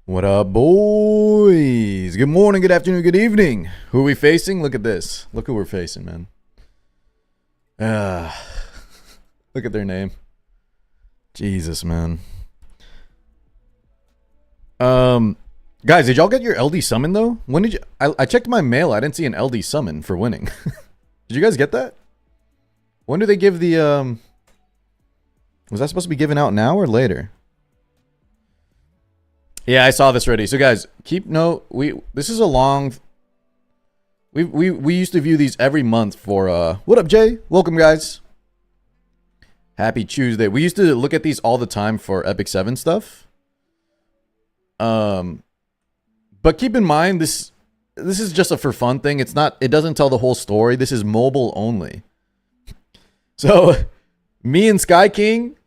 What up, boys? Good morning, good afternoon, good evening. Who are we facing? Look at this. Look who we're facing, man. Look at their name. Jesus, man. Guys, did y'all get your LD summon though? When did you? I checked my mail. I didn't see an LD summon for winning. Did you guys get that? When do they give the Was that supposed to be given out now or later? Yeah, I saw this already. So guys, keep note. This is a long. We used to view these every month for What up, Jay? Welcome, guys. Happy Tuesday. We used to look at these all the time for Epic 7 stuff. But keep in mind this is just a for fun thing. It doesn't tell the whole story. This is mobile only. So me and Sky King,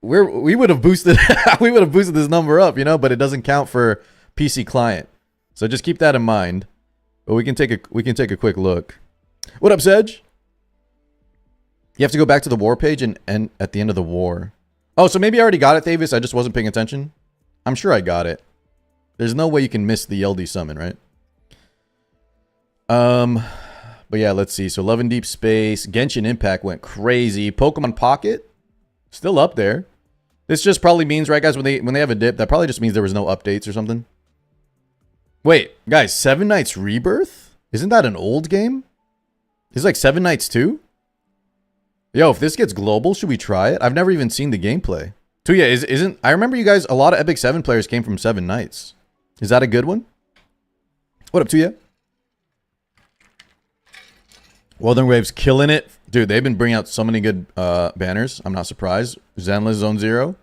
we would have boosted this number up, you know, but it doesn't count for PC client. So just keep that in mind. But we can take a quick look. What up, Sedge? You have to go back to the war page and at the end of the war. Oh, so maybe I already got it, Thavis. I just wasn't paying attention. I'm sure I got it. There's no way you can miss the LD summon, right? But yeah, let's see. So Love in Deep Space, Genshin Impact went crazy. Pokemon Pocket, still up there. This just probably means, right, guys, when they have a dip, that probably just means there was no updates or something. Wait, guys, Seven Nights Rebirth? Isn't that an old game? It's like Seven Nights 2? Yo, if this gets global, should we try it? I've never even seen the gameplay. Tuya, isn't... I remember you guys, a lot of Epic 7 players came from Seven Nights. Is that a good one? What up, Tuya? Wuthering Waves killing it. Dude, they've been bringing out so many good banners. I'm not surprised. Zenless Zone Zero.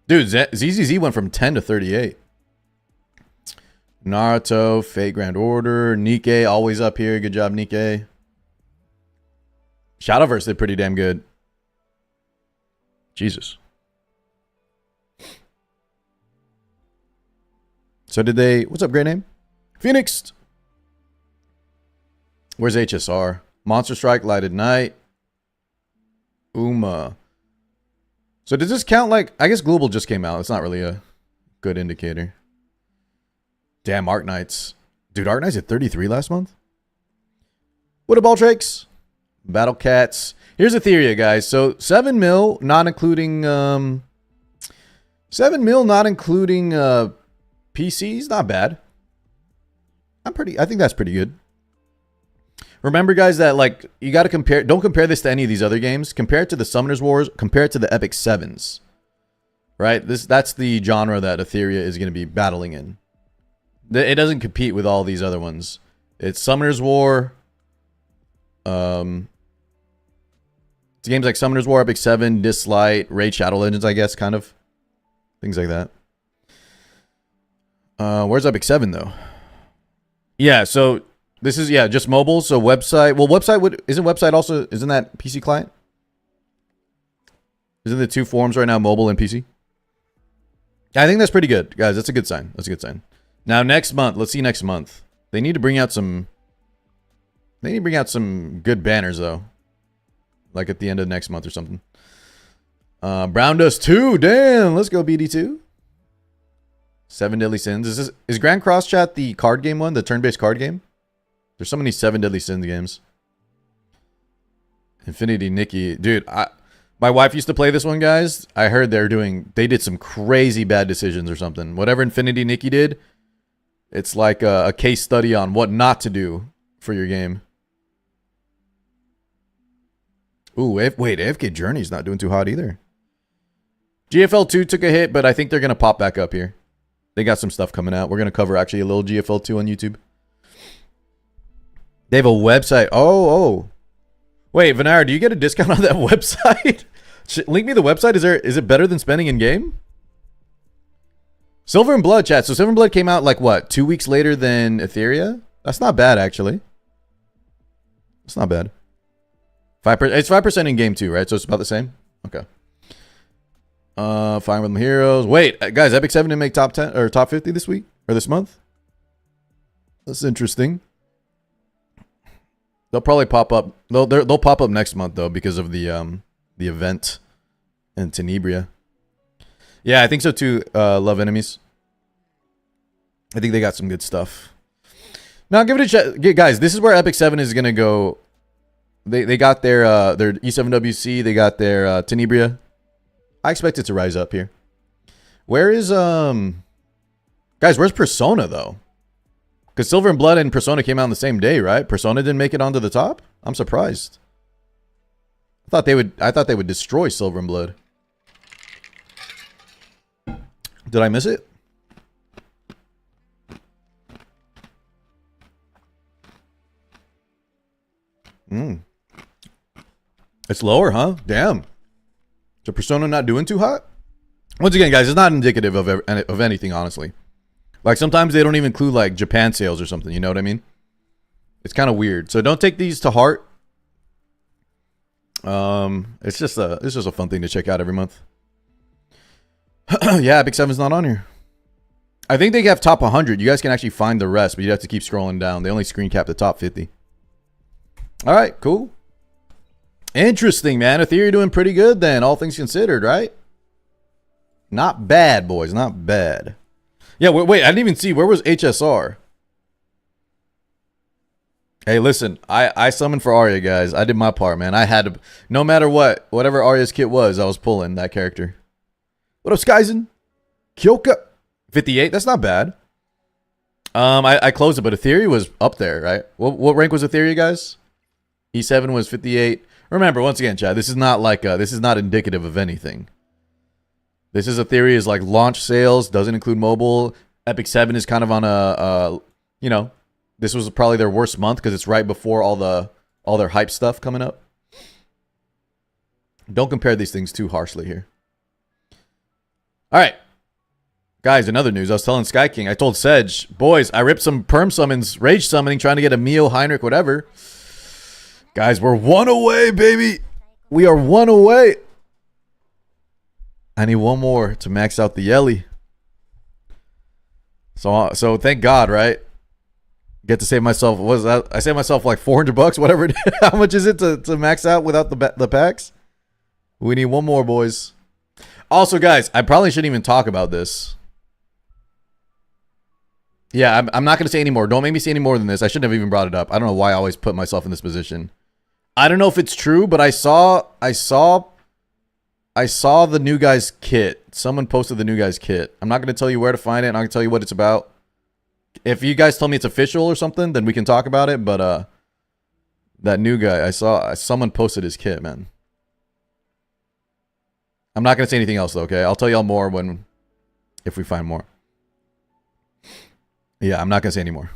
Dude, ZZZ went from 10 to 38. Naruto, Fate Grand Order, Nikke always up here. Good job, Nikke. Shadowverse did pretty damn good. Jesus. So did they... What's up, great name? Phoenix. Where's HSR? Monster Strike, Lighted Night. Uma. So does this count like... I guess Global just came out. It's not really a good indicator. Damn, Arknights. Dude, Arknights at 33 last month? What up, Baltrakes? Battle Cats. Here's Etheria, guys. So 7 mil, not including... 7 mil, not including PCs. Not bad. I think that's pretty good. Remember, guys, that like you got to compare. Don't compare this to any of these other games. Compare it to the Summoners Wars. Compare it to the Epic 7s. Right? That's the genre that Etheria is going to be battling in. It doesn't compete with all these other ones. It's Summoners War. It's games like Summoners War, Epic 7, Dislight, Raid Shadow Legends, I guess, kind of. Things like that. Where's Epic 7, though? Yeah, so this is, yeah, just mobile. So website. Well, isn't website also, isn't that PC client? Isn't the two forms right now mobile and PC? I think that's pretty good, guys. That's a good sign. That's a good sign. Now, next month, let's see next month. They need to bring out some good banners, though. Like at the end of next month or something. Brown Dust 2. Damn, let's go BD2. 7 Deadly Sins. Is Grand Cross Chat the card game one? The turn-based card game? There's so many 7 Deadly Sins games. Infinity Nikki. Dude, my wife used to play this one, guys. I heard they did some crazy bad decisions or something. Whatever Infinity Nikki did, it's like a case study on what not to do for your game. Ooh, wait, AFK Journey's not doing too hot either. GFL 2 took a hit, but I think they're going to pop back up here. They got some stuff coming out. We're going to cover actually a little GFL 2 on YouTube. They have a website. Oh. Wait, Venara, do you get a discount on that website? Link me the website. Is it better than spending in game? Silver and Blood, chat. So Silver and Blood came out like what? 2 weeks later than Etheria? That's not bad, actually. It's not bad. 5%. It's 5% in game too, right? So it's about the same. Okay. Fire Emblem Heroes. Wait, guys, Epic 7 didn't make top 10 or top 50 this week or this month. That's interesting. They'll probably pop up. They'll pop up next month though because of the event in Tenebria. Yeah, I think so too. Love Enemies. I think they got some good stuff. Now give it a check, guys. This is where Epic 7 is gonna go. They got their E7WC. They got their Tenebria. I expect it to rise up here. Where is guys? Where's Persona though? Because Silver and Blood and Persona came out on the same day, right? Persona didn't make it onto the top. I'm surprised. I thought they would destroy Silver and Blood. Did I miss it? It's lower, huh? Damn. So Persona not doing too hot? Once again, guys, it's not indicative of anything, honestly. Like, sometimes they don't even include, like, Japan sales or something, you know what I mean? It's kind of weird. So don't take these to heart. It's just a fun thing to check out every month. Yeah, Epic 7's not on here. I think they have top 100. You guys can actually find the rest, but you have to keep scrolling down. They only screen cap the top 50. All right, cool. Interesting, man. Ethereum doing pretty good then, all things considered, right? Not bad, boys. Not bad. Yeah, wait. I didn't even see. Where was HSR? Hey, listen. I summoned for Arya, guys. I did my part, man. I had to. No matter what, whatever Arya's kit was, I was pulling that character. What up, Skyzen? Kyoka. 58. That's not bad. I closed it, but Ethereum was up there, right? What rank was Ethereum, guys? E7 was 58. Remember, once again, Chad, this is not like this is not indicative of anything. This is Ethereum's like launch sales, doesn't include mobile. Epic 7 is kind of on a you know, this was probably their worst month because it's right before all their hype stuff coming up. Don't compare these things too harshly here. All right. Guys, another news. I was telling Sky King, I told Sedge, boys, I ripped some perm summons, rage summoning, trying to get a Mio, Heinrich, whatever. Guys, we're one away, baby. We are one away. I need one more to max out the Yelly. So thank God, right? Get to save myself. What was that? I saved myself like $400, whatever. How much is it to max out without the packs? We need one more, boys. Also, guys, I probably shouldn't even talk about this. Yeah, I'm not going to say any more. Don't make me say any more than this. I shouldn't have even brought it up. I don't know why I always put myself in this position. I don't know if it's true, but I saw the new guy's kit. Someone posted the new guy's kit. I'm not going to tell you where to find it. I'm not going to tell you what it's about. If you guys tell me it's official or something, then we can talk about it. But that new guy, I saw someone posted his kit, man. I'm not going to say anything else, though, okay? I'll tell y'all more if we find more. Yeah, I'm not going to say any more.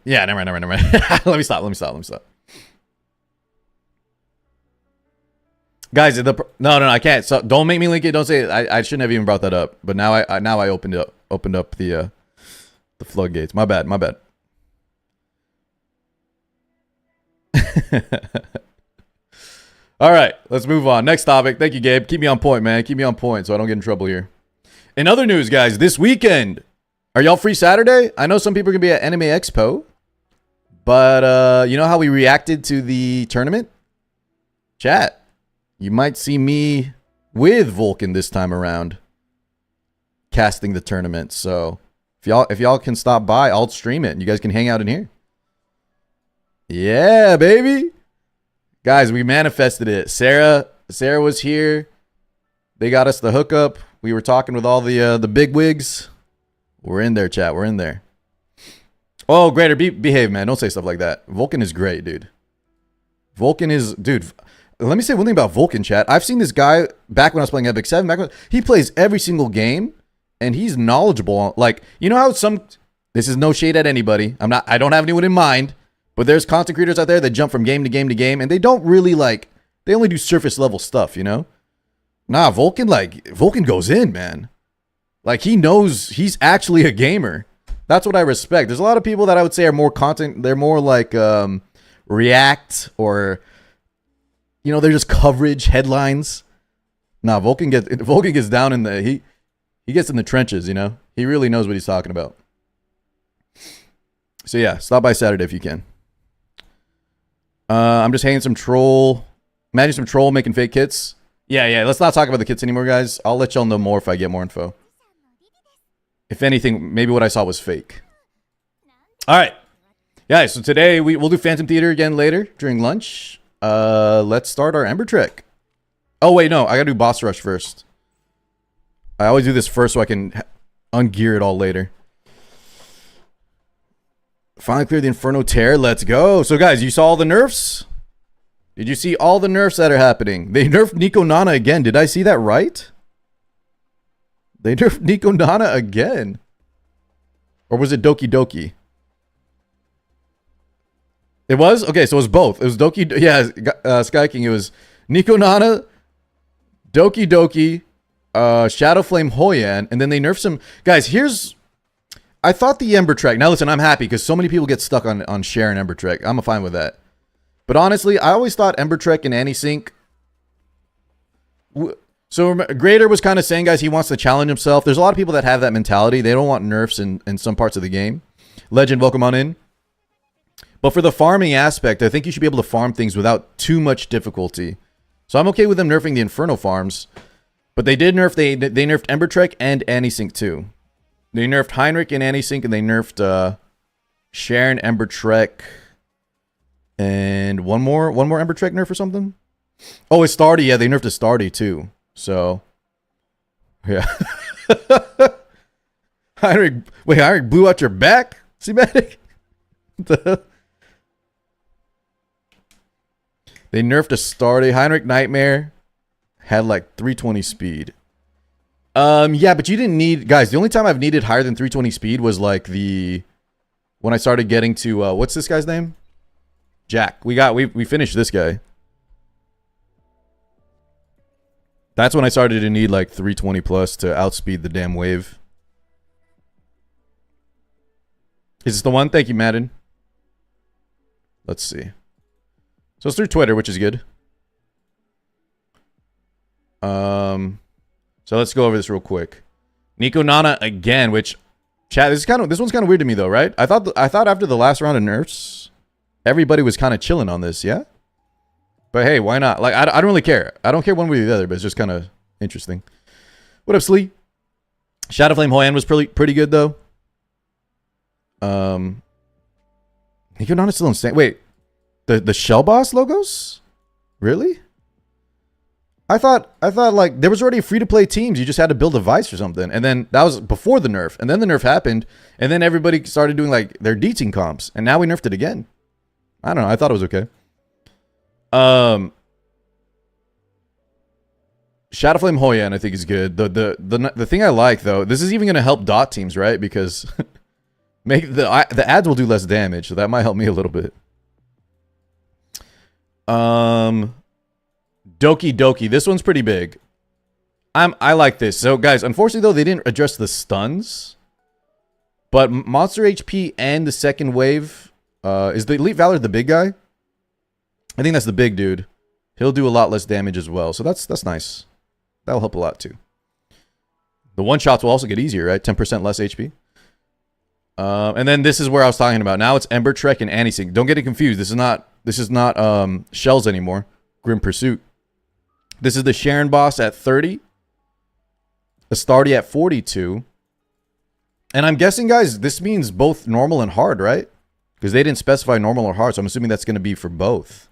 Yeah, never mind. Let me stop. Guys, no, I can't. So don't make me link it. Don't say it. I shouldn't have even brought that up. But now I opened up the floodgates. My bad. All right, let's move on. Next topic. Thank you, Gabe. Keep me on point, man. Keep me on point so I don't get in trouble here. In other news, guys, this weekend, are y'all free Saturday? I know some people are going to be at Anime Expo, but you know how we reacted to the tournament? Chat, you might see me with Vulcan this time around casting the tournament. So if y'all can stop by, I'll stream it and you guys can hang out in here. Yeah, baby. Guys, we manifested it. Sarah was here. They got us the hookup. We were talking with all the big wigs. We're in there, chat. We're in there. Oh, Greater, behave, man. Don't say stuff like that. Vulcan is great, dude. Dude, let me say one thing about Vulcan, chat. I've seen this guy back when I was playing Epic 7. He plays every single game, and he's knowledgeable. Like, you know how this is no shade at anybody. I don't have anyone in mind, but there's content creators out there that jump from game to game to game, and they don't really, they only do surface level stuff, you know? Nah, Vulcan goes in, man. Like, he knows he's actually a gamer. That's what I respect. There's a lot of people that I would say are more content. They're more like React or, you know, they're just coverage headlines. Nah, Vulcan gets down in he gets in the trenches, you know. He really knows what he's talking about. So yeah, stop by Saturday if you can. I'm just hanging some troll, managing some troll making fake kits. Yeah. Let's not talk about the kits anymore, guys. I'll let y'all know more if I get more info. If anything, maybe what I saw was fake. All right. Yeah, so today we'll do Phantom Theater again later during lunch. Let's start our Ember Trek. Oh, wait, no. I got to do Boss Rush first. I always do this first so I can ungear it all later. Finally clear the Inferno Tear. Let's go. So, guys, you saw all the nerfs? Did you see all the nerfs that are happening? They nerfed Nico Nana again. Did I see that right? They nerfed Nico Nana again. Or was it Doki Doki? It was? Okay, so it was both. It was Doki... Yeah, Sky King. It was Nico Nana, Doki Doki, Shadow Flame Hoyan, and then they nerfed some... Guys, here's... I thought the Ember Trek... Now listen, I'm happy because so many people get stuck on sharing Ember Trek. I'm fine with that. But honestly, I always thought Ember Trek and Anti-Sync... So Grader was kind of saying, guys, he wants to challenge himself. There's a lot of people that have that mentality. They don't want nerfs in some parts of the game. Legend, welcome on in. But for the farming aspect, I think you should be able to farm things without too much difficulty. So I'm okay with them nerfing the Inferno farms. But they did nerf, they nerfed Ember Trek and Anti-Sync too. They nerfed Heinrich and Anti-Sync, and they nerfed Sharon, Ember Trek, and one more Ember Trek nerf or something? Oh, it's Stardy. Yeah, they nerfed a Stardy too. So, yeah. Heinrich blew out your back? C-Medic? They nerfed a Stardy. Heinrich Nightmare had like 320 speed. Yeah, but you didn't need... Guys, the only time I've needed higher than 320 speed was like when I started getting to... what's this guy's name? Jack. We finished this guy. That's when I started to need like 320 plus to outspeed the damn wave. Is this the one? Thank you, Madden. Let's see. So it's through Twitter, which is good. So let's go over this real quick. Nico Nana again, which chat, this one's kind of weird to me though, right? I thought after the last round of nerfs, everybody was kind of chilling on this, yeah? But hey, why not? Like, I don't really care. I don't care one way or the other, but it's just kind of interesting. What up, Slee? Shadow Flame Hoyan was pretty good, though. Nico Nana's still insane. Wait, the Shell Boss logos? Really? I thought like there was already free-to-play teams. You just had to build a Vice or something. And then that was before the nerf. And then the nerf happened. And then everybody started doing like their D-Team comps. And now we nerfed it again. I don't know. I thought it was okay. Shadow Flame Hoyan, I think is good. The thing I like though, this is even going to help dot teams, right? Because the ads will do less damage, so that might help me a little bit. Doki Doki, this one's pretty big. I like this. So guys, unfortunately though, they didn't address the stuns. But monster HP and the second wave, is the Elite Valor the big guy? I think that's the big dude. He'll do a lot less damage as well. So that's nice. That'll help a lot too. The one-shots will also get easier, right? 10% less HP. And then this is where I was talking about. Now it's Ember Trek and Anti-Sync. Don't get it confused. This is not Shells anymore. Grim Pursuit. This is the Sharon boss at 30. Astardi at 42. And I'm guessing, guys, this means both normal and hard, right? Because they didn't specify normal or hard, so I'm assuming that's going to be for both.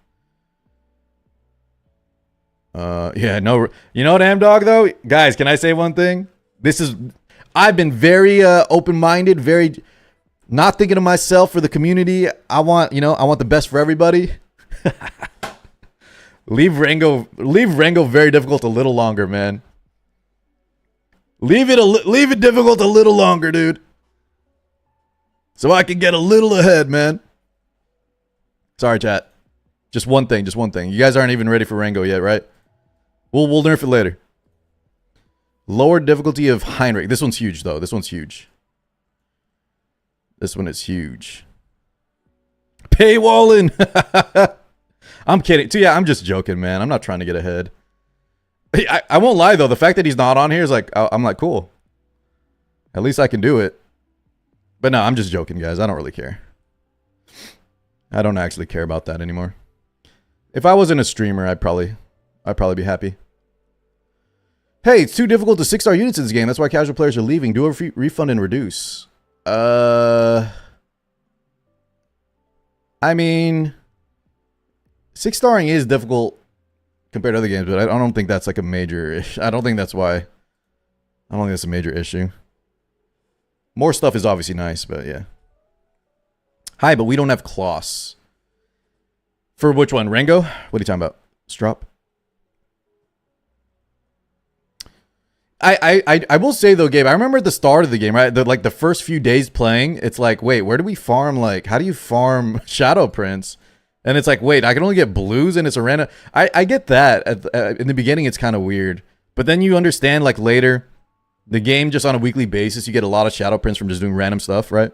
Yeah, no. You know what, Amdog, though? Guys, can I say one thing? I've been very open-minded, very not thinking of myself for the community. I want the best for everybody. Leave Rango very difficult a little longer, man. Leave it difficult a little longer, dude. So I can get a little ahead, man. Sorry, chat. Just one thing. You guys aren't even ready for Rango yet, right? We'll nerf it later. Lower difficulty of Heinrich. This one's huge, though. This one's huge. This one is huge. Paywallin'. I'm kidding. Yeah, I'm just joking, man. I'm not trying to get ahead. I won't lie, though. The fact that he's not on here is like, I'm like, cool. At least I can do it. But no, I'm just joking, guys. I don't really care. I don't actually care about that anymore. If I wasn't a streamer, I'd probably be happy. Hey, it's too difficult to 6-star units in this game. That's why casual players are leaving. Do a refund and reduce. I mean, 6-starring is difficult compared to other games, but I don't think that's like a major issue. I don't think that's why. I don't think that's a major issue. More stuff is obviously nice, but yeah. Hi, but we don't have Kloss. For which one? Rengo? What are you talking about? Strop? I will say though, Gabe, I remember at the start of the game, right? Like the first few days playing, it's like, wait, where do we farm? Like, how do you farm Shadow Prince? And it's like, wait, I can only get blues and it's a random. I get that. In the beginning, it's kind of weird. But then you understand, like later, the game just on a weekly basis, you get a lot of Shadow Prince from just doing random stuff, right?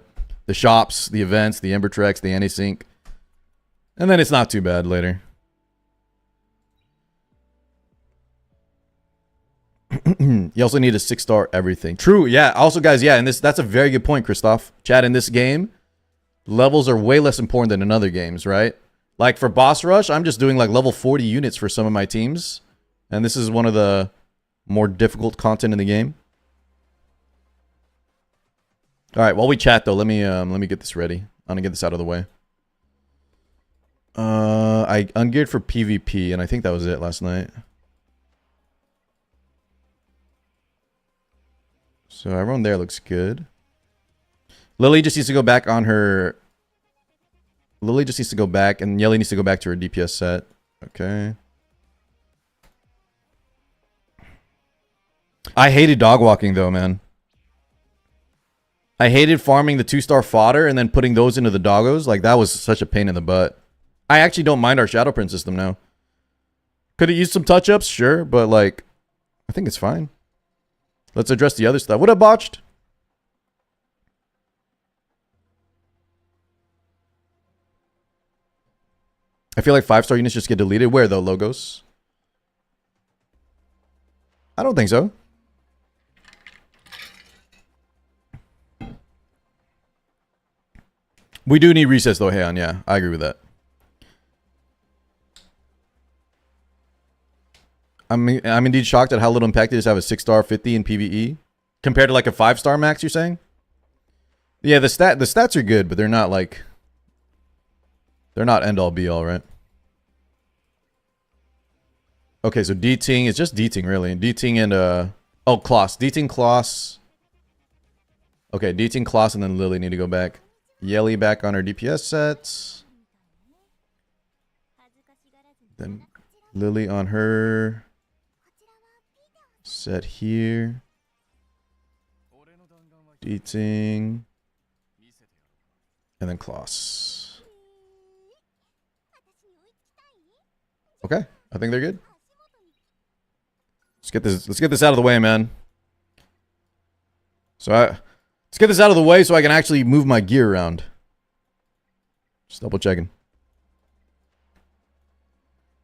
The shops, the events, the Ember Treks, the anti-sync. And then it's not too bad later. You also need a 6-star everything. True, yeah. Also, guys, yeah, and that's a very good point, Christoph. Chad, in this game, levels are way less important than in other games, right? Like for boss rush, I'm just doing like level 40 units for some of my teams. And this is one of the more difficult content in the game. Alright, while we chat though, let me get this ready. I'm gonna get this out of the way. I ungeared for PvP, and I think that was it last night. So everyone there looks good. Lily just needs to go back on her... Lily just needs to go back, and Yelly needs to go back to her DPS set. Okay. I hated dog walking though, man. I hated farming the 2-star fodder and then putting those into the doggos. Like, that was such a pain in the butt. I actually don't mind our Shadow Prince system now. Could it use some touch-ups? Sure, but like, I think it's fine. Let's address the other stuff. What up, Botched? I feel like 5-star units just get deleted. Where though, Logos? I don't think so. We do need resets though, Heian. Yeah, I agree with that. I'm indeed shocked at how little impact it is to have a 6-star 50 in PvE compared to like a 5-star max. You're saying? Yeah, the stats are good, but they're not like, they're not end all be all, right? Okay, so D-Ting, it's just D-Ting really. D-Ting and oh, Kloss. D-Ting, Kloss. Okay, D-Ting, Kloss, and then Lily need to go back. Yelly back on her DPS sets. Then Lily on her set here. D-Ting. And then Kloss. Okay, I think they're good. Let's get this out of the way, man. So let's get this out of the way so I can actually move my gear around. Just double checking.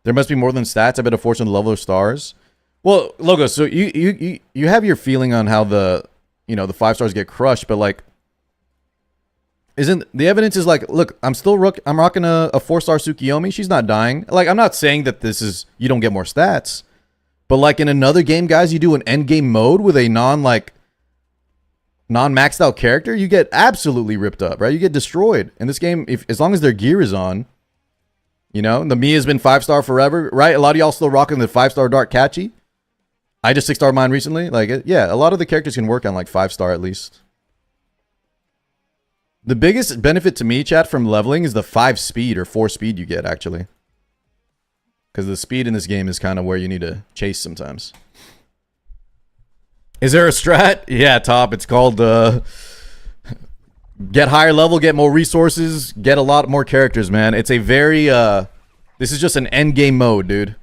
There must be more than stats. I bet a fortune the level of stars. Well, Logo, so you have your feeling on how the, you know, the 5 stars get crushed, but like, isn't the evidence is like, look, I'm rocking a 4-star Tsukiyomi. She's not dying. Like, I'm not saying that this is, you don't get more stats, but like in another game, guys, you do an end game mode with a non-maxed out character, you get absolutely ripped up, right? You get destroyed. In this game, as long as their gear is on, you know, the Mia's been 5-star forever, right? A lot of y'all still rocking the 5-star Dark Catchy. I just 6-star mine recently. Like, yeah, a lot of the characters can work on like 5-star at least. The biggest benefit to me, chat, from leveling is the 5 speed or 4 speed you get, actually. Because the speed in this game is kind of where you need to chase sometimes. Is there a strat? Yeah, Top. It's called get higher level, get more resources, get a lot more characters, man. It's a very this is just an end game mode, dude.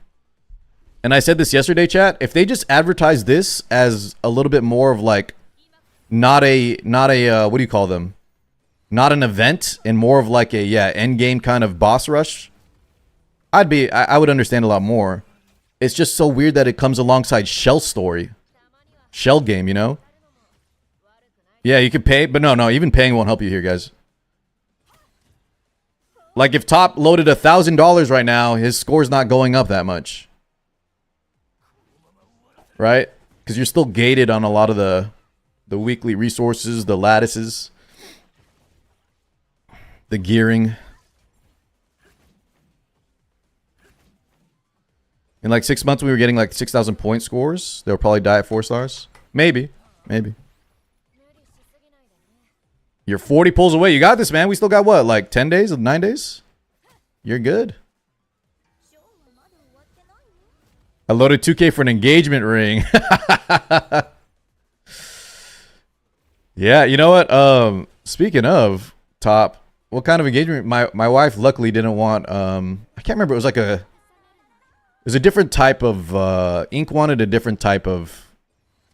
And I said this yesterday, chat. If they just advertise this as a little bit more of like not a what do you call them? Not an event and more of like a end game kind of boss rush, I would understand a lot more. It's just so weird that it comes alongside Shell story. Shell game, you know? Yeah, you could pay, but no, even paying won't help you here, guys. Like, if Top loaded $1,000 right now, his score's not going up that much. Right? Because you're still gated on a lot of the weekly resources, the lattices, the gearing. In like 6 months, we were getting like 6,000 point scores. They'll probably die at 4 stars. Maybe. Maybe. You're 40 pulls away. You got this, man. We still got what? Like 10 days? 9 days? You're good. I loaded 2K for an engagement ring. Yeah, you know what? Speaking of top, what kind of engagement? My wife luckily didn't want I can't remember. It was like a different type of Ink wanted a different type of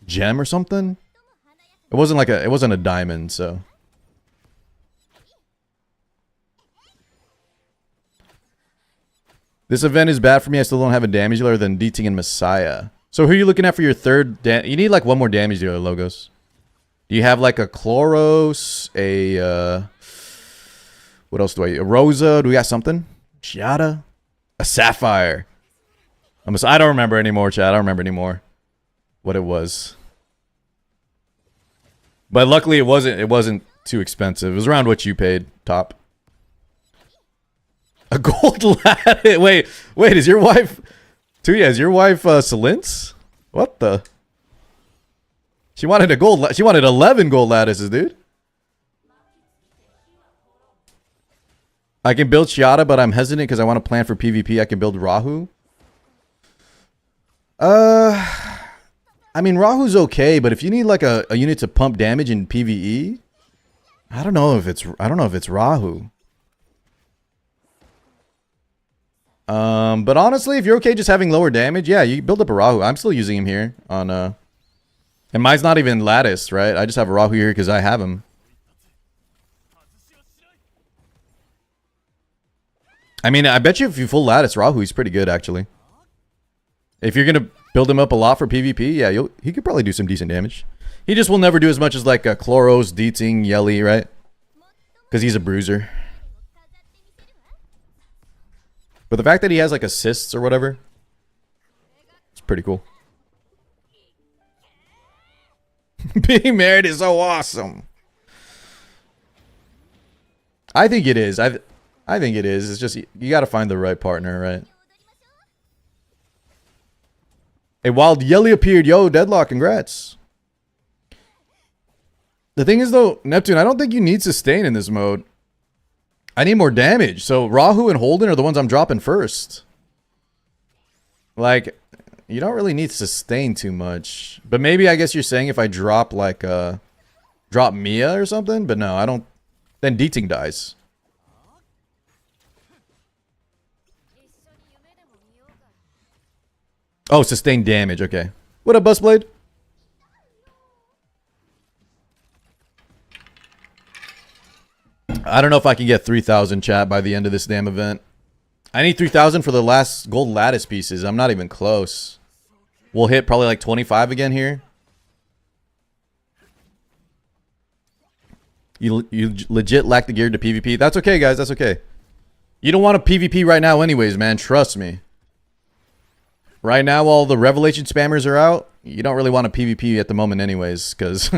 gem or something. It wasn't a diamond, so. This event is bad for me. I still don't have a damage dealer than D-Ting and Messiah. So who are you looking at for your third? You need like one more damage dealer, Logos. Do you have like a Chloros, what else do I? A Rosa? Do we got something? Giada? A Sapphire? I don't remember anymore, chat. I don't remember anymore what it was. But luckily it wasn't too expensive. It was around what you paid, top. A gold lattice. Wait, is your wife Tuya, is your wife Celince? What the? She wanted a gold she wanted 11 gold lattices, dude. I can build Shiata, but I'm hesitant because I want to plan for PvP. I can build Rahu. I mean, Rahu's okay, but if you need like a unit to pump damage in PvE, I don't know if it's Rahu. But honestly, if you're okay just having lower damage, yeah, you build up a Rahu. I'm still using him here on and mine's not even lattice, right? I just have a Rahu here because I have him. I mean, I bet you if you full lattice Rahu, he's pretty good actually. If you're gonna build him up a lot for PvP, yeah, he could probably do some decent damage. He just will never do as much as like a Chloros, D-Ting, Yelly, right? Because he's a bruiser. But the fact that he has like assists or whatever, it's pretty cool. Being married is so awesome. I think it is. I think it is. It's just you got to find the right partner, right? A wild Yelly appeared. Yo, Deadlock, congrats. The thing is though, Neptune, I don't think you need sustain in this mode. I need more damage. So Rahu and Holden are the ones I'm dropping first. Like, you don't really need sustain too much. But maybe I guess you're saying if I drop like drop Mia or something, but no, I don't. Then D-Ting dies. Oh, sustained damage. Okay. What up, Busblade? I don't know if I can get 3,000 chat by the end of this damn event. I need 3,000 for the last gold lattice pieces. I'm not even close. We'll hit probably like 25 again here. You legit lack the gear to PvP. That's okay, guys. That's okay. You don't want a PvP right now anyways, man. Trust me. Right now, while the Revelation spammers are out, you don't really want a PvP at the moment anyways, because...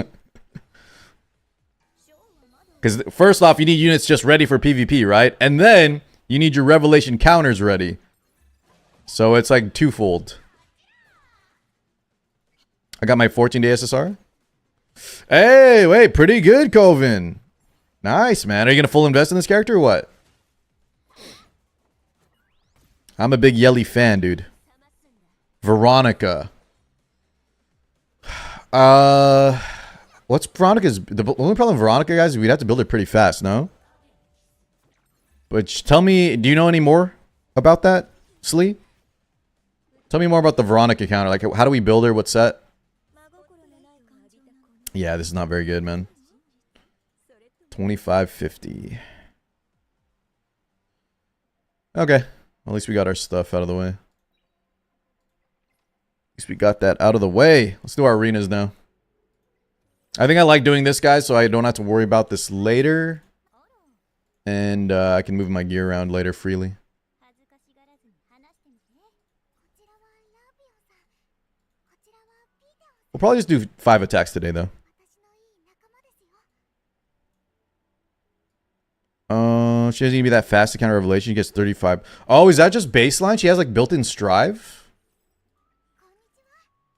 Because first off, you need units just ready for PvP, right? And then you need your Revelation counters ready. So it's like twofold. I got my 14-day SSR. Hey, wait, pretty good, Coven. Nice, man. Are you going to full invest in this character or what? I'm a big Yelly fan, dude. Veronica. What's Veronica's... The only problem with Veronica, guys, is we'd have to build it pretty fast, no? But tell me, do you know any more about that, Slee? Tell me more about the Veronica counter. Like, how do we build her? What set? Yeah, this is not very good, man. 2550. Okay. Well, at least we got our stuff out of the way. At least we got that out of the way. Let's do our arenas now. I think I like doing this, guys, so I don't have to worry about this later. And I can move my gear around later freely. We'll probably just do 5 attacks today, though. She doesn't need to be that fast to counter Revelation. She gets 35. Oh, is that just baseline? She has like built-in Strive?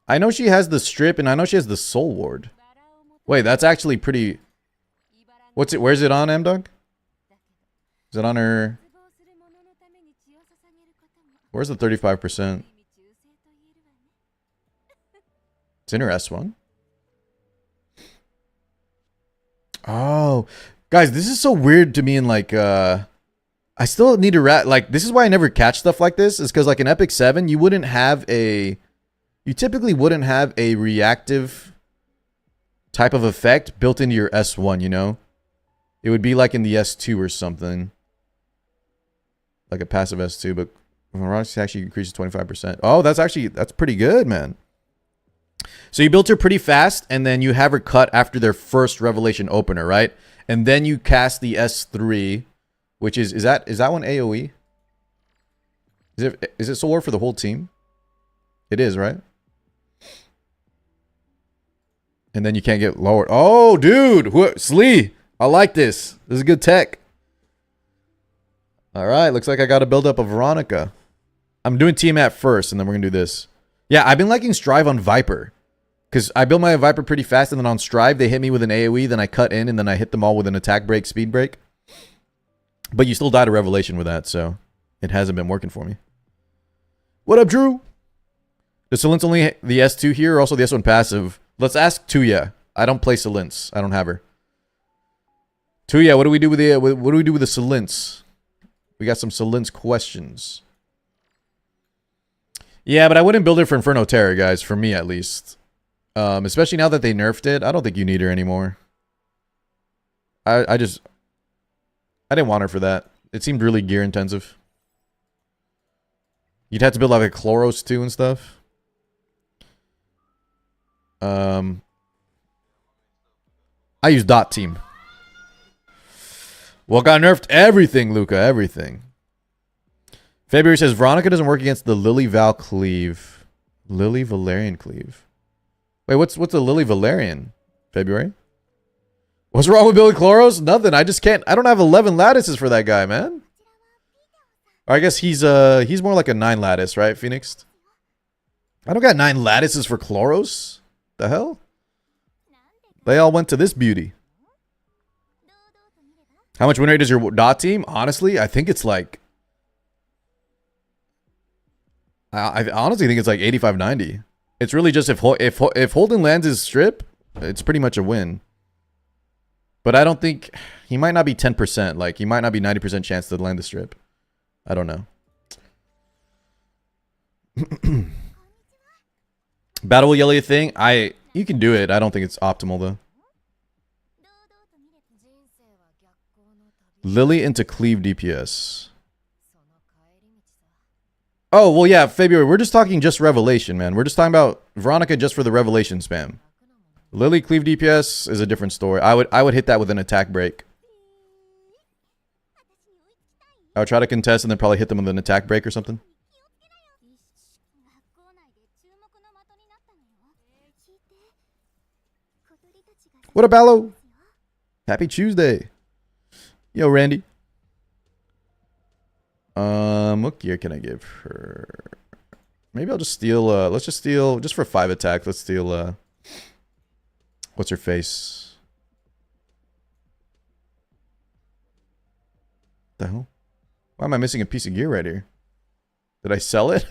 I know she has the Strip, and I know she has the Soul Ward. Wait, that's actually pretty... What's it? Where's it on, M-Dog? Is it on her... Where's the 35%? It's in her S1. Oh... Guys, this is so weird to me in like, I still need to like, this is why I never catch stuff like this, is because like in Epic 7, you typically wouldn't have a reactive type of effect built into your S1, you know? It would be like in the S2 or something. Like a passive S2, but Veronica actually increases 25%. Oh, that's pretty good, man. So you built her pretty fast, and then you have her cut after their first Revelation opener, right? And then you cast the S3, which is that one AoE? Is it Soul Ward for the whole team? It is, right? And then you can't get lowered. Oh, dude! Slee! I like this. This is good tech. Alright, looks like I got a build up of Veronica. I'm doing Tiamat first, and then we're gonna do this. Yeah, I've been liking Strive on Viper. Because I build my Viper pretty fast, and then on Strive, they hit me with an AoE, then I cut in, and then I hit them all with an attack break, speed break. But you still died a Revelation with that, so it hasn't been working for me. What up, Drew? Does Silence only the S2 here, or also the S1 passive? Let's ask Tuya. I don't play Silence. I don't have her. Tuya, what do we do with the Silence? We got some Silence questions. Yeah, but I wouldn't build her for Inferno Terror, guys, for me at least. Especially now that they nerfed it, I don't think you need her anymore. I didn't want her for that. It seemed really gear intensive. You'd have to build like a Chloros too and stuff. I use Dot Team. What got nerfed? Everything, Luca, everything. February says Veronica doesn't work against the Lily Val Cleave. Lily Valerian Cleave. Wait, what's a Lily Valerian? February? What's wrong with Billy Chloros? Nothing. I just can't. I don't have 11 lattices for that guy, man. Or I guess he's more like a 9 lattice, right, Phoenix? I don't got 9 lattices for Chloros. The hell? They all went to this beauty. How much win rate is your Dot team? Honestly, I think it's like... I honestly think it's like 85, 90. It's really just if Holden lands his strip, it's pretty much a win. But I don't think... He might not be 10%. Like, he might not be 90% chance to land the strip. I don't know. Battle Yelly a thing? You can do it. I don't think it's optimal, though. Lily into Cleave DPS. Oh, well, yeah, February. We're just talking just Revelation, man. We're just talking about Veronica just for the Revelation spam. Lily Cleave DPS is a different story. I would hit that with an attack break. I would try to contest and then probably hit them with an attack break or something. What up, Allo? Happy Tuesday. Yo, Randy. What gear can I give her? Maybe I'll just steal, let's just steal, just for 5 attack, let's steal, what's her face? The hell? Why am I missing a piece of gear right here? Did I sell it?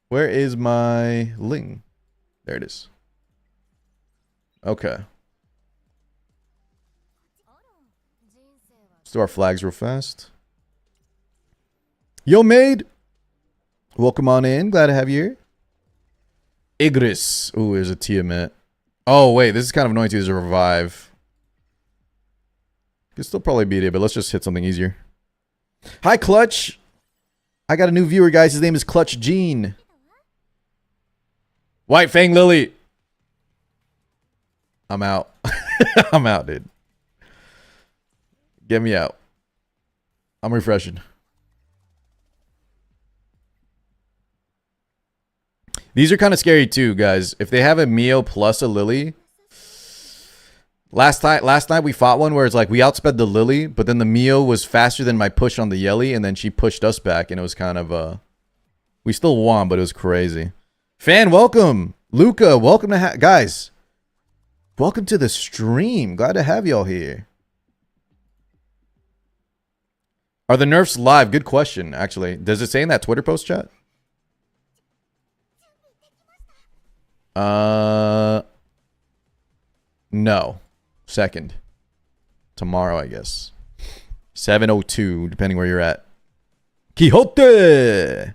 Where is my Ling? There it is. Okay. Let's do our flags real fast. Yo, maid. Welcome on in. Glad to have you here. Igris. Ooh, there's a Tiamat. Oh, wait. This is kind of annoying too. There's a revive. Could still probably beat it, but let's just hit something easier. Hi, Clutch. I got a new viewer, guys. His name is Clutch Gene. White Fang Lily. I'm out. I'm out, dude. Get me out. I'm refreshing. These are kind of scary too, guys. If they have a Mio plus a Lily. Last night we fought one where it's like we outsped the Lily, but then the Mio was faster than my push on the Yelly, and then she pushed us back, and it was kind of we still won, but it was crazy. Fan, welcome. Luca, welcome to guys. Welcome to the stream. Glad to have y'all here. Are the nerfs live? Good question, actually. Does it say in that Twitter post, chat? No. Second. Tomorrow, I guess. 7:02, depending where you're at. Quixote!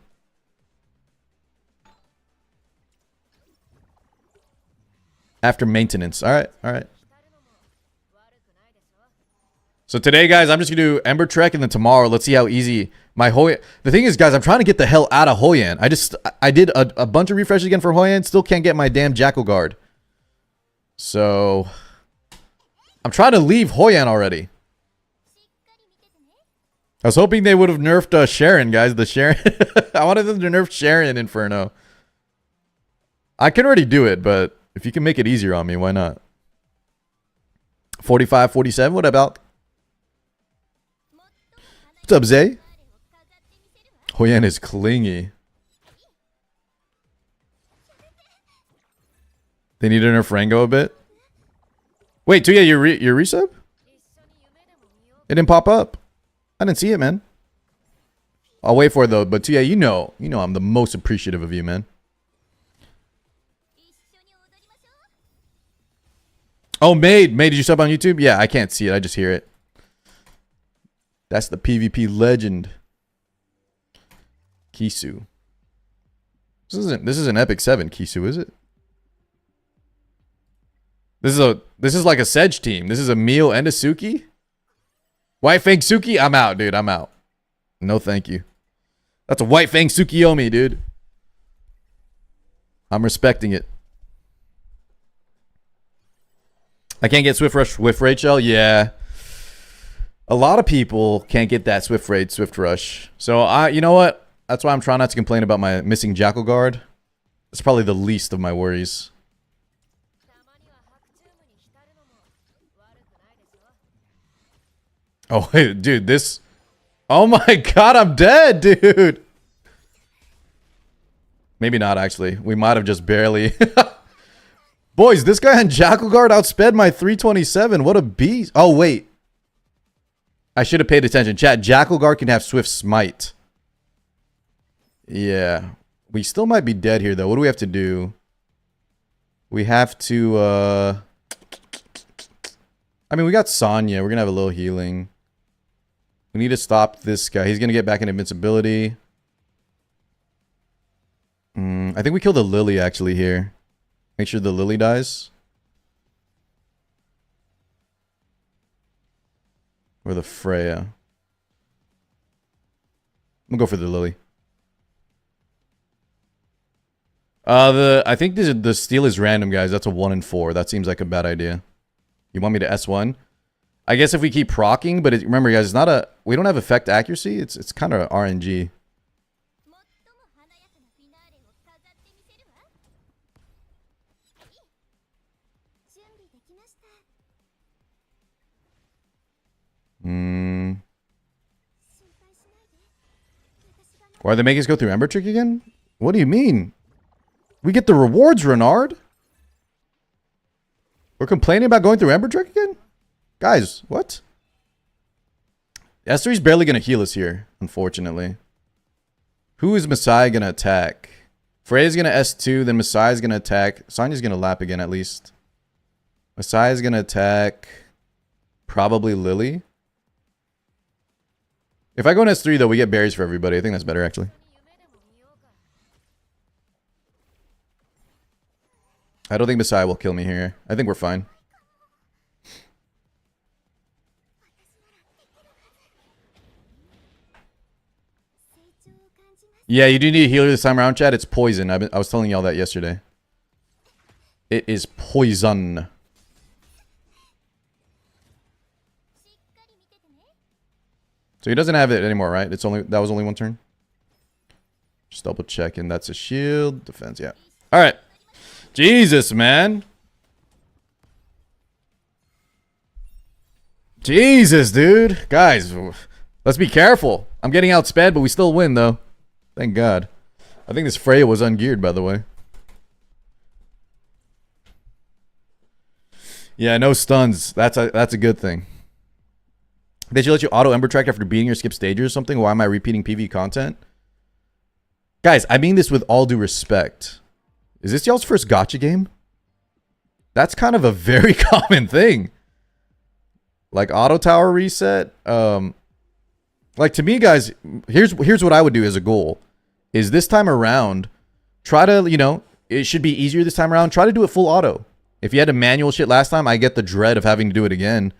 After maintenance. Alright, alright. So today, guys, I'm just going to do Ember Trek, and then tomorrow, let's see how easy my Hoyan... The thing is, guys, I'm trying to get the hell out of Hoyan. I did a bunch of refreshes again for Hoyan, still can't get my damn Jackal Guard. So... I'm trying to leave Hoyan already. I was hoping they would have nerfed Sharon, guys. The Sharon... I wanted them to nerf Sharon in Inferno. I can already do it, but if you can make it easier on me, why not? 45, 47, what about... What's up, Zay? Hoyan is clingy. They need to nerf Rango a bit. Wait, Tuya, your resub? It didn't pop up. I didn't see it, man. I'll wait for it though. But Tuya, you know I'm the most appreciative of you, man. Oh, Maid, did you sub on YouTube? Yeah, I can't see it. I just hear it. That's the PvP legend. Kisu. This is an Epic 7, Kisu, is it? This is like a Sedge team. This is a Mio and a Suki? White Fang Suki? I'm out, dude. I'm out. No thank you. That's a White Fang Tsukiyomi, dude. I'm respecting it. I can't get Swift Rush with Rachel? Yeah. A lot of people can't get that Swift Raid, Swift Rush. So, you know what? That's why I'm trying not to complain about my missing Jackal Guard. It's probably the least of my worries. Oh, wait, dude, this... Oh my god, I'm dead, dude! Maybe not, actually. We might have just barely... Boys, this guy on Jackal Guard outsped my 327. What a beast. Oh, wait. I should have paid attention. Chat, Jackal Guard can have Swift Smite. Yeah. We still might be dead here, though. What do we have to do? We have to, I mean, we got Sonya. We're going to have a little healing. We need to stop this guy. He's going to get back in invincibility. I think we killed the Lily, actually, here. Make sure the Lily dies. Or the Freya. I'm gonna go for the Lily. I think the steal is random, guys. That's a 1 in 4. That seems like a bad idea. You want me to S1? I guess if we keep proccing, but remember, guys, it's not a... We don't have effect accuracy. It's kind of RNG. Why they make us go through Ember Trick again? What do you mean? We get the rewards, Renard. We're complaining about going through Ember Trick again? Guys, what? S3's barely going to heal us here, unfortunately. Who is Messiah going to attack? Freya's going to S2, then Messiah's going to attack. Sonya's going to lap again, at least. Messiah's going to attack... Probably Lily. If I go in S3, though, we get berries for everybody. I think that's better, actually. I don't think Messiah will kill me here. I think we're fine. Yeah, you do need a healer this time around, Chad. It's poison. I was telling y'all that yesterday. It is poison. So he doesn't have it anymore, right? That was only one turn. Just double checking. That's a shield. Defense, yeah. All right. Jesus, man. Jesus, dude. Guys, let's be careful. I'm getting outsped, but we still win, though. Thank God. I think this Freya was ungeared, by the way. Yeah, no stuns. That's a good thing. They should let you auto Ember track after beating or skip stages or something. Why am I repeating PV content? Guys, I mean this with all due respect. Is this y'all's first gacha game? That's kind of a very common thing. Like auto tower reset. Like to me, guys, here's what I would do as a goal. Is this time around, try to, you know, it should be easier this time around. Try to do it full auto. If you had to manual shit last time, I get the dread of having to do it again.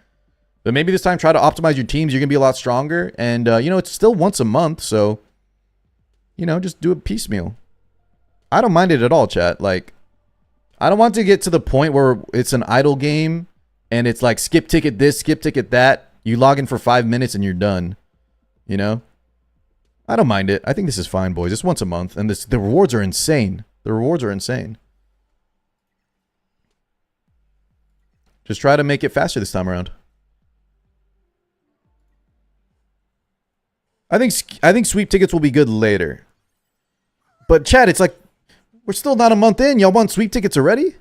But maybe this time try to optimize your teams. You're going to be a lot stronger. And, you know, it's still once a month. So, you know, just do it piecemeal. I don't mind it at all, chat. Like, I don't want to get to the point where it's an idle game. And it's like skip ticket this, skip ticket that. You log in for 5 minutes and you're done. You know? I don't mind it. I think this is fine, boys. It's once a month. And the rewards are insane. The rewards are insane. Just try to make it faster this time around. I think sweep tickets will be good later. But chat, it's like we're still not a month in. Y'all want sweep tickets already?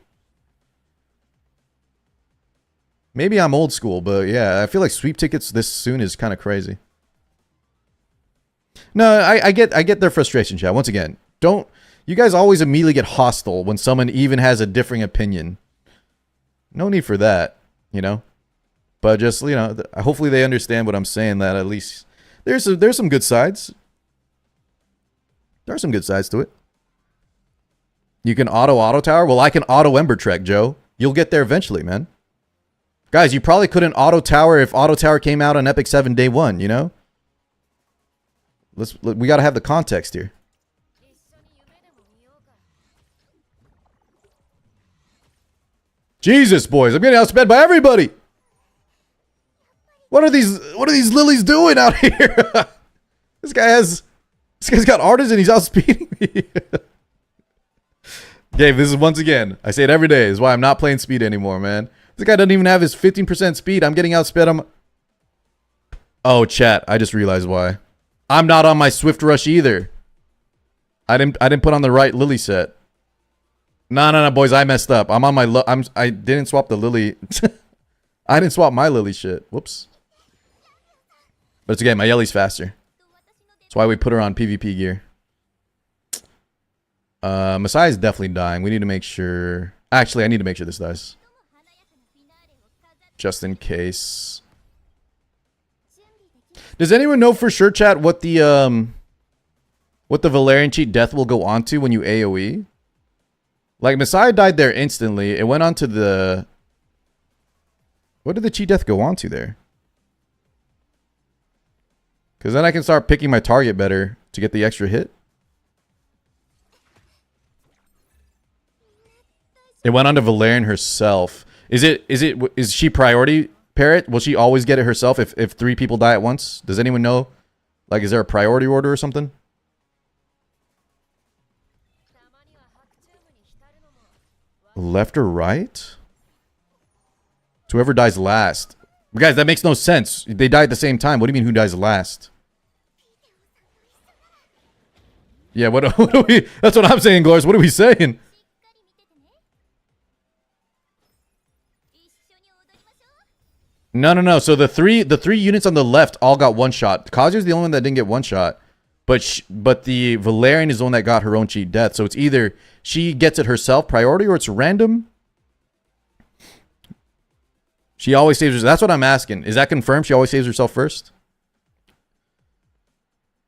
Maybe I'm old school, but yeah, I feel like sweep tickets this soon is kind of crazy. No, I get their frustration, chat. Once again, don't you guys always immediately get hostile when someone even has a differing opinion. No need for that, you know? But just, you know, hopefully they understand what I'm saying, that at least there's some good sides. There are some good sides to it. You can auto tower. Well, I can auto Ember Trek, Joe. You'll get there eventually, man. Guys, you probably couldn't auto tower if auto tower came out on Epic 7 day 1, you know? We got to have the context here. Jesus, boys, I'm getting outsped by everybody. What are these lilies doing out here? This guy's got artisan, he's outspeeding me. Dave, this is once again, I say it every day, is why I'm not playing speed anymore, man. This guy doesn't even have his 15% speed. I'm getting outsped. Oh, chat, I just realized why. I'm not on my Swift Rush either. I didn't put on the right Lily set. No, boys, I messed up. I'm on my I didn't swap the Lily. I didn't swap my Lily shit. Whoops. But it's okay, my Yellie's faster. That's why we put her on PvP gear. Messiah's definitely dying. We need to make sure. Actually, I need to make sure this dies. Just in case. Does anyone know for sure, chat, what the Valerian cheat death will go on to when you AoE? Like, Messiah died there instantly. It went on to the... What did the cheat death go on to there? Because then I can start picking my target better to get the extra hit. It went on to Valerian herself. Is she priority parrot? Will she always get it herself if 3 people die at once? Does anyone know? Like, is there a priority order or something? Left or right? It's whoever dies last. Guys, that makes no sense. They die at the same time. What do you mean who dies last? Yeah, what are we... That's what I'm saying, Glorious. What are we saying? No. So the three units on the left all got one shot. Kazuya's the only one that didn't get one shot. But the Valerian is the one that got her own cheat death. So it's either she gets it herself, priority, or it's random. She always saves herself. That's what I'm asking. Is that confirmed? She always saves herself first?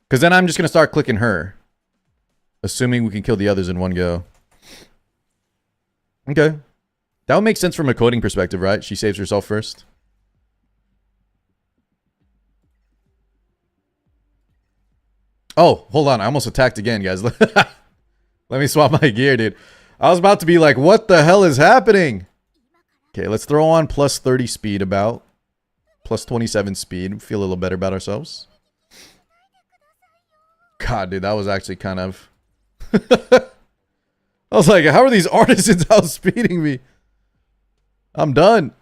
Because then I'm just going to start clicking her. Assuming we can kill the others in one go. Okay. That would make sense from a coding perspective, right? She saves herself first. Oh, hold on. I almost attacked again, guys. Let me swap my gear, dude. I was about to be like, what the hell is happening? Okay, let's throw on plus 30 speed about. Plus 27 speed. Feel a little better about ourselves. God, dude, that was actually kind of... I was like, how are these artisans outspeeding me? I'm done.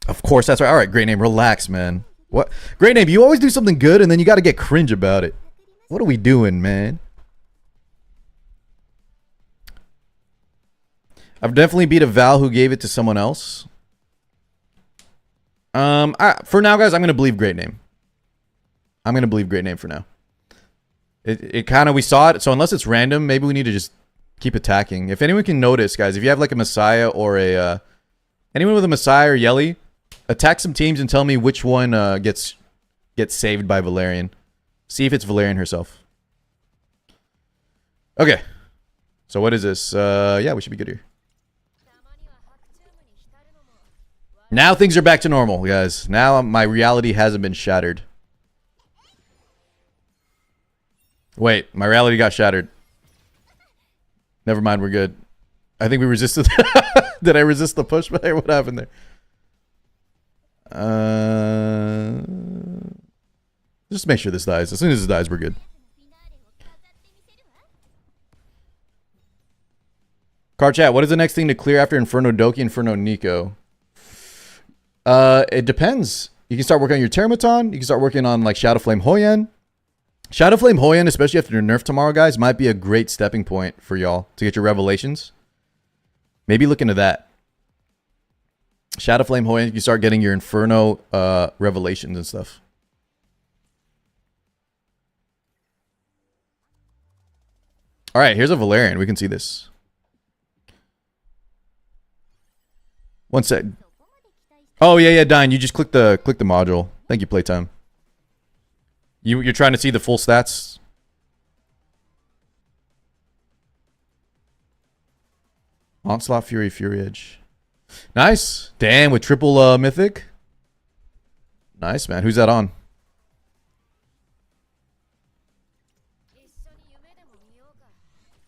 Of course, that's right. All right, great name. Relax, man. What? Great name. You always do something good and then you got to get cringe about it. What are we doing, man? I've definitely beat a Val who gave it to someone else. For now, guys, I'm going to believe great name. I'm going to believe great name for now. It kind of, we saw it. So unless it's random, maybe we need to just keep attacking. If anyone can notice, guys, if you have like a Messiah or a, anyone with a Messiah or Yelly, attack some teams and tell me which one gets saved by Valerian. See if it's Valerian herself. Okay. So what is this? Yeah, we should be good here. Now things are back to normal, guys. Now my reality hasn't been shattered. Wait, my reality got shattered. Never mind, we're good. I think we resisted. Did I resist the pushback? What happened there? Just make sure this dies. As soon as this dies, we're good. Car chat, what is the next thing to clear after Inferno Doki, Inferno Nico? It depends. You can start working on your Termaton. You can start working on like Shadowflame Hoyen. Shadowflame Hoyen, especially after your nerf tomorrow, guys, might be a great stepping point for y'all to get your revelations. Maybe look into that. Shadowflame Hoyen, you can start getting your Inferno revelations and stuff. All right, here's a Valerian. We can see this. One sec. Oh yeah, Dine. You just click the module. Thank you, Playtime. You're trying to see the full stats. Onslaught, Fury, Fury Edge. Nice. Damn, with triple mythic. Nice, man. Who's that on?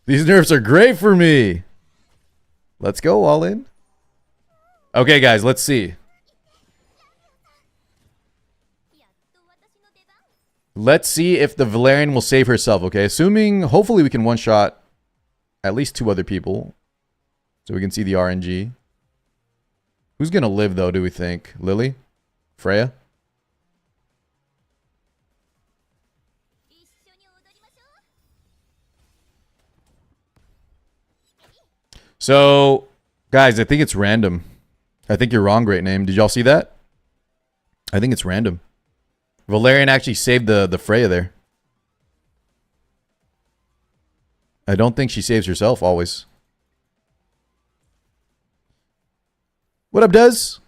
These nerfs are great for me. Let's go, all in. Okay, guys, let's see. Let's see if the Valerian will save herself, okay? Assuming, hopefully we can one-shot at least 2 other people. So we can see the RNG. Who's going to live, though, do we think? Lily? Freya? So, guys, I think it's random. I think you're wrong, great name. Did y'all see that? I think it's random. Valerian actually saved the Freya there. I don't think she saves herself always. What up, Des?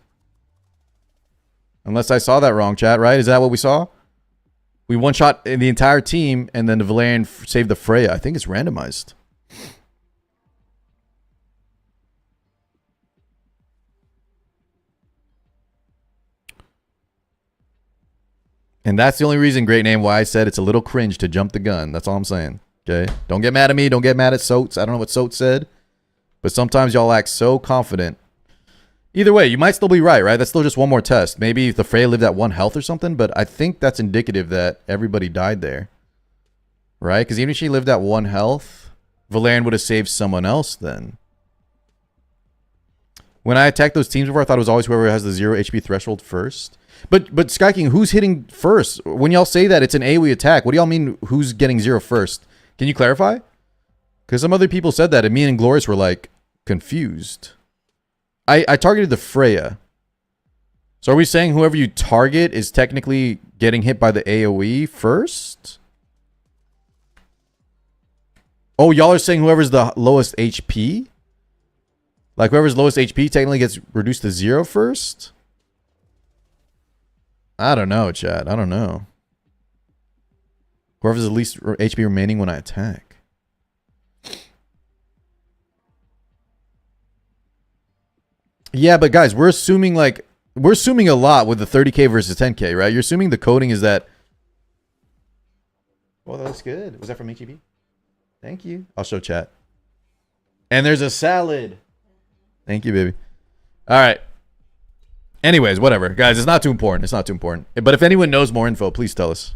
Unless I saw that wrong, chat, right? Is that what we saw? We one-shot the entire team, and then the Valerian saved the Freya. I think it's randomized. And that's the only reason, great name, why I said it's a little cringe to jump the gun. That's all I'm saying. Okay? Don't get mad at me. Don't get mad at Soats. I don't know what Soats said. But sometimes y'all act so confident. Either way, you might still be right? That's still just one more test. Maybe if the Freya lived at 1 health or something. But I think that's indicative that everybody died there. Right? Because even if she lived at 1 health, Valerian would have saved someone else then. When I attacked those teams before, I thought it was always whoever has the 0 HP threshold first. But Sky King, who's hitting first? When y'all say that it's an AoE attack, what do y'all mean who's getting 0 first? Can you clarify? Because some other people said that, and me and Glorious were like confused. I targeted the Freya. So are we saying whoever you target is technically getting hit by the AoE first? Oh, y'all are saying whoever's the lowest HP? Like whoever's lowest HP technically gets reduced to 0 first? I don't know, chat. I don't know. Whoever's the least HP remaining when I attack. Yeah, but guys, we're assuming a lot with the 30k versus 10k, right? You're assuming the coding is that. Well, that's good. Was that from HEB? Thank you. I'll show chat. And there's a salad. Thank you, baby. All right. Anyways, whatever. Guys, it's not too important. It's not too important. But if anyone knows more info, please tell us.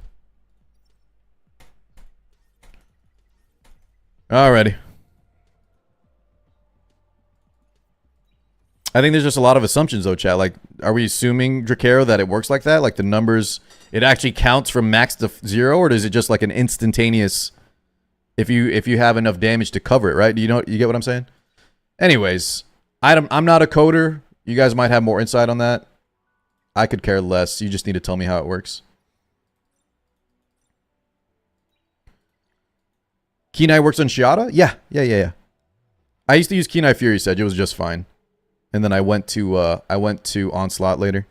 Alrighty. I think there's just a lot of assumptions though, chat. Like, are we assuming, Drakero, that it works like that? Like the numbers, it actually counts from max to 0, or is it just like an instantaneous if you have enough damage to cover it, right? You get what I'm saying? Anyways, I'm not a coder. You guys might have more insight on that. I could care less. You just need to tell me how it works. Kenai works on Shiata? Yeah. I used to use Kenai Fury Sedge. It was just fine. And then I went to Onslaught later.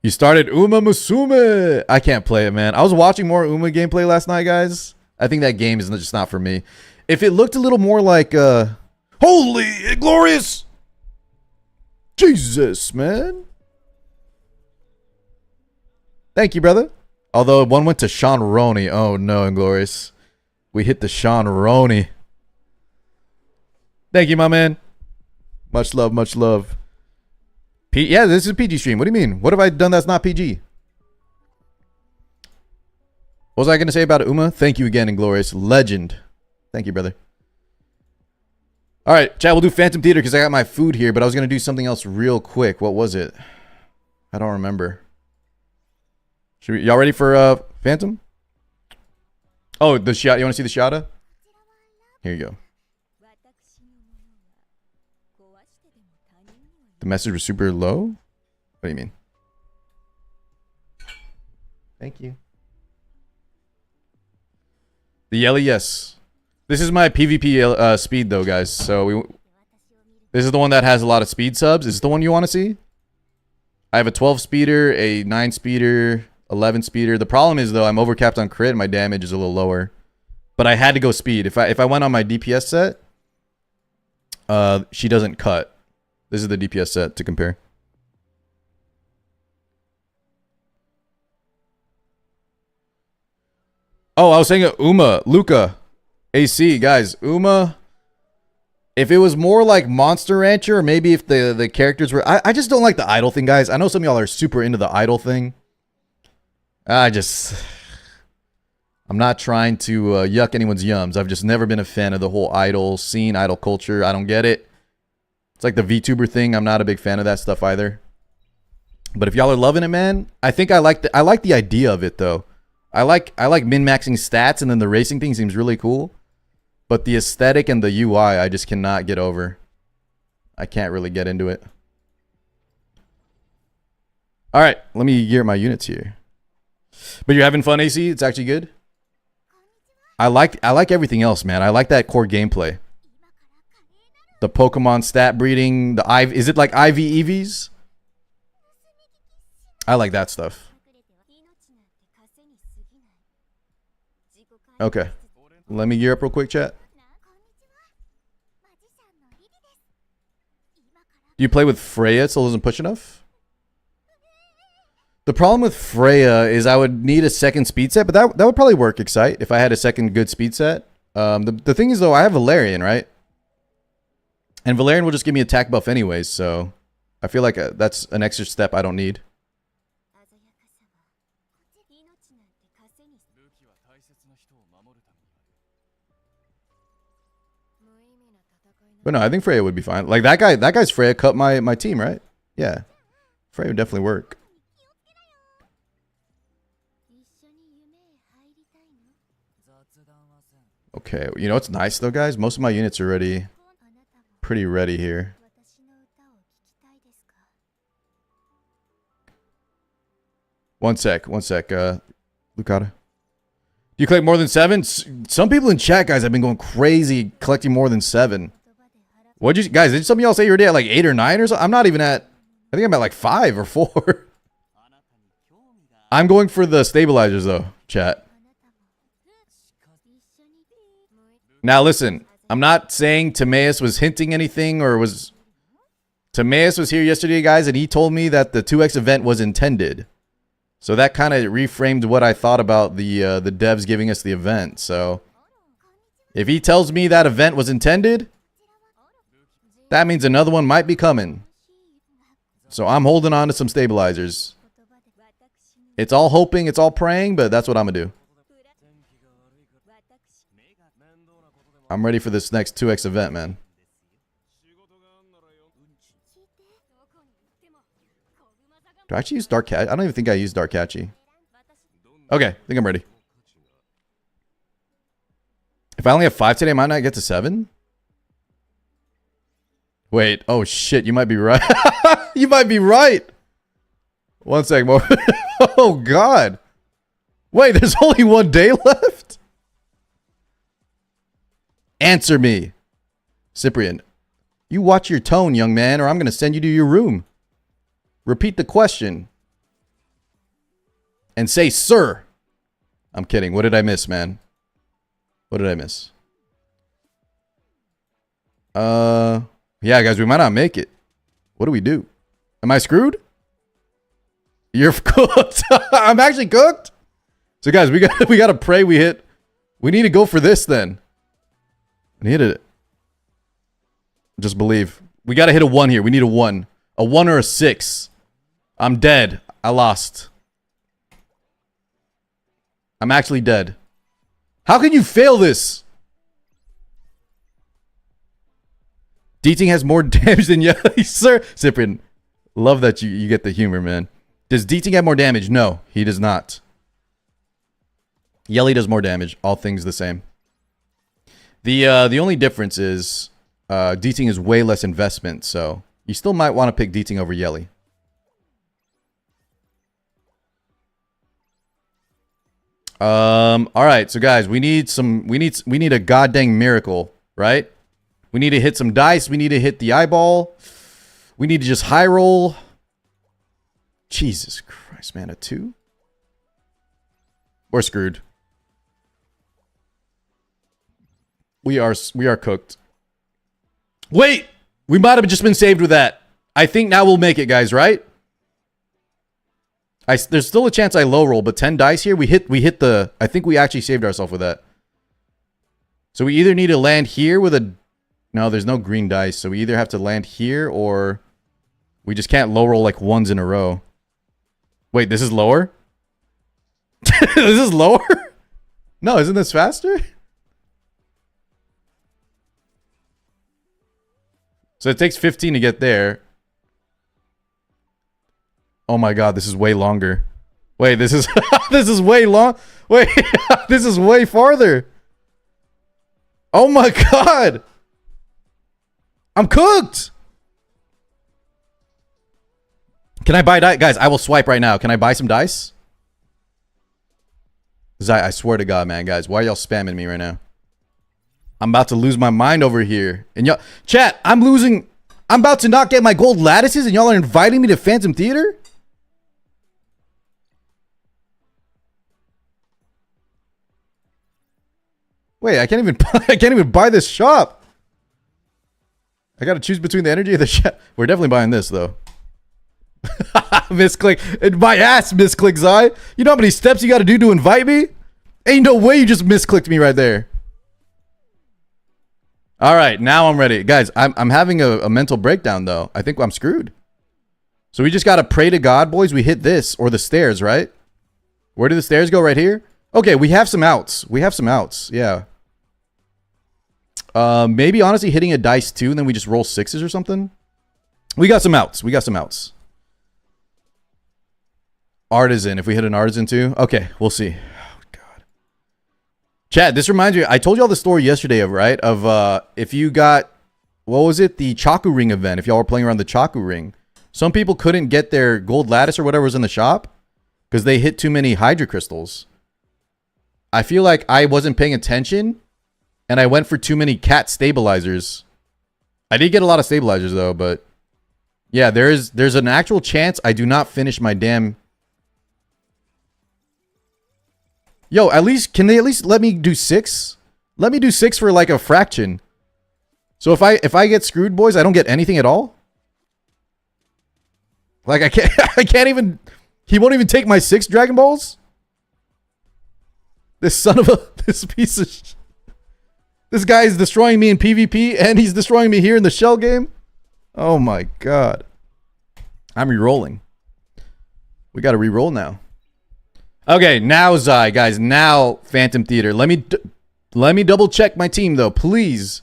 You started Uma Musume. I can't play it, man. I was watching more Uma gameplay last night, guys. I think that game is just not for me. If it looked a little more like holy glorious Jesus, man. Thank you, brother. Although one went to Sean Roney. Oh no, Inglorious. We hit the Sean Roney. Thank you, my man. Much love, much love. Yeah, this is a PG stream. What do you mean? What have I done that's not PG? What was I going to say about Uma? Thank you again, Inglorious. Legend. Thank you, brother. All right, chat, we'll do Phantom Theater because I got my food here, but I was going to do something else real quick. What was it? I don't remember. Y'all ready for Phantom? Oh, the shot. You want to see the Shada? Here you go. The message was super low? What do you mean? Thank you. The yelly, yes. This is my PvP speed though, guys. So this is the one that has a lot of speed subs. Is this the one you want to see? I have a 12 speeder, a 9 speeder, 11 speeder. The problem is though, I'm overcapped on crit and my damage is a little lower. But I had to go speed. If I went on my DPS set, she doesn't cut. This is the DPS set to compare. Oh, I was saying Uma, Luca, AC, guys. Uma, if it was more like Monster Rancher, or maybe if the characters were... I just don't like the idol thing, guys. I know some of y'all are super into the idol thing. I'm not trying to yuck anyone's yums. I've just never been a fan of the whole idol scene, idol culture. I don't get it. It's like the VTuber thing. I'm not a big fan of that stuff either. But if y'all are loving it, man, I think I like the idea of it though. I like min-maxing stats, and then the racing thing seems really cool. But the aesthetic and the UI, I just cannot get over. I can't really get into it. All right, let me gear my units here. But you're having fun, AC? It's actually good. I like everything else, man. I like that core gameplay. The Pokemon stat breeding, the IV, is it like IV EVs? I like that stuff. Okay. Let me gear up real quick, chat. Do you play with Freya? It still doesn't push enough? The problem with Freya is I would need a second speed set, but that would probably work, Excite, if I had a second good speed set. The thing is, though, I have Valerian, right? And Valerian will just give me attack buff anyways, so I feel like that's an extra step I don't need. But no, I think Freya would be fine. Like that guy's Freya cut my team, right? Yeah. Freya would definitely work. Okay, you know what's nice though, guys? Most of my units are already pretty ready here. One sec, Lucata. Do you collect more than 7? Some people in chat, guys, have been going crazy collecting more than 7. What'd you guys? Did some of y'all say you were at like 8 or 9 or something? I'm not even at. I think I'm at like 5 or 4. I'm going for the stabilizers though, chat. Now listen, I'm not saying Timaeus was hinting anything or was. Timaeus was here yesterday, guys, and he told me that the 2x event was intended. So that kind of reframed what I thought about the devs giving us the event. So if he tells me that event was intended, that means another one might be coming. So I'm holding on to some stabilizers. It's all hoping, it's all praying, but that's what I'm gonna do. I'm ready for this next 2x event, man. Do I actually use Dark Catchy? I don't even think I use Dark Catchy. Okay, I think I'm ready. If I only have 5 today, I might not get to 7? Wait, oh shit, you might be right. You might be right. 1 sec more. Oh god. Wait, there's only 1 day left? Answer me. Cyprian, you watch your tone, young man, or I'm going to send you to your room. Repeat the question. And say, sir. I'm kidding. What did I miss, man? What did I miss? Yeah, guys, we might not make it. What do we do? Am I screwed? You're cooked. I'm actually cooked. So, guys, we got to pray we hit. We need to go for this then. And hit it. Just believe. We got to hit a 1 here. We need a 1. A 1 or a 6. I'm dead. I lost. I'm actually dead. How can you fail this? Deeting has more damage than Yelly, sir. Cyprian, love that you get the humor, man. Does Deeting have more damage? No, he does not. Yelly does more damage. All things the same. The only difference is Deeting is way less investment, so you still might want to pick Deeting over Yelly. All right, so guys, we need a goddamn miracle, right? We need to hit some dice. We need to hit the eyeball. We need to just high roll. Jesus Christ, man, a 2? We're screwed. We are cooked. Wait, we might have just been saved with that. I think now we'll make it, guys, right? There's still a chance I low roll, but 10 dice here, we hit the, I think we actually saved ourselves with that. So we either need to land here with a, no, there's no green dice, so we either have to land here or we just can't low roll like 1s in a row. Wait, this is lower? This is lower? No, isn't this faster? So it takes 15 to get there. Oh my god, this is way longer. Wait, this is this is way long. Wait, this is way farther. Oh my god. I'm cooked. Can I buy dice? Guys, I will swipe right now. Can I buy some dice? I swear to god, man, guys, why are y'all spamming me right now? I'm about to lose my mind over here. And y'all, chat, I'm about to not get my gold lattices and y'all are inviting me to Phantom Theater? Wait, I can't even buy this shop. I gotta choose between the energy of the shop. We're definitely buying this though. Misclick. My ass misclick, Zai. You know how many steps you gotta do to invite me? Ain't no way you just misclicked me right there. Alright, now I'm ready. Guys, I'm having a mental breakdown though. I think I'm screwed. So we just gotta pray to God, boys. We hit this or the stairs, right? Where do the stairs go? Right here? Okay, we have some outs. We have some outs. Yeah. Maybe honestly hitting a dice 2 and then we just roll 6s or something. We got some outs. We got some outs. Artisan. If we hit an artisan too. Okay, we'll see. Oh, God. Chat, this reminds me. I told you all the story yesterday of, right? Of if you got, what was it? The Chaku Ring event. If y'all were playing around the Chaku Ring. Some people couldn't get their gold lattice or whatever was in the shop because they hit too many Hydra crystals. I feel like I wasn't paying attention and I went for too many cat stabilizers. I did get a lot of stabilizers though, but yeah, there's an actual chance I do not finish my damn. Yo, can they at least let me do 6? Let me do 6 for like a fraction. So if I get screwed, boys, I don't get anything at all. Like I can't even. He won't even take my 6 Dragon Balls. This son of a, this piece of this guy is destroying me in PvP and he's destroying me here in the shell game. Oh my god. I'm re-rolling. We got to re-roll now. Okay, now Zai, guys, now Phantom Theater. Let me Let me double check my team though, please.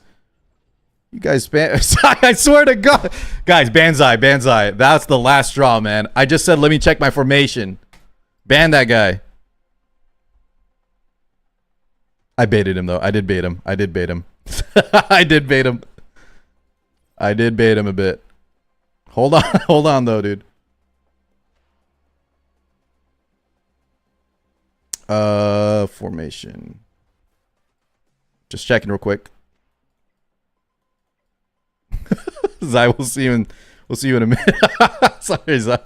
You guys ban I swear to God. Guys, Banzai. That's the last straw, man. I just said let me check my formation. Ban that guy. I baited him though. I did bait him. I did bait him a bit. Hold on though, dude. Formation. Just checking real quick. Zai, we'll see you in a minute. Sorry, Zai.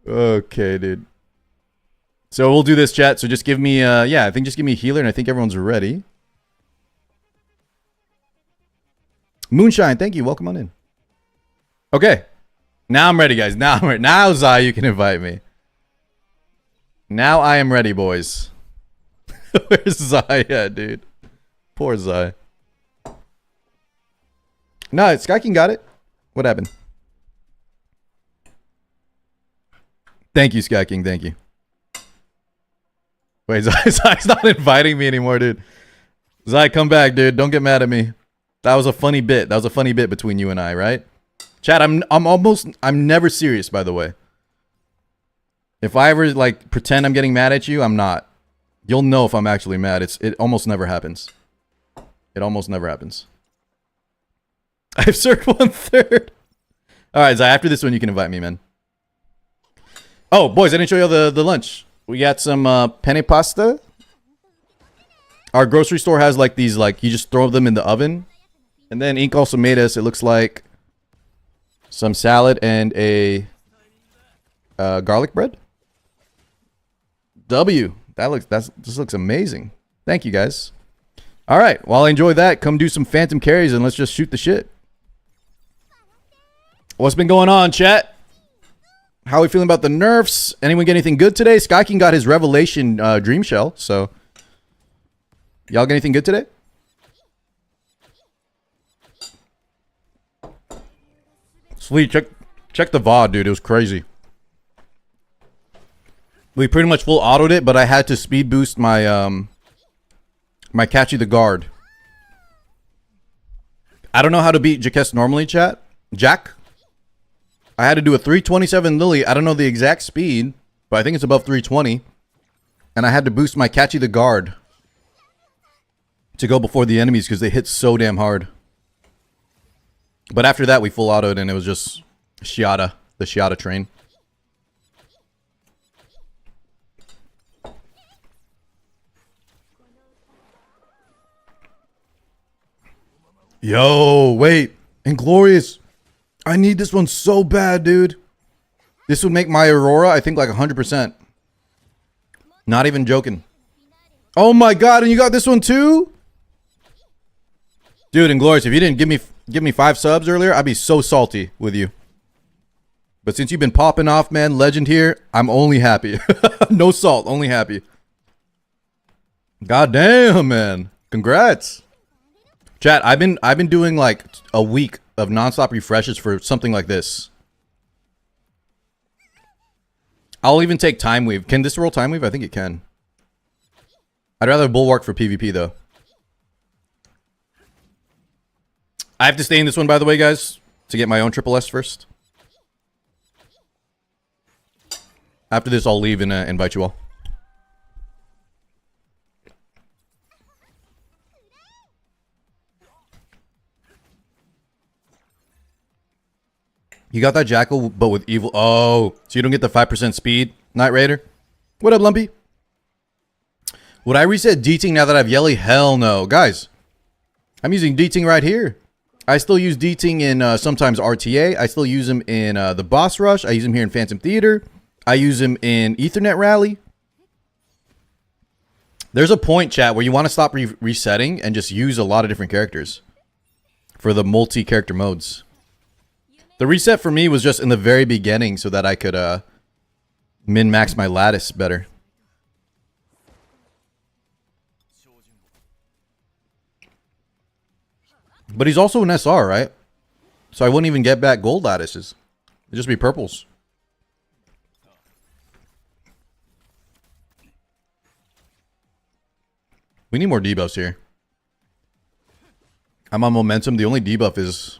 Okay, dude. So we'll do this, chat. So just give me yeah, I think just give me a healer and I think everyone's ready. Moonshine, thank you. Welcome on in. Okay. Now I'm ready, guys. Now I'm ready. Now, Zai, you can invite me. Now I am ready, boys. Where's Zai at, dude? Poor Zai. No, Sky King got it. What happened? Thank you, Sky King. Thank you. Wait, Zai's not inviting me anymore, dude. Zai, come back, dude. Don't get mad at me. That was a funny bit. That was a funny bit between you and I, right? Chat, I'm never serious, by the way. If I ever like pretend I'm getting mad at you, I'm not. You'll know if I'm actually mad. It almost never happens. It almost never happens. I've served 1/3. All right, Zai, after this one, you can invite me, man. Oh, boys, I didn't show you all the lunch. We got some penne pasta. Our grocery store has like these, like you just throw them in the oven. And then Ink also made us, it looks like, some salad and a garlic bread. This looks amazing. Thank you, guys. All right, while I enjoy that, come do some phantom carries and let's just shoot the shit. What's been going on, chat? How are we feeling about the nerfs? Anyone get anything good today? Sky King got his Revelation Dream Shell, so y'all get anything good today? Sweet, check the VOD, dude. It was crazy. We pretty much full autoed it, but I had to speed boost my my Catchy the Guard. I don't know how to beat Jaquest normally, chat. Jack. I had to do a 327 Lily. I don't know the exact speed, but I think it's above 320. And I had to boost my Catchy the Guard to go before the enemies because they hit so damn hard. But after that, we full autoed and it was just Shiata, the Shiata train. Yo, wait. Inglorious. I need this one so bad, dude. This would make my Aurora, I think, like 100%. Not even joking. Oh my god, and you got this one too? Dude, Inglorious, if you didn't give me 5 subs earlier, I'd be so salty with you. But since you've been popping off, man, legend here, I'm only happy. No salt, only happy. God damn, man. Congrats. Chat, I've been doing like a week of nonstop refreshes for something like this. I'll even take Time Weave. Can this roll Time Weave? I think it can. I'd rather Bulwark for PvP though. I have to stay in this one, by the way, guys, to get my own triple S first. After this, I'll leave and invite you all. You got that Jackal, but with evil. Oh, so you don't get the 5% speed, Night Raider? What up, Lumpy? Would I reset D-Ting now that I have Yelly? Hell no. Guys, I'm using D-Ting right here. I still use D-Ting in sometimes RTA. I still use him in the Boss Rush. I use him here in Phantom Theater. I use him in Ethernet Rally. There's a point, chat, where you want to stop resetting and just use a lot of different characters for the multi-character modes. The reset for me was just in the very beginning so that I could min-max my lattice better. But he's also an SR, right? So I wouldn't even get back gold lattices. It'd just be purples. We need more debuffs here. I'm on momentum. The only debuff is...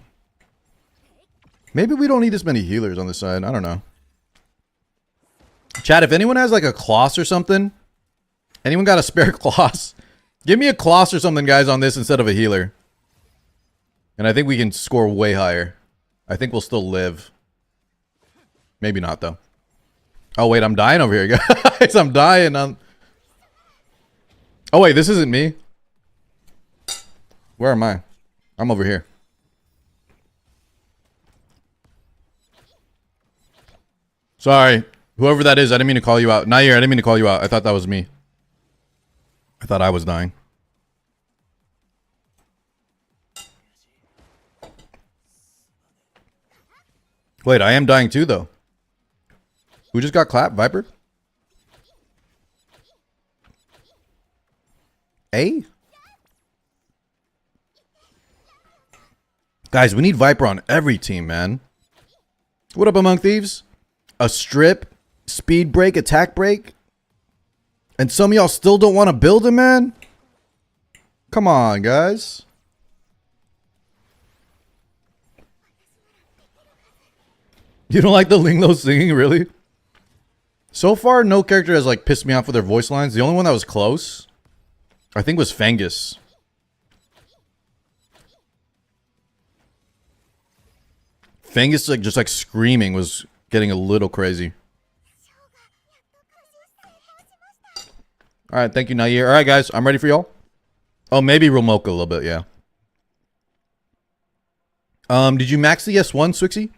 Maybe we don't need this many healers on this side. I don't know. Chat, if anyone has like a Kloss or something... Anyone got a spare Kloss? Give me a Kloss or something, guys, on this instead of a healer. And I think we can score way higher. I think we'll still live. Maybe not, though. Oh, wait, I'm dying over here, guys. I'm dying. Oh, wait, this isn't me. Where am I? I'm over here. Sorry. Whoever that is, I didn't mean to call you out. Nair, I didn't mean to call you out. I thought that was me. I thought I was dying. Wait, I am dying too, though. Who just got clapped? Viper? A? Guys, we need Viper on every team, man. What up, Among Thieves? A strip, speed break, attack break? And some of y'all still don't want to build him, man? Come on, guys. You don't like the Linglo singing, really? So far, no character has like pissed me off with their voice lines. The only one that was close, I think, was Fengus. Fengus, like, just like screaming was getting a little crazy. All right, thank you, Nair. All right, guys, I'm ready for y'all. Oh, maybe Romoka a little bit, yeah. Did you max the S1, Swixy?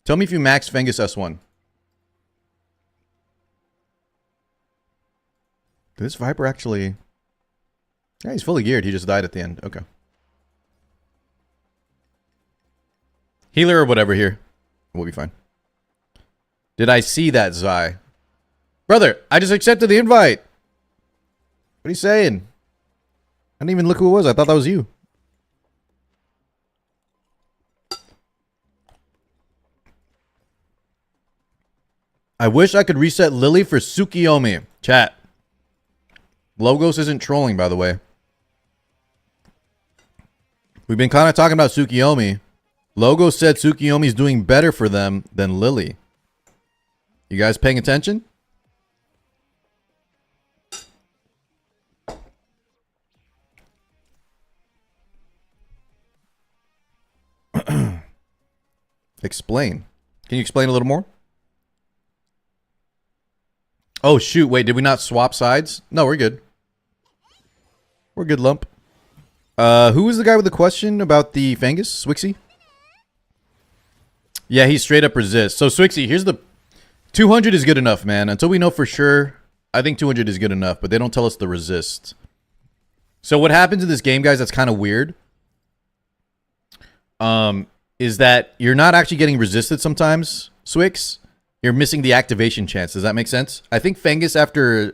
Tell me if you max Fengus S1. Did this Viper actually... Yeah, he's fully geared. He just died at the end. Okay. Healer or whatever here. We'll be fine. Did I see that, Zai? Brother, I just accepted the invite. What are you saying? I didn't even look who it was. I thought that was you. I wish I could reset Lily for Tsukiyomi. Chat. Logos isn't trolling, by the way. We've been kind of talking about Tsukiyomi. Logos said Tsukiyomi's doing better for them than Lily. You guys paying attention? Explain. Can you explain a little more? Oh, shoot. Wait, did we not swap sides? No, we're good. We're good, Lump. Who was the guy with the question about the Fengus? Swixy? Yeah, he straight up resists. So, Swixy, here's the... 200 is good enough, man. Until we know for sure, I think 200 is good enough, but they don't tell us the resist. So, what happens in this game, guys, that's kind of weird, is that you're not actually getting resisted sometimes, Swix. You're missing the activation chance. Does that make sense? I think Fengus after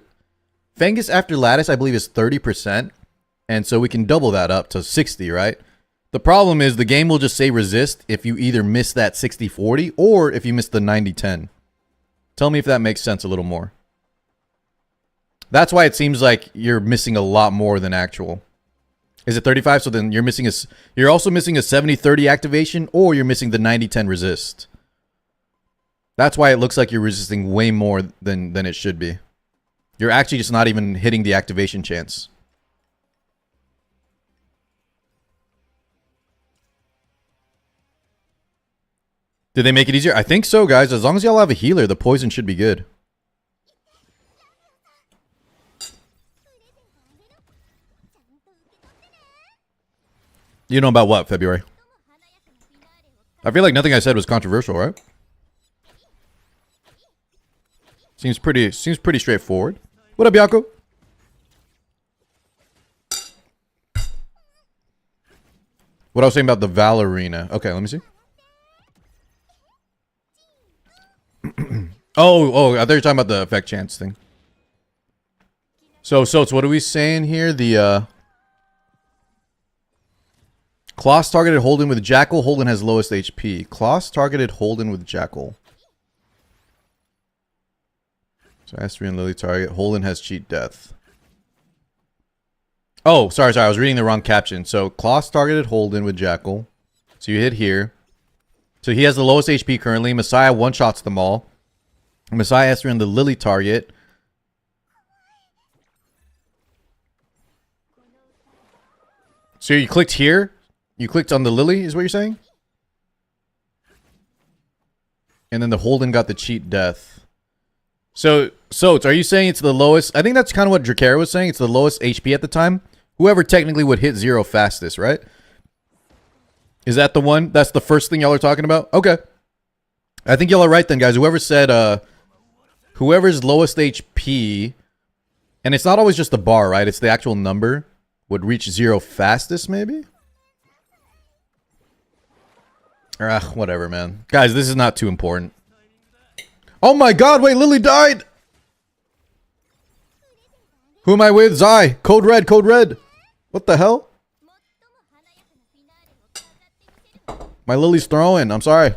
Lattice, I believe, is 30%. And so we can double that up to 60, right? The problem is the game will just say resist if you either miss that 60-40 or if you miss the 90-10. Tell me if that makes sense a little more. That's why it seems like you're missing a lot more than actual. Is it 35? So then you're also missing a 70-30 activation, or you're missing the 90-10 resist. That's why it looks like you're resisting way more than it should be. You're actually just not even hitting the activation chance. Did they make it easier? I think so, guys. As long as y'all have a healer, the poison should be good. You know about what, February? I feel like nothing I said was controversial, right? Seems pretty straightforward. What up, Yako? What I was saying about the Valerina. Okay, let me see. Oh, I thought you were talking about the effect chance thing. So what are we saying here? The Kloss targeted Holden with Jackal. Holden has lowest HP. Kloss targeted Holden with Jackal. So S3 and Lily target. Holden has cheat death. Oh, sorry. I was reading the wrong caption. So Kloss targeted Holden with Jackal. So you hit here. So he has the lowest HP currently. Messiah one-shots them all. Messiah S3 on the Lily target. So you clicked here? You clicked on the Lily, is what you're saying? And then the Holden got the cheat death. So are you saying it's the lowest? I think that's kind of what Drakera was saying. It's the lowest HP at the time. Whoever technically would hit 0 fastest, right? Is that the one? That's the first thing y'all are talking about? Okay. I think y'all are right then, guys. Whoever said, whoever's lowest HP, and it's not always just the bar, right? It's the actual number, would reach 0 fastest, maybe? Whatever, man. Guys, this is not too important. Oh my god, wait, Lily died! Who am I with? Zai. Code red, code red. What the hell? My Lily's throwing. I'm sorry.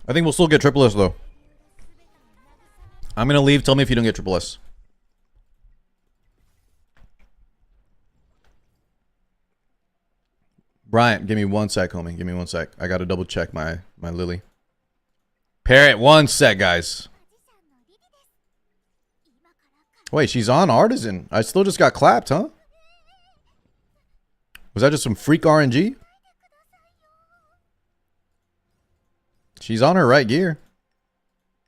I think we'll still get triple S, though. I'm going to leave. Tell me if you don't get triple S. Bryant, give me 1 sec, homie. Give me 1 sec. I got to double check my Lily. Parrot, 1 sec, guys. Wait, she's on Artisan. I still just got clapped, huh? Was that just some freak RNG? She's on her right gear.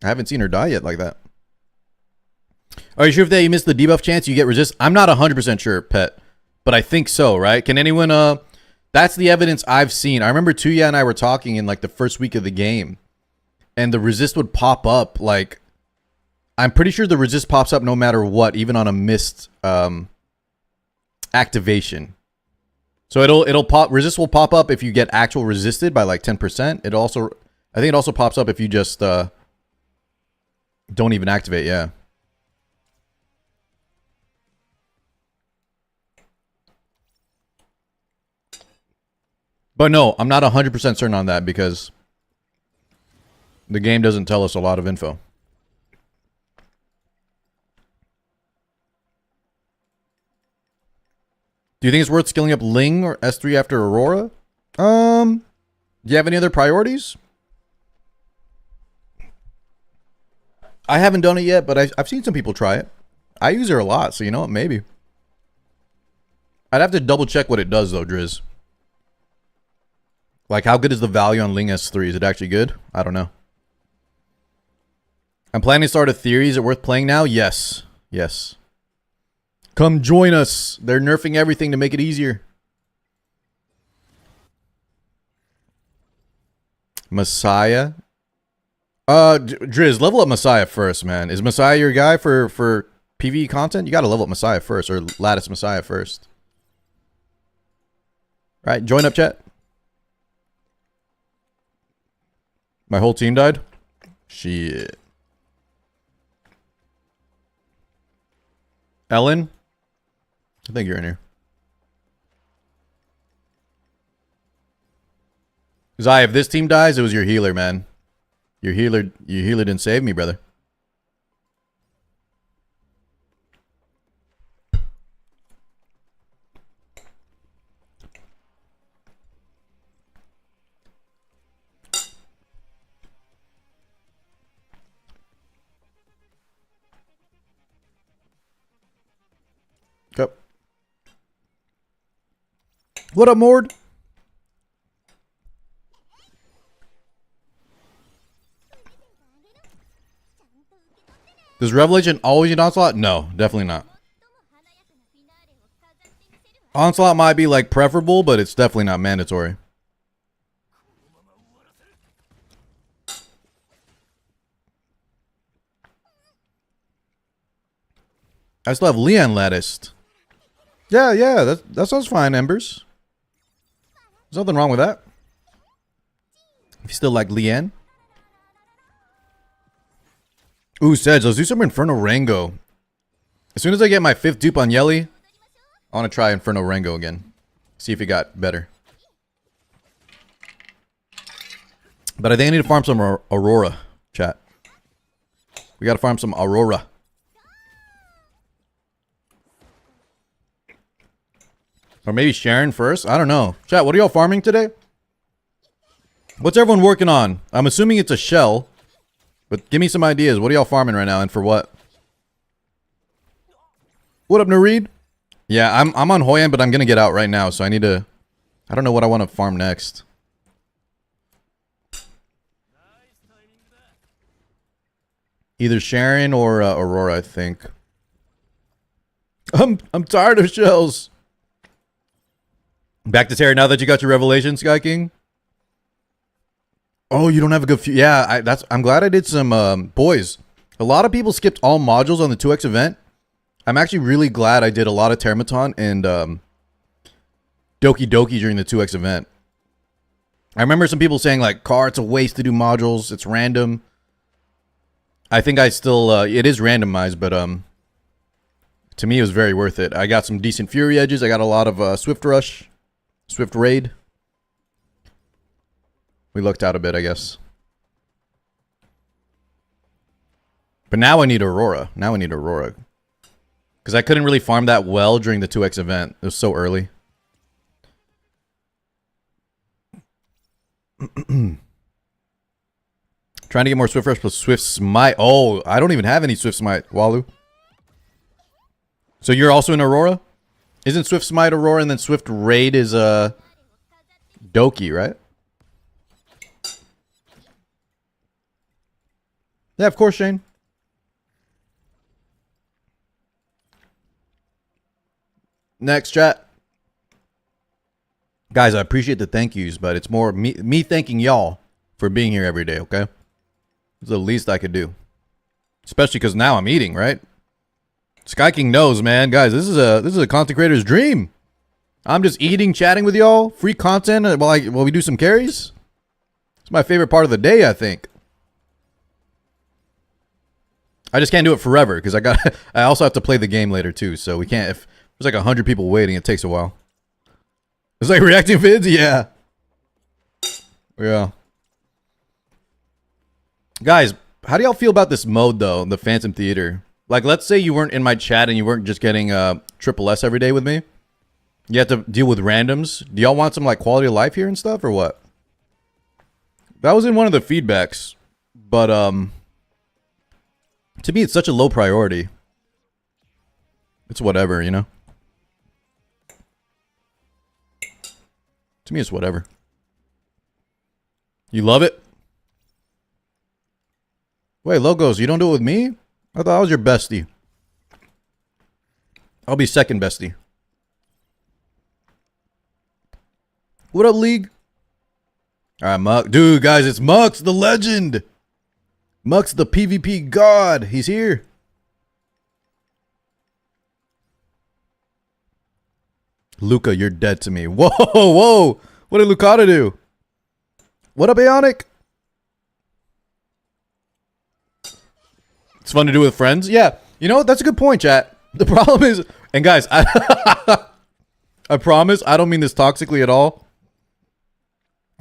I haven't seen her die yet like that. Are you sure if you missed the debuff chance you get resist? I'm not 100% sure, Pet. But I think so, right? Can anyone, that's the evidence I've seen. I remember Tuya and I were talking in like the first week of the game. And the resist would pop up like... I'm pretty sure the resist pops up no matter what, even on a missed activation. So it'll pop, resist will pop up if you get actual resisted by like 10%. It also, I think it also pops up if you just don't even activate, yeah. But no, I'm not 100% certain on that because the game doesn't tell us a lot of info. Do you think it's worth skilling up Ling or S3 after Aurora? Do you have any other priorities? I haven't done it yet, but I've seen some people try it. I use her a lot, so you know what? Maybe. I'd have to double check what it does, though, Driz. Like, how good is the value on Ling S3? Is it actually good? I don't know. I'm planning to start a theory. Is it worth playing now? Yes. Yes. Come join us. They're nerfing everything to make it easier. Messiah. Driz, level up Messiah first, man. Is Messiah your guy for PvE content? You gotta level up Messiah first, or Lattice Messiah first. Right, join up, chat. My whole team died? Shit. Ellen? I think you're in here. Zai, if this team dies, it was your healer, man. Your healer didn't save me, brother. Okay. What up, Mord? Does Revelation always need Onslaught? No, definitely not. Onslaught might be like preferable, but it's definitely not mandatory. I still have Leon latticed. Yeah, that sounds fine, Embers. There's nothing wrong with that. If you still like Leanne. Ooh, Sedge, let's do some Inferno Rango. As soon as I get my 5th dupe on Yelly, I want to try Inferno Rango again. See if it got better. But I think I need to farm some Aurora, chat. We gotta farm some Aurora. Or maybe Sharon first? I don't know. Chat, what are y'all farming today? What's everyone working on? I'm assuming it's a shell. But give me some ideas. What are y'all farming right now and for what? What up, Nareed? Yeah, I'm on Hoi An, but I'm gonna get out right now, so I need to... I don't know what I want to farm next. Either Sharon or Aurora, I think. I'm tired of shells. Back to Terry now that you got your revelation, Sky King. Oh, you don't have a good yeah, I'm glad I did some boys. A lot of people skipped all modules on the 2x event. I'm actually really glad I did a lot of Termaton and Doki Doki during the 2x event. I remember some people saying like, "Car, it's a waste to do modules. It's random." I think I still it is randomized, but to me it was very worth it. I got some decent Fury edges. I got a lot of Swift Rush, Swift Raid. We looked out a bit, I guess. But now I need Aurora. Now I need Aurora. Because I couldn't really farm that well during the 2x event. It was so early. Trying to get more Swift Rush plus Swift Smite. Oh, I don't even have any Swift Smite, Walu. So you're also in Aurora? Isn't Swift Smite Aurora and then Swift Raid is Doki, right? Yeah, of course, Shane. Next chat. Guys, I appreciate the thank yous, but it's more me thanking y'all for being here every day, okay? It's the least I could do. Especially because now I'm eating, right? Sky King knows, man. Guys, this is a content creator's dream. I'm just eating, chatting with y'all. Free content while we do some carries. It's my favorite part of the day, I think. I just can't do it forever because I also have to play the game later too. So we can't. If there's like 100 people waiting, it takes a while. It's like reacting vids, yeah. Guys, how do y'all feel about this mode though, the Phantom Theater? Like, let's say you weren't in my chat and you weren't just getting triple S every day with me. You have to deal with randoms. Do y'all want some like quality of life here and stuff or what? That was in one of the feedbacks, but to me, it's such a low priority. It's whatever, you know? To me, it's whatever. You love it? Wait, Logos, you don't do it with me? I thought I was your bestie. I'll be second bestie. What up, League? Alright, Muck. Dude, guys, it's Mux, the legend. Mux, the PvP god. He's here. Luca, you're dead to me. Whoa, whoa. What did Lucata do? What up, Aeonic? It's fun to do with friends. Yeah, you know what? That's a good point, chat. The problem is, and guys, I promise I don't mean this toxically at all.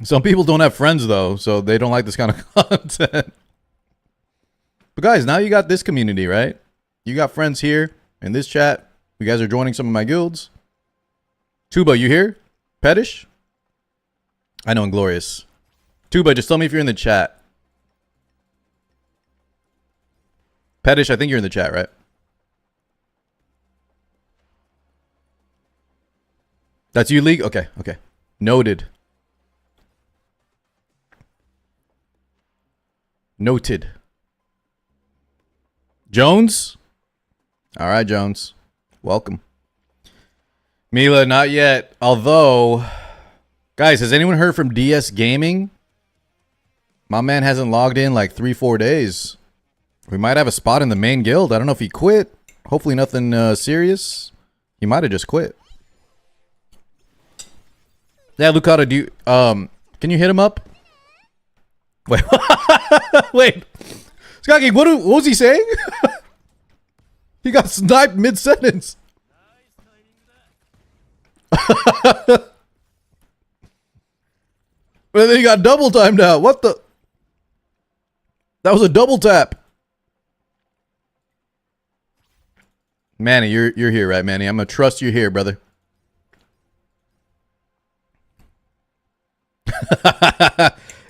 Some people don't have friends, though, so they don't like this kind of content. But guys, now you got this community, right? You got friends here in this chat. You guys are joining some of my guilds. Tuba, you here? Petish? I know, Inglorious. Tuba, just tell me if you're in the chat. Petish, I think you're in the chat, right? That's you, League? Okay, okay. Noted. Noted. Jones? All right, Jones. Welcome. Mila, not yet. Although, guys, has anyone heard from DS Gaming? My man hasn't logged in like 3-4 days. We might have a spot in the main guild. I don't know if he quit. Hopefully nothing serious. He might have just quit. Yeah, Lucata, do you, can you hit him up? Wait. Wait. Skaggy, what was he saying? He got sniped mid-sentence. But then he got double timed out. What the? That was a double tap. Manny, you're here, right, Manny? I'm gonna trust you here, brother.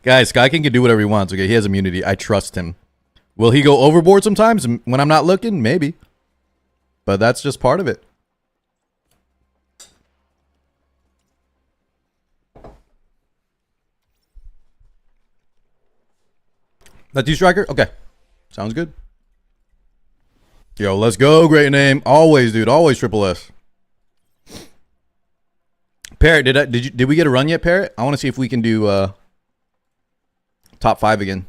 Guys, Sky King can do whatever he wants. Okay, he has immunity. I trust him. Will he go overboard sometimes when I'm not looking? Maybe. But that's just part of it. That T-Striker? Okay. Sounds good. Yo, let's go. Great name. Always, dude. Always triple S. Parrot, did we get a run yet, Parrot? I want to see if we can do top 5 again.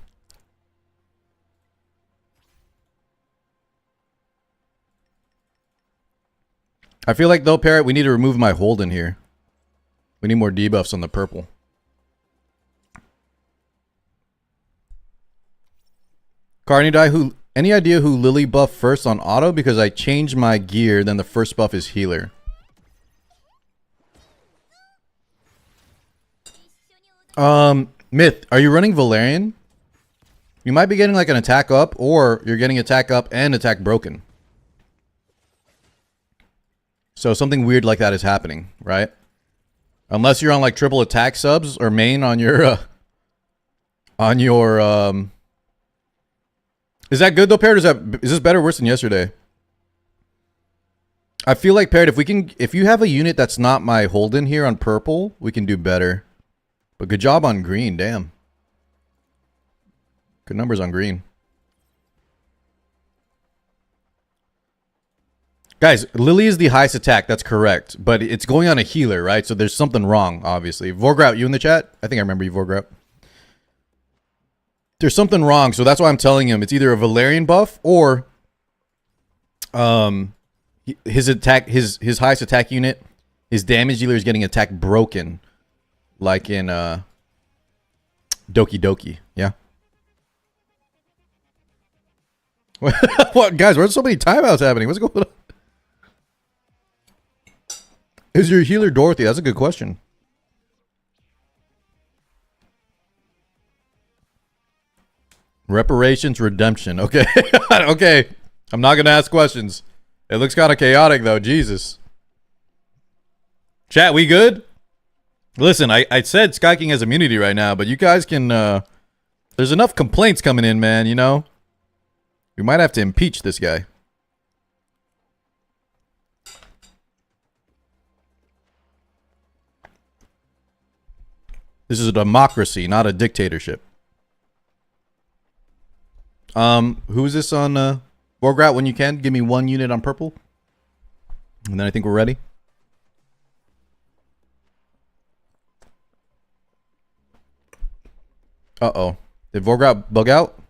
I feel like though, Parrot, we need to remove my hold in here. We need more debuffs on the purple. Carney Die, any idea who Lily buffed first on auto? Because I changed my gear, then the first buff is healer. Myth, are you running Valerian? You might be getting like an attack up, or you're getting attack up and attack broken. So something weird like that is happening, right? Unless you're on like triple attack subs or main on your is that good though, Parrot? Is this better or worse than yesterday? I feel like, Parrot, if you have a unit that's not my hold in here on purple, we can do better. But good job on green, damn. Good numbers on green. Guys, Lily is the highest attack, that's correct. But it's going on a healer, right? So there's something wrong, obviously. Vorgrout, you in the chat? I think I remember you, Vorgrout. There's something wrong, so that's why I'm telling him it's either a Valerian buff or his highest attack unit, his damage dealer is getting attack broken. Like in Doki Doki, yeah. What, guys? Where's so many timeouts happening? What's going on? Is your healer Dorothy? That's a good question. Reparations, redemption. Okay, okay. I'm not gonna ask questions. It looks kind of chaotic though. Jesus. Chat, we good? Listen, I said Sky King has immunity right now, but you guys can, there's enough complaints coming in, man, you know? We might have to impeach this guy. This is a democracy, not a dictatorship. Who is this on, Vorgrout, when you can? Give me 1 unit on purple. And then I think we're ready. Uh-oh. Did Vorgrout bug out?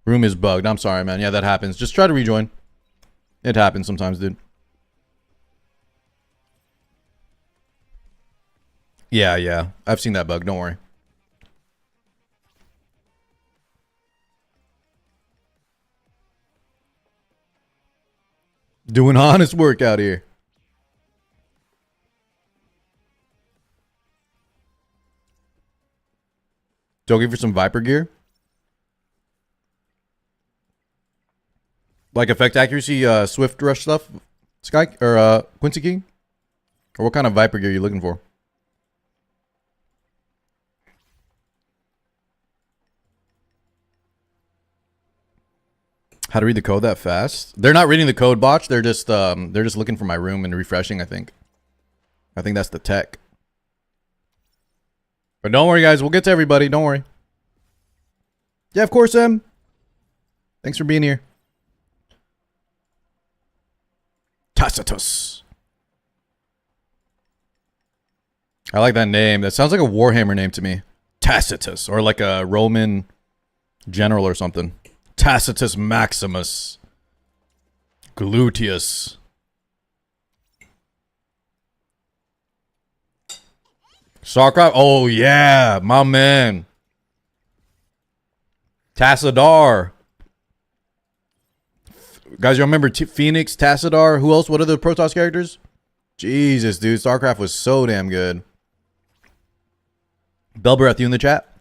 Room is bugged. I'm sorry, man. Yeah, that happens. Just try to rejoin. It happens sometimes, dude. Yeah. I've seen that bug. Don't worry. Doing honest work out here. Joking for some Viper gear? Like effect accuracy, Swift Rush stuff? Sky, or Quincy King? Or what kind of Viper gear are you looking for? How to read the code that fast? They're not reading the code, Botch. They're just looking for my room and refreshing, I think. I think that's the tech. But don't worry, guys. We'll get to everybody. Don't worry. Yeah, of course, Em. Thanks for being here. Tacitus. I like that name. That sounds like a Warhammer name to me. Tacitus. Or like a Roman general or something. Tacitus Maximus. Gluteus. Starcraft? Oh, yeah. My man. Tassadar. Guys, you remember Phoenix, Tassadar? Who else? What are the Protoss characters? Jesus, dude. StarCraft was so damn good. Belbreath, you in the chat?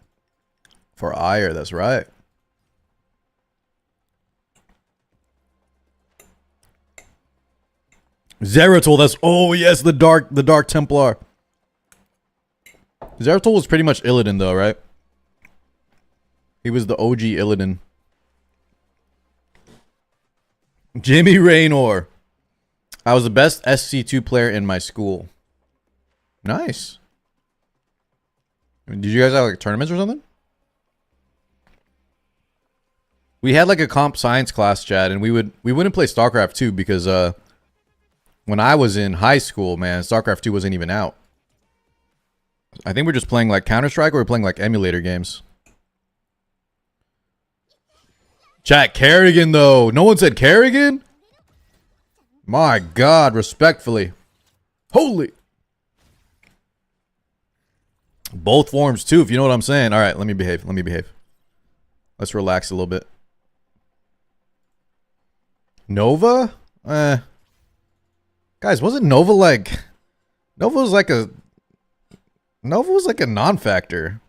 For Ire, that's right. Zeratul, that's oh yes, the Dark Templar. Zeratul was pretty much Illidan though, right? He was the OG Illidan. Jimmy Raynor. I was the best SC2 player in my school. Nice. Did you guys have like tournaments or something? We had like a comp science class, Chad, and we wouldn't play StarCraft 2 because when I was in high school, man, StarCraft 2 wasn't even out. I think we're just playing like Counter-Strike or we're playing like emulator games. Chat, Kerrigan though. No one said Kerrigan? My God, respectfully. Holy. Both forms too, if you know what I'm saying. All right, let me behave. Let me behave. Let's relax a little bit. Nova? Guys, wasn't Nova like... Nova was like a non-factor.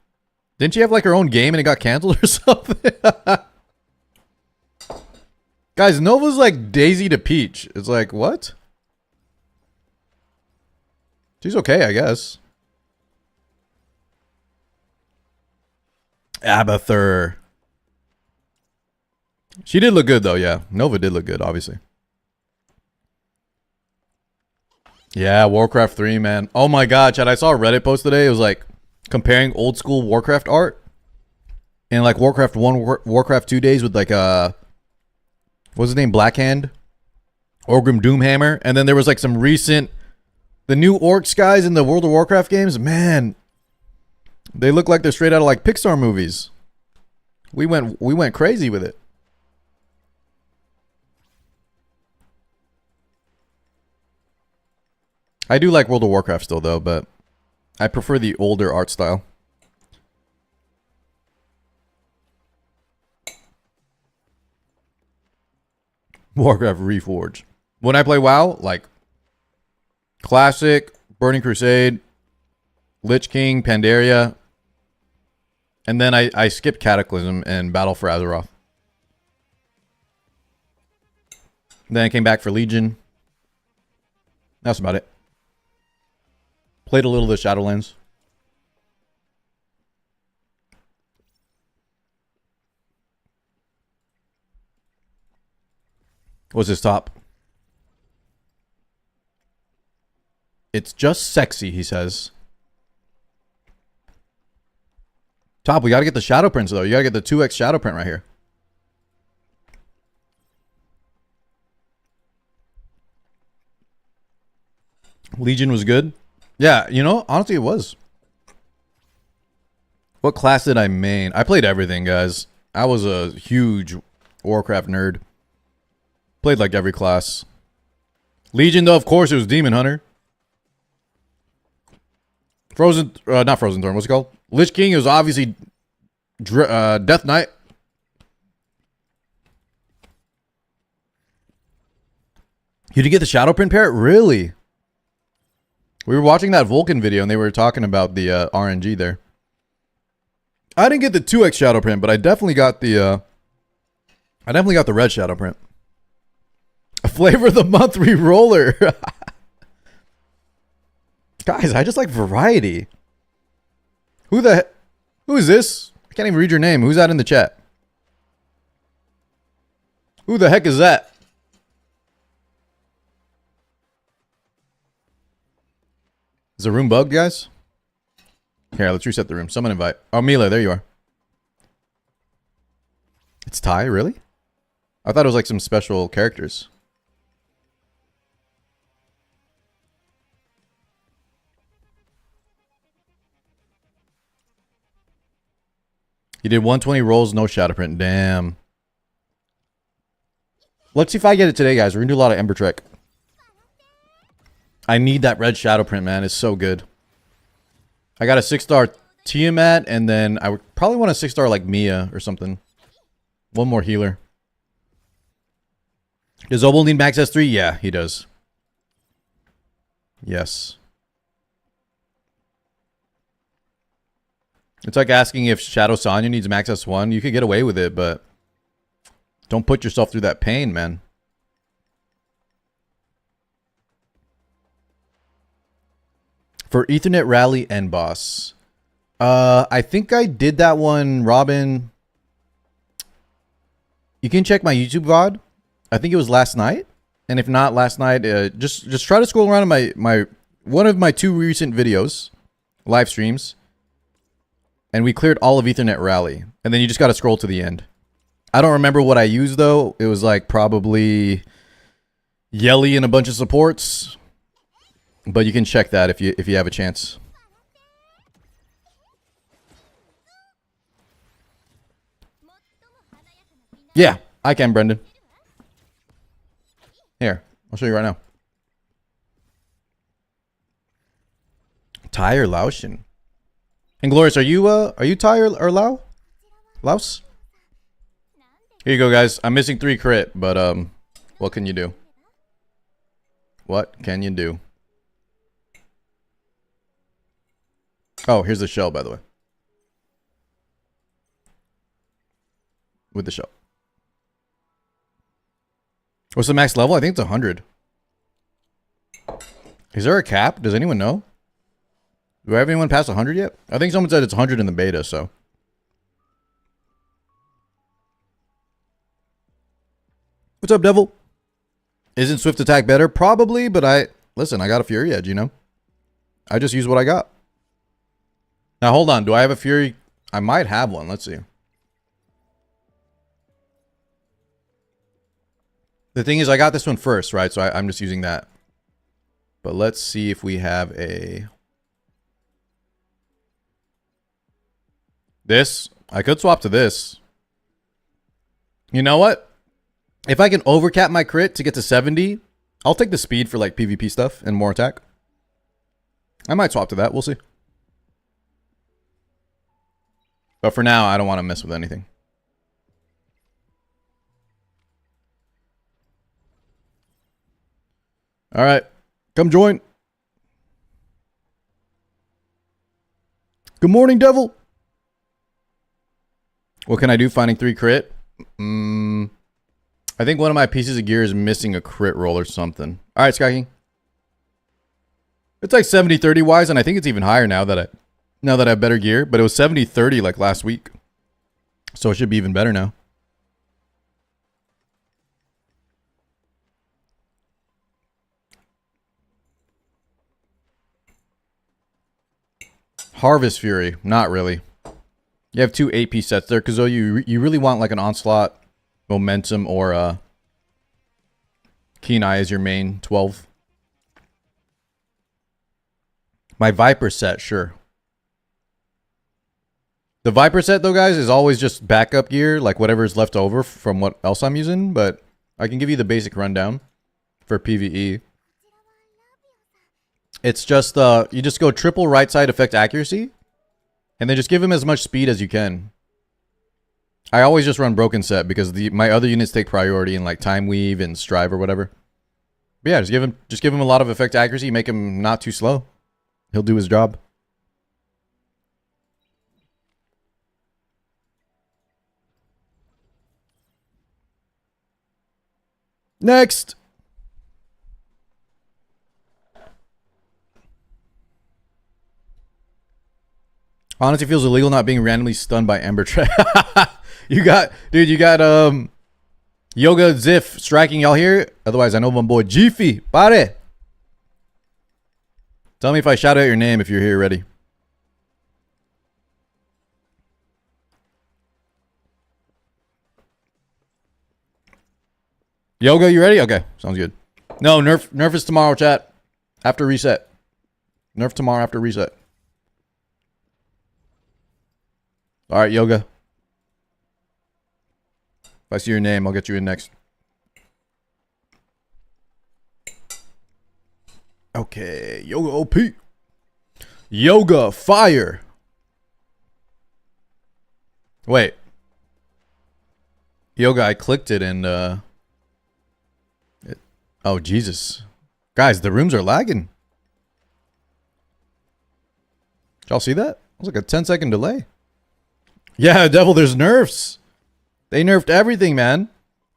Didn't she have like her own game and it got canceled or something? Guys, Nova's like Daisy to Peach. It's like, what? She's okay, I guess. Abathur. She did look good, though, yeah. Nova did look good, obviously. Yeah, Warcraft 3, man. Oh my god, Chad, I saw a Reddit post today. It was like comparing old school Warcraft art and like Warcraft 1, Warcraft 2 days with like what's his name? Blackhand? Orgrim Doomhammer. And then there was like some recent... The new Orcs guys in the World of Warcraft games, man. They look like they're straight out of like Pixar movies. We went crazy with it. I do like World of Warcraft still though, but I prefer the older art style. Warcraft Reforged. When I play WoW, like Classic, Burning Crusade, Lich King, Pandaria, and then I skip Cataclysm and Battle for Azeroth. Then I came back for Legion. That's about it. Played a little of the Shadowlands. What's his top? It's just sexy, he says. Top, we gotta get the shadow prints though. You gotta get the 2x shadow print right here. Legion was good. Yeah, you know, honestly it was. What class did I main? I played everything, guys. I was a huge Warcraft nerd. Played like every class. Legion, though, of course, it was Demon Hunter. Not Frozen Throne, what's it called? Lich King, it was obviously Death Knight. You did get the Shadow Print parrot? Really? We were watching that Vulcan video and they were talking about the RNG there. I didn't get the 2x Shadow Print, but I definitely got the red Shadow Print. A flavor of the month re-roller. Guys, I just like variety. Who is this? I can't even read your name. Who's that in the chat? Who the heck is that? Is the room bugged, guys? Here, let's reset the room. Someone invite. Oh, Mila, there you are. It's Ty, really? I thought it was like some special characters. You did 120 rolls, no shadow print. Damn. Let's see if I get it today, guys. We're going to do a lot of Ember Trek. I need that red shadow print, man. It's so good. I got a 6-star Tiamat, and then I would probably want a 6-star like Mia or something. One more healer. Does Obel need max S3? Yeah, he does. Yes. It's like asking if Shadow Sonya needs max S1. You could get away with it, but don't put yourself through that pain, man. For Ethernet Rally End Boss. I think I did that one, Robin. You can check my YouTube VOD. I think it was last night. And if not last night, just try to scroll around in my one of my 2 recent videos, live streams. And we cleared all of Ethernet Rally. And then you just got to scroll to the end. I don't remember what I used though. It was like probably Yelly and a bunch of supports. But you can check that if you have a chance. Yeah, I can, Brendan. Here, I'll show you right now. Thai or Laotian? Inglorious, are you Thai or Lao? Laos? Here you go, guys. I'm missing 3 crit, but what can you do? What can you do? Oh, here's the shell, by the way. With the shell. What's the max level? I think it's 100. Is there a cap? Does anyone know? Do I have anyone past 100 yet? I think someone said it's 100 in the beta, so. What's up, Devil? Isn't Swift Attack better? Probably, but listen, I got a Fury Edge, you know? I just use what I got. Now, hold on. Do I have a Fury? I might have one. Let's see. The thing is, I got this one first, right? So I'm just using that. But let's see if we have a... This. I could swap to this. You know what? If I can overcap my crit to get to 70, I'll take the speed for like PvP stuff and more attack. I might swap to that. We'll see. But for now, I don't want to mess with anything. All right. Come join. Good morning, Devil. What can I do finding 3 crit? I think one of my pieces of gear is missing a crit roll or something. All right, Sky King. It's like 70-30 wise, and I think it's even higher now that I have better gear. But it was 70-30 like last week. So it should be even better now. Harvest Fury. Not really. You have 2 AP sets there, because you really want like an Onslaught, Momentum, or Keen Eye as your main 12. My Viper set, sure. The Viper set, though, guys, is always just backup gear, like whatever is left over from what else I'm using, but I can give you the basic rundown for PvE. It's just, you just go triple right side effect accuracy, and then just give him as much speed as you can. I always just run broken set because my other units take priority in like Time Weave and Strive or whatever. But yeah, just give him a lot of effect accuracy, make him not too slow. He'll do his job. Next. Honestly, feels illegal not being randomly stunned by Ember Trap. you got Yoga Ziff striking, y'all here? Otherwise, I know my boy Jiffy. Pare. Tell me if I shout out your name if you're here ready. Yoga, you ready? Okay, sounds good. No, nerf is tomorrow, chat. After reset. Nerf tomorrow after reset. All right, Yoga. If I see your name, I'll get you in next. Okay, Yoga OP. Yoga Fire. Wait. Yoga, I clicked it and oh, Jesus. Guys, the rooms are lagging. Did y'all see that? It was like a 10-second delay. Yeah, Devil, there's nerfs. They nerfed everything, man.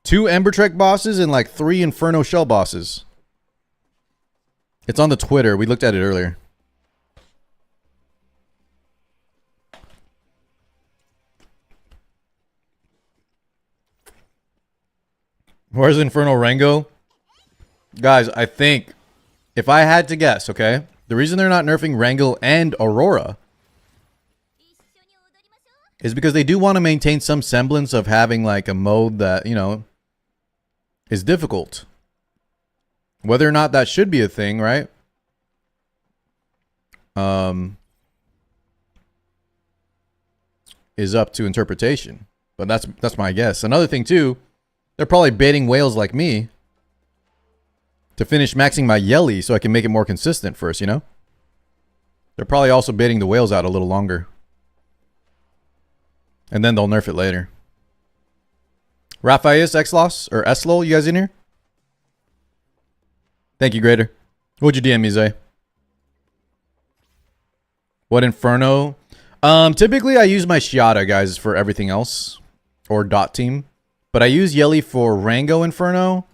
2 Ember Trek bosses and like 3 Inferno Shell bosses. It's on the Twitter. We looked at it earlier. Where's Inferno Rango? Guys, I think if I had to guess, okay, the reason they're not nerfing Rango and Aurora is because they do want to maintain some semblance of having like a mode that, you know, is difficult. Whether or not that should be a thing, right? Is up to interpretation. But that's my guess. Another thing too, they're probably baiting whales like me to finish maxing my Yelly so I can make it more consistent first, you know? They're probably also baiting the whales out a little longer. And then they'll nerf it later. Raphaeus, Xlos, or Eslo, you guys in here? Thank you, Grader. What'd you DM me, Zay? What Inferno? Typically I use my Shiata, guys, for everything else. Or Dot Team. But I use Yelly for Rango Inferno.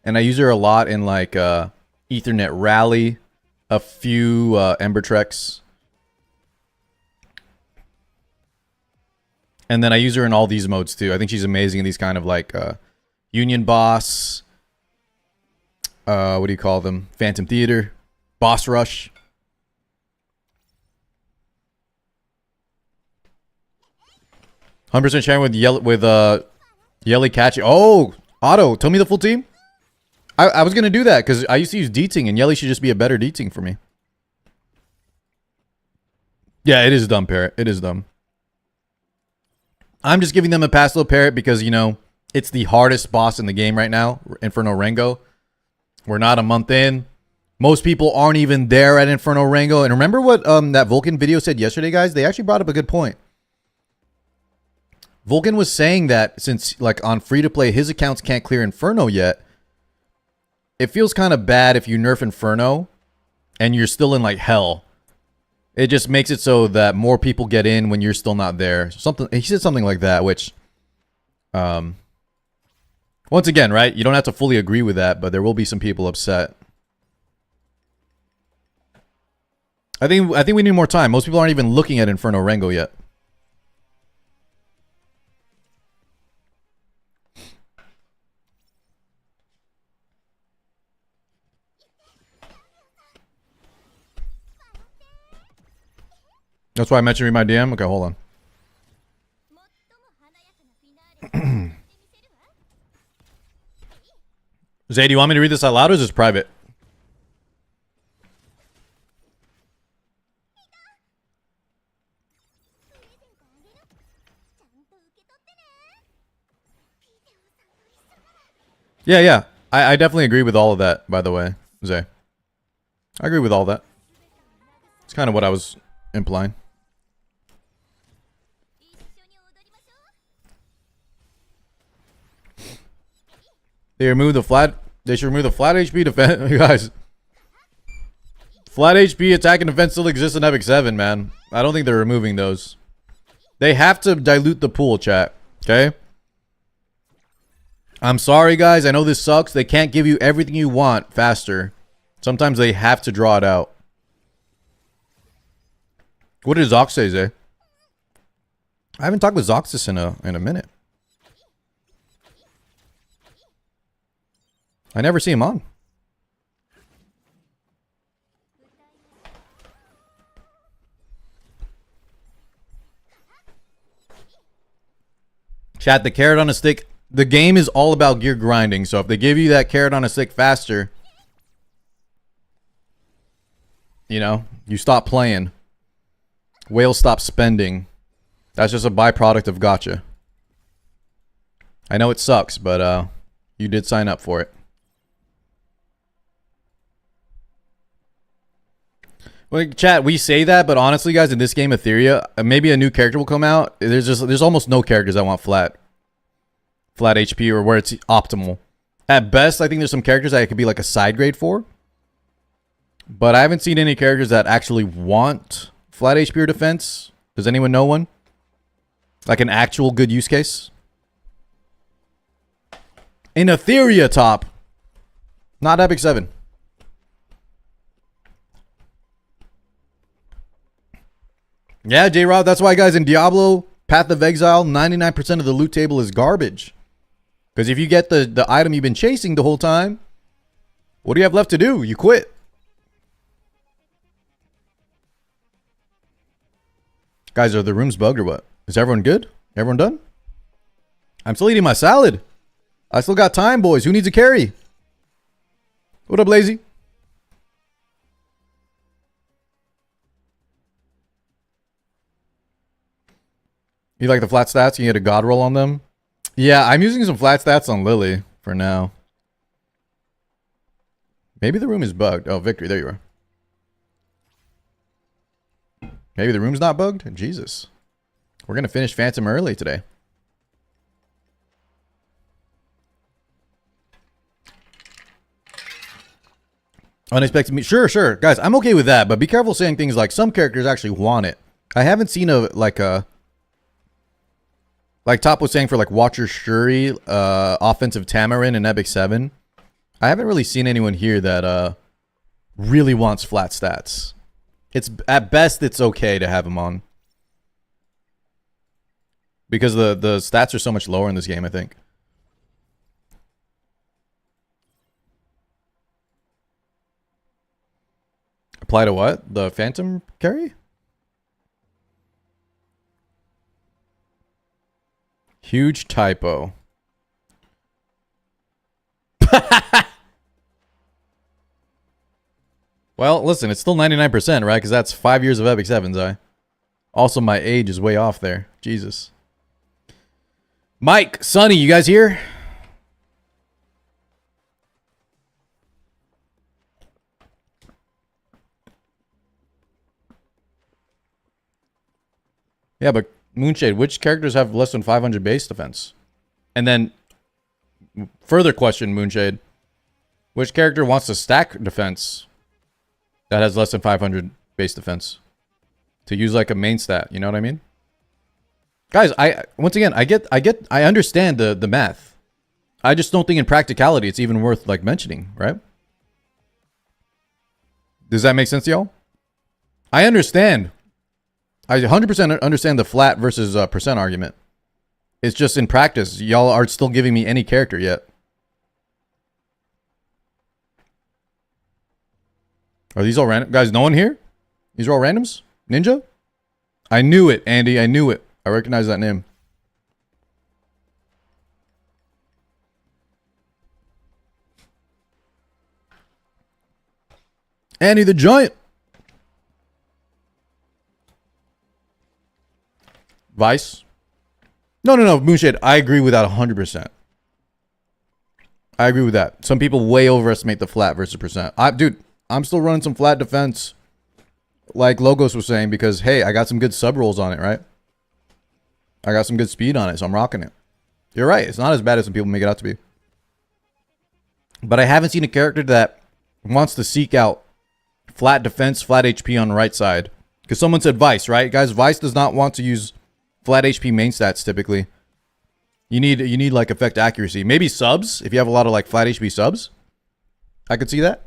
And I use her a lot in like Ethernet Rally. A few Ember Treks. And then I use her in all these modes too. I think she's amazing in these kind of like Union Boss. What do you call them? Phantom Theater. Boss Rush. %100% sharing with Yelly Catchy. Oh, Otto, tell me the full team. I was gonna do that because I used to use D-Ting and Yelly should just be a better D-Ting for me. Yeah, it is dumb, Parrot. It is dumb. I'm just giving them a pass low Parrot because, you know, it's the hardest boss in the game right now, Inferno Rango. We're not a month in. Most people aren't even there at Inferno Rango. And remember what that Vulcan video said yesterday, guys? They actually brought up a good point. Vulcan was saying that since, like, on free-to-play, his accounts can't clear Inferno yet, it feels kind of bad if you nerf Inferno and you're still in, like, hell. It just makes it so that more people get in when you're still not there. Something he said something like that, which, once again, right? You don't have to fully agree with that, but there will be some people upset. I think we need more time. Most people aren't even looking at Inferno Rango yet. That's why I mentioned read my DM. Okay, hold on. Zay, do you want me to read this out loud or is this private? Yeah. I definitely agree with all of that, by the way, Zay. I agree with all that. It's kind of what I was implying. They remove the flat. They should remove the flat HP defense, guys. Flat HP attack and defense still exists in Epic 7, man. I don't think they're removing those. They have to dilute the pool, chat. Okay. I'm sorry, guys. I know this sucks. They can't give you everything you want faster. Sometimes they have to draw it out. What did Zox say, Zay? I haven't talked with Zoxus in a minute. I never see him on. Chat, the carrot on a stick. The game is all about gear grinding. So if they give you that carrot on a stick faster, you know, you stop playing. Whales stop spending. That's just a byproduct of gacha. I know it sucks, but you did sign up for it. Well, chat, we say that, but honestly, guys, in this game, Etheria, maybe a new character will come out. There's almost no characters that want flat HP or where it's optimal. At best, I think there's some characters that it could be like a side grade for. But I haven't seen any characters that actually want flat HP or defense. Does anyone know one? Like an actual good use case? In Etheria top. Not Epic 7. Yeah, J-Rob, that's why, guys, in Diablo, Path of Exile, 99% of the loot table is garbage. Because if you get the item you've been chasing the whole time, what do you have left to do? You quit. Guys, are the rooms bugged or what? Is everyone good? Everyone done? I'm still eating my salad. I still got time, boys. Who needs a carry? What up, Lazy? You like the flat stats? You get a god roll on them? Yeah, I'm using some flat stats on Lily for now. Maybe the room is bugged. Oh, Victory, there you are. Maybe the room's not bugged? Jesus. We're going to finish Phantom early today. Unexpected me. Sure, sure. Guys, I'm okay with that, but be careful saying things like some characters actually want it. I haven't seen like Top was saying for like Watcher Shuri, offensive Tamarin and Epic 7. I haven't really seen anyone here that really wants flat stats. It's at best it's okay to have him on. Because the stats are so much lower in this game, I think. Apply to what? The Phantom carry? Huge typo. Well, listen, it's still 99%, right? Because that's 5 years of Epic 7s, Also, my age is way off there. Jesus. Mike, Sonny, you guys here? Yeah, but Moonshade, which characters have less than 500 base defense? And then, further question, Moonshade. Which character wants to stack defense that has less than 500 base defense? To use like a main stat, you know what I mean? Guys, once again, I understand the math. I just don't think in practicality it's even worth like mentioning, right? Does that make sense to y'all? I understand. I 100% understand the flat versus percent argument. It's just in practice, y'all are still giving me any character yet. Are these all random? Guys, no one here? These are all randoms? Ninja? I knew it, Andy. I knew it. I recognize that name. Andy the Giant. Vice. No, Moonshade. I agree with that 100%. I agree with that. Some people way overestimate the flat versus percent. Dude, I'm still running some flat defense, like Logos was saying, because, hey, I got some good sub rolls on it, right? I got some good speed on it, so I'm rocking it. You're right. It's not as bad as some people make it out to be. But I haven't seen a character that wants to seek out flat defense, flat HP on the right side. Because someone said Vice, right? Guys, Vice does not want to use flat HP main stats typically. You need like effect accuracy. Maybe subs, if you have a lot of like flat HP subs. I could see that.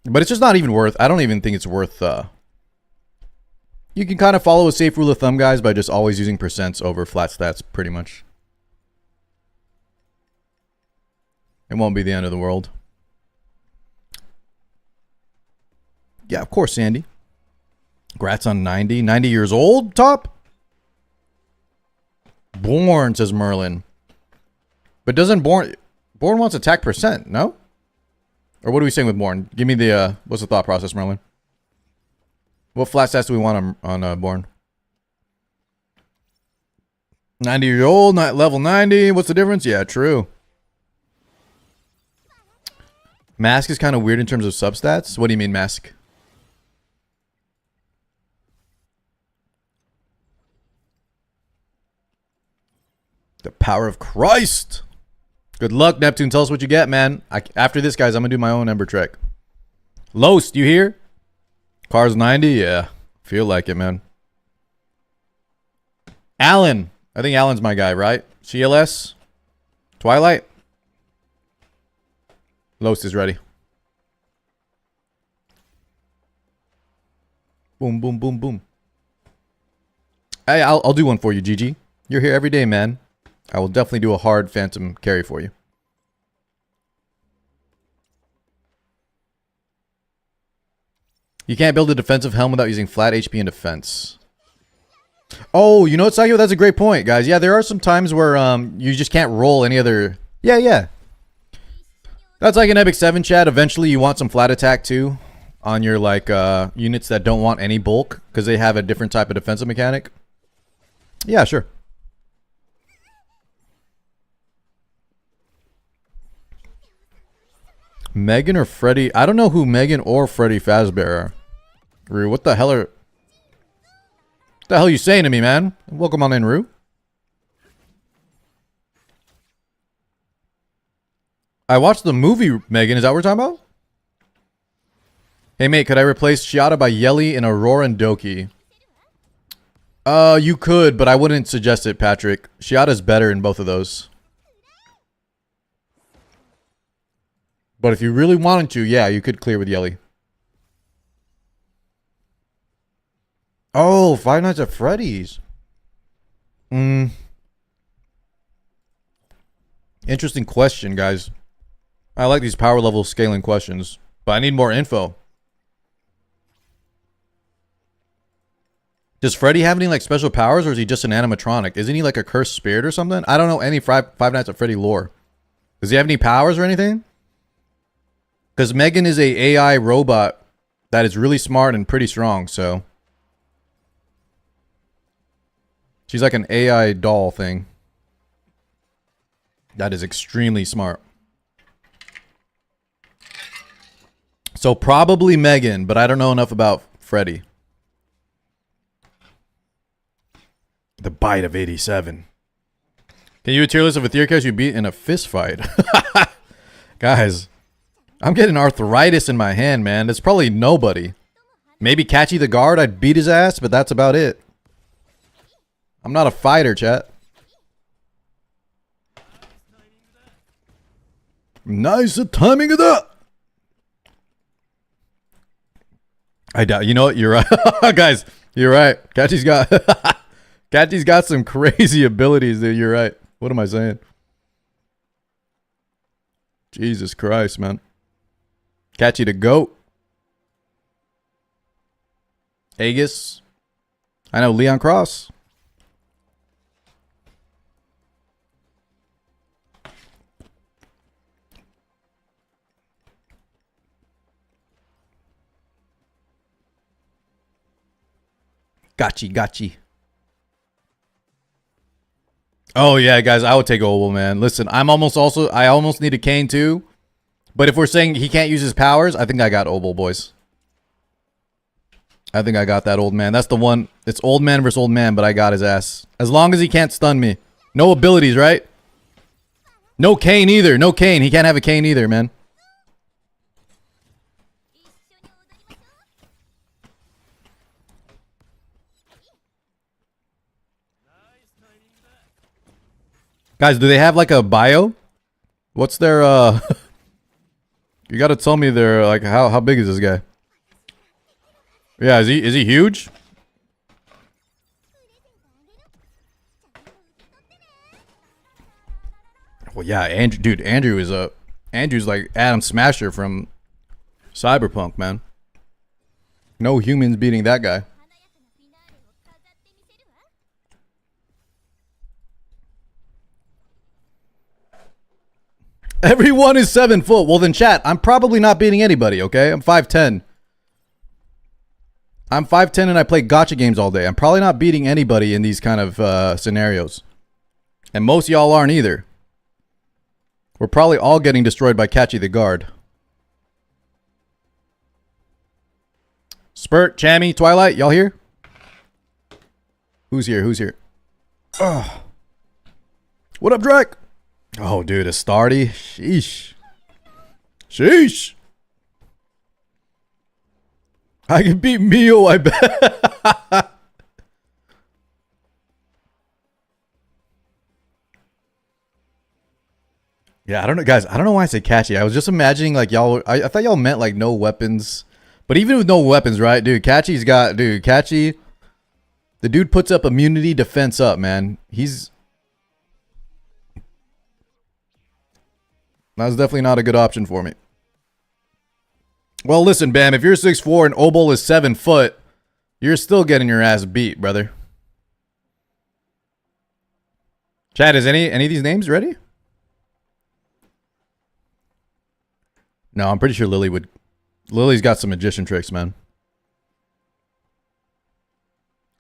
But it's just not even worth, I don't even think it's worth, you can kind of follow a safe rule of thumb, guys, by just always using percents over flat stats, pretty much. It won't be the end of the world. Yeah, of course, Sandy. Grats on 90. 90 years old, top? Born, says Merlin. But doesn't Born wants attack percent, no? Or what are we saying with Born? Give me the, what's the thought process, Merlin? What flat stats do we want on Born? 90 years old, not level 90. What's the difference? Yeah, true. Mask is kind of weird in terms of substats. What do you mean, Mask? The power of Christ. Good luck, Neptune. Tell us what you get, man. After this, guys, I'm going to do my own Ember trek. Lost, you here? Cars 90? Yeah. Feel like it, man. Alan. I think Alan's my guy, right? CLS? Twilight? Lost is ready. Boom, boom, boom, boom. I'll do one for you, GG. You're here every day, man. I will definitely do a hard phantom carry for you. You can't build a defensive helm without using flat HP and defense. Oh, you know what, Sayo? That's a great point, guys. Yeah, there are some times where you just can't roll any other... Yeah. That's like an Epic 7, chat. Eventually, you want some flat attack, too. On your, like, units that don't want any bulk. Because they have a different type of defensive mechanic. Yeah, sure. Megan or Freddy? I don't know who Megan or Freddy Fazbear are. Rue, what the hell are... What the hell are you saying to me, man? Welcome on in, Rue. I watched the movie, Megan. Is that what we're talking about? Hey, mate, could I replace Shiata by Yeli in Aurora and Doki? You could, but I wouldn't suggest it, Patrick. Shiata's better in both of those. But if you really wanted to, yeah, you could clear with Yeli. Oh, Five Nights at Freddy's. Interesting question, guys. I like these power level scaling questions, but I need more info. Does Freddy have any like special powers, or is he just an animatronic? Isn't he like a cursed spirit or something? I don't know any Five Nights at Freddy lore. Does he have any powers or anything? Because Megan is a AI robot that is really smart and pretty strong, so... She's like an AI doll thing. That is extremely smart. So probably Megan, but I don't know enough about Freddy. The bite of 87. Can you a tier list of Ethereum you beat in a fist fight? Guys, I'm getting arthritis in my hand, man. It's probably nobody. Maybe Catchy the Guard, I'd beat his ass, but that's about it. I'm not a fighter, chat. Nice the timing of that. I doubt. You know what? You're right, guys. You're right. Catchy's got some crazy abilities, dude. You're right. What am I saying? Jesus Christ, man. Catchy the GOAT. Aegis. I know Leon Cross. Gotchi. Oh yeah, guys, I would take Obel, man. Listen, I almost need a Kane too. But if we're saying he can't use his powers, I think I got Obel, boys. I think I got that old man. That's the one. It's old man versus old man, but I got his ass. As long as he can't stun me. No abilities, right? No Kane either. No Kane. He can't have a Kane either, man. Guys, do they have like a bio? What's their You gotta tell me their like how big is this guy? Yeah, is he huge? Well, yeah, Andrew is Andrew's like Adam Smasher from Cyberpunk, man. No humans beating that guy. Everyone is 7 foot. Well, then, chat, I'm probably not beating anybody, okay? I'm 5'10". I'm 5'10" and I play gacha games all day. I'm probably not beating anybody in these kind of scenarios. And most y'all aren't either. We're probably all getting destroyed by Catchy the Guard. Spurt, Chammy, Twilight, y'all here? Who's here? What up, Drake? Oh, dude, Astardi? Sheesh. I can beat Mio, I bet. Yeah, I don't know, guys. I don't know why I say Catchy. I was just imagining, like, y'all... I thought y'all meant, like, no weapons. But even with no weapons, right? Dude, Catchy... The dude puts up immunity defense up, man. That's definitely not a good option for me. Well, listen, Bam, if you're 6'4" and Obol is 7 foot, you're still getting your ass beat, brother. Chad, is any of these names ready? No, I'm pretty sure Lily would. Lily's got some magician tricks, man.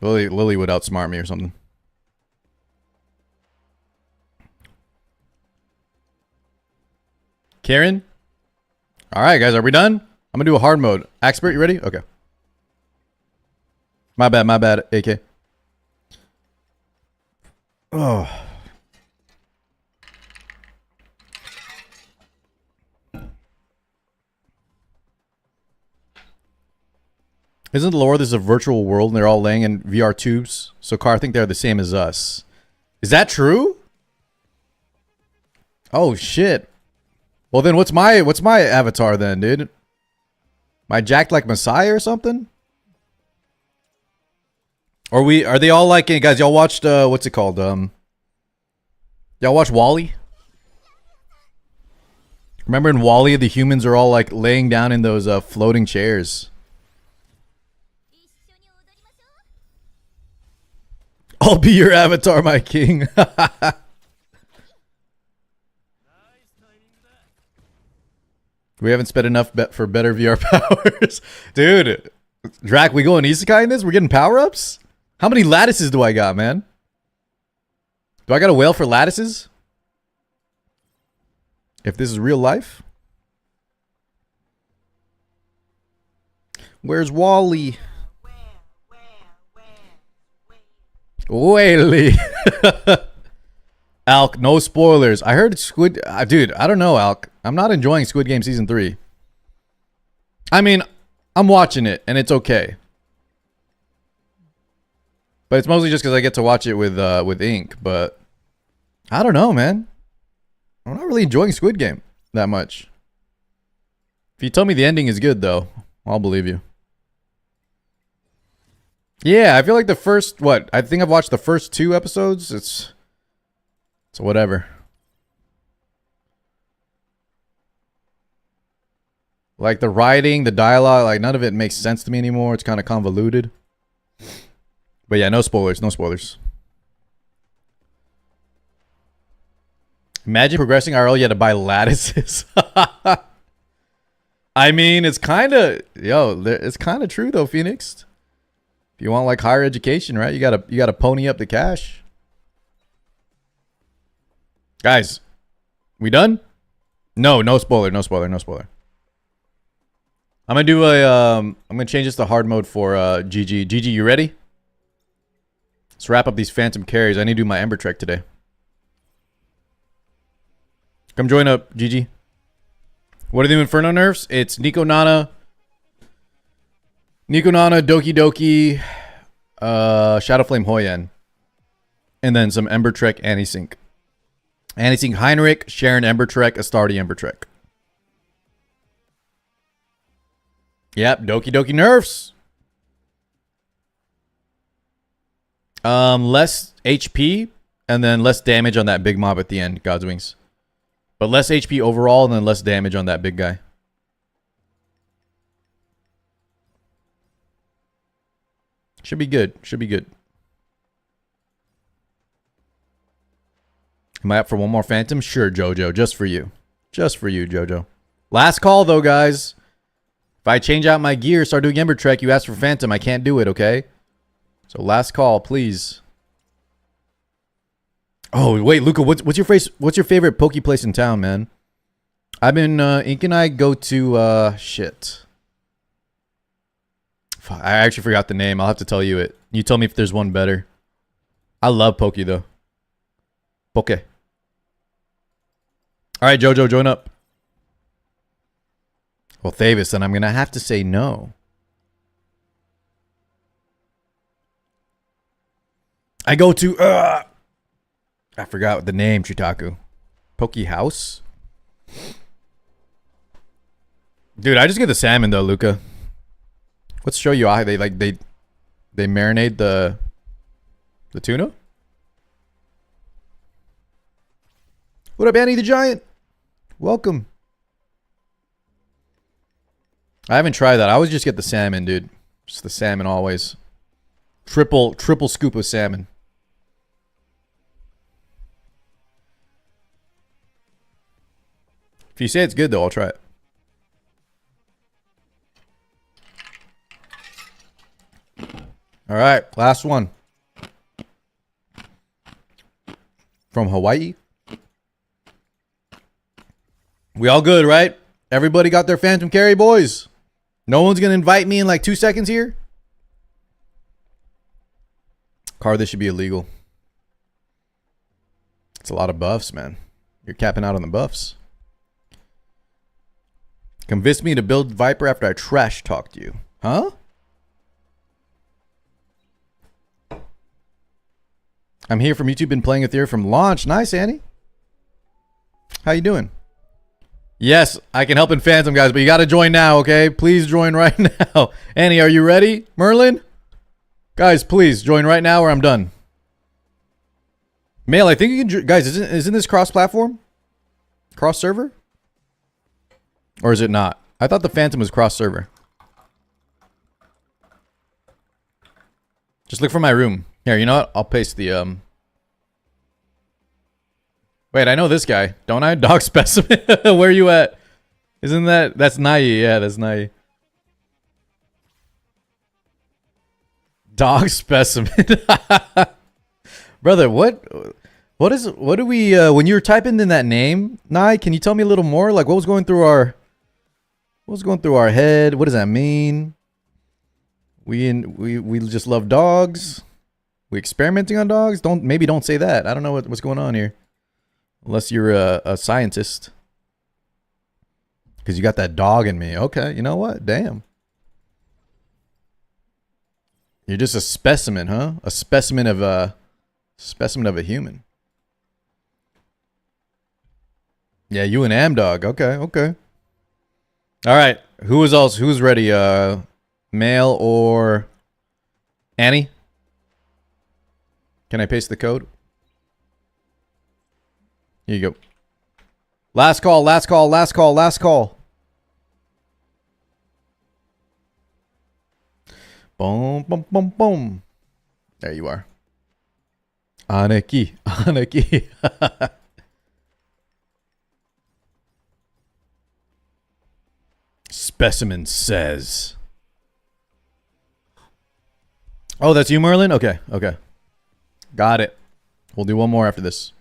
Lily would outsmart me or something. Karen? All right, guys, are we done? I'm going to do a hard mode. Expert, you ready? Okay. My bad, AK. Oh. Isn't the lore this is a virtual world and they're all laying in VR tubes? So, Car, I think they're the same as us. Is that true? Oh, shit. Well, then what's my avatar then, dude? Am I jacked like Messiah or something? Are they all like, hey, guys, y'all watched, what's it called? Y'all watch WALL-E? Remember in WALL-E, the humans are all like laying down in those floating chairs. I'll be your avatar, my king. We haven't spent enough for better VR powers. Dude, Drac, we going isekai in this? We're getting power-ups? How many lattices do I got, man? Do I got a whale for lattices? If this is real life? Where's Wally? Whaley. Alk, no spoilers. I heard Squid... dude, I don't know, Alk. I'm not enjoying Squid Game Season 3. I mean, I'm watching it, and it's okay. But it's mostly just because I get to watch it with Ink, but... I don't know, man. I'm not really enjoying Squid Game that much. If you tell me the ending is good, though, I'll believe you. Yeah, I feel like the first... What? I think I've watched the first 2 episodes. It's whatever. Like the writing, the dialogue, like none of it makes sense to me anymore. It's kind of convoluted. But yeah, no spoilers, no spoilers. Imagine progressing RL, you had to buy lattices. I mean, it's kind of, it's kind of true though, Phoenix. If you want like higher education, right? You gotta pony up the cash. Guys, we done? No spoiler, no spoiler, no spoiler. I'm gonna do I'm gonna change this to hard mode for GG. GG, you ready? Let's wrap up these phantom carries. I need to do my Ember Trek today. Come join up, GG. What are the Inferno nerfs? It's Nico Nana, Doki Doki, Shadow Flame Hoyen, and then some Ember Trek Anti-Sync. Anti-Sync Heinrich, Sharon Ember Trek, Astardi Ember Trek. Yep, Doki Doki nerfs. Less HP and then less damage on that big mob at the end, God's Wings. But less HP overall and then less damage on that big guy. Should be good. Should be good. Am I up for one more Phantom? Sure, Jojo. Just for you. Just for you, Jojo. Last call, though, guys. If I change out my gear, start doing Ember Trek, you ask for Phantom. I can't do it, okay? So last call, please. Oh, wait, Luca, what's your favorite Poke place in town, man? I've been, Ink and I go to, shit. I actually forgot the name. I'll have to tell you it. You tell me if there's one better. I love Poke, though. Poke. All right, Jojo, join up. Well, Thavis, then I'm going to have to say no. I go to, I forgot the name, Chitaku. Poke House? Dude, I just get the salmon, though, Luca. Let's show you how they marinate the The tuna? What up, Annie the Giant? Welcome. I haven't tried that. I always just get the salmon, dude. Just the salmon always. Triple scoop of salmon. If you say it's good, though, I'll try it. All right, last one. From Hawaii. We all good, right? Everybody got their Phantom Carry, boys? No one's going to invite me in like 2 seconds here? Car, this should be illegal. It's a lot of buffs, man. You're capping out on the buffs. Convinced me to build Viper after I trash talked you. Huh? I'm here from YouTube. Been playing Ethereum from launch. Nice, Annie. How you doing? Yes, I can help in Phantom, guys, but you got to join now, okay? Please join right now. Annie, are you ready? Merlin? Guys, please join right now or I'm done. Mail, I think you can... Guys, isn't this cross-platform? Cross-server? Or is it not? I thought the Phantom was cross-server. Just look for my room. Here, you know what? I'll paste the... Wait, I know this guy. Don't I? Dog Specimen. Where are you at? Isn't that... That's Nai. Yeah, that's Nai. Dog Specimen. Brother, what do we... when you were typing in that name, Nai, can you tell me a little more? Like, what was going through our... What was going through our head? What does that mean? We just love dogs. We experimenting on dogs? Maybe don't say that. I don't know what's going on here. Unless you're a scientist. Because you got that dog in me. Okay, you know what? Damn. You're just a specimen, huh? A specimen of a human. Yeah, you an Amdog. Okay, okay. All right. Who's ready? Male or Annie? Can I paste the code? Here you go. Last call, last call, last call, last call. Boom, boom, boom, boom. There you are. Aneki, Aneki. Specimen says. Oh, that's you, Merlin? Okay, okay. Got it. We'll do one more after this.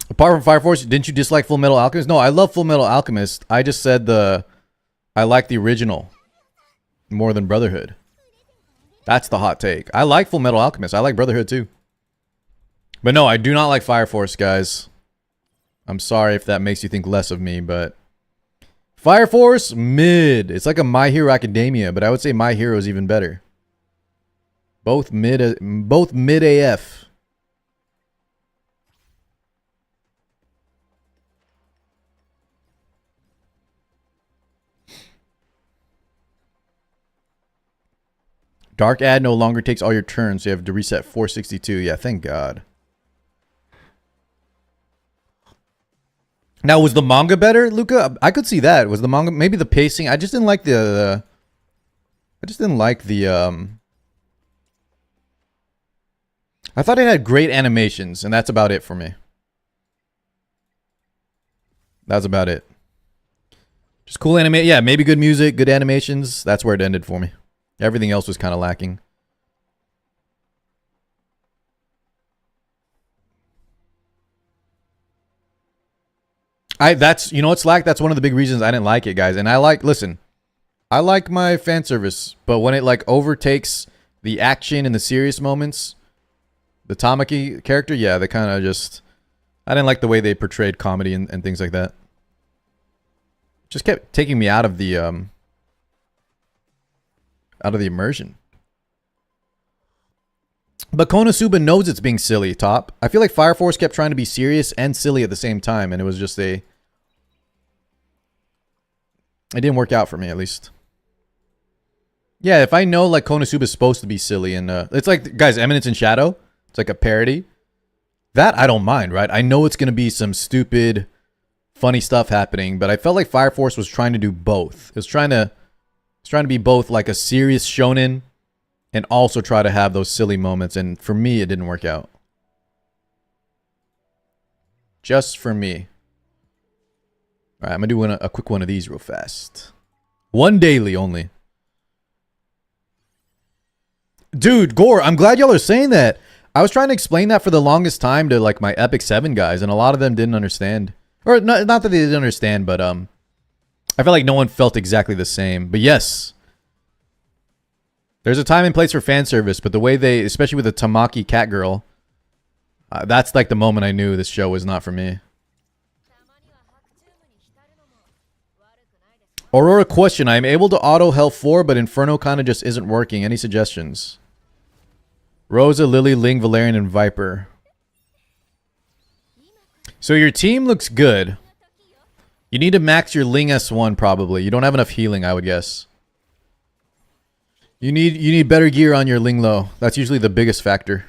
Apart from Fire Force, didn't you dislike Full Metal Alchemist? No, I love Full Metal Alchemist. I just said I like the original more than Brotherhood. That's the hot take. I like Full Metal Alchemist. I like Brotherhood too. But no, I do not like Fire Force, guys. I'm sorry if that makes you think less of me, but Fire Force, mid. It's like a My Hero Academia, but I would say My Hero is even better. Both mid AF. Dark Ad no longer takes all your turns, so you have to reset 462. Yeah, thank God. Now, was the manga better, Luca? I could see that. Was the manga maybe the pacing? I just didn't like the I thought it had great animations, and that's about it for me. That's about it. Just cool anime. Yeah, maybe good music, good animations. That's where it ended for me. Everything else was kind of lacking. That's, you know what's like? That's one of the big reasons I didn't like it, guys. And I like my fan service, but when it like overtakes the action and the serious moments, the Tamaki character, yeah, they kind of just, I didn't like the way they portrayed comedy and things like that. Just kept taking me out of the immersion. But Konosuba knows it's being silly, Top. I feel like Fire Force kept trying to be serious and silly at the same time, and it was just it didn't work out for me, at least. Yeah, if I know like Konosuba is supposed to be silly and it's like guys, Eminence in Shadow, it's like a parody. That I don't mind, right? I know it's gonna be some stupid, funny stuff happening, but I felt like Fire Force was trying to do both. It was trying to be both like a serious shonen and also try to have those silly moments. And for me, it didn't work out. Just for me. All right, I'm gonna do a quick one of these real fast. One daily only. Dude, Gore, I'm glad y'all are saying that. I was trying to explain that for the longest time to like my Epic 7 guys, and a lot of them didn't understand. Or not that they didn't understand, but I felt like no one felt exactly the same. But yes, there's a time and place for fan service, but the way they, especially with the Tamaki cat girl, that's like the moment I knew this show was not for me. Aurora question, I am able to auto health 4, but Inferno kind of just isn't working. Any suggestions? Rosa, Lily, Ling, Valerian, and Viper. So your team looks good. You need to max your Ling S1 probably. You don't have enough healing, I would guess. You need better gear on your Ling Low. That's usually the biggest factor.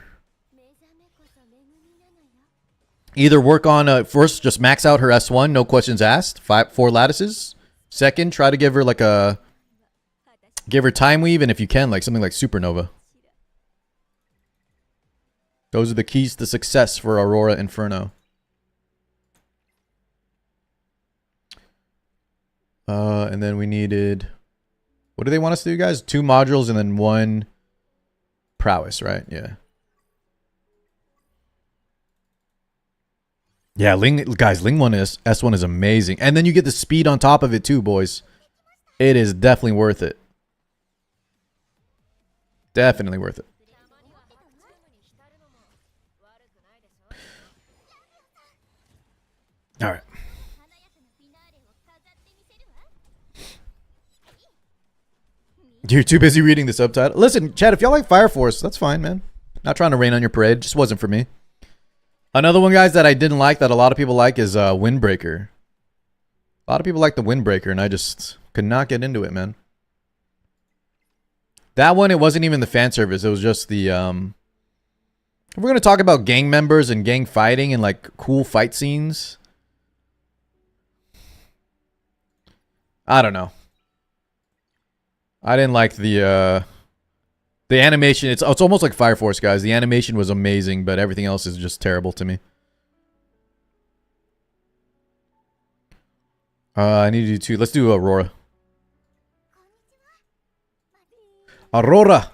Either work on first, just max out her S1, no questions asked. 4 lattices. Second, try to give her like give her time weave, and if you can, like something like Supernova. Those are the keys to success for Aurora Inferno. And then we needed, what do they want us to do, guys? 2 modules and then 1 prowess, right? Yeah. Yeah, Ling, guys, Ling 1 S1 is amazing. And then you get the speed on top of it too, boys. It is definitely worth it. Definitely worth it. All right. You're too busy reading the subtitle. Listen, Chad, if y'all like Fire Force, that's fine, man. Not trying to rain on your parade. Just wasn't for me. Another one, guys, that I didn't like that a lot of people like is Windbreaker. A lot of people like the Windbreaker, and I just could not get into it, man. That one, it wasn't even the fan service. It was just the... If we're going to talk about gang members and gang fighting and, like, cool fight scenes... I don't know. I didn't like the animation. It's almost like Fire Force, guys. The animation was amazing, but everything else is just terrible to me. I need to do 2. Let's do Aurora. Aurora.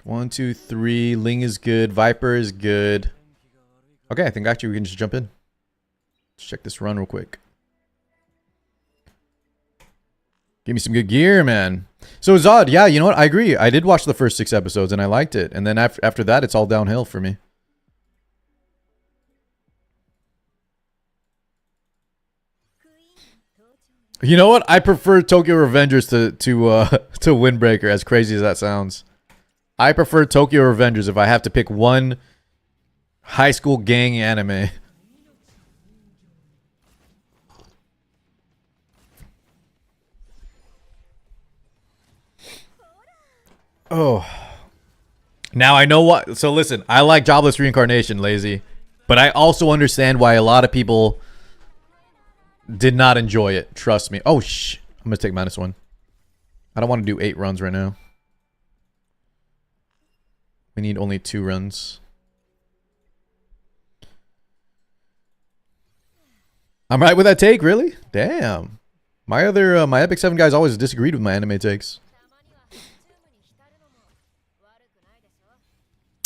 One, 2, 3. Ling is good. Viper is good. Okay, I think actually we can just jump in. Let's check this run real quick. Give me some good gear, man. So Zod, yeah, you know what? I agree. I did watch the first 6 episodes and I liked it. And then after that, it's all downhill for me. You know what? I prefer Tokyo Revengers to Windbreaker, as crazy as that sounds. I prefer Tokyo Revengers if I have to pick one high school gang anime. Oh. Now I know what. So listen, I like Jobless Reincarnation, Lazy. But I also understand why a lot of people did not enjoy it. Trust me. Oh, I'm going to take -1. I don't want to do 8 runs right now. We need only 2 runs. I'm right with that take, really? Damn. My Epic 7 guys always disagreed with my anime takes.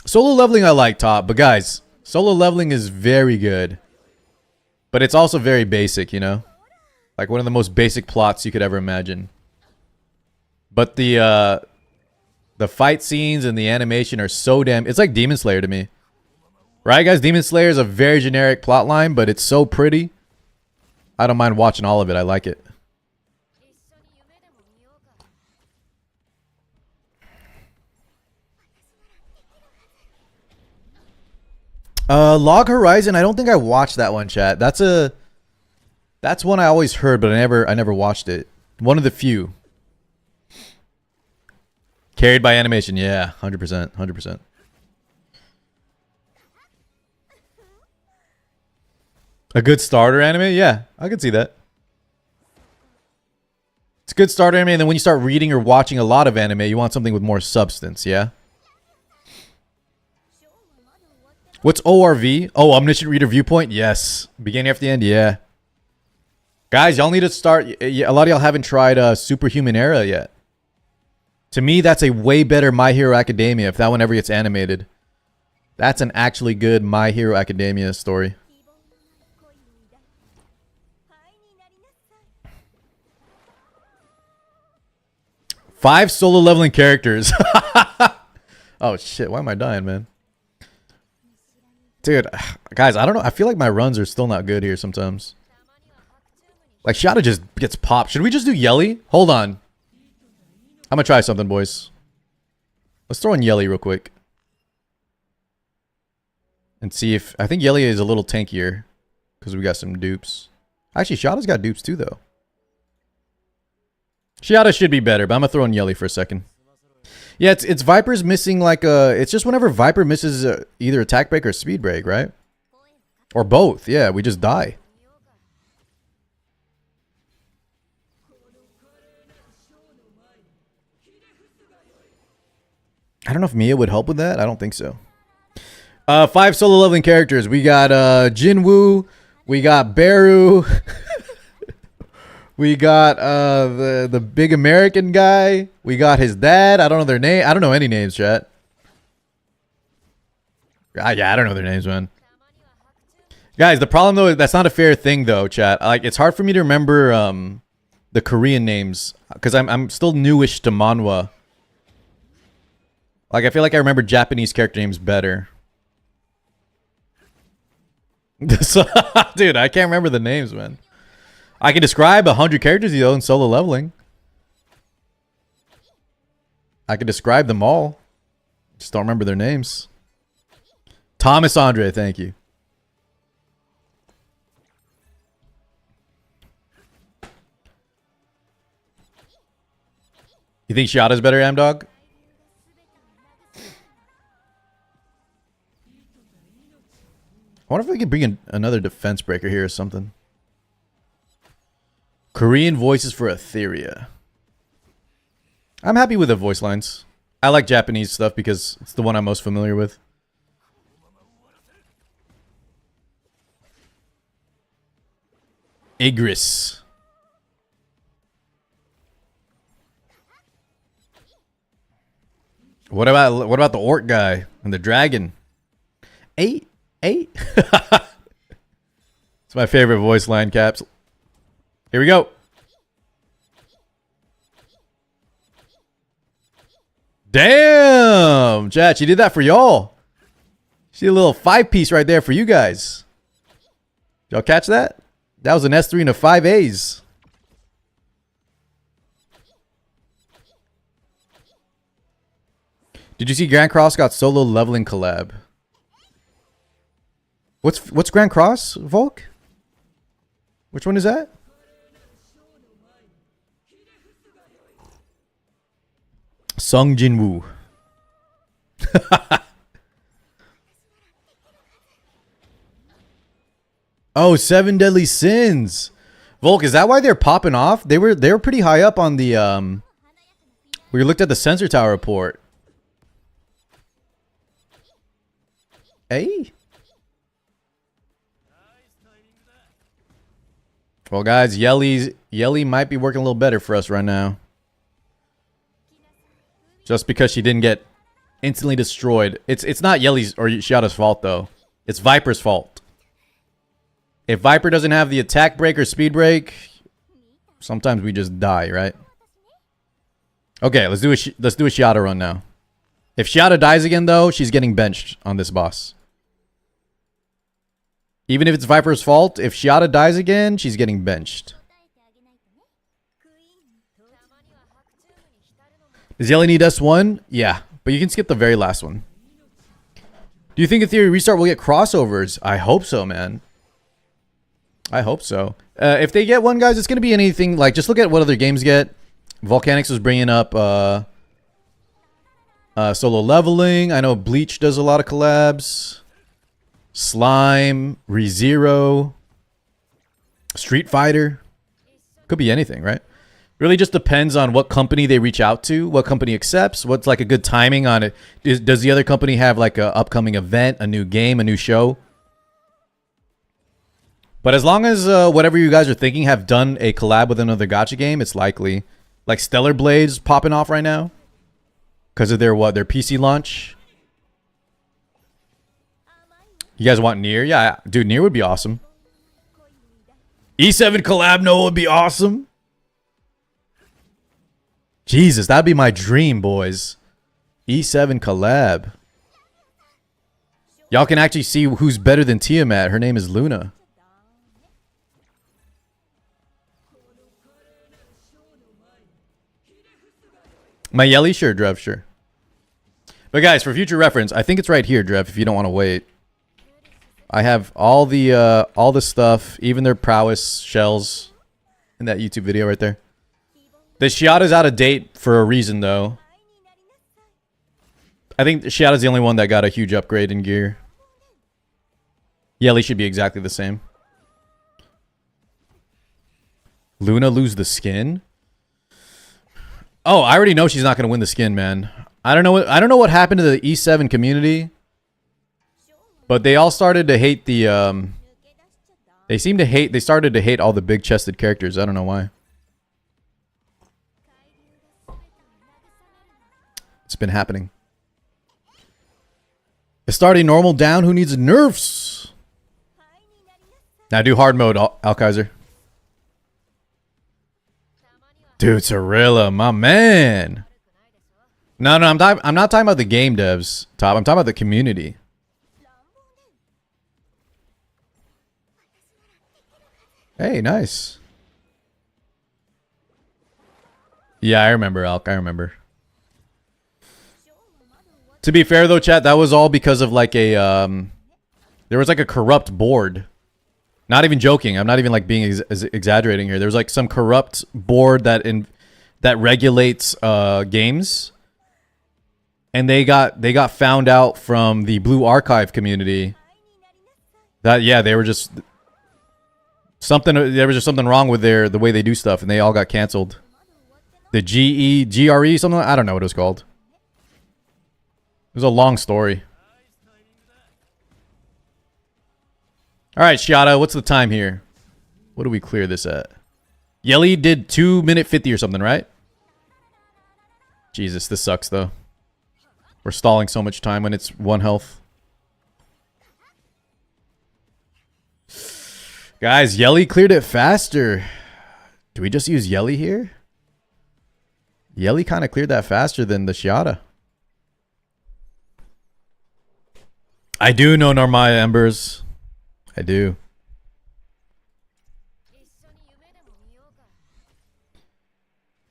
Solo leveling I like, Top, but guys, solo leveling is very good. But it's also very basic, you know? Like one of the most basic plots you could ever imagine. But the fight scenes and the animation are so damn... It's like Demon Slayer to me. Right, guys? Demon Slayer is a very generic plot line, but it's so pretty. I don't mind watching all of it. I like it. Log Horizon, I don't think I watched that one, chat. That's a That's one I always heard, but I never watched it. One of the few. Carried by animation, yeah, 100%, 100%. A good starter anime? Yeah, I could see that. It's a good starter anime, and then when you start reading or watching a lot of anime, you want something with more substance, yeah? What's ORV? Oh, Omniscient Reader Viewpoint? Yes. Beginning after the end? Yeah. Guys, y'all need to start. A lot of y'all haven't tried Superhuman Era yet. To me, that's a way better My Hero Academia if that one ever gets animated. That's an actually good My Hero Academia story. 5 solo leveling characters. Oh shit, why am I dying, man? Dude, guys, I don't know. I feel like my runs are still not good here sometimes. Like, Shada just gets popped. Should we just do Yelly? Hold on. I'm gonna try something, boys. Let's throw in Yelly real quick. And see if... I think Yelly is a little tankier. Because we got some dupes. Actually, Shada's got dupes too, though. Shada should be better, but I'm gonna throw in Yelly for a second. Yeah, it's Viper's missing like a... It's just whenever Viper misses either attack break or speed break, right? Or both. Yeah, we just die. I don't know if Mia would help with that. I don't think so. 5 solo leveling characters. We got Jinwoo. We got Beru. We got the big American guy. We got his dad. I don't know their name. I don't know any names, chat. Yeah, I don't know their names, man. Guys, the problem though is that's not a fair thing though, chat. Like, it's hard for me to remember the Korean names because I'm still newish to manhwa. Like, I feel like I remember Japanese character names better. Dude, I can't remember the names, man. I can describe 100 characters, though, in solo leveling. I can describe them all. Just don't remember their names. Thomas Andre, thank you. You think Shada's better, Amdog? I wonder if we could bring in another defense breaker here or something. Korean voices for Etheria. I'm happy with the voice lines. I like Japanese stuff because it's the one I'm most familiar with. Igris. What about the orc guy and the dragon? 8. It's my favorite voice line, Caps. Here we go. Damn! Chat, she did that for y'all. She did a little 5-piece right there for you guys. Y'all catch that? That was an S3 and a 5As. Did you see Grand Cross got solo leveling collab? What's Grand Cross, Volk? Which one is that? Sung Jinwoo. Oh, 7 Deadly Sins. Volk, is that why they're popping off? They were pretty high up on the we looked at the Sensor Tower report. Hey. Well, guys, Yelly might be working a little better for us right now. Just because she didn't get instantly destroyed. It's not Yelly's or Shada's fault, though. It's Viper's fault. If Viper doesn't have the attack break or speed break, sometimes we just die, right? Okay, let's do a Shada run now. If Shada dies again, though, she's getting benched on this boss. Even if it's Viper's fault, if Shada dies again, she's getting benched. Does Yelly need S1? Yeah, but you can skip the very last one. Do you think in theory restart will get crossovers? I hope so, man. I hope so. If they get one, guys, it's going to be anything. Like, just look at what other games get. Volcanics was bringing up solo leveling. I know Bleach does a lot of collabs. Slime, ReZero, Street Fighter. Could be anything, right? Really just depends on what company they reach out to, what company accepts, what's like a good timing on it. Does the other company have like an upcoming event, a new game, a new show? But as long as whatever you guys are thinking have done a collab with another gacha game, it's likely. Like Stellar Blade's popping off right now because of their PC launch. You guys want Nier? Yeah, dude, Nier would be awesome. E7 collab, no, would be awesome. Jesus, that'd be my dream, boys. E7 collab. Y'all can actually see who's better than Tiamat. Her name is Luna. My Yelly? Sure, Drev, sure. But guys, for future reference, I think it's right here, Drev, if you don't want to wait. I have all the stuff, even their prowess shells in that YouTube video right there. The Shiata's out of date for a reason, though. I think Shiata's the only one that got a huge upgrade in gear. Yelly should be exactly the same. Luna lose the skin? Oh, I already know she's not going to win the skin, man. I don't know what happened to the E7 community, but they all started to hate the they started to hate all the big-chested characters. I don't know why. It's been happening. It's starting normal down. Who needs nerfs? Now do hard mode, Alkaiser. Dude, Cirilla, my man. No, I'm not talking about the game devs, Top. I'm talking about the community. Hey, nice. Yeah, I remember, Alk. I remember. To be fair, though, chat, that was all because of like a... there was like a corrupt board. Not even joking. I'm not even like being exaggerating here. There's like some corrupt board that regulates games, and they got found out from the Blue Archive community that they were just something. There was just something wrong with the way they do stuff, and they all got canceled. The GRE something. I don't know what it was called. It was a long story. All right, Shiata, what's the time here? What do we clear this at? Yelly did 2:50 or something, right? Jesus, this sucks, though. We're stalling so much time when it's 1 health. Guys, Yelly cleared it faster. Do we just use Yelly here? Yelly kind of cleared that faster than the Shiata. I do know Narmaya Embers. I do.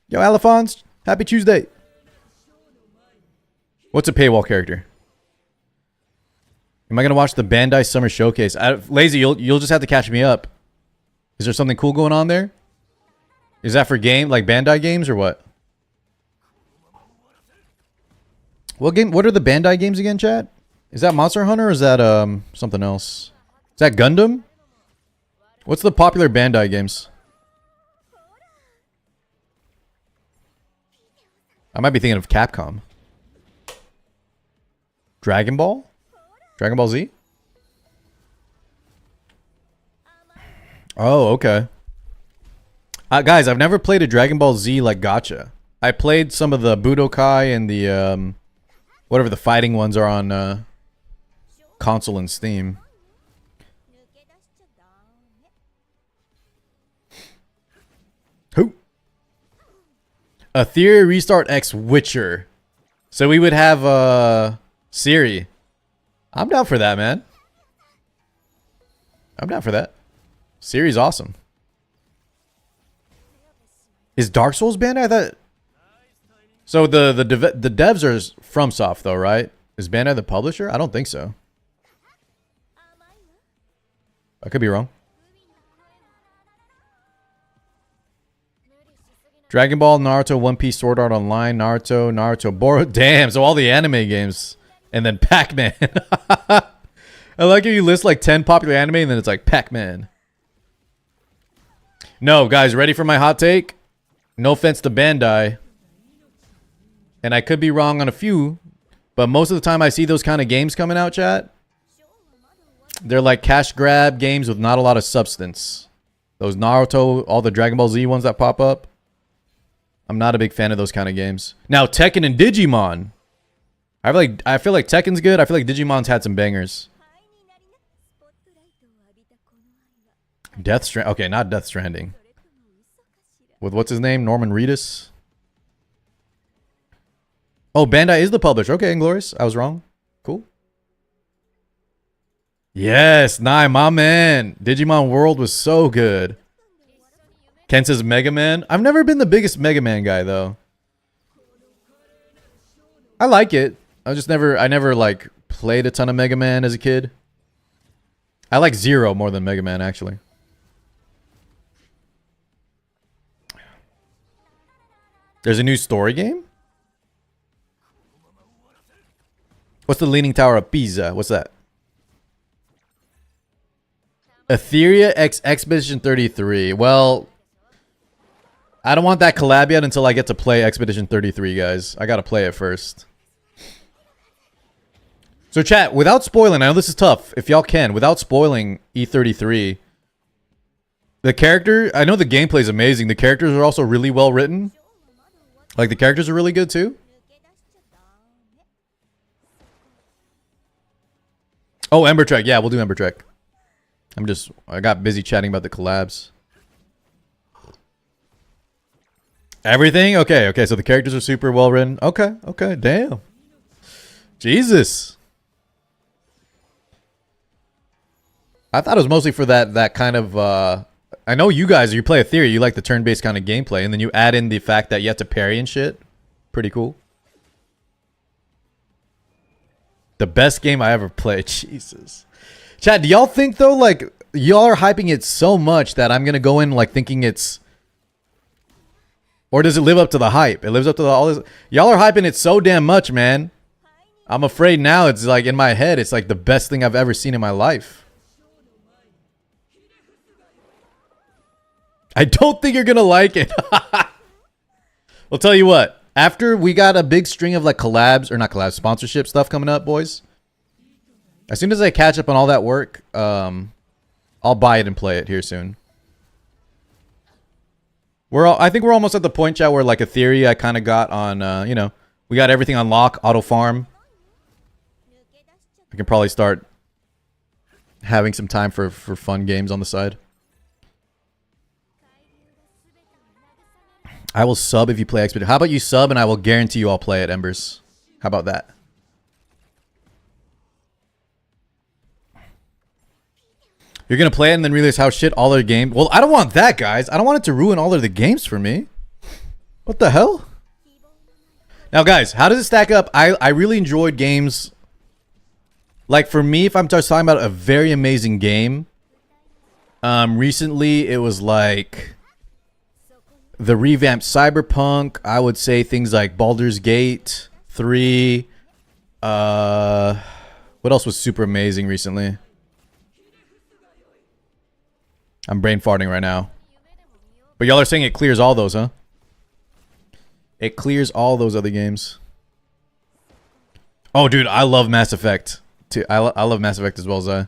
Yo, Alphonse, happy Tuesday. What's a paywall character? Am I gonna watch the Bandai Summer Showcase? Lazy, you'll just have to catch me up. Is there something cool going on there? Is that for like Bandai games or what? What game? What are the Bandai games again, chat? Is that Monster Hunter or is that something else? Is that Gundam? What's the popular Bandai games? I might be thinking of Capcom. Dragon Ball? Dragon Ball Z? Oh, okay. Guys, I've never played a Dragon Ball Z like gacha. I played some of the Budokai and the whatever the fighting ones are on console and Steam. Who? A Theory Restart X Witcher. So we would have Siri. I'm down for that, man. I'm down for that. Siri's awesome. Is Dark Souls banned? I thought. So the devs are FromSoft though, right? Is Bandai the publisher? I don't think so. I could be wrong. Dragon Ball, Naruto, One Piece, Sword Art Online, Naruto, Boruto. Damn, so all the anime games. And then Pac-Man. I like how you list like 10 popular anime and then it's like Pac-Man. No, guys, ready for my hot take? No offense to Bandai. And I could be wrong on a few, but most of the time I see those kind of games coming out, chat. They're like cash grab games with not a lot of substance. Those Naruto, all the Dragon Ball Z ones that pop up. I'm not a big fan of those kind of games. Now, Tekken and Digimon. I feel like Tekken's good. I feel like Digimon's had some bangers. Death Stranding. Okay, not Death Stranding. With what's his name? Norman Reedus. Oh, Bandai is the publisher. Okay, Inglorious. I was wrong. Cool. Yes, my man. Digimon World was so good. Ken says Mega Man. I've never been the biggest Mega Man guy, though. I like it. I never like played a ton of Mega Man as a kid. I like Zero more than Mega Man, actually. There's a new story game? What's the Leaning Tower of Pisa? What's that? Etheria X Expedition 33. Well, I don't want that collab yet until I get to play Expedition 33, guys. I gotta play it first. So chat, without spoiling, I know this is tough. If y'all can, without spoiling E33, the character, I know the gameplay is amazing. The characters are also really well written. Like, the characters are really good, too. Oh, Ember Trek. Yeah, we'll do Ember Trek. I got busy chatting about the collabs. Everything? Okay, so the characters are super well written. Okay, damn. Jesus. I thought it was mostly for that kind of, I know you guys, you play a theory, you like the turn-based kind of gameplay, and then you add in the fact that you have to parry and shit. Pretty cool. The best game I ever played. Jesus. Chat, do y'all think, though, like, y'all are hyping it so much that I'm going to go in, like, thinking it's... Or does it live up to the hype? It lives up to all this... Y'all are hyping it so damn much, man. I'm afraid now it's, like, in my head, it's, like, the best thing I've ever seen in my life. I don't think you're going to like it. I'll tell you what. After we got a big string of, like, collabs... Or not collabs, sponsorship stuff coming up, boys. As soon as I catch up on all that work, I'll buy it and play it here soon. I think we're almost at the point, chat, where like a theory I kind of got on, you know, we got everything on lock, auto farm. I can probably start having some time for fun games on the side. I will sub if you play Expedition. How about you sub and I will guarantee you I'll play it, Embers? How about that? You're going to play it and then realize how shit all their games... Well, I don't want that, guys. I don't want it to ruin all of the games for me. What the hell? Now, guys, how does it stack up? I really enjoyed games... Like, for me, if I'm just talking about a very amazing game... recently, it was like... The revamped Cyberpunk. I would say things like Baldur's Gate 3. What else was super amazing recently? I'm brain farting right now. But y'all are saying it clears all those, huh? It clears all those other games. Oh, dude, I love Mass Effect. Too. I love Mass Effect as well, Zai.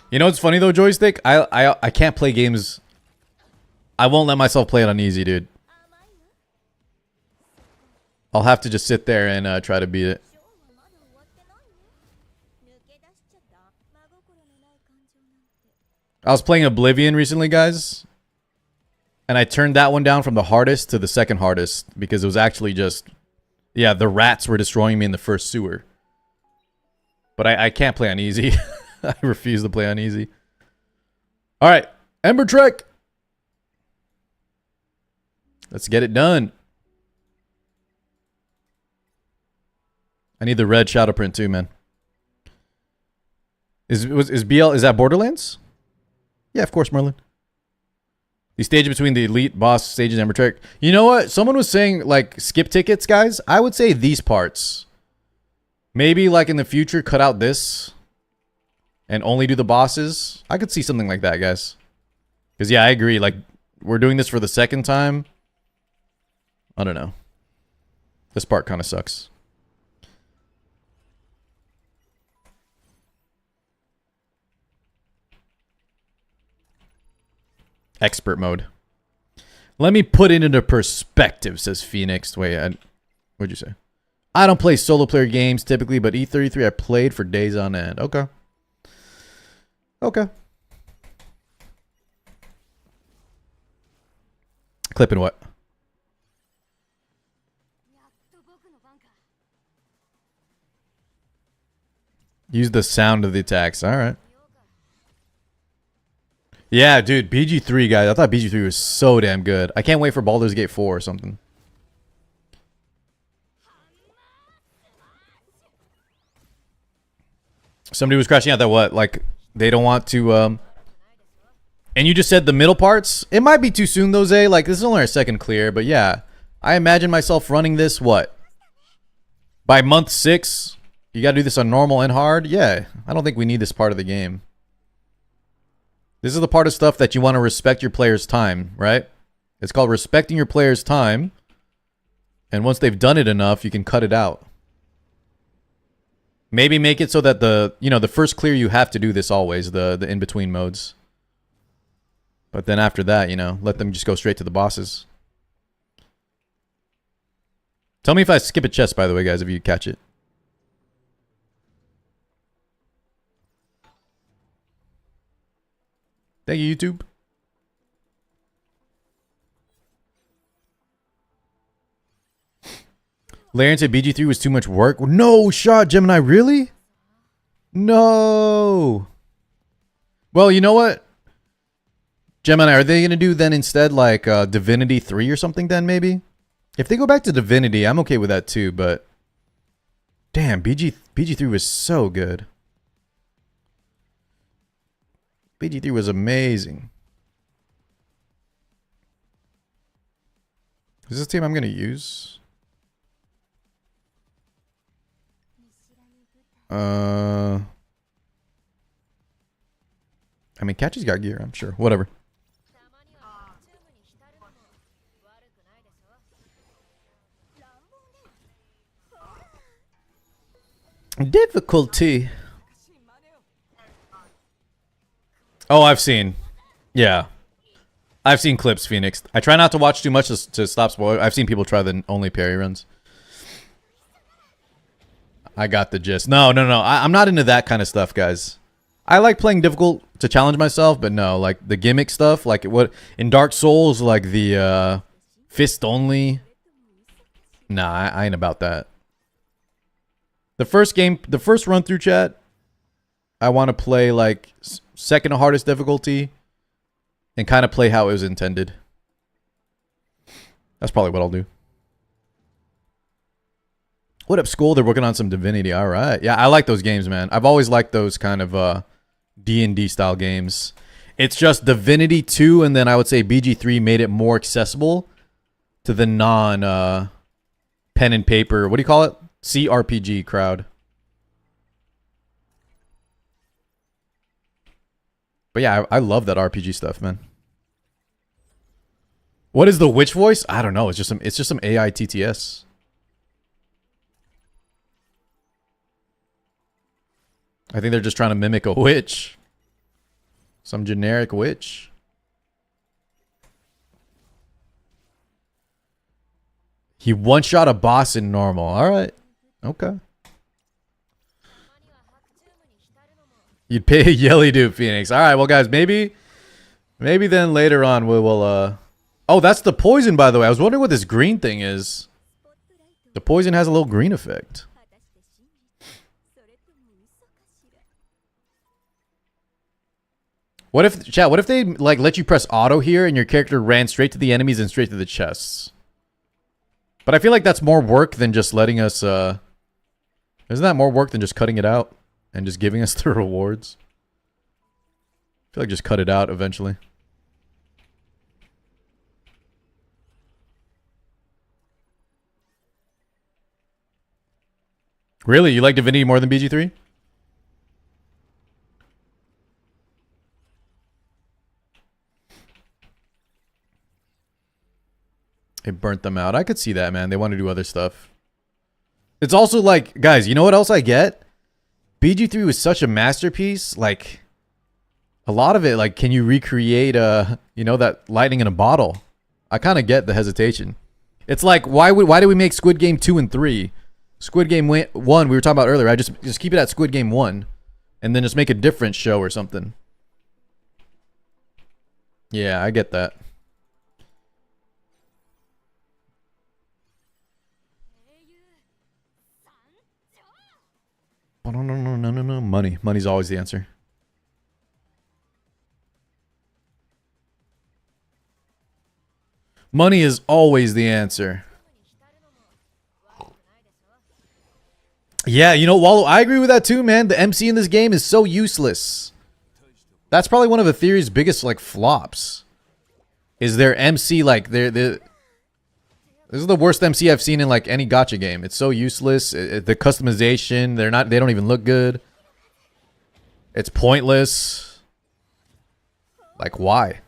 You know what's funny though, Joystick? I can't play games. I won't let myself play it on easy, dude. I'll have to just sit there and try to beat it. I was playing Oblivion recently, guys. And I turned that one down from the hardest to the second hardest. Because it was actually just... Yeah, the rats were destroying me in the first sewer. But I can't play on easy. I refuse to play on easy. Alright, Ember Trek. Let's get it done. I need the red shadow print too, man. Is that Borderlands? Yeah, of course, Merlin. The stage between the elite boss stages and Ember. You know what? Someone was saying like skip tickets, guys. I would say these parts. Maybe like in the future, cut out this and only do the bosses. I could see something like that, guys. Because yeah, I agree. Like we're doing this for the second time. I don't know. This part kind of sucks. Expert mode. Let me put it into perspective, says Phoenix. Wait, what'd you say? I don't play solo player games typically, but E33 I played for days on end. Okay. Okay. Clipping what? Use the sound of the attacks. All right. Yeah, dude, BG3, guys. I thought BG3 was so damn good. I can't wait for Baldur's Gate 4 or something. Somebody was crashing out that what? Like, they don't want to, And you just said the middle parts? It might be too soon, though, Zay. Like, this is only our second clear, but yeah. I imagine myself running this, what? By month 6? You gotta do this on normal and hard? Yeah. I don't think we need this part of the game. This is the part of stuff that you want to respect your player's time, right? It's called respecting your player's time. And once they've done it enough, you can cut it out. Maybe make it so that the first clear you have to do this always, the in-between modes. But then after that, let them just go straight to the bosses. Tell me if I skip a chest, by the way, guys, if you catch it. Thank you, YouTube. Laren said BG3 was too much work. No shot, Gemini. Really? No. Well, you know what? Gemini, are they going to do then instead like Divinity 3 or something then maybe? If they go back to Divinity, I'm okay with that too, but... Damn, BG3 was so good. BG3 was amazing. Is this team I'm going to use? I mean, Catchy's got gear, I'm sure. Whatever. Difficulty. Oh, I've seen. Yeah. I've seen clips, Phoenix. I try not to watch too much to stop spoiler. I've seen people try the only parry runs. I got the gist. No. I'm not into that kind of stuff, guys. I like playing difficult to challenge myself, but no, like the gimmick stuff, like what in Dark Souls, like the fist only. Nah, I ain't about that. The first run through chat, I want to play like second hardest difficulty and kind of play how it was intended. That's probably what I'll do. What up, school? They're working on some Divinity. All right. Yeah, I like those games, man. I've always liked those kind of D&D style games. It's just Divinity 2 and then I would say BG3 made it more accessible to the non pen and paper, what do you call it? CRPG crowd. But yeah, I love that RPG stuff, man. What is the witch voice? I don't know. It's just some AI TTS. I think they're just trying to mimic a witch. Some generic witch. He one-shot a boss in normal. All right. Okay. You'd pay a Yelly dude, Phoenix. All right, well, guys, maybe then later on we will, Oh, that's the poison, by the way. I was wondering what this green thing is. The poison has a little green effect. What if, chat, what if they, like, let you press auto here and your character ran straight to the enemies and straight to the chests? But I feel like that's more work than just letting us, Isn't that more work than just cutting it out and just giving us the rewards? I feel like just cut it out eventually. Really? You like Divinity more than BG3? It burnt them out. I could see that, man. They want to do other stuff. It's also like, guys, you know what else I get? BG3 was such a masterpiece. Like, a lot of it, like, can you recreate, you know, that lightning in a bottle? I kind of get the hesitation. It's like, why did we make Squid Game 2 and 3? Squid Game 1, we were talking about earlier. I just keep it at Squid Game 1. And then just make a different show or something. Yeah, I get that. Oh, no. Money. Money's always the answer. Money is always the answer. Yeah, you know, Wallow, I agree with that too, man. The MC in this game is so useless. That's probably one of the theory's biggest, like, flops. Is their MC, like, this is the worst MC I've seen in, like, any gacha game. It's so useless. The customization, they don't even look good. It's pointless. Like, why?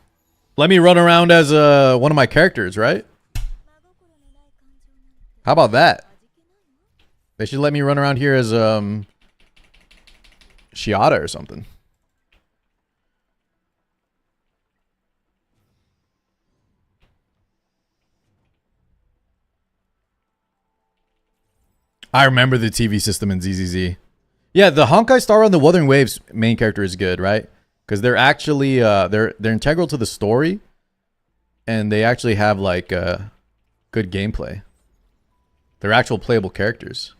Let me run around as one of my characters, right? How about that? They should let me run around here as Shiata or something. I remember the TV system in ZZZ. Yeah, the Honkai Star on the Wuthering Waves main character is good, right? Because they're actually they're integral to the story, and they actually have like good gameplay. They're actual playable characters.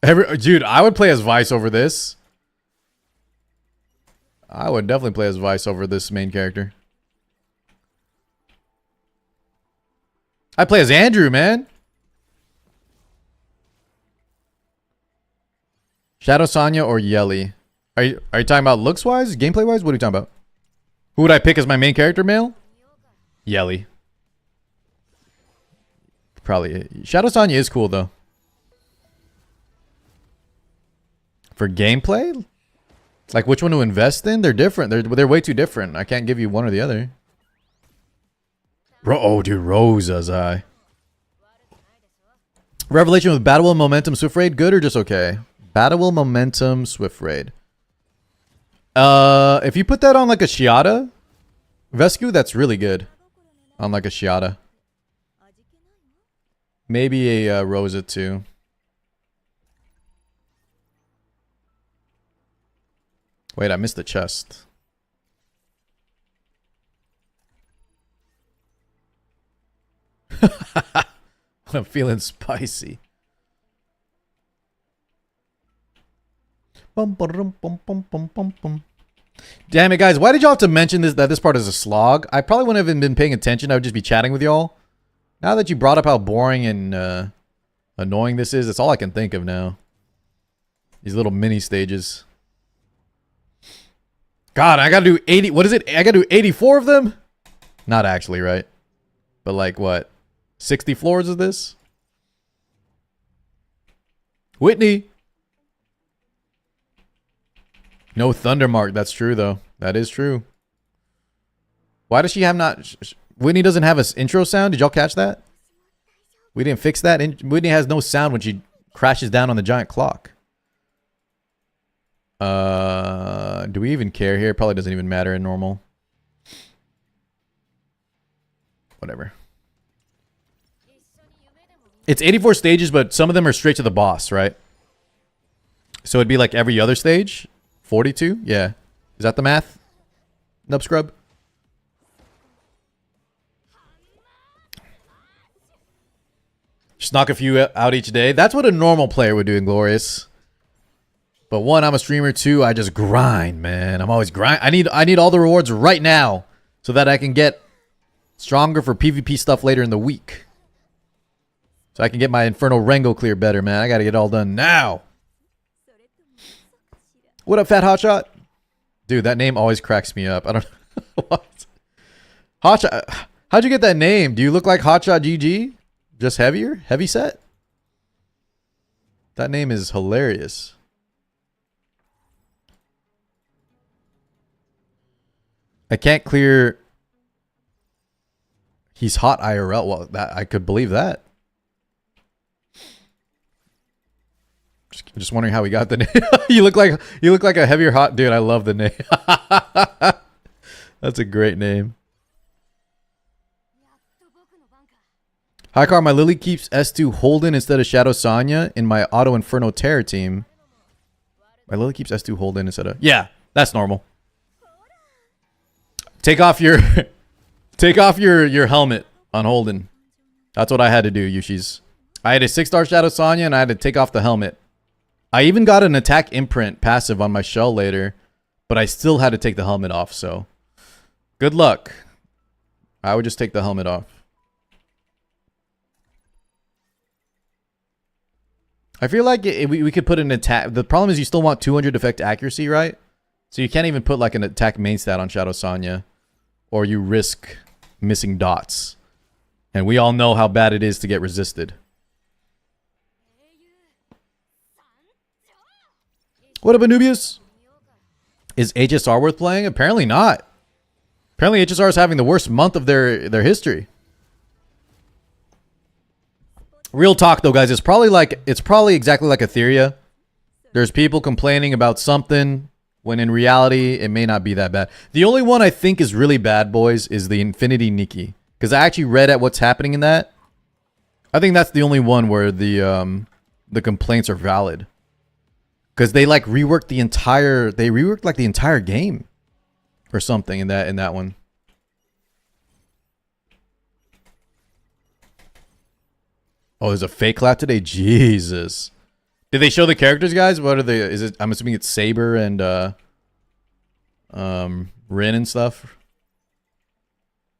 Dude, I would play as Vice over this. I would definitely play as Vice over this main character. I play as Andrew, man. Shadow Sonya or Yelly? Are you talking about looks wise, gameplay wise? What are you talking about? Who would I pick as my main character, male? Yelly. Probably. Shadow Sonya is cool though. For gameplay? Like which one to invest in? They're different. They're way too different. I can't give you one or the other. Oh, dude, Rosa's eye. Revelation with Battle Will Momentum Swift Raid, good or just okay? Battle Will Momentum Swift Raid. If you put that on like a Shiata Vescu, that's really good. On like a Shiata. Maybe a Rosa too. Wait, I missed the chest. I'm feeling spicy. Damn it, guys. Why did y'all have to mention this, that this part is a slog? I probably wouldn't have even been paying attention. I would just be chatting with y'all. Now that you brought up how boring and annoying this is, that's all I can think of now. These little mini stages. God, I gotta do 80. What is it? I gotta do 84 of them? Not actually, right? But like what? 60 floors of this? Whitney. No Thundermark. That's true, though. That is true. Why does she have not... Whitney doesn't have an intro sound? Did y'all catch that? We didn't fix that. Whitney has no sound when she crashes down on the giant clock. Do we even care here? Probably doesn't even matter in normal. Whatever. It's 84 stages, but some of them are straight to the boss, right? So it'd be like every other stage? 42? Yeah. Is that the math? Nub Scrub? Just knock a few out each day. That's what a normal player would do in Glorious. But one, I'm a streamer. Two, I just grind, man. I'm always grind. I need all the rewards right now. so that I can get stronger for PvP stuff later in the week. So I can get my Inferno Rengo clear better, man. I gotta get it all done now. What up, Fat Hotshot? Dude, that name always cracks me up. I don't know. What? Hotshot. How'd you get that name? Do you look like Hotshot GG? Just heavier? Heavy set? That name is hilarious. I can't clear. He's hot IRL. Well, that I could believe that. Just wondering how he got the name. you look like a heavier hot dude. I love the name. That's a great name. Hi Car, my Lily keeps S2 Holden instead of Shadow Sonya in my Auto Inferno Terror team. My Lily keeps S2 Holden instead of... Yeah, that's normal. Take off your helmet on Holden. That's what I had to do, Yushis. I had a 6-star Shadow Sonya and I had to take off the helmet. I even got an attack imprint passive on my shell later, but I still had to take the helmet off, so good luck. I would just take the helmet off. I feel like we could put an attack. The problem is you still want 200 effect accuracy, right? So you can't even put like an attack main stat on Shadow Sonya, or you risk missing dots. And we all know how bad it is to get resisted. What up, Anubius? Is HSR worth playing? Apparently not. Apparently HSR is having the worst month of their history. Real talk though, guys, it's probably exactly like Etheria. There's people complaining about something when in reality it may not be that bad. The only one I think is really bad, boys, is the Infinity Nikki. Because I actually read at what's happening in that. I think that's the only one where the complaints are valid. Because they like reworked the entire game or something in that one. Oh, there's a fake clap today? Jesus. Did they show the characters, guys? What are they? Is it? I'm assuming it's Saber and Rin and stuff.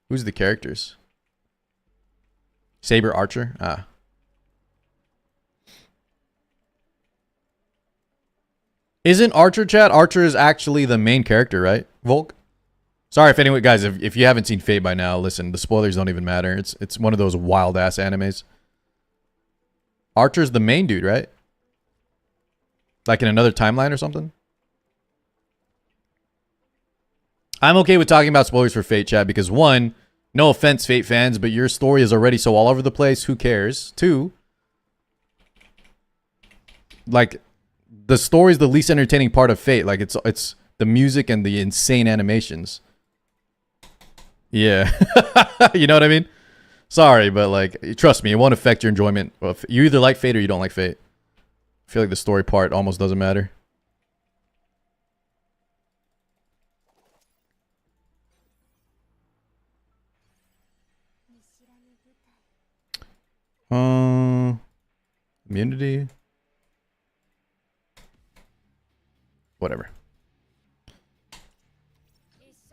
Who's the characters? Saber, Archer? Ah. Isn't Archer, chat? Archer is actually the main character, right? Volk? Sorry if anyone, guys, if you haven't seen Fate by now, listen, the spoilers don't even matter. It's one of those wild ass animes. Archer's the main dude, right? Like in another timeline or something? I'm okay with talking about spoilers for Fate, chat, because one, no offense, Fate fans, but your story is already so all over the place. Who cares? Two, like, the story is the least entertaining part of Fate. Like, it's the music and the insane animations. Yeah. You know what I mean? Sorry, but like, trust me, it won't affect your enjoyment. You either like Fate or you don't like Fate. I feel like the story part almost doesn't matter. Immunity. Whatever.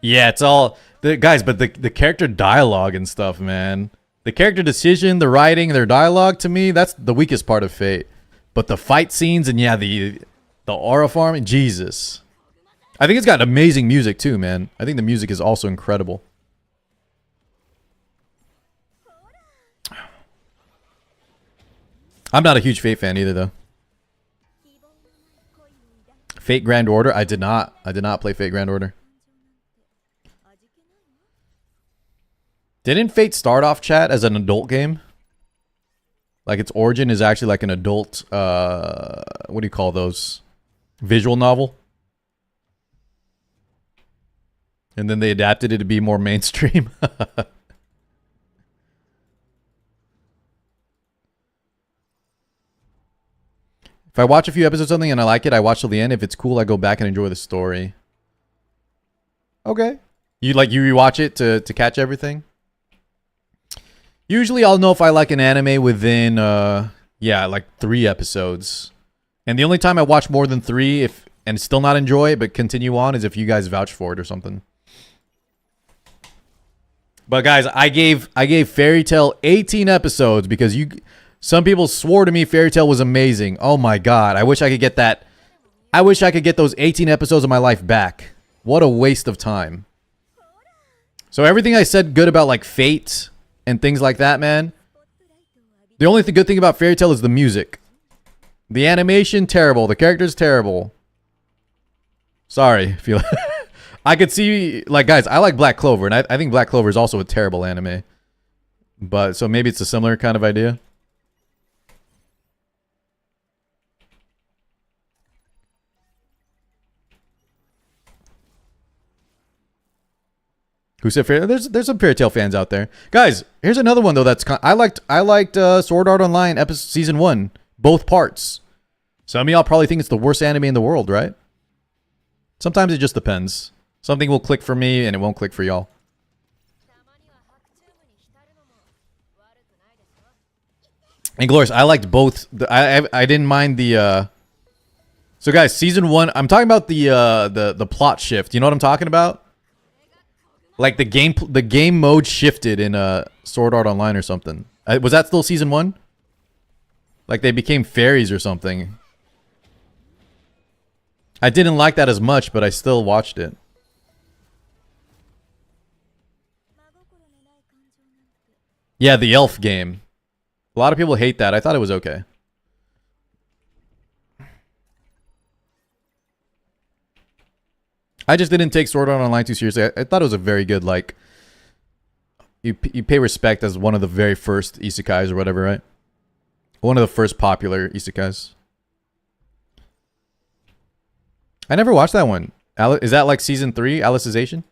Yeah, it's all guys, but the character dialogue and stuff, man. The character decision, the writing, their dialogue, to me, that's the weakest part of Fate. But the fight scenes and yeah, the aura farming, Jesus. I think it's got amazing music too, man. I think the music is also incredible. I'm not a huge Fate fan either, though. Fate Grand Order? I did not play Fate Grand Order. Didn't Fate start off, chat, as an adult game? Like its origin is actually like an adult, what do you call those? Visual novel? And then they adapted it to be more mainstream. If I watch a few episodes of something and I like it, I watch till the end. If it's cool, I go back and enjoy the story. Okay. You rewatch it to catch everything? Usually I'll know if I like an anime within, yeah, like 3 episodes. And the only time I watch more than 3 and still not enjoy it but continue on is if you guys vouch for it or something. But guys, I gave Fairy Tail 18 episodes because some people swore to me Fairy Tail was amazing. Oh my god, I wish I could get that. I wish I could get those 18 episodes of my life back. What a waste of time. So everything I said good about like Fate and things like that, man. The only good thing about Fairy Tail is the music. The animation, terrible. The characters, terrible. Sorry. Feel I could see, like, guys, I like Black Clover, and I think Black Clover is also a terrible anime. But, so maybe it's a similar kind of idea. Who said Fairy? There's some Fairy Tail fans out there, guys. Here's another one though. I liked Sword Art Online season 1, both parts. Some of y'all probably think it's the worst anime in the world, right? Sometimes it just depends. Something will click for me and it won't click for y'all. And Glorious, I liked both. I didn't mind the. So guys, season 1. I'm talking about the plot shift. You know what I'm talking about? Like the game mode shifted in Sword Art Online or something. Was that still season 1? Like they became fairies or something. I didn't like that as much, but I still watched it. Yeah, the elf game. A lot of people hate that. I thought it was okay. I just didn't take Sword Art Online too seriously. I thought it was a very good, like... You pay respect as one of the very first isekais or whatever, right? One of the first popular isekais. I never watched that one. Is that like season 3, Alicization?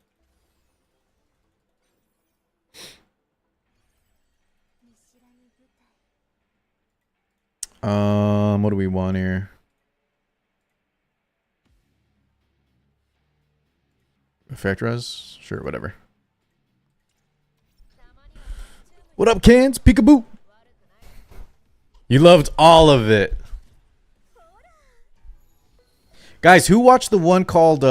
What do we want here? Effectras? Sure, whatever. What up, Cans? Peekaboo! You loved all of it. Guys, who watched the one called,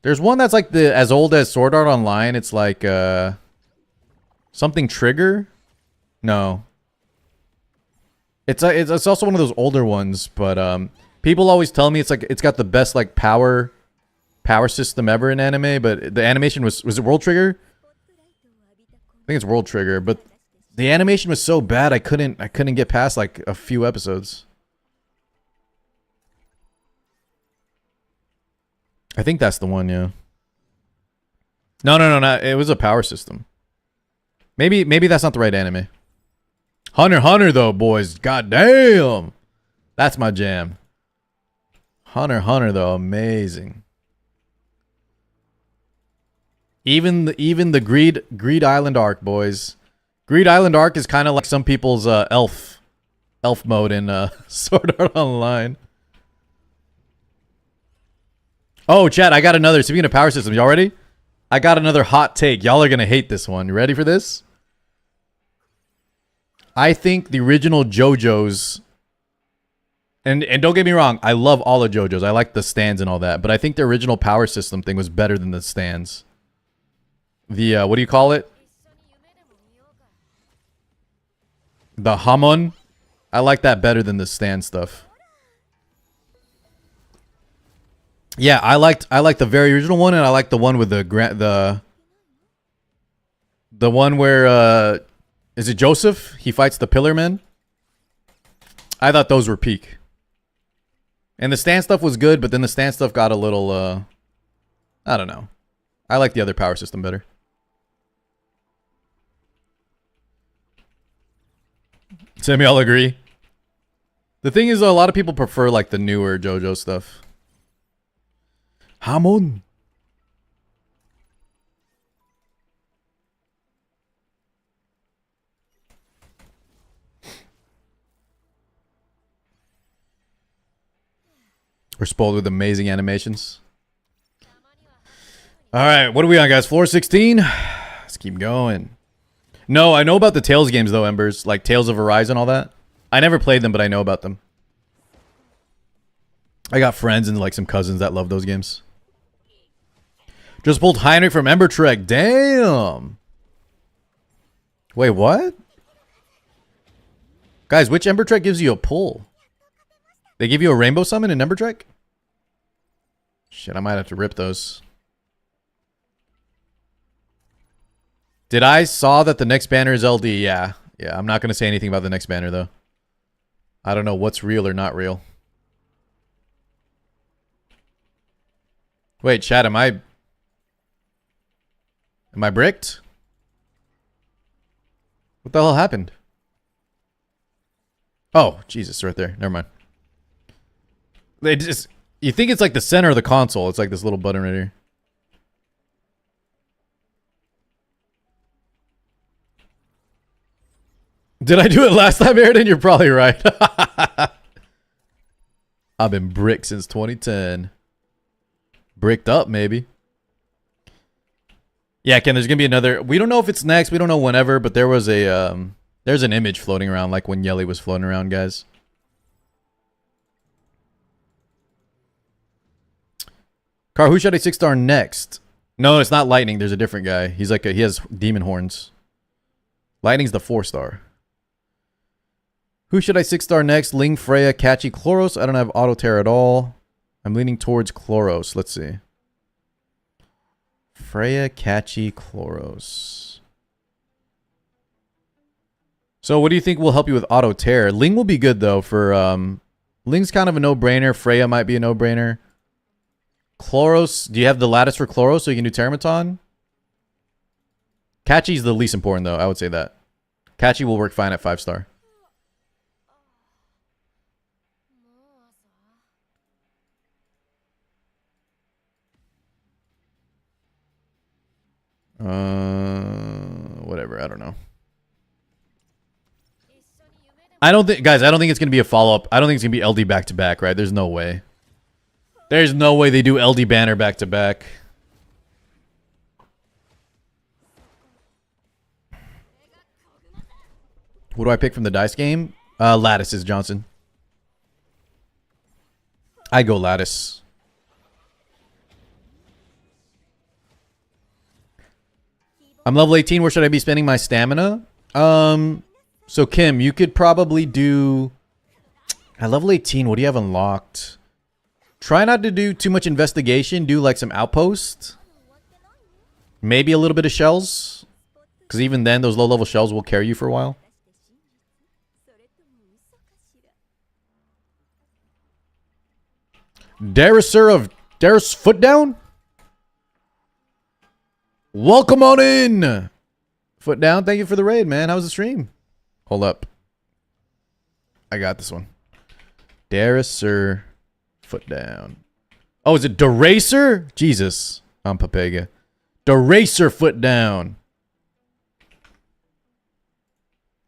there's one that's like as old as Sword Art Online. It's like, something Trigger? No. It's also one of those older ones, but, people always tell me it's got the best, like, power system ever in anime, but the animation was it World Trigger? I think it's World Trigger, but the animation was so bad I couldn't get past like a few episodes. I think that's the one, yeah. No, it was a power system. Maybe that's not the right anime. Hunter though, boys. God damn. That's my jam. Hunter though, amazing. Even the Greed Island arc, boys. Greed Island arc is kind of like some people's elf mode in Sword Art Online. Oh, chat, I got another. Speaking of power systems, y'all ready? I got another hot take. Y'all are gonna hate this one. You ready for this? I think the original JoJo's, and don't get me wrong, I love all of JoJo's. I like the stands and all that, but I think the original power system thing was better than the stands. The what do you call it? The Hamon. I like that better than the stand stuff. Yeah, I liked the very original one, and I like the one with the one where is it Joseph? He fights the Pillar Men. I thought those were peak. And the stand stuff was good, but then the stand stuff got a little I don't know. I like the other power system better. Sammy, I'll agree. The thing is, a lot of people prefer like the newer JoJo stuff. Hamon. We're spoiled with amazing animations. All right, what are we on, guys? Floor 16. Let's keep going. No, I know about the Tales games though, Embers, like Tales of Arise and all that. I never played them, but I know about them. I got friends and like some cousins that love those games. Just pulled Heinrich from Ember Trek. Damn. Wait, what? Guys, which Ember Trek gives you a pull? They give you a rainbow summon in Ember Trek? Shit, I might have to rip those. Did I saw that the next banner is LD? Yeah. Yeah, I'm not going to say anything about the next banner, though. I don't know what's real or not real. Wait, chat, am I bricked? What the hell happened? Oh, Jesus, right there. Never mind. They just... You think it's like the center of the console. It's like this little button right here. Did I do it last time, Airden? You're probably right. I've been bricked since 2010. Bricked up, maybe. Yeah, Ken, there's going to be another... We don't know if it's next. We don't know whenever, but there was a... there's an image floating around, like when Yelly was floating around, guys. Car, who should I 6-star next? No, it's not Lightning. There's a different guy. He's like he has demon horns. Lightning's the 4-star. Who should I 6-star next? Ling, Freya, Catchy, Chloros. I don't have auto tear at all. I'm leaning towards Chloros. Let's see. Freya, Catchy, Chloros. So what do you think will help you with auto tear? Ling will be good though for Ling's kind of a no-brainer. Freya might be a no-brainer. Chloros, do you have the lattice for Chloros so you can do Termaton? Catchy's the least important though, I would say that. Catchy will work fine at 5-star. Whatever, I don't know. I don't think, guys, I don't think it's going to be a follow-up. I don't think it's going to be LD back-to-back, right? There's no way. There's no way they do LD banner back-to-back. What do I pick from the dice game? Lattices, Johnson. I go Lattice. I'm level 18. Where should I be spending my stamina? So Kim, you could probably do... At level 18, what do you have unlocked? Try not to do too much investigation. Do like some outposts. Maybe a little bit of shells. Because even then, those low-level shells will carry you for a while. Derisur of Deris Foot Down? Welcome on in! Foot Down, thank you for the raid, man. How was the stream? Hold up. I got this one. Derisur Foot Down. Oh, is it Deracer? Jesus. I'm Papega. Deracer Foot Down.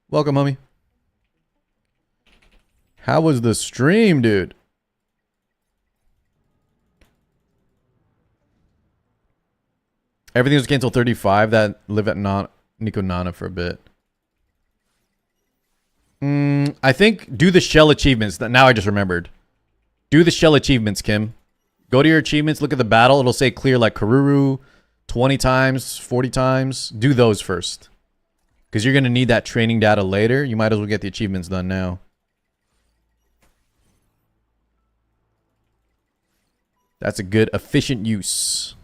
Welcome, homie. How was the stream, dude? Everything was canceled 35. That live at Nico Nana for a bit. I think do the shell achievements. Now I just remembered. Do the shell achievements, Kim. Go to your achievements. Look at the battle. It'll say clear like Karuru 20 times, 40 times. Do those first. Because you're going to need that training data later. You might as well get the achievements done now. That's a good, efficient use.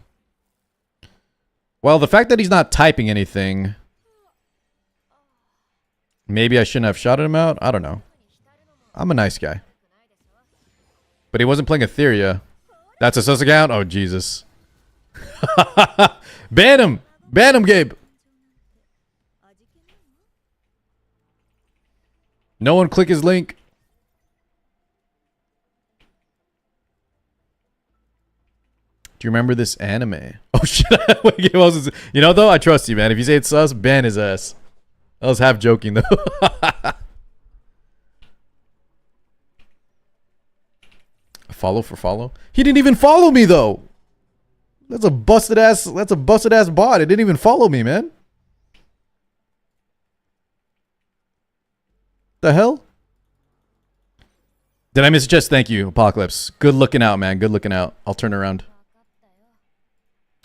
Well, the fact that he's not typing anything... Maybe I shouldn't have shouted him out? I don't know. I'm a nice guy. But he wasn't playing Etheria. That's a sus account? Oh, Jesus. Ban him! Ban him, Gabe! No one click his link. Do you remember this anime? Oh, shit. You know, though, I trust you, man. If you say it's sus, ban his ass. I was half joking, though. Follow for follow? He didn't even follow me, though. That's a busted ass bot. It didn't even follow me, man. The hell? Did I miss a chest? Thank you, Apocalypse. Good looking out, man. Good looking out. I'll turn around.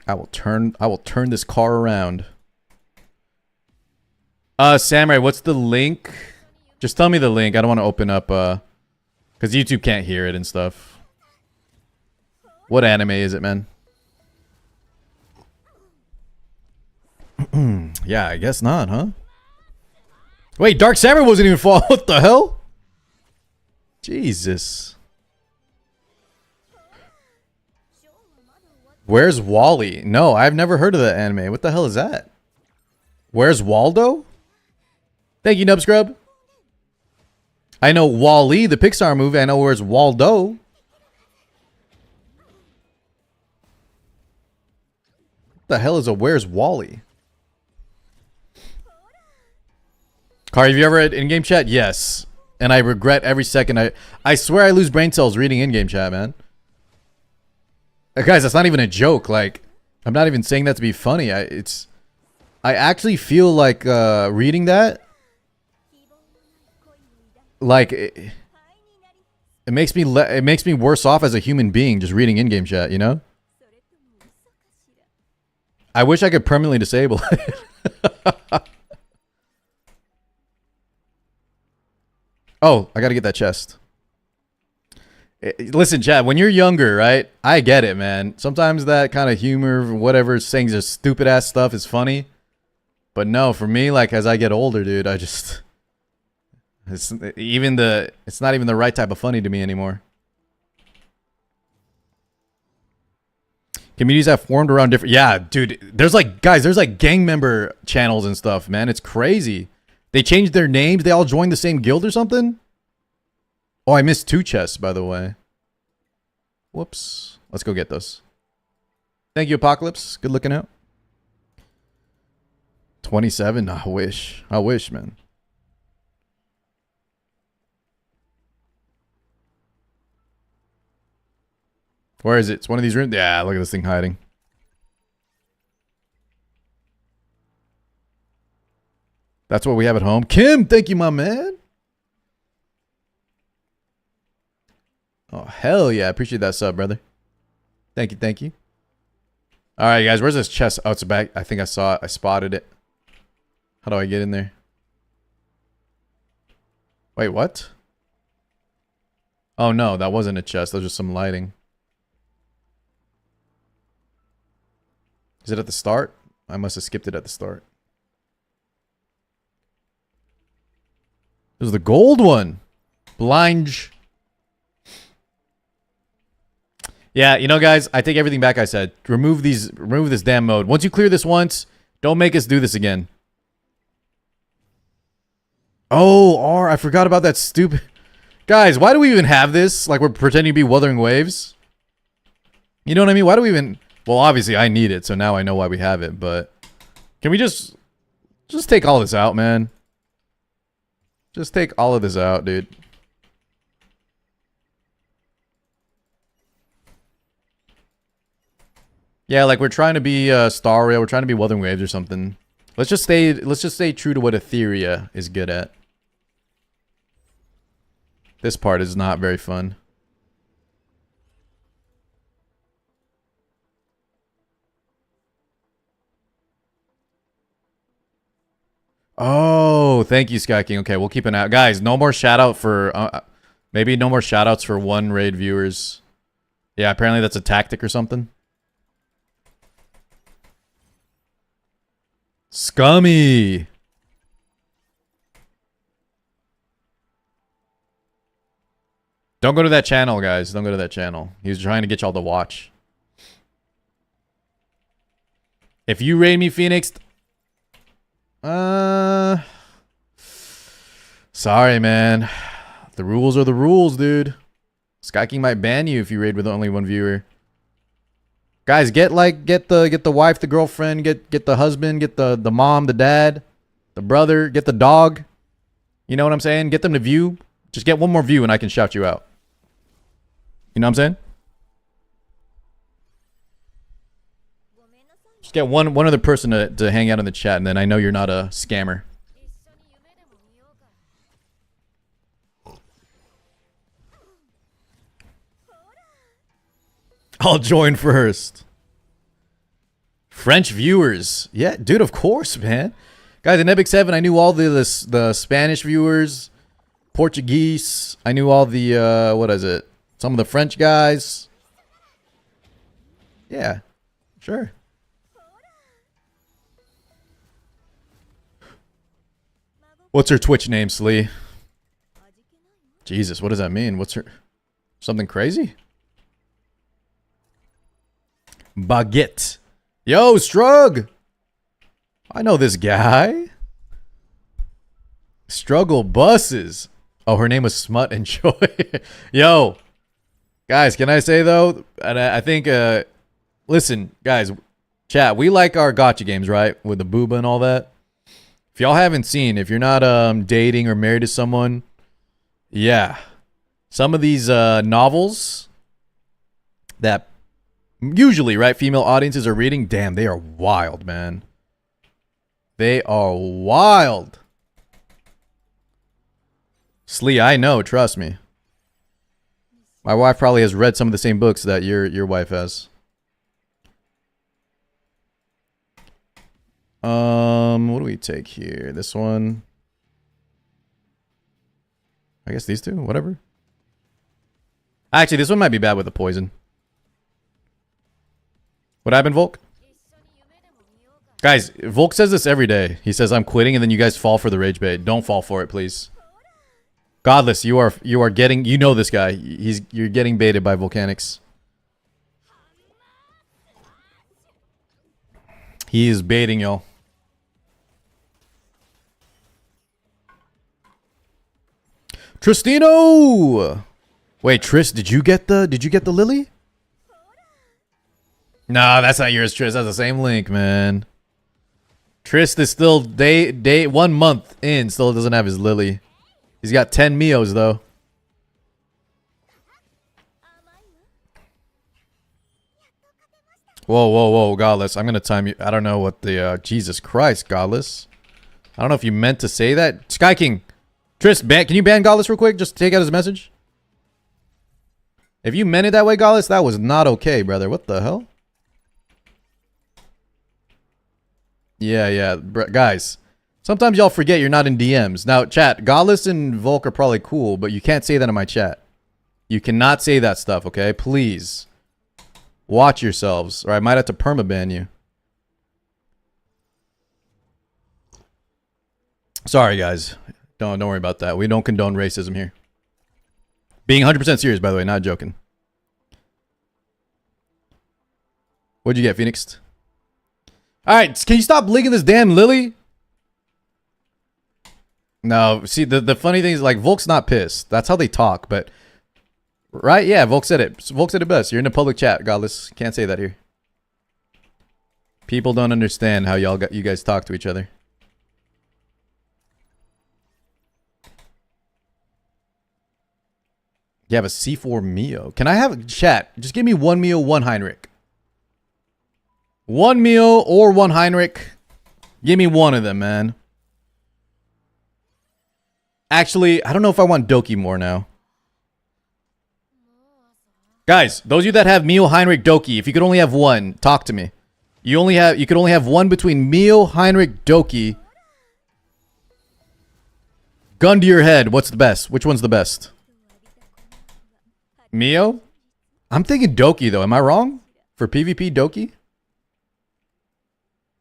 I will turn this car around. Samurai, what's the link? Just tell me the link. I don't want to open up because YouTube can't hear it and stuff. What anime is it, man? Yeah, I guess not, huh? Wait, Dark Samurai wasn't even fall. What the hell? Jesus. Where's Wally? No, I've never heard of that anime. What the hell is that? Where's Waldo? Thank you, Nubscrub. I know Wall-E, the Pixar movie. I know where's Waldo. What the hell is a Where's Wally? Car, have you ever had in-game chat? Yes. And I regret every second. I swear I lose brain cells reading in-game chat, man. Guys, that's not even a joke. Like, I'm not even saying that to be funny. I actually feel like reading that. Like it makes me worse off as a human being just reading in-game chat, you know? I wish I could permanently disable it. Oh, I gotta get that chest. Listen, chat, when you're younger, right? I get it, man. Sometimes that kind of humor, whatever, saying just stupid ass stuff is funny. But no, for me, like as I get older, dude, I just it's not even the right type of funny to me anymore. Communities have formed around different. Yeah, dude. There's like gang member channels and stuff, man. It's crazy. They changed their names. They all joined the same guild or something. Oh, I missed 2 chests, by the way. Whoops. Let's go get those. Thank you, Apocalypse. Good looking out. 27. I wish, man. Where is it? It's one of these rooms. Yeah, look at this thing hiding. That's what we have at home. Kim, thank you, my man. Oh, hell yeah. I appreciate that sub, brother. Thank you, thank you. All right, guys. Where's this chest? Oh, it's back. I think I saw it. I spotted it. How do I get in there? Wait, what? Oh, no. That wasn't a chest. That was just some lighting. Is it at the start? I must have skipped it at the start. It was the gold one. Blind. Yeah, you know, guys, I take everything back I said. Remove this damn mode. Once you clear this once, don't make us do this again. Oh, R, I forgot about that stupid... Guys, why do we even have this? Like we're pretending to be Wuthering Waves? You know what I mean? Why do we even... Well, obviously I need it, so now I know why we have it, but... Can we just take all this out, man? Just take all of this out, dude. Yeah, like we're trying to be Star Rail, we're trying to be Wuthering Waves or something. Let's just stay true to what Etheria is good at. This part is not very fun. Oh, thank you, Sky King. Okay, we'll keep an eye. Guys, no more shout out for maybe no more shout outs for 1 raid viewers. Yeah, apparently that's a tactic or something. Scummy. Don't go to that channel, guys. Don't go to that channel. He was trying to get y'all to watch. If you raid me, Phoenix... Sorry, man. The rules are the rules, dude. Sky King might ban you if you raid with only 1 viewer. Guys, get the wife, the girlfriend, get the husband, get the mom, the dad, the brother, get the dog. You know what I'm saying? Get them to view. Just get 1 more view and I can shout you out. You know what I'm saying? Just get one other person to hang out in the chat, and then I know you're not a scammer. I'll join first. French viewers. Yeah, dude, of course, man. Guys, in Epic 7, I knew all the Spanish viewers, Portuguese. I knew all the, what is it? Some of the French guys. Yeah, sure. What's her Twitch name, Slee? Jesus, what does that mean? What's her... Something crazy? Baguette. Yo, Strug! I know this guy. Struggle buses. Oh, her name was Smut and Joy. Yo. Guys, can I say, though? And I think, listen, guys, chat, we like our gacha games, right? With the booba and all that. If y'all haven't seen, if you're not dating or married to someone, yeah. Some of these novels that usually, right, female audiences are reading, damn, they are wild, man. They are wild. Slee, I know, trust me. My wife probably has read some of the same books that your wife has. What do we take here? This one. I guess these two, whatever. Actually, this one might be bad with the poison. What happened, Volk? Guys, Volk says this every day. He says, I'm quitting, and then you guys fall for the rage bait. Don't fall for it, please. Godless, you are getting, you know this guy. You're getting baited by Volcanics. He is baiting y'all. Tristino! Wait, Tris, did you get the lily? Nah, that's not yours, Tris. That's the same link, man. Trist is still day 1 month in, still doesn't have his lily. He's got 10 Mios though. Whoa, Godless. I'm gonna time you. I don't know what the Jesus Christ, Godless. I don't know if you meant to say that. Sky King. Trist, can you ban Godless real quick? Just take out his message. If you meant it that way, Godless, that was not okay, brother. What the hell? Yeah. Guys, sometimes y'all forget you're not in DMs. Now, chat, Godless and Volk are probably cool, but you can't say that in my chat. You cannot say that stuff, okay? Please. Watch yourselves, or I might have to permaban you. Sorry, guys. Don't worry about that. We don't condone racism here. Being 100% serious, by the way, not joking. What'd you get, Phoenix? Alright, can you stop leaking this damn lily? No, see, the funny thing is, like, Volk's not pissed. That's how they talk, but... Right? Yeah, Volk said it. Volk said it best. You're in a public chat, Godless. Can't say that here. People don't understand how you guys talk to each other. You have a C4 Mio. Can I have chat? Just give me 1 Mio, 1 Heinrich. 1 Mio or 1 Heinrich. Give me one of them, man. Actually, I don't know if I want Doki more now. Guys, those of you that have Mio, Heinrich, Doki, if you could only have one, talk to me. You could only have one between Mio, Heinrich, Doki. Gun to your head. What's the best? Which one's the best? Mio? I'm thinking Doki, though. Am I wrong? For PvP, Doki?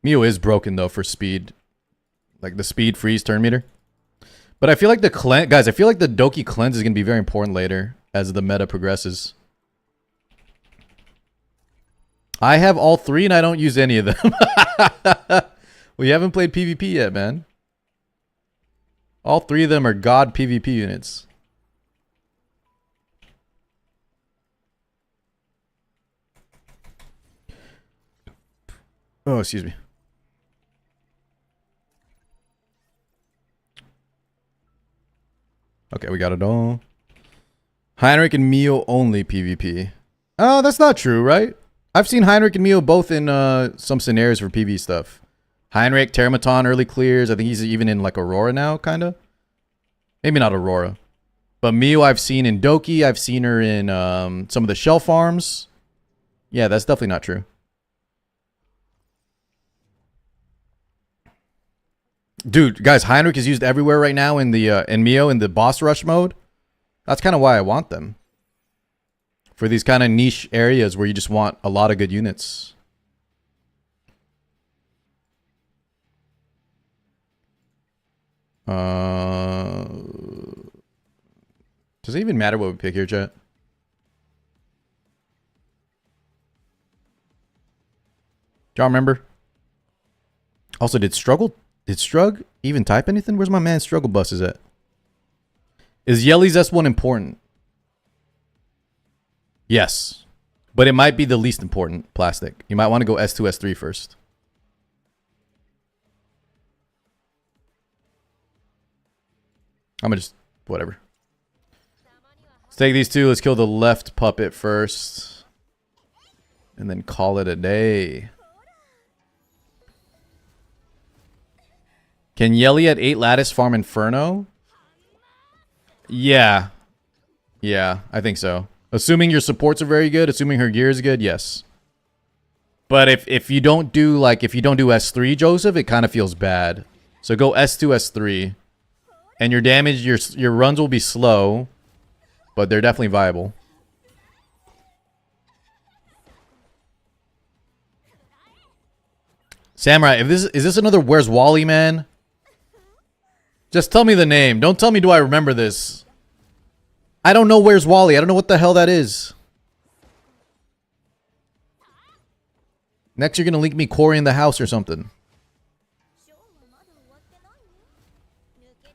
Mio is broken, though, for speed. Like the speed freeze turn meter. But I feel like the cleanse... Guys, I feel like the Doki cleanse is going to be very important later as the meta progresses. I have all three and I don't use any of them. We haven't played PvP yet, man. All three of them are god PvP units. Oh, excuse me. Okay, we got it all. Heinrich and Mio only PvP. Oh, that's not true, right? I've seen Heinrich and Mio both in some scenarios for PV stuff. Heinrich, Teramaton early clears. I think he's even in like Aurora now, kind of. Maybe not Aurora. But Mio I've seen in Doki. I've seen her in some of the shell farms. Yeah, that's definitely not true. Dude, guys, Heinrich is used everywhere right now in the in Mio in the boss rush mode. That's kind of why I want them. For these kind of niche areas where you just want a lot of good units. Does it even matter what we pick here, chat? Do y'all remember? Also, did Strug even type anything? Where's my man Struggle Buses at? Is Yelly's S1 important? Yes. But it might be the least important plastic. You might want to go S2, S3 first. I'm gonna just, whatever. Let's take these two. Let's kill the left puppet first. And then call it a day. Can Yelly at 8 lattice farm Inferno? Yeah. Yeah, I think so. Assuming your supports are very good, assuming her gear is good, yes. But if you don't do if you don't do S3, Joseph, it kind of feels bad. So go S2, S3. And your damage, your runs will be slow, but they're definitely viable. Samurai, is this another Where's Wally, man? Just tell me the name. Don't tell me do I remember this. I don't know Where's Wally. I don't know what the hell that is. Next you're gonna link me Corey in the house or something.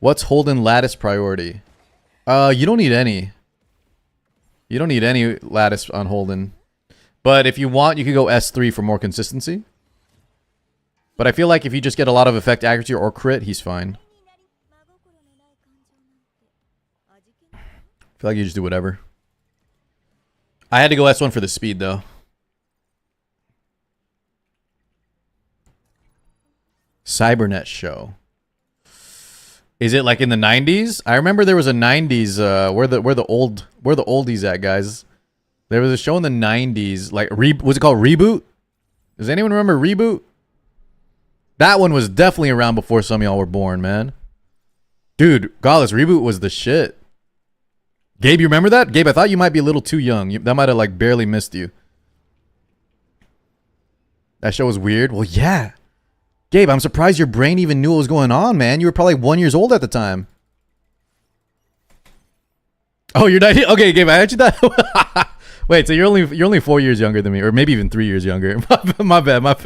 What's Holden lattice priority? You don't need any. You don't need any lattice on Holden. But if you want, you could go S3 for more consistency. But I feel like if you just get a lot of effect accuracy or crit, he's fine. I feel like you just do whatever. I had to go S1 for the speed, though. Cybernet show. Is it like in the 90s? I remember there was a 90s where the oldies at, guys. There was a show in the 90s like was it called Reboot? Does anyone remember Reboot? That one was definitely around before some of y'all were born, man. Dude, Gaullus, Reboot was the shit. Gabe, you remember that? Gabe, I thought you might be a little too young. That might have like barely missed you. That show was weird. Well, yeah. Gabe, I'm surprised your brain even knew what was going on, man. You were probably 1 year old at the time. Oh, you're 90? Okay, Gabe, I actually thought... Wait, so you're only 4 years younger than me, or maybe even 3 years younger. My bad.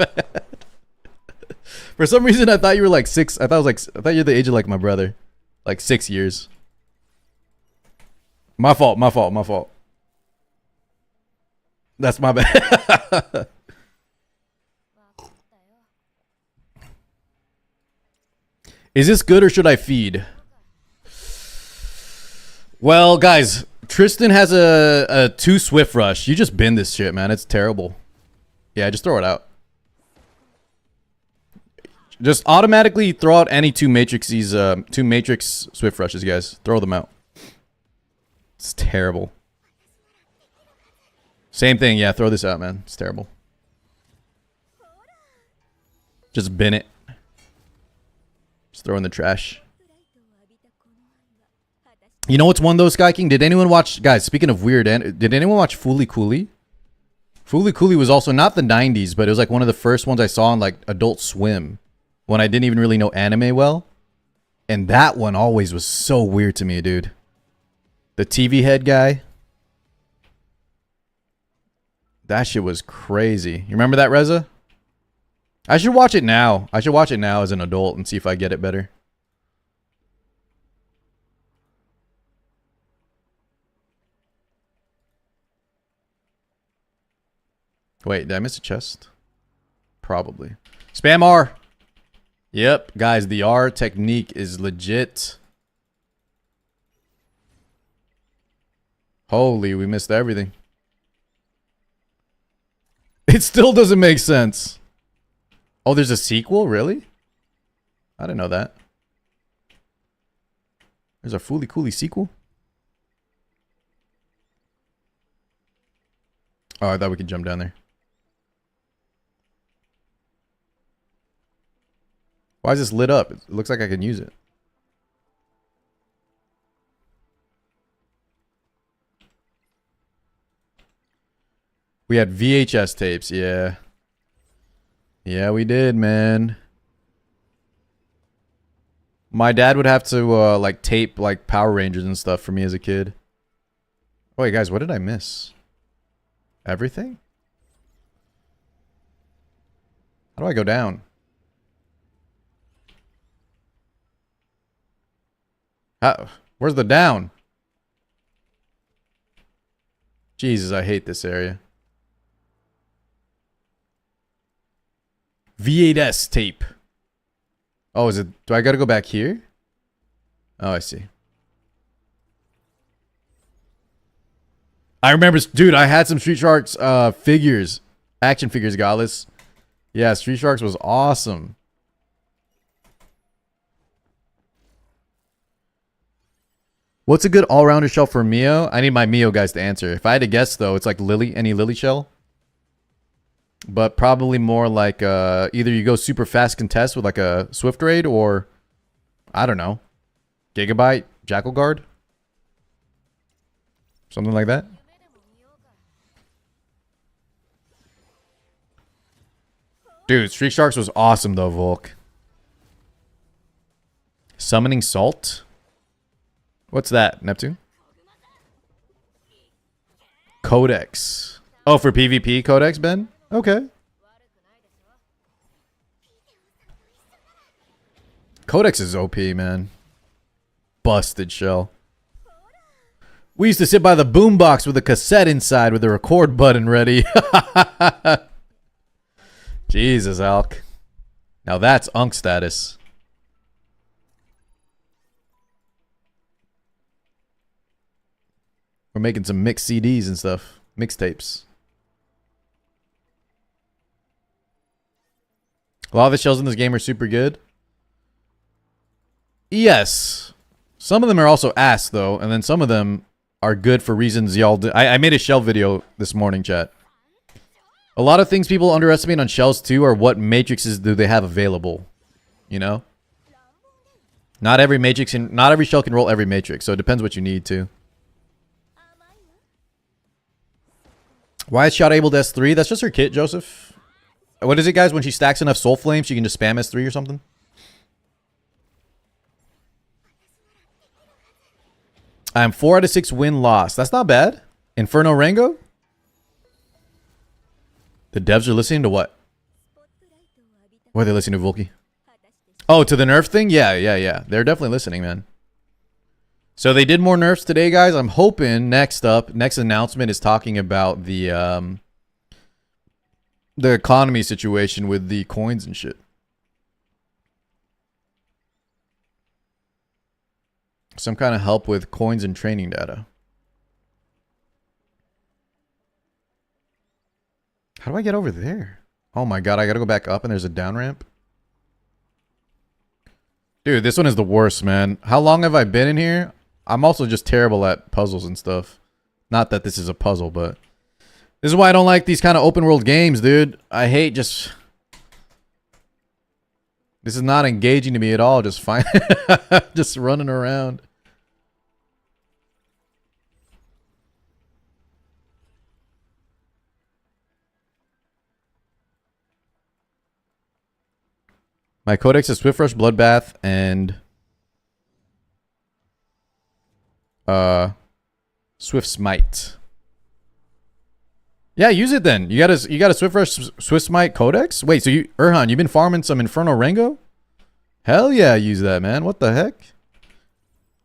For some reason, I thought you were like 6. I thought you're the age of like my brother, like 6 years. My fault. That's my bad. Is this good or should I feed? Well, guys, Tristan has a 2 swift rush. You just bin this shit, man. It's terrible. Yeah, just throw it out. Just automatically throw out any 2 matrices, 2 matrix swift rushes, guys. Throw them out. It's terrible. Same thing, yeah. Throw this out, man. It's terrible. Just bin it. Just throw in the trash. You know what's one though, Sky King? Did anyone watch... Guys, speaking of weird... Did anyone watch Fooly Cooly? Fooly Cooly was also not the 90s, but it was like one of the first ones I saw on like Adult Swim. When I didn't even really know anime well. And that one always was so weird to me, dude. The TV head guy. That shit was crazy. You remember that, Reza? I should watch it now. I should watch it now as an adult and see if I get it better. Wait, did I miss a chest? Probably. Spam R! Yep, guys, the R technique is legit. Holy, we missed everything. It still doesn't make sense. Oh, there's a sequel? Really? I didn't know that. There's a Fooly Cooly sequel? Oh, I thought we could jump down there. Why is this lit up? It looks like I can use it. We had VHS tapes, yeah. Yeah, we did, man. My dad would have to like tape like Power Rangers and stuff for me as a kid. Wait, guys, what did I miss? Everything? How do I go down? Where's the down? Jesus, I hate this area. V8S tape. Oh, is it? Do I gotta go back here? Oh, I see. I remember, dude, I had some Street Sharks figures. Action figures, Godless. Yeah, Street Sharks was awesome. What's a good all-rounder shell for Mio? I need my Mio guys to answer. If I had to guess, though, it's like Lily, any Lily shell. But probably more like either you go super fast contest with like a Swift Raid or, I don't know, Gigabyte, Jackal Guard. Something like that. Dude, Street Sharks was awesome though, Volk. Summoning Salt? What's that, Neptune? Codex. Oh, for PvP Codex, Ben? Okay. Codex is OP, man. Busted shell. We used to sit by the boombox with a cassette inside with the record button ready. Jesus, Alk. Now that's Unk status. We're making some mixed CDs and stuff. Mixtapes. A lot of the shells in this game are super good. Yes. Some of them are also ass, though. And then some of them are good for reasons y'all do. I made a shell video this morning, chat. A lot of things people underestimate on shells, too, are what matrices do they have available. You know? Not every matrix and not every shell can roll every matrix, so it depends what you need to. Why is Shot able to S3? That's just her kit, Joseph. What is it, guys? When she stacks enough soul flames, she can just spam S3 or something? I'm 4 out of 6 win-loss. That's not bad. Inferno Rango? The devs are listening to what? What are they listening to, Volky? Oh, to the nerf thing? Yeah. They're definitely listening, man. So they did more nerfs today, guys. I'm hoping next announcement is talking about the economy situation with the coins and shit. Some kind of help with coins and training data. How do I get over there? Oh my god, I gotta go back up and there's a down ramp. Dude, this one is the worst, man. How long have I been in here? I'm also just terrible at puzzles and stuff. Not that this is a puzzle, but this is why I don't like these kind of open world games, dude. I hate just... This is not engaging to me at all. Just fine. Just running around. My codex is Swift Rush, Bloodbath, and Swift Smite. Yeah, use it then. You got a Swift Rush, Swift Smite codex? Wait, so you Erhan, you've been farming some Inferno Rango? Hell yeah, use that, man. What the heck?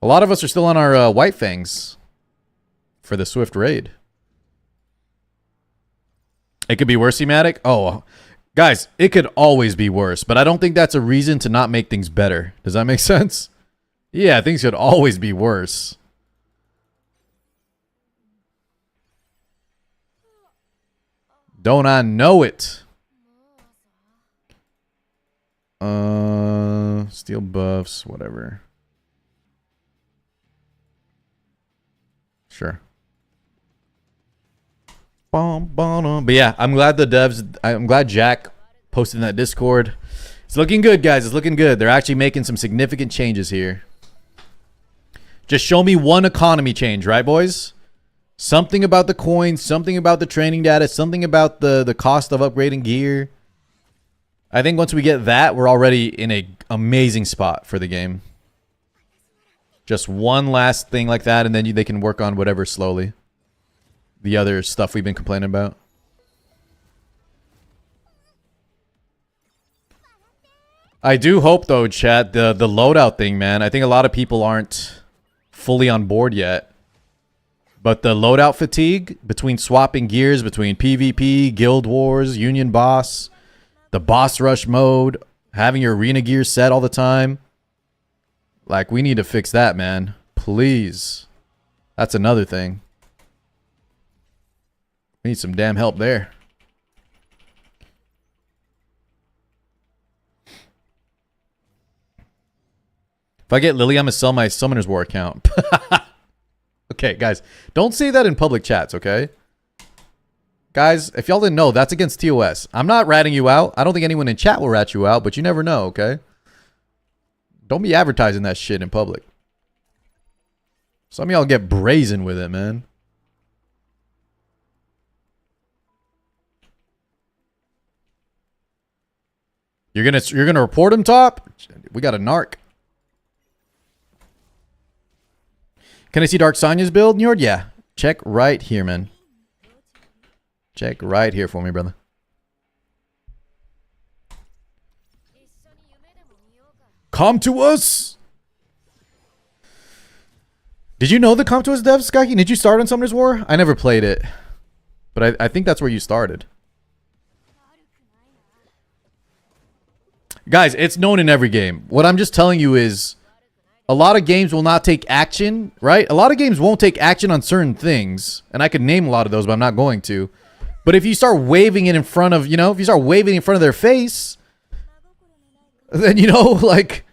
A lot of us are still on our White Fangs for the Swift Raid. It could be worse, Ematic. Oh, guys, it could always be worse, but I don't think that's a reason to not make things better. Does that make sense? Yeah, things could always be worse. Don't I know it? Steel buffs, whatever. Sure. But yeah, I'm glad the devs, I'm glad Jack posted in that Discord. It's looking good, guys. It's looking good. They're actually making some significant changes here. Just show me one economy change, right, boys? Something about the coins, something about the training data, something about the cost of upgrading gear. I think once we get that, we're already in a amazing spot for the game. Just one last thing like that, and then they can work on whatever slowly. The other stuff we've been complaining about. I do hope, though, chat, the loadout thing, man. I think a lot of people aren't fully on board yet. But the loadout fatigue between swapping gears, between PvP, Guild Wars, Union Boss, the boss rush mode, having your arena gear set all the time. Like, we need to fix that, man. Please. That's another thing. We need some damn help there. If I get Lily, I'm going to sell my Summoner's War account. Okay, guys. Don't say that in public chats, okay? Guys, if y'all didn't know, that's against TOS. I'm not ratting you out. I don't think anyone in chat will rat you out, but you never know, okay? Don't be advertising that shit in public. Some of y'all get brazen with it, man. You're gonna report him, Top? We got a narc. Can I see Dark Sonya's build, Njord? Yeah. Check right here, man. Check right here for me, brother. Come to us! Did you know the Come to Us devs, Skyky? Did you start on Summoner's War? I never played it. But I think that's where you started. Guys, it's known in every game. What I'm just telling you is a lot of games will not take action, right? A lot of games won't take action on certain things. And I could name a lot of those, but I'm not going to. But if you start waving it in front of, you know, if you start waving in front of their face, then, you know, like,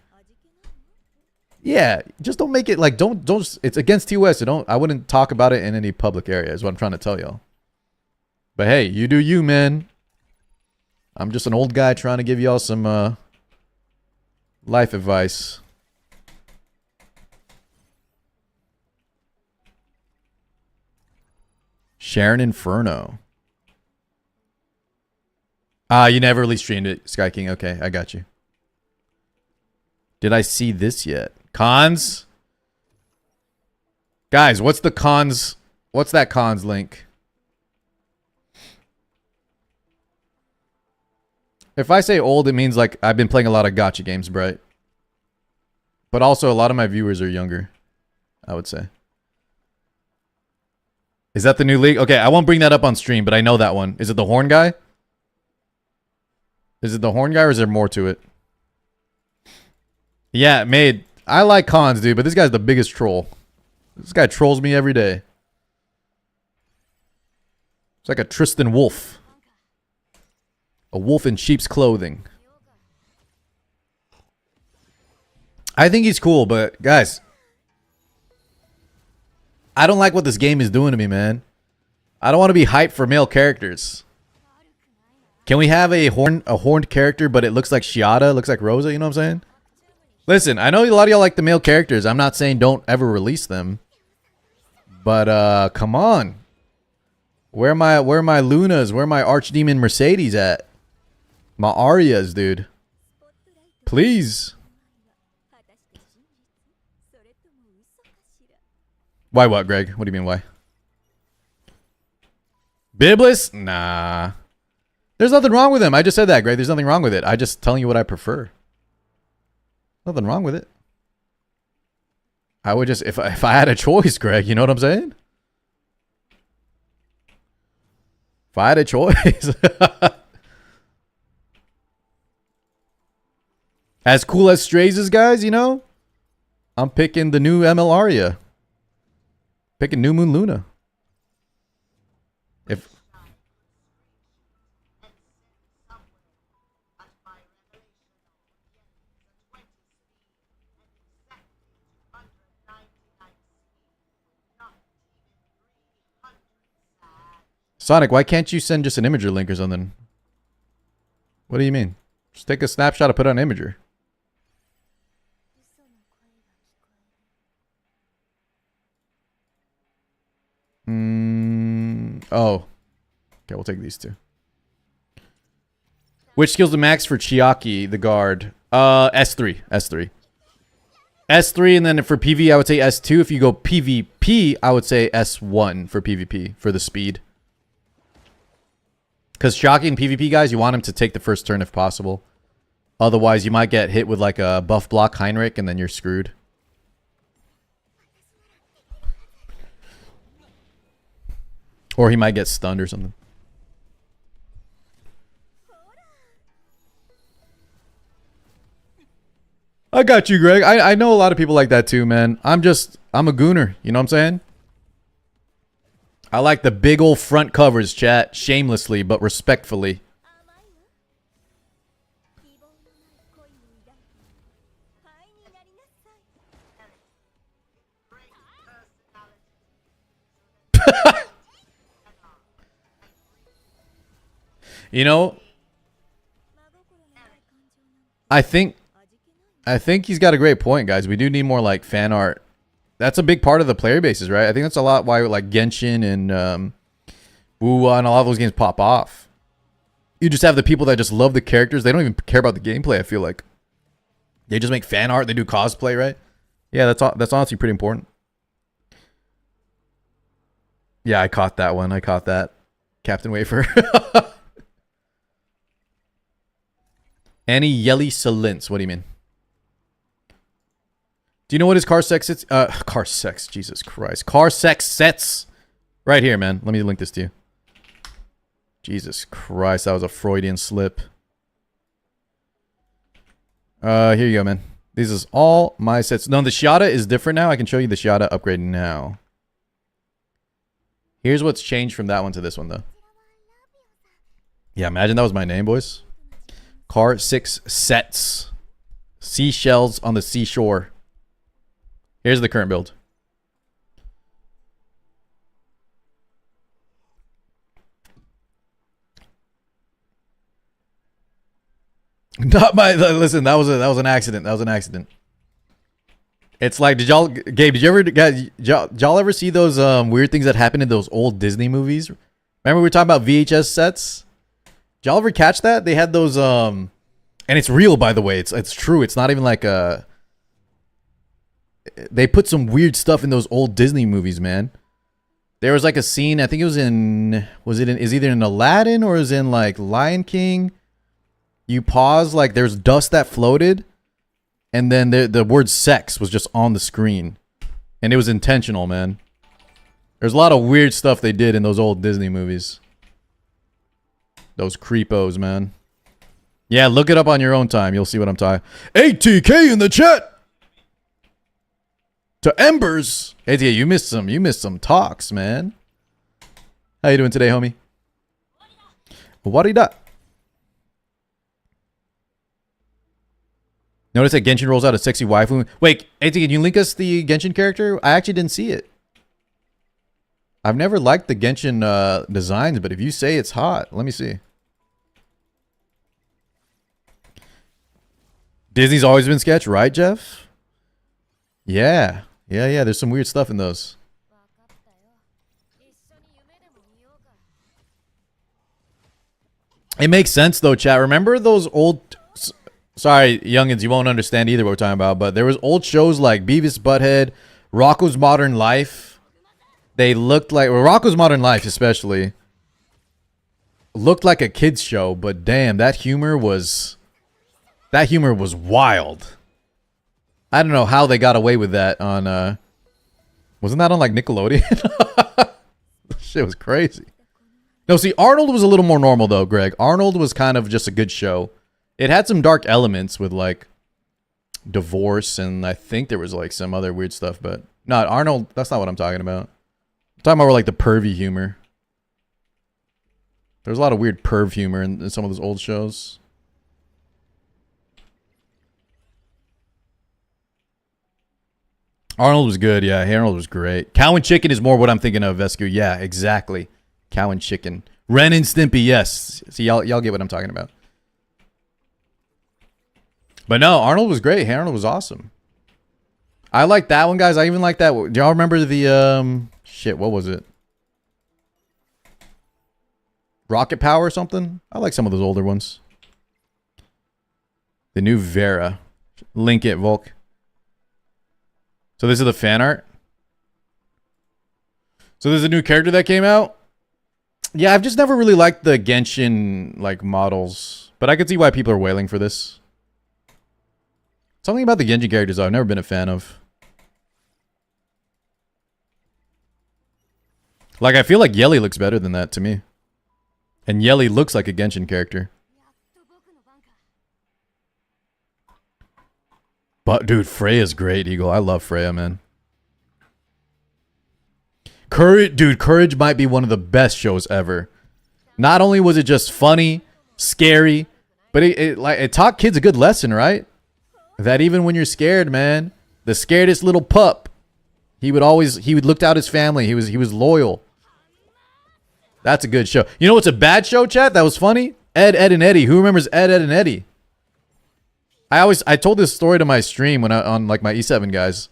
yeah, just don't make it like, don't, it's against TOS. So I wouldn't talk about it in any public area is what I'm trying to tell y'all. But hey, you do you, man. I'm just an old guy trying to give y'all some life advice. Sharon Inferno. You never really streamed it, Sky King. Okay, I got you. Did I see this yet? Cons? Guys, what's the cons? What's that cons link? If I say old, it means like I've been playing a lot of gacha games, right? But also a lot of my viewers are younger, I would say. Is that the new league? Okay, I won't bring that up on stream, but I know that one. Is it the horn guy? Is it the horn guy or is there more to it? Yeah, Made. I like cons, dude, but this guy's the biggest troll. This guy trolls me every day. It's like a Tristan Wolf. A wolf in sheep's clothing. I think he's cool, but guys, I don't like what this game is doing to me, man. I don't want to be hyped for male characters. Can we have a horned character, but it looks like Shiata, looks like Rosa, you know what I'm saying? Listen, I know a lot of y'all like the male characters. I'm not saying don't ever release them. But come on. Where are my Lunas? Where are my Archdemon Mercedes at? My Arias, dude. Please. Why what, Greg? What do you mean why? Biblis? Nah. There's nothing wrong with him. I just said that, Greg. There's nothing wrong with it. I just telling you what I prefer. Nothing wrong with it. I would just, if I had a choice, Greg, you know what I'm saying? If I had a choice. As cool as Strays is, guys, you know? I'm picking the new ML Aria. Picking New Moon Luna. If Sonic, why can't you send just an imager link or something? What do you mean? Just take a snapshot and put it on Imager. Oh. Okay, we'll take these two. Which skill's the max for Chiaki, the guard? S3. S3. S3, and then for PV, I would say S2. If you go PvP, I would say S1 for PvP, for the speed. Because Chiaki and PvP guys, you want him to take the first turn if possible. Otherwise, you might get hit with like a buff block Heinrich, and then you're screwed. Or he might get stunned or something. I got you, Greg. I know a lot of people like that too, man. I'm a gooner. You know what I'm saying? I like the big old front covers, chat. Shamelessly, but respectfully. You know, I think he's got a great point, guys. We do need more like fan art. That's a big part of the player bases, right? I think that's a lot why like Genshin and WoWa and a lot of those games pop off. You just have the people that just love the characters. They don't even care about the gameplay, I feel like. They just make fan art. They do cosplay, right? Yeah, that's honestly pretty important. Yeah, I caught that one. I caught that. Captain Wafer. Annie Yelly Salins. What do you mean? Do you know what his car sex is? Car sex. Jesus Christ. Car sex sets. Right here, man. Let me link this to you. Jesus Christ. That was a Freudian slip. Here you go, man. This is all my sets. No, the Shiata is different now. I can show you the Shiata upgrade now. Here's what's changed from that one to this one, though. Yeah, imagine that was my name, boys. Car 6 sets. Seashells on the seashore. Here's the current build. Not my. Listen, that was an accident. That was an accident. It's like, Gabe? Did y'all ever see those weird things that happen in those old Disney movies? Remember we were talking about VHS sets? Did y'all ever catch that? They had those and it's real, by the way. It's true. It's not even like a. They put some weird stuff in those old Disney movies, man. There was like a scene. I think it was is either in Aladdin or is in like Lion King. You pause, like there's dust that floated, and then the word sex was just on the screen, and it was intentional, man. There's a lot of weird stuff they did in those old Disney movies. Those creepos, man. Yeah, look it up on your own time. You'll see what I'm talking. ATK in the chat. To Embers. ATK, you missed some talks, man. How you doing today, homie? What-a-da. Notice that Genshin rolls out a sexy waifu. Wait, ATK, can you link us the Genshin character? I actually didn't see it. I've never liked the Genshin designs, but if you say it's hot, let me see. Disney's always been sketch, right, Jeff? Yeah. Yeah. There's some weird stuff in those. It makes sense, though, chat. Remember those old... Sorry, youngins, you won't understand either what we're talking about, but there was old shows like Beavis Butthead, Rocko's Modern Life. They looked like... Well, Rocko's Modern Life, especially, looked like a kid's show, but damn, that humor was... That humor was wild. I don't know how they got away with that on, wasn't that on, like, Nickelodeon? Shit was crazy. No, see, Arnold was a little more normal, though, Greg. Arnold was kind of just a good show. It had some dark elements with, like, divorce, and I think there was, like, some other weird stuff, but... No, Arnold, that's not what I'm talking about. I'm talking about, like, the pervy humor. There's a lot of weird perv humor in some of those old shows. Arnold was good, yeah. Arnold was great. Cow and Chicken is more what I'm thinking of, Vescu. Yeah, exactly. Cow and Chicken. Ren and Stimpy, yes. See, y'all get what I'm talking about. But no, Arnold was great. Hey, Arnold was awesome. I like that one, guys. I even like that. Do y'all remember the shit? What was it? Rocket Power or something? I like some of those older ones. The new Vera. Link it, Volk. So this is the fan art. So there's a new character that came out. Yeah, I've just never really liked the Genshin like models, but I could see why people are wailing for this. Something about the Genshin characters I've never been a fan of. Like, I feel like Yeli looks better than that to me. And Yeli looks like a Genshin character. But, dude, Freya's great, Eagle. I love Freya, man. Courage, dude, Courage might be one of the best shows ever. Not only was it just funny, scary, but it taught kids a good lesson, right? That even when you're scared, man, the scaredest little pup, he would look out his family. He was loyal. That's a good show. You know what's a bad show, chat? That was funny? Ed, and Eddie. Who remembers Ed, and Eddie? I told this story to my stream when on like my E7 guys.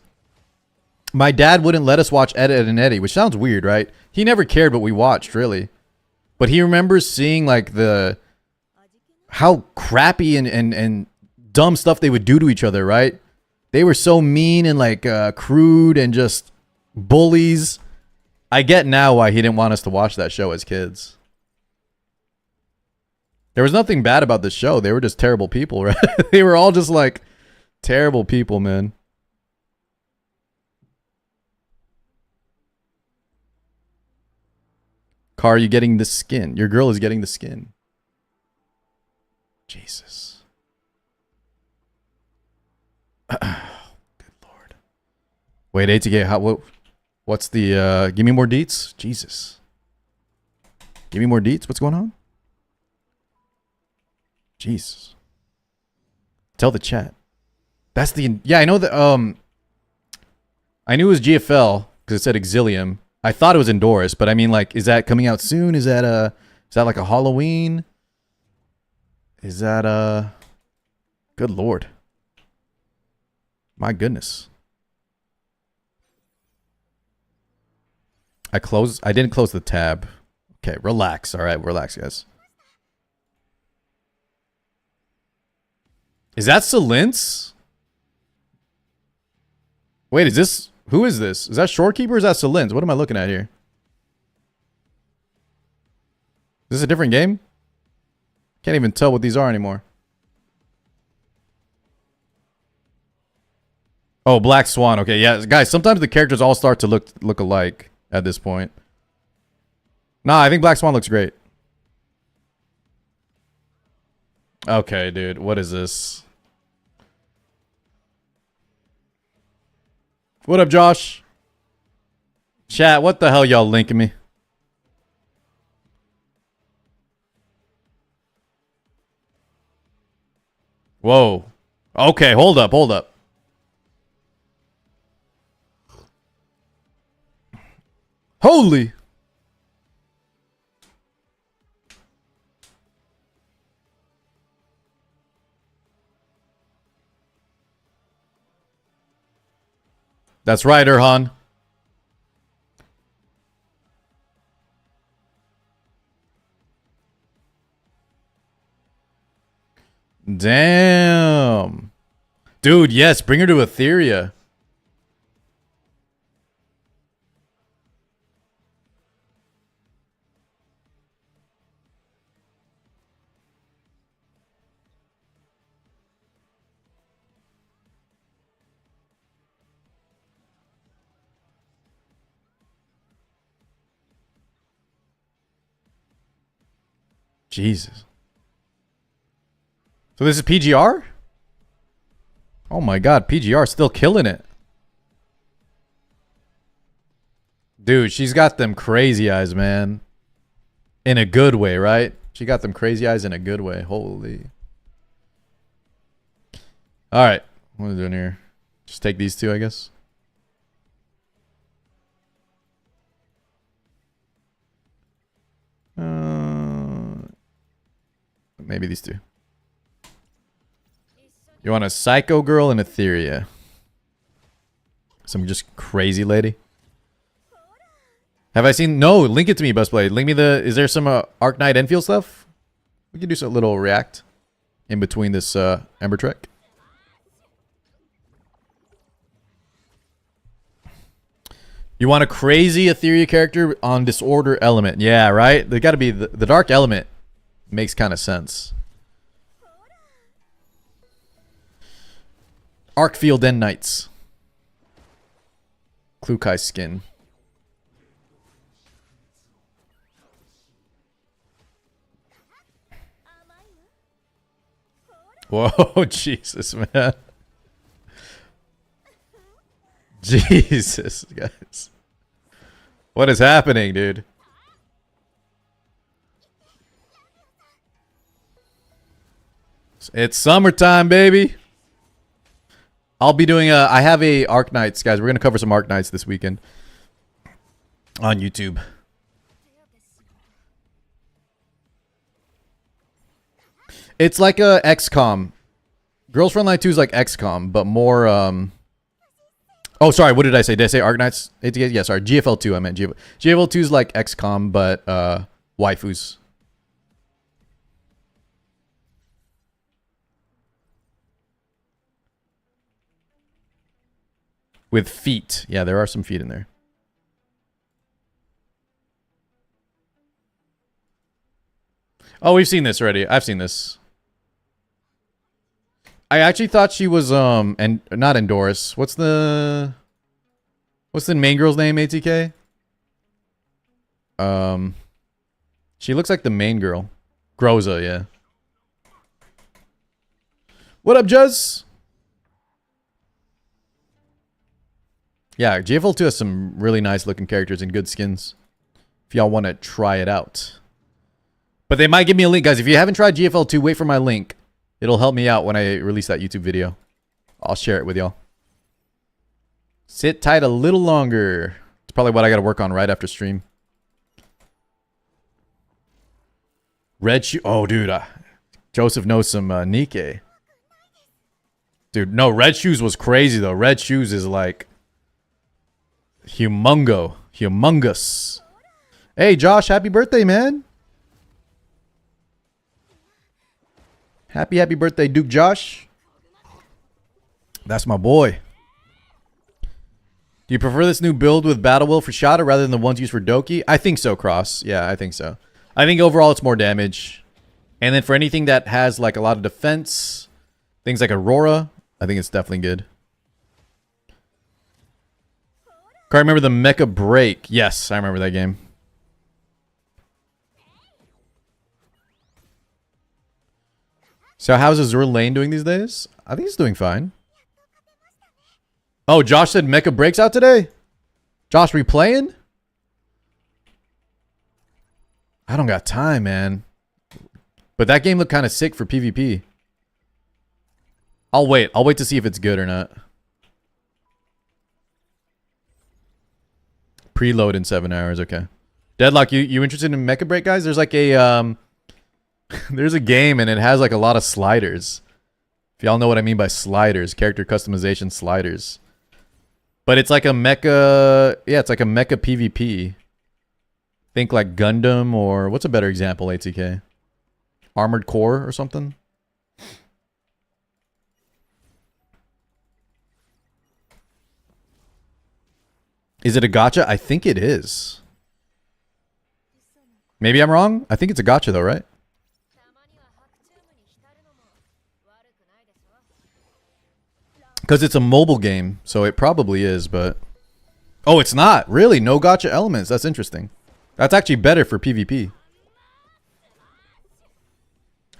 My dad wouldn't let us watch Ed, and Eddie, which sounds weird, right? He never cared what we watched, really. But he remembers seeing like how crappy and dumb stuff they would do to each other, right? They were so mean and like crude and just bullies. I get now why he didn't want us to watch that show as kids. There was nothing bad about the show. They were just terrible people, right? They were all just like terrible people, man. Car, are you getting the skin? Your girl is getting the skin. Jesus. Good Lord. Wait, ATK, what's the, give me more deets? Jesus. Give me more deets? What's going on? Jesus. Tell the chat. That's the, yeah, I know that, I knew it was GFL because it said Exilium. I thought it was Endorus, but I mean, like, is that coming out soon? Is that like a Halloween? Is that good Lord. My goodness. I didn't close the tab. Okay, relax. All right, relax, guys. Is that Celince? Wait, who is this? Is that Shorekeeper or is that Celince? What am I looking at here? Is this a different game? Can't even tell what these are anymore. Oh, Black Swan. Okay, yeah, guys, sometimes the characters all start to look alike at this point. Nah, I think Black Swan looks great. Okay, dude, what is this? What up, Josh? Chat, what the hell y'all linking me? Whoa. Okay, hold up. Holy. That's right, Erhan. Damn. Dude, yes, bring her to Etheria. Jesus. So this is PGR? Oh my god, PGR still killing it. Dude, she's got them crazy eyes, man. In a good way, right? She got them crazy eyes in a good way. Holy. Alright. What are we doing here? Just take these two, I guess. Maybe these two. You want a psycho girl in Etheria. Some just crazy lady. Have I seen? No, link it to me, Busblade. Link me the. Is there some Arc Knight Enfield stuff? We can do some little react in between this Ember Trek. You want a crazy Etheria character on Disorder Element. Yeah, right? They gotta be the Dark Element. Makes kind of sense. Arcfield End Knights. Klukai skin. Whoa, Jesus, man. Jesus, guys. What is happening, dude? It's summertime, baby. I'll be doing I have a Arc Knights, guys. We're going to cover some Arc Knights this weekend on YouTube. It's like a XCOM. Girls Frontline 2 is like XCOM, but more oh, sorry, what did I say? Did I say Arc Knights? Yeah, sorry, GFL 2 I meant. GFL 2 is like XCOM, but waifus. With feet. Yeah, there are some feet in there. Oh, we've seen this already. I've seen this. I actually thought she was and not Endoris. What's the main girl's name, ATK? She looks like the main girl. Groza, yeah. What up, Juz? Yeah, GFL 2 has some really nice looking characters and good skins. If y'all want to try it out. But they might give me a link, guys. If you haven't tried GFL 2, wait for my link. It'll help me out when I release that YouTube video. I'll share it with y'all. Sit tight a little longer. It's probably what I got to work on right after stream. Red shoe. Oh, dude. Joseph knows some Nikkei. Dude, no. Red shoes was crazy, though. Red shoes is like humongous. Hey, Josh. Happy birthday, man. Happy birthday, Duke Josh. That's my boy. Do you prefer this new build with Battle Will for Shada rather than the ones used for Doki? I think so, Cross. Yeah, I think so. I think overall it's more damage. And then for anything that has like a lot of defense, things like Aurora, I think it's definitely good. Can I remember the Mecha Break? Yes, I remember that game. So how's Azure Lane doing these days? I think he's doing fine. Oh, Josh said Mecha Breaks out today? Josh, we playing? I don't got time, man. But that game looked kind of sick for PvP. I'll wait. I'll wait to see if it's good or not. Preload in 7 hours. Okay. Deadlock, you interested in Mecha Break, guys? There's like a there's a game and it has like a lot of sliders. If y'all know what I mean by sliders, character customization sliders. But it's like a mecha, yeah, it's like a mecha PvP. Think like Gundam or what's a better example, ATK? Armored Core or something? Is it a gacha? I think it is. Maybe I'm wrong. I think it's a gacha though, right? Because it's a mobile game, so it probably is, but... Oh, it's not! Really? No gacha elements. That's interesting. That's actually better for PvP.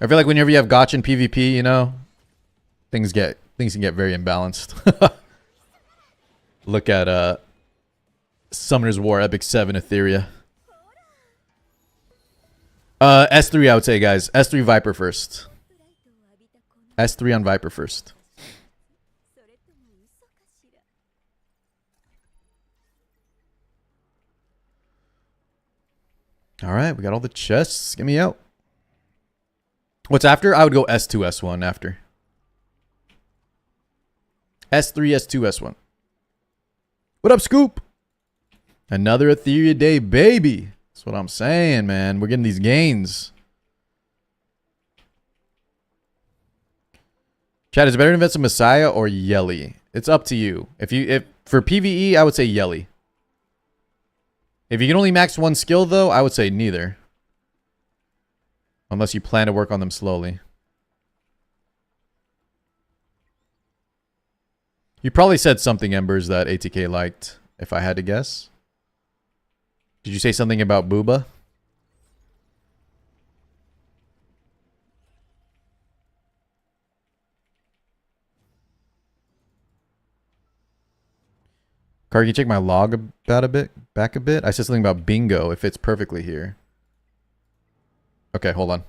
I feel like whenever you have gacha in PvP, you know, things can get very imbalanced. Look at Summoner's War Epic 7 Etheria. S3 I would say, guys. S3 Viper first. S3 on Viper first. Alright, we got all the chests. Get me out. What's after? I would go S2, S1 after. S3, S2, S1. What up, Scoop? Another Ethereum day, baby. That's what I'm saying, man. We're getting these gains. Chad, is it better to invest in Messiah or Yelly? It's up to you. If for PvE, I would say Yelly. If you can only max one skill, though, I would say neither. Unless you plan to work on them slowly. You probably said something, Embers, that ATK liked, if I had to guess. Did you say something about Booba? Car, can you check my log back a bit? I said something about bingo. It fits perfectly here. Okay, hold on.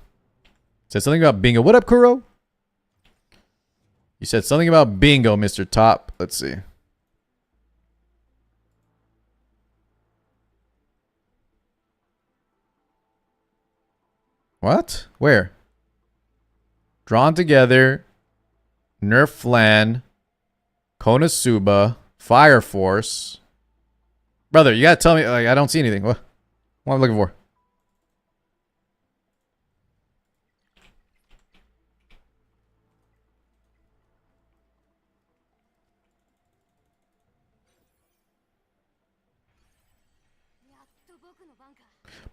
Said something about bingo. What up, Kuro? You said something about bingo, Mr. Top. Let's see. What? Where? Drawn together. Nerf Flan. Konosuba. Fire Force. Brother, you gotta tell me. Like, I don't see anything. What am I looking for?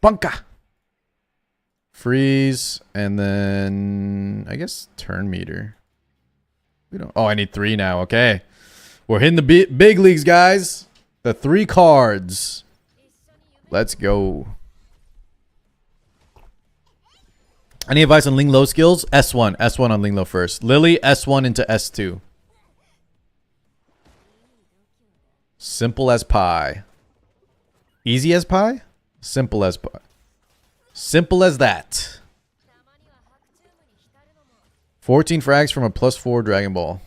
Bunka. Freeze, and then I guess turn meter. We don't. Oh, I need 3 now. Okay, we're hitting the big leagues, guys. The 3 cards. Let's go. Any advice on Ling Lo skills? S1 on Ling Lo first. Lily S1 into S2. Simple as pie. Easy as pie? Simple as pie. Simple as that. 14 frags from a +4 Dragon Ball.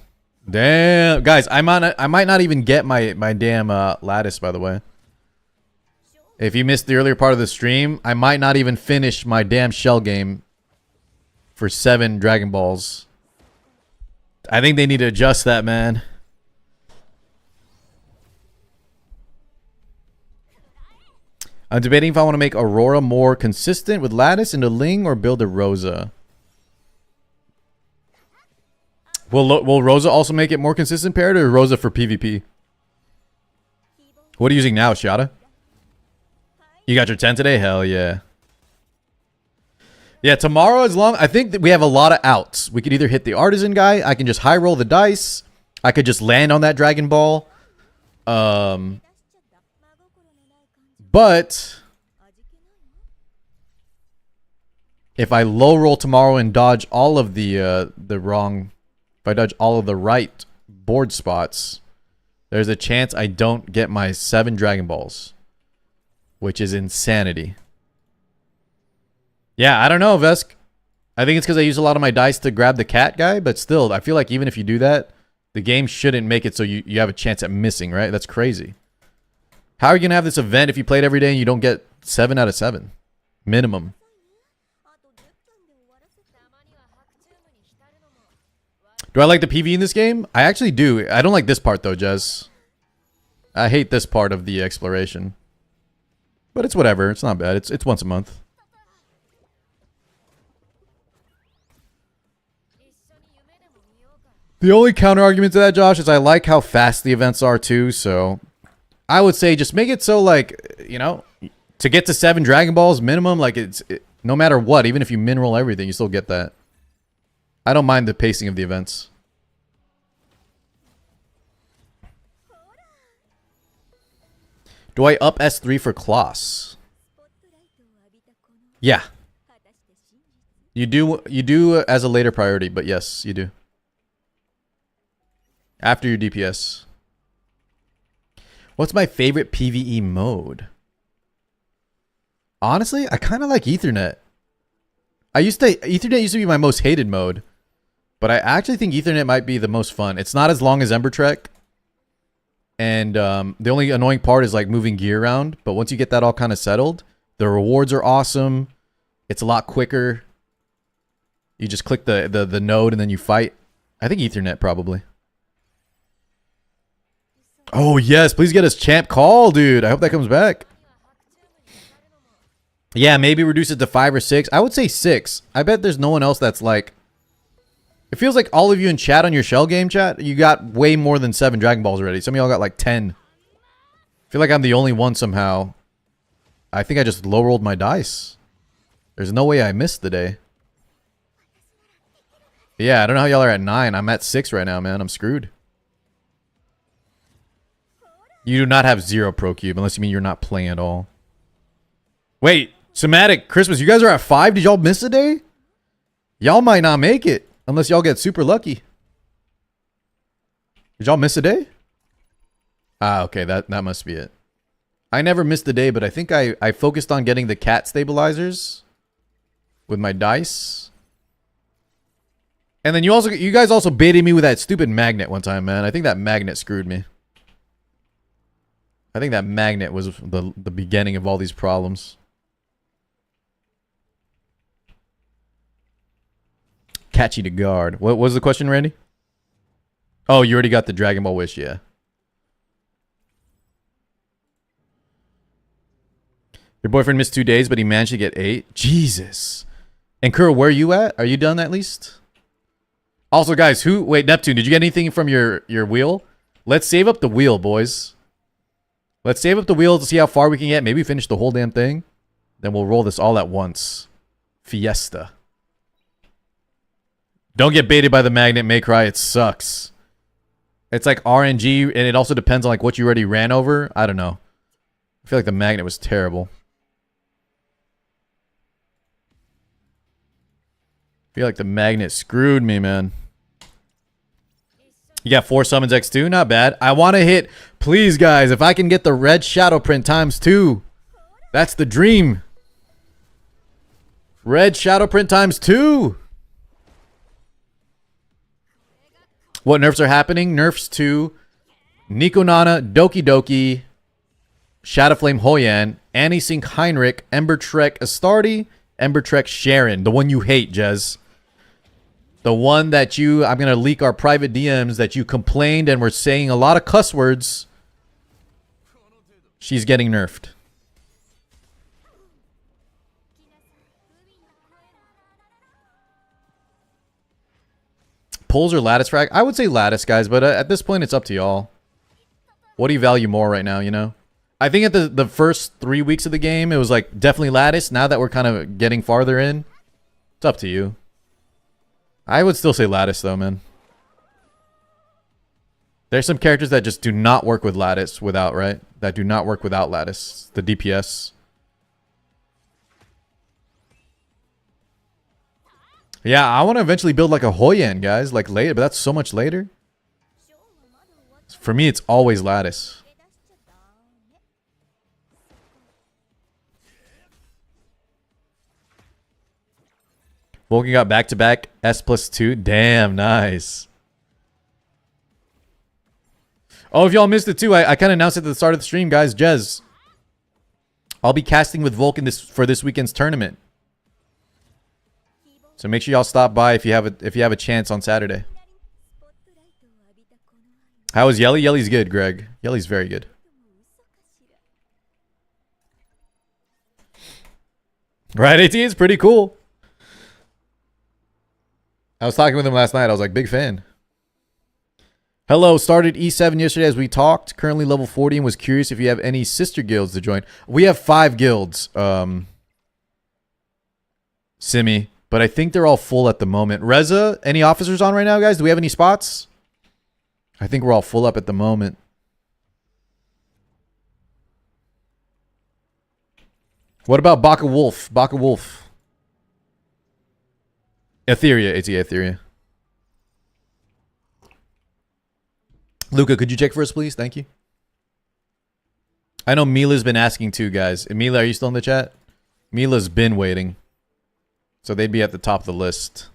Damn, guys, I might not even get my damn lattice, by the way. If you missed the earlier part of the stream, I might not even finish my damn shell game for 7 Dragon Balls. I think they need to adjust that, man. I'm debating if I want to make Aurora more consistent with lattice into Ling or build a Rosa. Will Rosa also make it more consistent paired, or Rosa for PvP? What are you using now, Shada? You got your 10 today? Hell yeah. Yeah, tomorrow, as long... I think that we have a lot of outs. We could either hit the Artisan guy. I can just high roll the dice. I could just land on that Dragon Ball. But... if I low roll tomorrow and dodge all of the wrong... if I dodge all of the right board spots, there's a chance I don't get my 7 Dragon Balls. Which is insanity. Yeah, I don't know, Vesk. I think it's because I use a lot of my dice to grab the cat guy, but still, I feel like even if you do that, the game shouldn't make it so you have a chance at missing, right? That's crazy. How are you going to have this event if you play it every day and you don't get 7 out of 7? Minimum. Do I like the PvE in this game? I actually do. I don't like this part, though, Jez. I hate this part of the exploration. But it's whatever. It's not bad. It's once a month. The only counter argument to that, Josh, is I like how fast the events are too. So I would say just make it so, like, you know, to get to 7 Dragon Balls minimum, like no matter what, even if you min roll everything, you still get that. I don't mind the pacing of the events. Do I up S3 for Kloss? Yeah. You do as a later priority, but yes, you do. After your DPS. What's my favorite PvE mode? Honestly, I kind of like Ethernet. Ethernet used to be my most hated mode, but I actually think Ethernet might be the most fun. It's not as long as Ember Trek. And the only annoying part is like moving gear around. But once you get that all kind of settled, the rewards are awesome. It's a lot quicker. You just click the node and then you fight. I think Ethernet probably. Oh, yes. Please get us Champ Call, dude. I hope that comes back. Yeah, maybe reduce it to 5 or 6. I would say 6. I bet there's no one else that's like... It feels like all of you in chat on your Shell game chat, you got way more than 7 Dragon Balls already. Some of y'all got like 10. I feel like I'm the only one somehow. I think I just low rolled my dice. There's no way I missed the day. Yeah, I don't know how y'all are at 9. I'm at 6 right now, man. I'm screwed. You do not have 0 Pro Cube, unless you mean you're not playing at all. Wait, Somatic, Christmas, you guys are at 5? Did y'all miss a day? Y'all might not make it, unless y'all get super lucky. Did y'all miss a day? Ah, okay, that must be it. I never missed a day, but I think I focused on getting the cat stabilizers with my dice. And then you guys also baited me with that stupid magnet one time, man. I think that magnet screwed me. I think that magnet was the beginning of all these problems. Catchy to guard. What was the question, Randy? Oh, you already got the Dragon Ball Wish, yeah. Your boyfriend missed 2 days, but he managed to get 8. Jesus. And Kuro, where are you at? Are you done at least? Also, guys, wait, Neptune, did you get anything from your wheel? Let's save up the wheel, boys. Let's save up the wheel to see how far we can get. Maybe finish the whole damn thing. Then we'll roll this all at once. Fiesta. Don't get baited by the magnet, May Cry. It sucks. It's like RNG, and it also depends on like what you already ran over. I don't know. I feel like the magnet was terrible. I feel like the magnet screwed me, man. You got 4 summons X2? Not bad. I want to hit... Please, guys, if I can get the red shadow print times 2. That's the dream. Red shadow print times 2. What nerfs are happening? Nerfs to Nico Nana, Doki Doki, Shadow Flame Hoyan, Annie Sink Heinrich, Ember Trek Astardi, Ember Trek Sharon. The one you hate, Jez. The one that you... I'm going to leak our private DMs that you complained and were saying a lot of cuss words. She's getting nerfed. Pulls or lattice frag? I would say lattice, guys, but at this point, it's up to y'all. What do you value more right now, you know? I think at the first 3 weeks of the game, it was like definitely lattice. Now that we're kind of getting farther in, it's up to you. I would still say lattice, though, man. There's some characters that just do not work with lattice without, right? That do not work without lattice. The DPS. Yeah, I want to eventually build like a Hoyan, guys. Like later, but that's so much later. For me, it's always lattice. Vulcan got back-to-back S+2. Damn, nice. Oh, if y'all missed it too, I kind of announced it at the start of the stream, guys. Jez, I'll be casting with Vulcan for this weekend's tournament. So make sure y'all stop by if you have a chance on Saturday. How is Yelly? Yelly's good, Greg. Yelly's very good. Right, AT is pretty cool. I was talking with him last night. I was like, big fan. Hello, started E7 yesterday as we talked. Currently level 40 and was curious if you have any sister guilds to join. We have 5 guilds, Simi, but I think they're all full at the moment. Reza, any officers on right now, guys? Do we have any spots? I think we're all full up at the moment. What about Baka Wolf? Baka Wolf. Etheria. It's Etheria. Luca, could you check for us, please? Thank you. I know Mila's been asking too, guys. Mila, are you still in the chat? Mila's been waiting. So they'd be at the top of the list.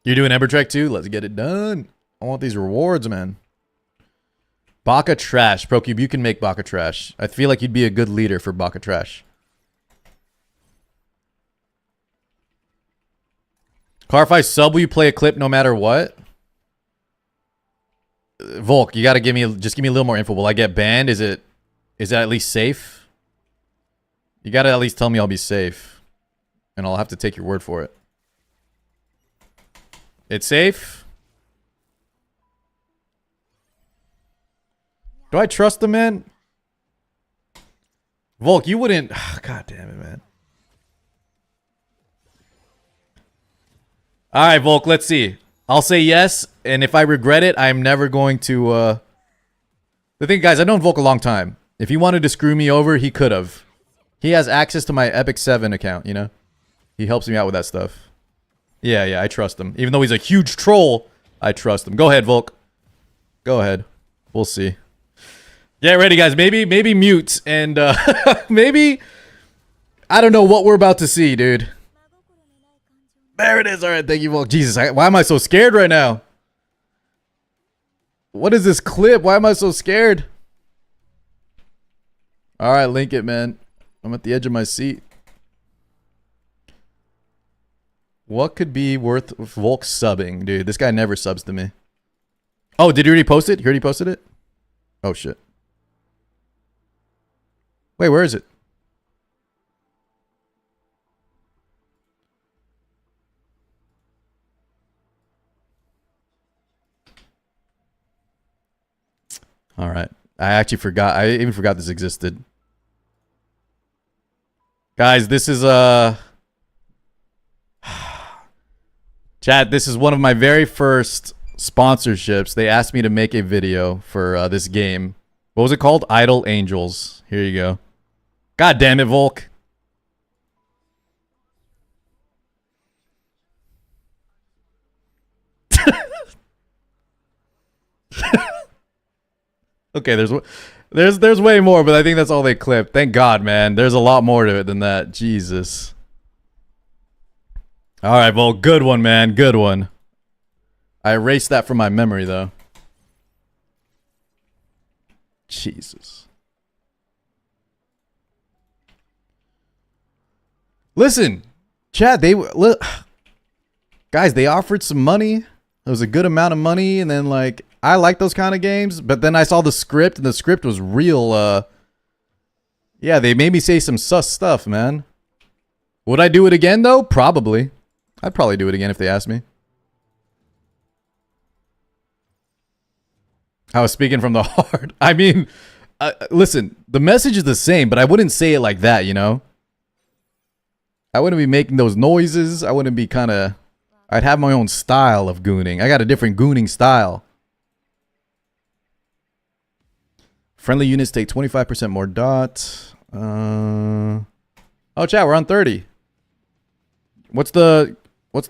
You're doing Ember Trek too? Let's get it done. I want these rewards, man. Baka Trash. ProCube, you can make Baka Trash. I feel like you'd be a good leader for Baka Trash. Car if I sub, will you play a clip no matter what? Volk, you gotta give me a little more info. Will I get banned? Is it at least safe? You gotta at least tell me I'll be safe. And I'll have to take your word for it. It's safe? Do I trust the man? Volk, you wouldn't... God damn it, man. Alright, Volk, let's see. I'll say yes, and if I regret it, I'm never going to... The thing, guys, I've known Volk a long time. If he wanted to screw me over, he could have. He has access to my Epic 7 account, you know? He helps me out with that stuff. Yeah, I trust him. Even though he's a huge troll, I trust him. Go ahead, Volk. Go ahead. We'll see. Get ready, guys. Maybe mute, and maybe... I don't know what we're about to see, dude. There it is. All right, thank you, Volk. Jesus, why am I so scared right now? What is this clip? Why am I so scared? All right, link it, man. I'm at the edge of my seat. What could be worth Volk subbing? Dude, this guy never subs to me. Oh, did you already post it? You already posted it? Oh, shit. Wait, where is it? All right. I actually forgot. I even forgot this existed. Guys, this is Chat, this is one of my very first sponsorships. They asked me to make a video for this game. What was it called? Idle Angels. Here you go. God damn it, Volk. Okay, there's way more, but I think that's all they clipped. Thank God, man. There's a lot more to it than that. Jesus. All right, well, good one, man. Good one. I erased that from my memory, though. Jesus. Listen, Chad, guys, they offered some money. It was a good amount of money, and then, like, I like those kind of games, but then I saw the script, and the script was real, yeah, they made me say some sus stuff, man. Would I do it again, though? Probably. I'd probably do it again if they asked me. I was speaking from the heart. I mean, listen, the message is the same, but I wouldn't say it like that, you know? I wouldn't be making those noises. I wouldn't be kind of... I'd have my own style of gooning. I got a different gooning style. Friendly units take 25% more dot. Oh, chat, we're on 30. What's the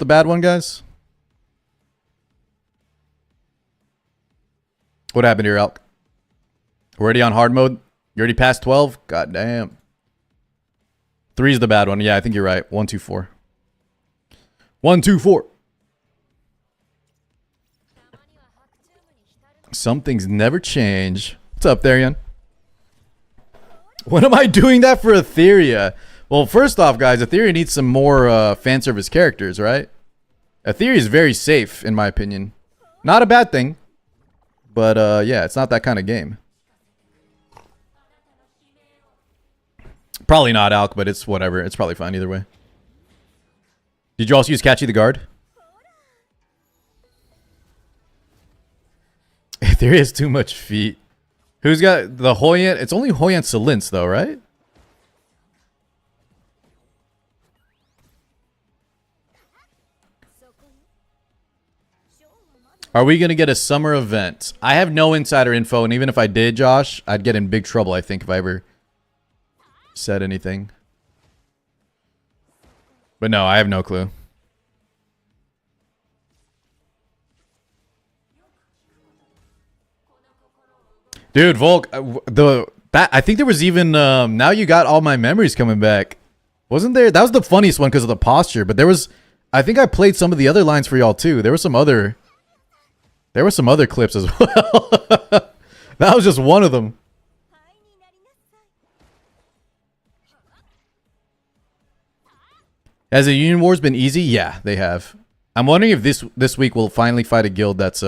bad one, guys? What happened here, Elk? We're already on hard mode? You already passed 12? God damn. 3 is the bad one. Yeah, I think you're right. 1, 2, 4. 1, 2, 4. Some things never change. What's up, Therian? When am I doing that for Etheria? Well, first off, guys, Etheria needs some more fan service characters, right? Etheria is very safe, in my opinion. Not a bad thing. But, yeah, it's not that kind of game. Probably not Alk, but it's whatever. It's probably fine either way. Did you also use Catchy the Guard? Etheria has too much feet. Who's got the Hoyant? It's only Hoyant Salince, though, right? Are we going to get a summer event? I have no insider info, and even if I did, Josh, I'd get in big trouble, I think, if I ever said anything. But no, I have no clue. Dude, Volk, I think there was even, now you got all my memories coming back. Wasn't there? That was the funniest one because of the posture, but there was, I think I played some of the other lines for y'all too. There were some other clips as well. That was just one of them. Has the Union Wars been easy? Yeah, they have. I'm wondering if this week we'll finally fight a guild that's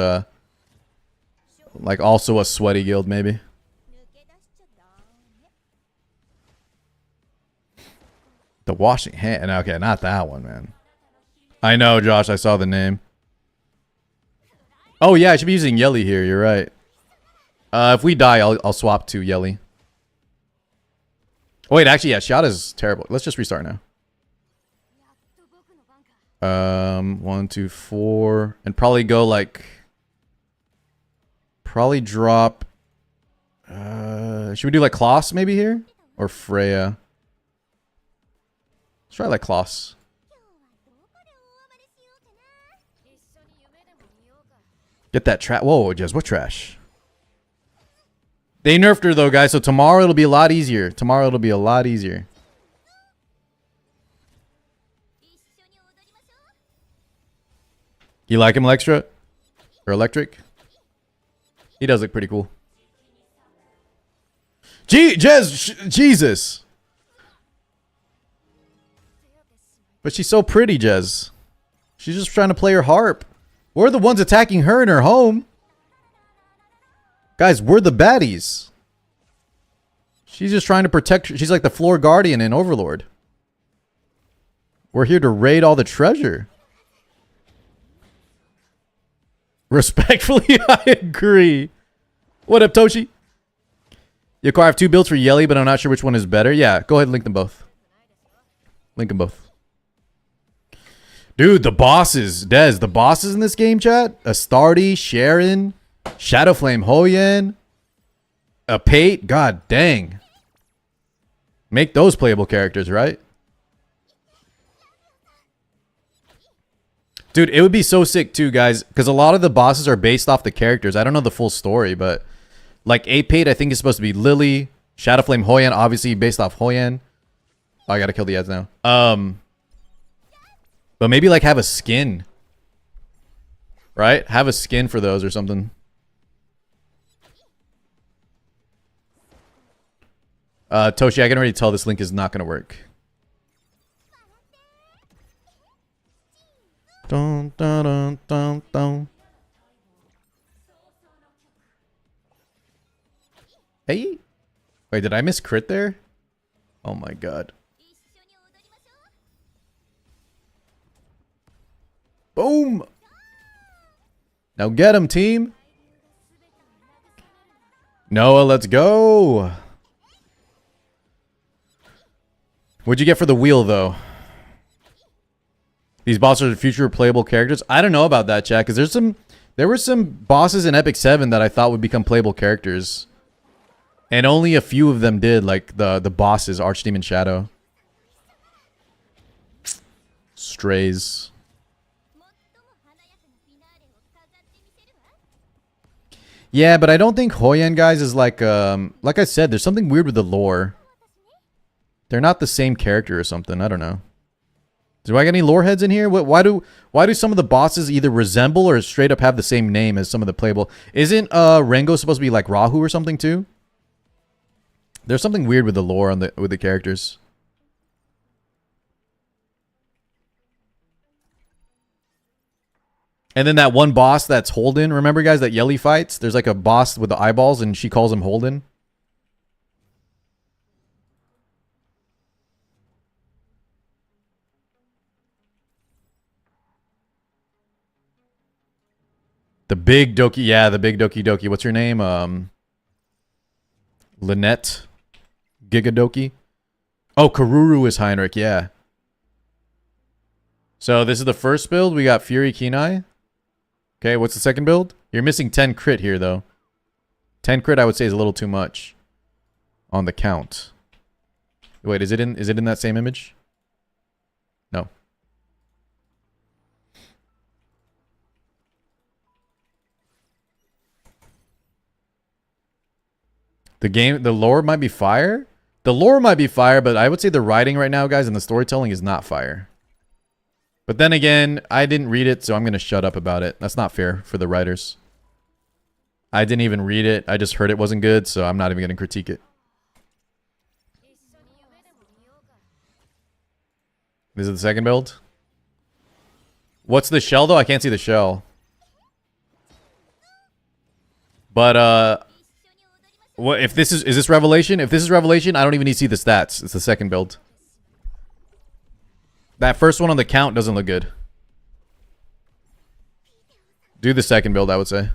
Like also a sweaty guild, maybe. The washing hand. Okay, not that one, man. I know, Josh. I saw the name. Oh, yeah. I should be using Yelly here. You're right. If we die, I'll swap to Yelly. Oh, wait, actually, yeah. Shot is terrible. Let's just restart now. 1, 2, 4. And probably go like... Probably drop... should we do like Kloss maybe here? Or Freya? Let's try like Kloss. Get that trash. Whoa, Jez, what trash? They nerfed her though, guys, so tomorrow it'll be a lot easier. Tomorrow it'll be a lot easier. You like him, Electra? Or Electric? He does look pretty cool. Jez, Jesus. But she's so pretty, Jez. She's just trying to play her harp. We're the ones attacking her in her home. Guys, we're the baddies. She's just trying to protect her. She's like the floor guardian in Overlord. We're here to raid all the treasure. Respectfully, I agree. What up, Toshi? Yoko, I have 2 builds for Yelly, but I'm not sure which one is better. Yeah, go ahead and link them both. Link them both. Dude, the bosses. Dez, the bosses in this game, chat. Astartes, Sharon, Shadowflame Hoyen, a Pate. God dang. Make those playable characters, right? Dude, it would be so sick too, guys, because a lot of the bosses are based off the characters. I don't know the full story, but like Apate, I think is supposed to be Lily. Shadowflame Hoyen, obviously based off Hoyen. Oh, I gotta kill the ads now. But maybe like have a skin. Right? Have a skin for those or something. Toshi, I can already tell this link is not gonna work. Dun, dun, dun, dun, dun. Hey. Wait, did I miss crit there? Oh my god. Boom. Now get him, team. Noah, let's go. What'd you get for the wheel, though? These bosses are future playable characters. I don't know about that, chat, because there were some bosses in Epic 7 that I thought would become playable characters. And only a few of them did, like the bosses, Archdemon Shadow. Strays. Yeah, but I don't think Hoyen, guys, is like I said, there's something weird with the lore. They're not the same character or something. I don't know. Do I get any lore heads in here? Why do some of the bosses either resemble or straight up have the same name as some of the playable? Isn't Rengo supposed to be like Rahu or something too? There's something weird with the lore on with the characters. And then that one boss that's Holden. Remember, guys, that Yelly fights? There's like a boss with the eyeballs, and she calls him Holden. The big Doki. Yeah, the big Doki Doki. What's her name? Lynette Gigadoki. Oh, Karuru is Heinrich. Yeah. So this is the first build. We got Fury Kenai. Okay, what's the second build? You're missing 10 crit here, though. 10 crit, I would say, is a little too much on the count. Wait, is it in that same image? No. The lore might be fire. The lore might be fire, but I would say the writing right now, guys, and the storytelling is not fire. But then again, I didn't read it, so I'm going to shut up about it. That's not fair for the writers. I didn't even read it. I just heard it wasn't good, so I'm not even going to critique it. This is the second build. What's the shell, though? I can't see the shell. But what if this is this Revelation? If this is Revelation, I don't even need to see the stats. It's the second build. That first one on the count doesn't look good. Do the second build, I would say.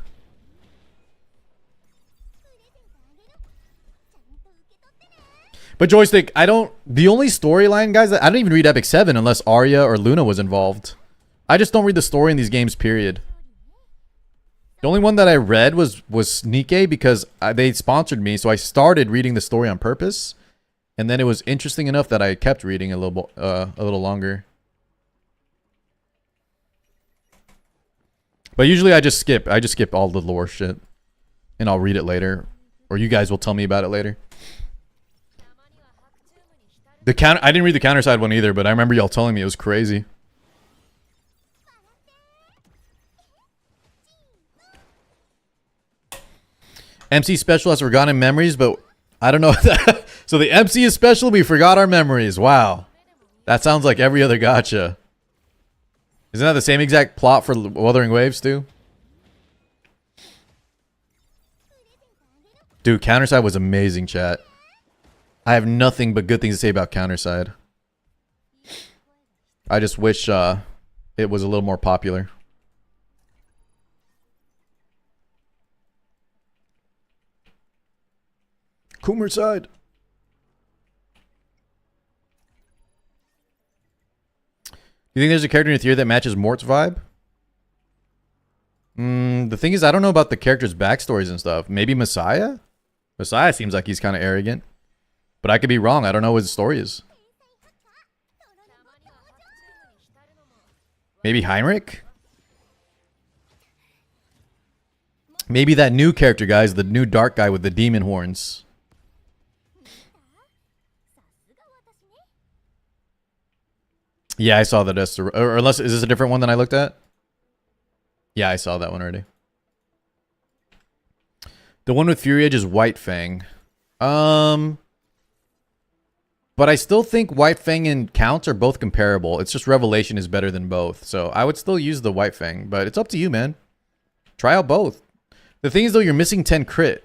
But Joystick, I don't... The only storyline, guys, I don't even read Epic 7 unless Arya or Luna was involved. I just don't read the story in these games, period. The only one that I read was Sneake because they sponsored me, so I started reading the story on purpose. And then it was interesting enough that I kept reading a little longer. But usually I just skip. I just skip all the lore shit. And I'll read it later. Or you guys will tell me about it later. I didn't read the counterside one either, but I remember y'all telling me it was crazy. MC special has forgotten memories, but I don't know if that... So the MC is special, we forgot our memories. Wow. That sounds like every other gacha. Isn't that the same exact plot for Wuthering Waves too? Dude, counterside was amazing, chat. I have nothing but good things to say about counterside. I just wish it was a little more popular. Coomer side. You think there's a character in your theory that matches Mort's vibe? The thing is, I don't know about the characters' backstories and stuff. Maybe Messiah? Messiah seems like he's kind of arrogant. But I could be wrong. I don't know what his story is. Maybe Heinrich? Maybe that new character, guys. The new dark guy with the demon horns. Yeah, I saw that. Or unless, is this a different one than I looked at? Yeah, I saw that one already. The one with Fury Edge is White Fang. But I still think White Fang and Counts are both comparable. It's just Revelation is better than both. So I would still use the White Fang, but it's up to you, man. Try out both. The thing is, though, you're missing 10 crit.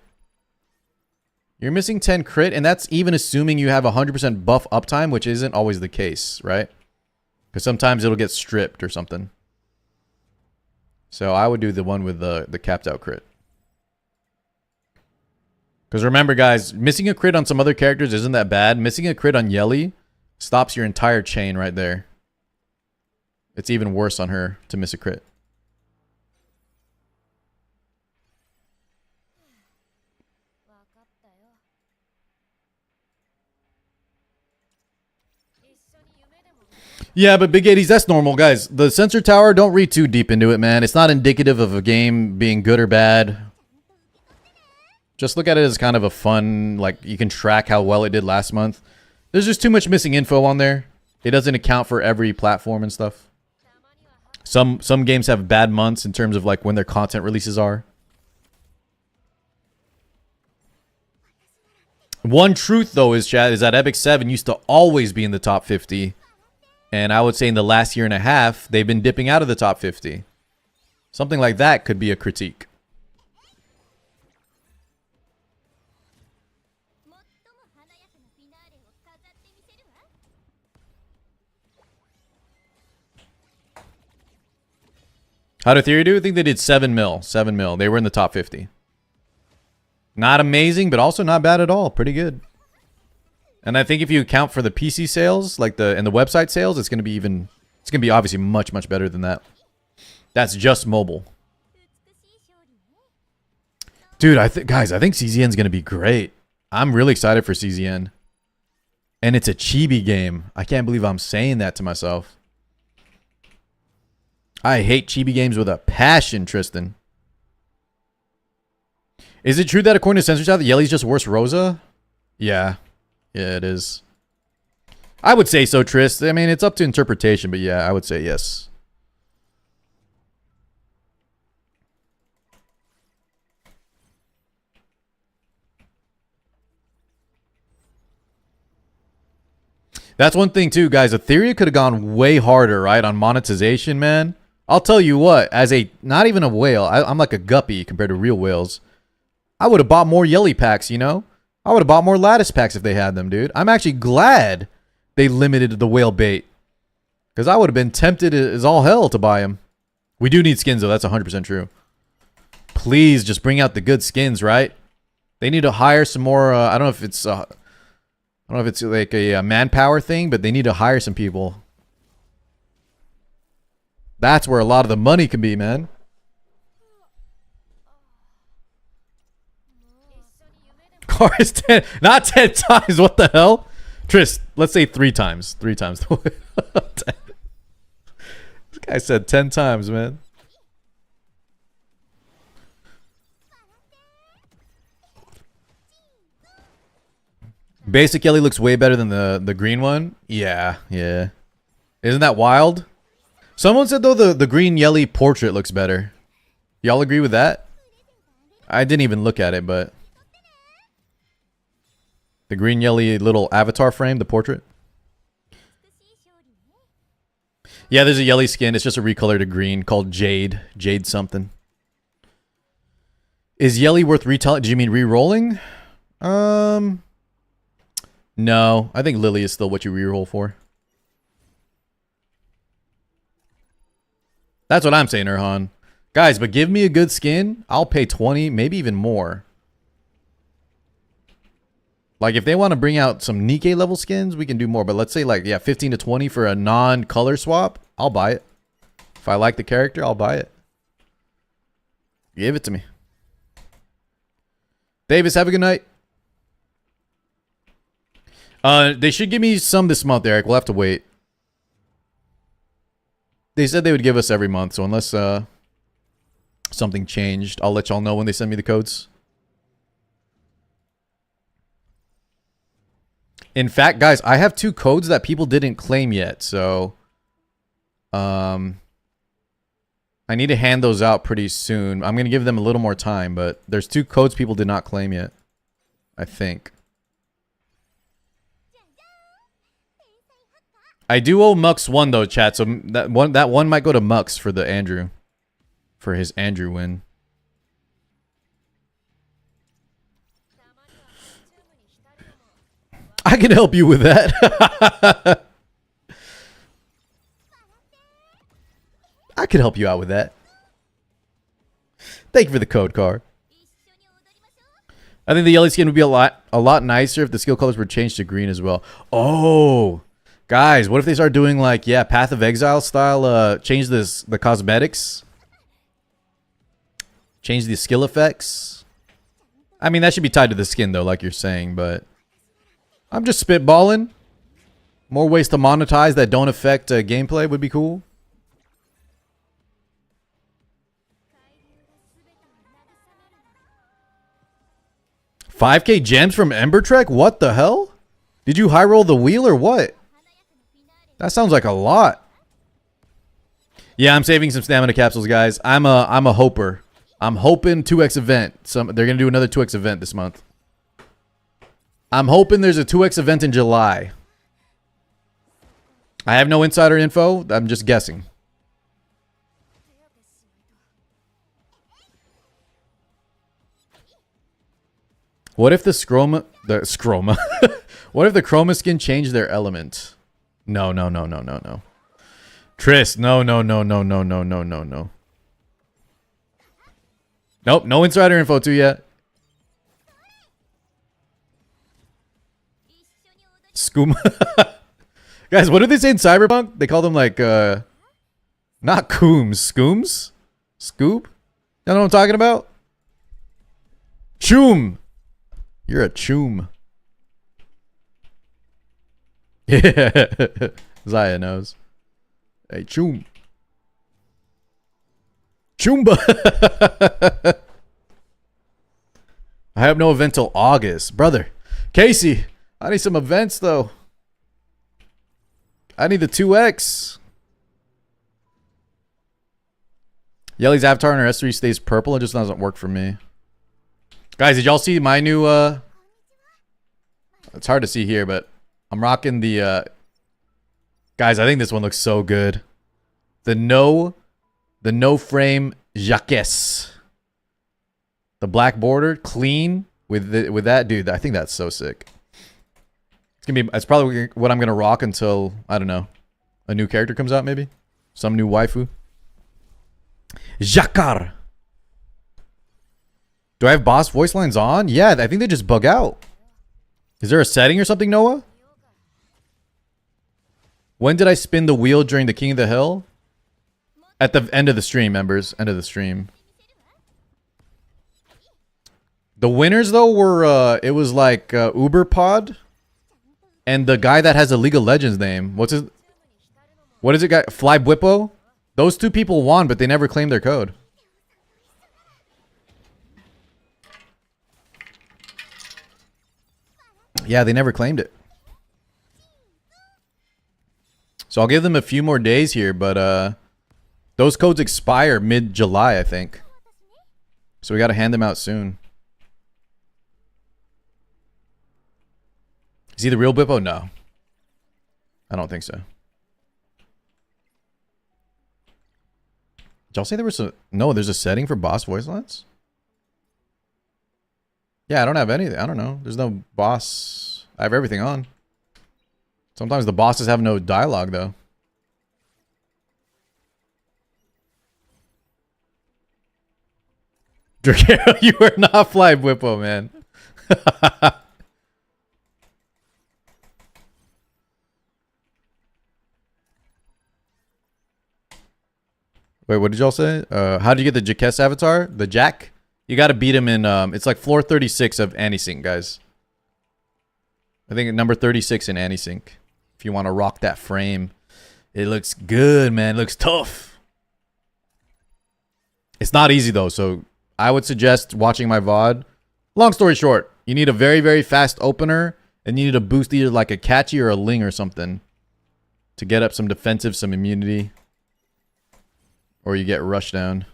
You're missing 10 crit, and that's even assuming you have 100% buff uptime, which isn't always the case, right? Because sometimes it'll get stripped or something. So I would do the one with the capped out crit. Because remember, guys, missing a crit on some other characters isn't that bad. Missing a crit on Yelly stops your entire chain right there. It's even worse on her to miss a crit. Yeah, but Big 80s, that's normal, guys. The sensor tower, don't read too deep into it, man. It's not indicative of a game being good or bad. Just look at it as kind of a fun, like, you can track how well it did last month. There's just too much missing info on there. It doesn't account for every platform and stuff. Some games have bad months in terms of, like, when their content releases are. One truth, though, is, Chad, is that Epic 7 used to always be in the top 50. And I would say in the last year and a half, they've been dipping out of the top 50. Something like that could be a critique. How did Theory do? I think they did 7 mil. 7 mil. They were in the top 50. Not amazing, but also not bad at all. Pretty good. And I think if you account for the PC sales, like and the website sales, it's gonna be obviously much, much better than that. That's just mobile. Dude, guys, I think CZN's gonna be great. I'm really excited for CZN. And it's a chibi game. I can't believe I'm saying that to myself. I hate chibi games with a passion, Tristan. Is it true that according to Sensor South, Yelly's just worse Rosa? Yeah. Yeah, it is. I would say so, Trist. I mean, it's up to interpretation, but yeah, I would say yes. That's one thing too, guys. Etheria could have gone way harder, right, on monetization, man. I'll tell you what, as not even a whale, I'm like a guppy compared to real whales. I would have bought more Yelly packs, you know? I would have bought more Lattice packs if they had them, dude. I'm actually glad they limited the whale bait. Because I would have been tempted as all hell to buy them. We do need skins, though. That's 100% true. Please just bring out the good skins, right? They need to hire some more. I don't know if it's like a manpower thing, but they need to hire some people. That's where a lot of the money can be, man. Car is 10, not 10 times. What the hell? Tris, let's say 3 times. 3 times. This guy said 10 times, man. Basic Yelly looks way better than the green one. Yeah, yeah. Isn't that wild? Someone said, though, the green Yelly portrait looks better. Y'all agree with that? I didn't even look at it, but... The green Yelly little avatar frame, the portrait. Yeah, there's a Yelly skin. It's just a recolor to green called Jade. Jade something. Is Yelly worth retelling? Do you mean re-rolling? No. I think Lily is still what you re-roll for. That's what I'm saying, Erhan. Guys, but give me a good skin. I'll pay 20, maybe even more. Like, if they want to bring out some Nikkei level skins, we can do more. But let's say, like, yeah, 15 to 20 for a non-color swap. I'll buy it. If I like the character, I'll buy it. Give it to me. Davis, have a good night. They should give me some this month, Eric. We'll have to wait. They said they would give us every month, so unless something changed, I'll let y'all know when they send me the codes. In fact, guys, I have 2 codes that people didn't claim yet, so I need to hand those out pretty soon. I'm going to give them a little more time, but there's 2 codes people did not claim yet, I think. I do owe Mux 1 though, chat, so that one might go to Mux for the Andrew. For his Andrew win. I can help you with that. I can help you out with that. Thank you for the code, Car. I think the Yelly skin would be a lot nicer if the skill colors were changed to green as well. Oh, guys, what if they start doing like, yeah, Path of Exile style, change the cosmetics, change the skill effects. I mean, that should be tied to the skin though, like you're saying, but I'm just spitballing. More ways to monetize that don't affect gameplay would be cool. $5K gems from Ember Trek? What the hell? Did you high roll the wheel or what? That sounds like a lot. Yeah, I'm saving some stamina capsules, guys. I'm a hoper. I'm hoping 2x event. They're gonna do another 2x event this month. I'm hoping there's a 2x event in July. I have no insider info. I'm just guessing. What if the Scroma... What if the Chroma skin changed their element? No. Tris, no. Nope, no insider info too yet. Skooma. Guys, what do they say in Cyberpunk? They call them like, not cooms, scooms? Scoop? You know what I'm talking about? Choom. You're a choom. Yeah. Zaya knows. Hey, choom. Choomba. I have no event till August. Brother. Casey. I need some events, though. I need the 2X. Yelly's avatar in her S3 stays purple. It just doesn't work for me. Guys, did y'all see my new... It's hard to see here, but I'm rocking the... Guys, I think this one looks so good. The no frame Jacques. The black border, clean with that, dude. I think that's so sick. It's probably what I'm gonna rock until, I don't know, a new character comes out, maybe some new waifu. Jakar. Do I have boss voice lines on? Yeah, I think they just bug out. Is there a setting or something, Noah? When did I spin the wheel during the King of the Hill? At the end of the stream, members. End of the stream. The winners, though, were, it was like Uber Pod. And the guy that has a League of Legends name. What is it, guy? Fly Bwippo? Those two people won, but they never claimed their code. Yeah, they never claimed it. So I'll give them a few more days here, but those codes expire mid-July, I think. So we got to hand them out soon. Is he the real Bippo? No. I don't think so. Did y'all say there was a... No, there's a setting for boss voice lines? Yeah, I don't have anything. I don't know. There's no boss. I have everything on. Sometimes the bosses have no dialogue, though. Drakero, you are not Fly Whippo, man. Wait, what did y'all say? How did you get the Jakess avatar? The Jack? You gotta beat him in, it's like floor 36 of Anti-Sync, guys. I think number 36 in Anti-Sync. If you want to rock that frame. It looks good, man. It looks tough. It's not easy, though, so I would suggest watching my VOD. Long story short, you need a very, very fast opener, and you need to boost either like a Catchy or a Ling or something to get up some defensive, some immunity. Or you get rushed down.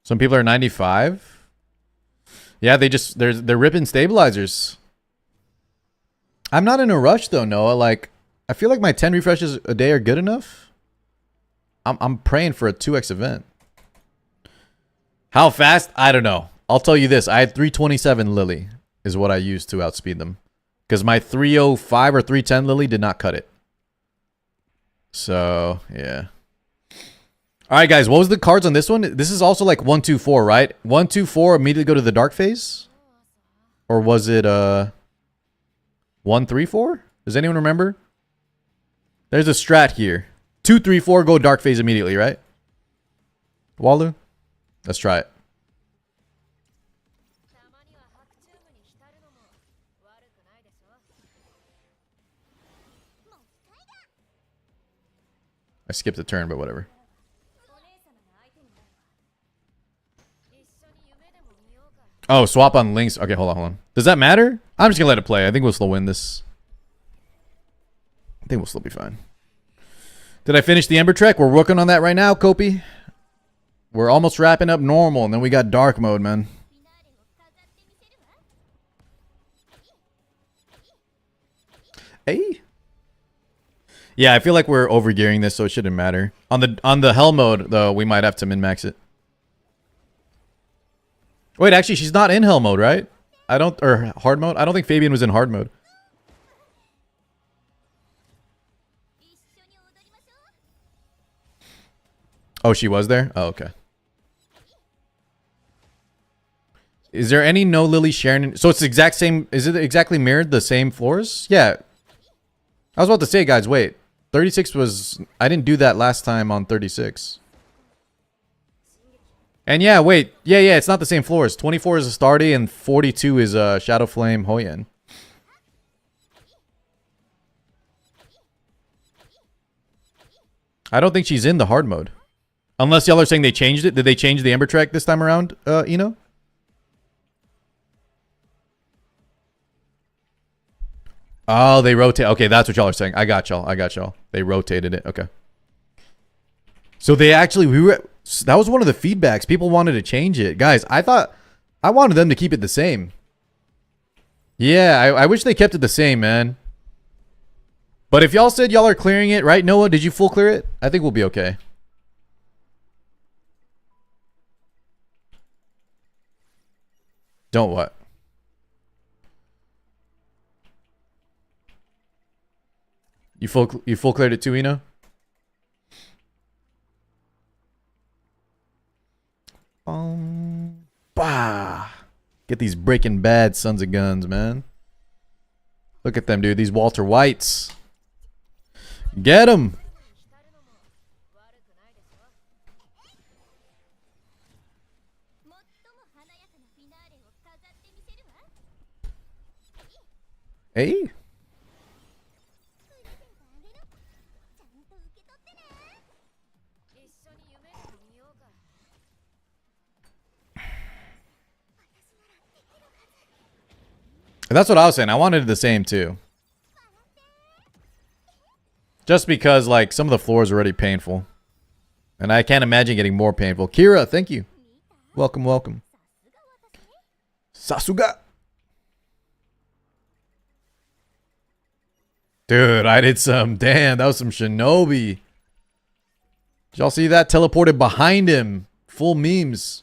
Some people are 95. Yeah, they're ripping stabilizers. I'm not in a rush though, Noah. Like, I feel like my 10 refreshes a day are good enough. I'm praying for a 2x event. How fast? I don't know. I'll tell you this. I had 327 Lily is what I used to outspeed them. Because my 305 or 310 Lily did not cut it. So, yeah. Alright guys, what was the cards on this one? This is also like 1-2-4, right? 1-2-4 immediately go to the dark phase? Or was it 1-3-4? Does anyone remember? There's a strat here. 2-3-4 go dark phase immediately, right? Walu? Let's try it. I skipped a turn, but whatever. Oh, swap on links. Okay, hold on. Does that matter? I'm just gonna let it play. I think we'll still win this. I think we'll still be fine. Did I finish the Ember Trek? We're working on that right now, Kopi. We're almost wrapping up normal, and then we got dark mode, man. Hey. Yeah, I feel like we're overgearing this, so it shouldn't matter. On the hell mode, though, we might have to min-max it. Wait, actually, she's not in hell mode, right? Or hard mode? I don't think Fabian was in hard mode. Oh, she was there? Oh, okay. Is there any no Lily Sharon? So it's the exact same. Is it exactly mirrored the same floors? Yeah. I was about to say, guys, wait. 36 was... I didn't do that last time on 36. And yeah, wait. Yeah, it's not the same floors. 24 is a Stardy and 42 is a Shadow Flame Hoyen. I don't think she's in the hard mode. Unless y'all are saying they changed it. Did they change the Ember Trek this time around, Eno? Oh, they rotate. Okay, that's what y'all are saying. I got y'all. They rotated it. Okay. So they actually... That was one of the feedbacks. People wanted to change it. Guys, I wanted them to keep it the same. Yeah, I wish they kept it the same, man. But if y'all said y'all are clearing it, right, Noah? Did you full clear it? I think we'll be okay. Don't what? You full cleared it too, Eno? Bah! Get these Breaking Bad sons of guns, man. Look at them, dude. These Walter Whites. Get them! Hey? That's what I was saying. I wanted the same too. Just because, like, some of the floor is already painful. And I can't imagine getting more painful. Kira, thank you. Welcome, welcome. Sasuga. Dude, I did some. Damn, that was some shinobi. Did y'all see that? Teleported behind him. Full memes.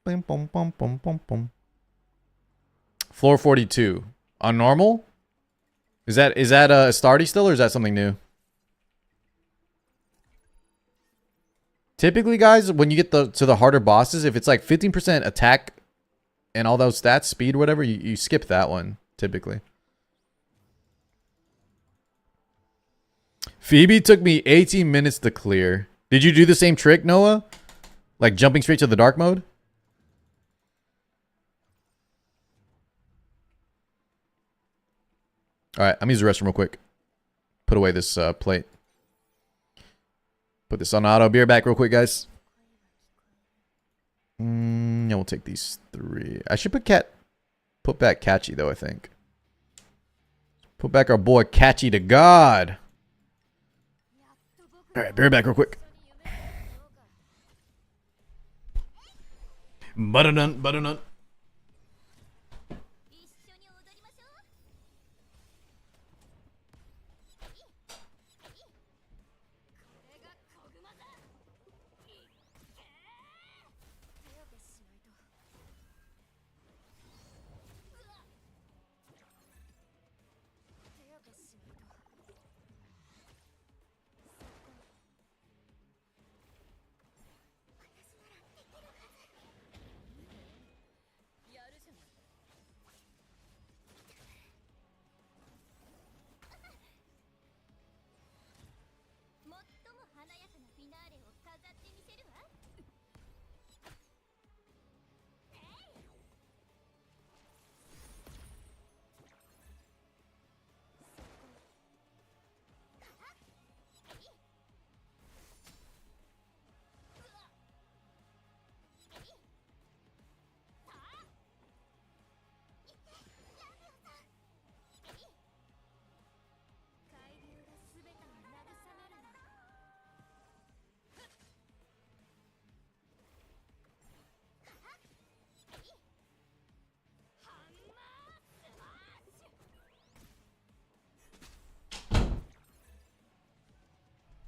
Bum, bum, bum, bum, bum, bum. Floor 42. On normal? Is that a starty still, or is that something new? Typically, guys, when you get to the harder bosses, if it's like 15% attack and all those stats, speed, whatever, you skip that one, typically. Phoebe took me 18 minutes to clear. Did you do the same trick, Noah? Like jumping straight to the dark mode? Alright, I'm going to use the restroom real quick. Put away this plate. Put this on auto. Be right back real quick, guys. Yeah, we'll take these 3. I should put back Catchy, though, I think. Put back our boy Catchy to God. Alright, be right back real quick. Butternut, butternut.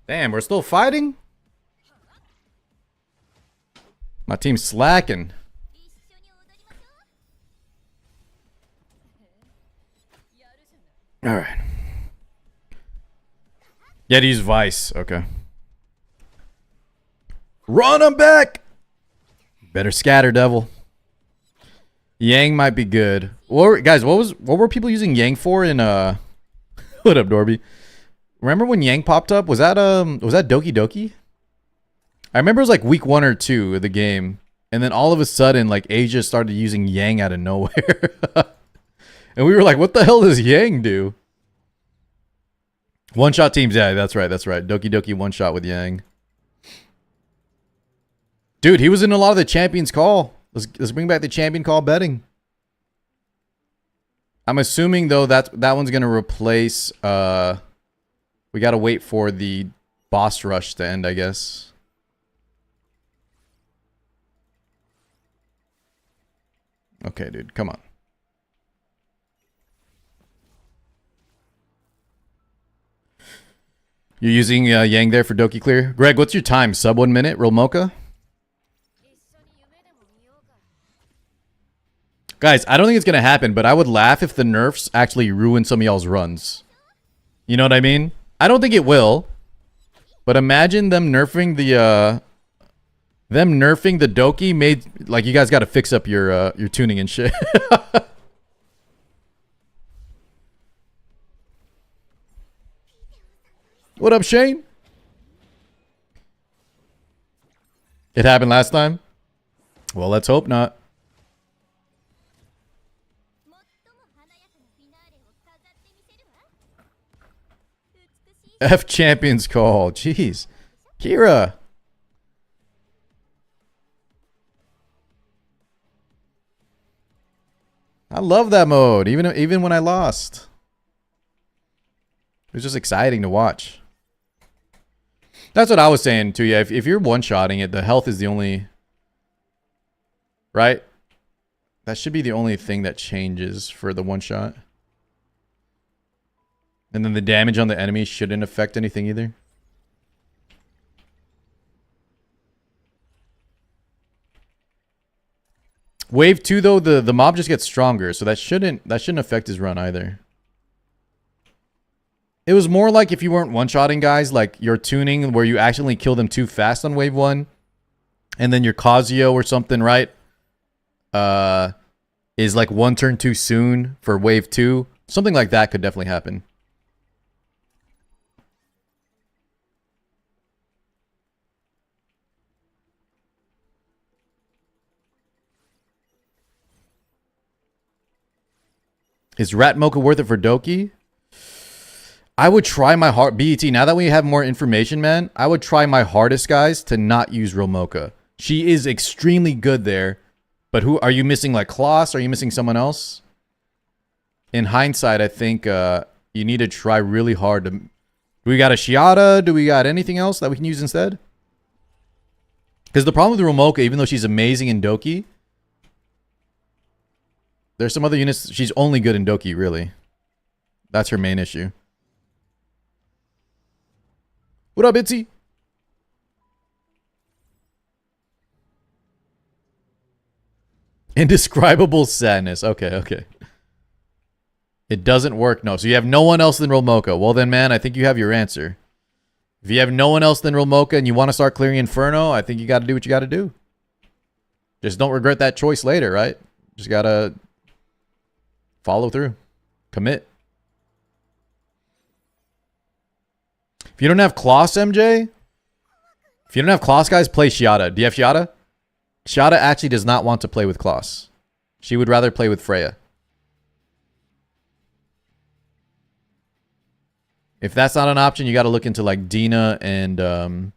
Damn, we're still fighting? My team's slacking. Alright. Yeah, to use Vice. Okay. Run him back! Better scatter, devil. Yang might be good. Guys, what were people using Yang for in what up, Dorby? Remember when Yang popped up? Was that Doki Doki? I remember it was like week 1 or 2 of the game, and then all of a sudden, like, Asia started using Yang out of nowhere, and we were like, "What the hell does Yang do?" One shot teams, yeah, that's right, that's right. Doki Doki one shot with Yang. Dude, he was in a lot of the Champions Call. Let's bring back the Champion Call betting. I'm assuming though that one's gonna replace. We gotta wait for the boss rush to end, I guess. Okay, dude, come on. You're using Yang there for Doki Clear. Greg, what's your time? Sub 1 minute, Real Mocha? Guys, I don't think it's going to happen, but I would laugh if the nerfs actually ruin some of y'all's runs. You know what I mean? I don't think it will. But imagine them nerfing the Doki made like you guys got to fix up your tuning and shit. What up, Shane? It happened last time? Well, let's hope not. F Champions call. Jeez. Kira. I love that mode, even when I lost. It was just exciting to watch. That's what I was saying to you. If you're one-shotting it, the health is the only... Right? That should be the only thing that changes for the one-shot. And then the damage on the enemy shouldn't affect anything either. Wave 2 though, the mob just gets stronger, so that shouldn't affect his run either. It was more like if you weren't one-shotting guys, like your tuning where you accidentally kill them too fast on wave 1, and then your Kazuyo or something, right? Is like one turn too soon for wave 2. Something like that could definitely happen. Is Rat Mocha worth it for Doki? I would try my hard... BET, now that we have more information, man, I would try my hardest, guys, to not use Real Mocha. She is extremely good there. But who... Are you missing, like, Kloss? Are you missing someone else? In hindsight, I think you need to try really hard to... Do we got a Shiata? Do we got anything else that we can use instead? Because the problem with Real Mocha, even though she's amazing in Doki... There's some other units... She's only good in Doki, really. That's her main issue. What up, Itzy? Indescribable sadness. Okay, okay. It doesn't work, no. So you have no one else than Real Mocha. Well then, man, I think you have your answer. If you have no one else than Real Mocha and you want to start clearing Inferno, I think you got to do what you got to do. Just don't regret that choice later, right? Just got to... Follow through. Commit. If you don't have Kloss, MJ... If you don't have Kloss, guys, play Shiata. Do you have Shiata? Shiata actually does not want to play with Kloss. She would rather play with Freya. If that's not an option, you got to look into like Dina and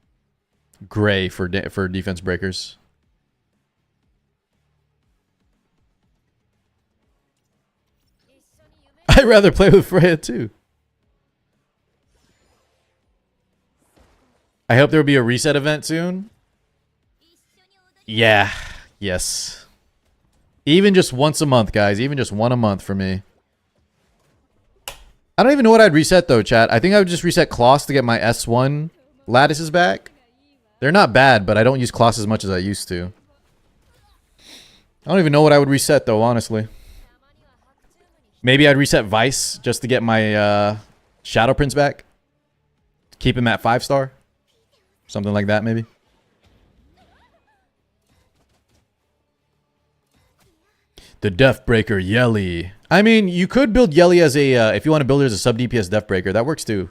Gray for defense breakers. I'd rather play with Freya too. I hope there will be a reset event soon. Yeah. Yes. Even just once a month, guys. Even just one a month for me. I don't even know what I'd reset though, chat. I think I would just reset Kloss to get my S1 lattices back. They're not bad, but I don't use Kloss as much as I used to. I don't even know what I would reset though, honestly. Maybe I'd reset Vice just to get my Shadow Prince back. Keep him at 5-star. Something like that, maybe. The Deathbreaker, Yelly. I mean, you could build Yelly as a... if you want to build her as a sub-DPS Deathbreaker, that works too.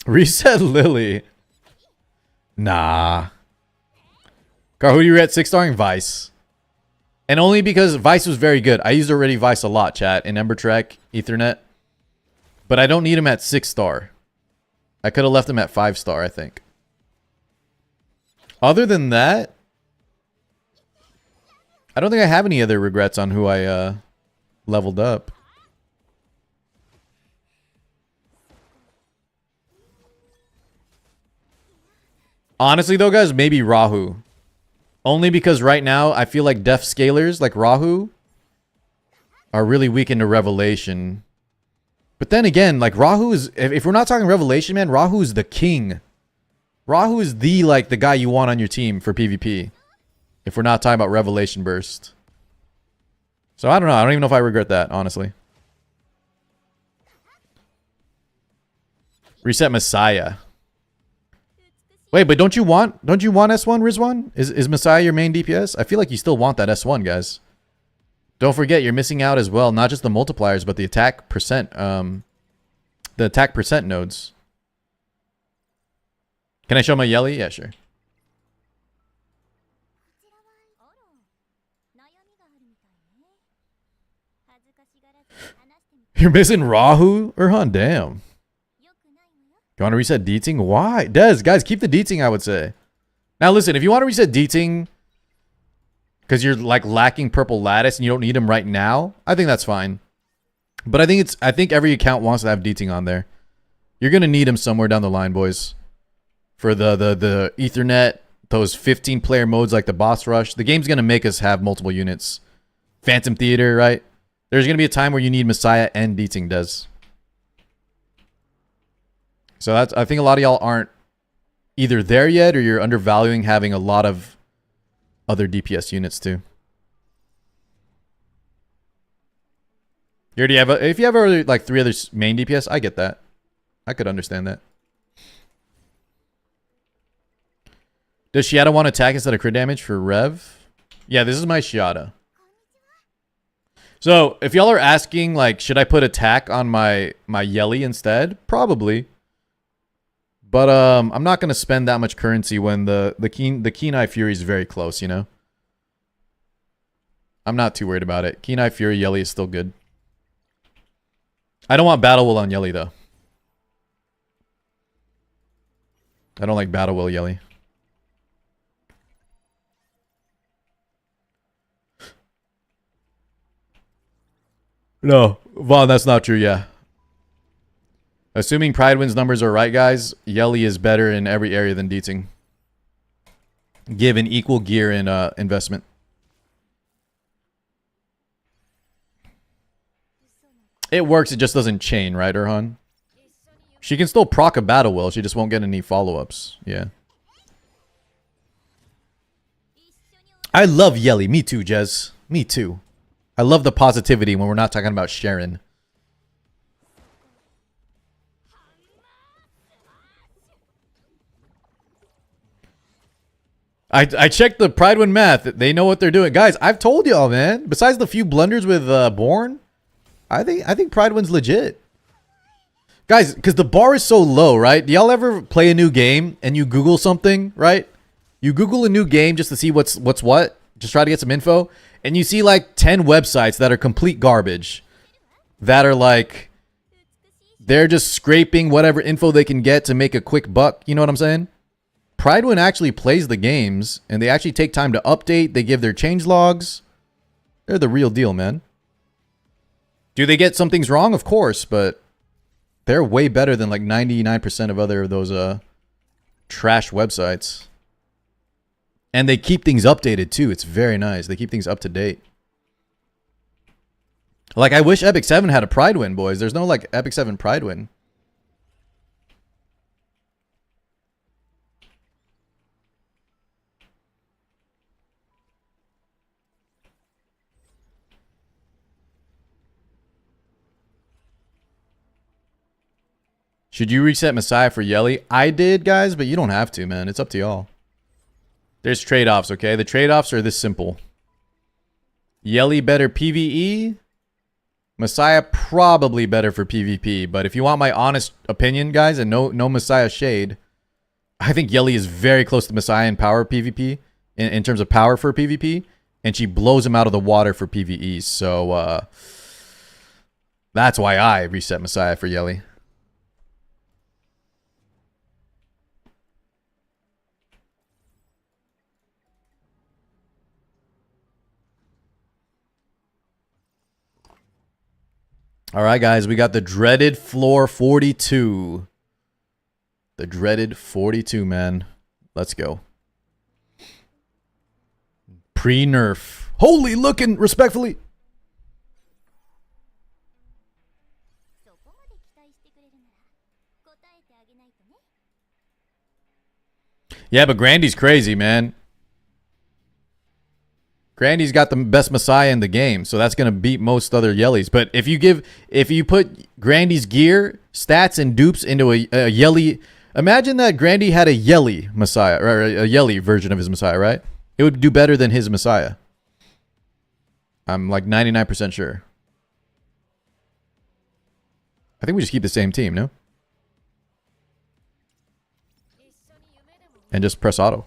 Reset Lily. Nah. Car, who do you at 6-starring? Vice. And only because Vice was very good. I used already Vice a lot, chat, in Ember Trek, Ethernet. But I don't need him at 6-star. I could have left him at 5-star, I think. Other than that, I don't think I have any other regrets on who I leveled up. Honestly, though, guys, maybe Rahu. Only because right now, I feel like def scalers like Rahu are really weak into Revelation. But then again, like Rahu is, if we're not talking Revelation, man, Rahu is the king. Rahu is the guy you want on your team for PvP. If we're not talking about Revelation Burst. So I don't know. I don't even know if I regret that, honestly. Reset Messiah. Wait, but don't you want S1, Rizwan? Is Messiah your main DPS? I feel like you still want that S1, guys. Don't forget, you're missing out as well, not just the multipliers, but the attack percent nodes. Can I show my Yelly? Yeah, sure. You're missing Rahu, Urhan? Damn. You want to reset Deeting? Why? Des, guys, keep the Deeting, I would say. Now, listen, if you want to reset Deeting because you're like lacking purple lattice and you don't need them right now, I think that's fine. But I think every account wants to have Deeting on there. You're gonna need them somewhere down the line, boys. For the Ethernet, those 15-player modes like the boss rush. The game's gonna make us have multiple units. Phantom Theater, right? There's gonna be a time where you need Messiah and Deeting, Des. So that's, I think a lot of y'all aren't either there yet or you're undervaluing having a lot of other DPS units too. You already have if you have already like 3 other main DPS, I get that. I could understand that. Does Shiata want to attack instead of crit damage for Rev? Yeah, this is my Shiata. So if y'all are asking like, should I put attack on my Yelly instead? Probably. But I'm not gonna spend that much currency when the Keen Eye Fury is very close, you know? I'm not too worried about it. Keen Eye Fury Yelly is still good. I don't want Battle Will on Yelly though. I don't like Battle Will Yelly. No, Vaughn, that's not true, yeah. Assuming Pride Wins numbers are right, guys, Yelly is better in every area than Deeting. Given equal gear and investment. It works, it just doesn't chain, right, Urhan? She can still proc a Battle Will, she just won't get any follow-ups. Yeah. I love Yelly. Me too, Jez. Me too. I love the positivity when we're not talking about Sharon. I checked the Pride Win math. They know what they're doing. Guys, I've told y'all, man. Besides the few blunders with Born, I think Pride Win's legit. Guys, because the bar is so low, right? Do y'all ever play a new game and you Google something, right? You Google a new game just to see what's what. Just try to get some info. And you see like 10 websites that are complete garbage. That are like, they're just scraping whatever info they can get to make a quick buck. You know what I'm saying? Pridewin actually plays the games, and they actually take time to update. They give their change logs. They're the real deal, man. Do they get some things wrong? Of course, but they're way better than like 99% of other of those trash websites. And they keep things updated too. It's very nice. They keep things up to date. Like, I wish Epic 7 had a Pride Win, boys. There's no like Epic 7 Pride Win. Should you reset Messiah for Yelly? I did, guys, but you don't have to, man. It's up to y'all. There's trade-offs, okay? The trade-offs are this simple. Yelly better PvE. Messiah probably better for PvP. But if you want my honest opinion, guys, and no Messiah shade, I think Yelly is very close to Messiah in power PvP. In terms of power for PvP. And she blows him out of the water for PvE. So, that's why I reset Messiah for Yelly. All right, guys, we got the dreaded floor 42. The dreaded 42, man. Let's go. Pre-nerf. Holy looking, respectfully. Yeah, but Grandy's crazy, man. Grandy's got the best Messiah in the game, so that's gonna beat most other Yellies. But if you put Grandy's gear, stats, and dupes into a Yelly, imagine that Grandy had a Yelly Messiah, or a Yelly version of his Messiah, right? It would do better than his Messiah. I'm like 99% sure. I think we just keep the same team, no? And just press auto.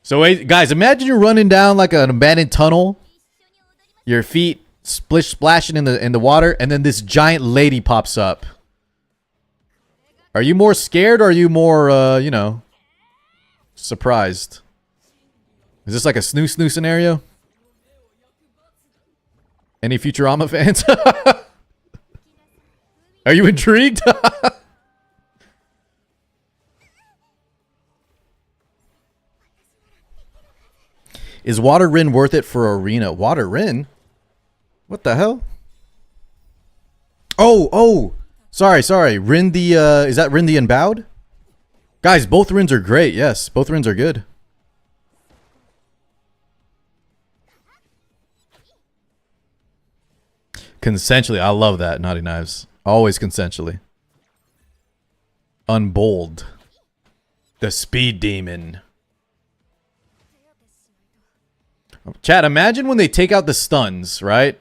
So wait, guys, imagine you're running down like an abandoned tunnel. Your feet splashing in the water, and then this giant lady pops up. Are you more scared, or are you more, you know, surprised? Is this like a snoo scenario? Any Futurama fans? Are you intrigued? Is Water Rin worth it for Arena? Water Rin? What the hell? Oh. Sorry. Rin the, is that Rin the Embowed? Guys, both Rins are great. Yes, both Rins are good. Consensually. I love that, Naughty Knives. Always consensually. Unbold. The Speed Demon. Chat, imagine when they take out the stuns, right?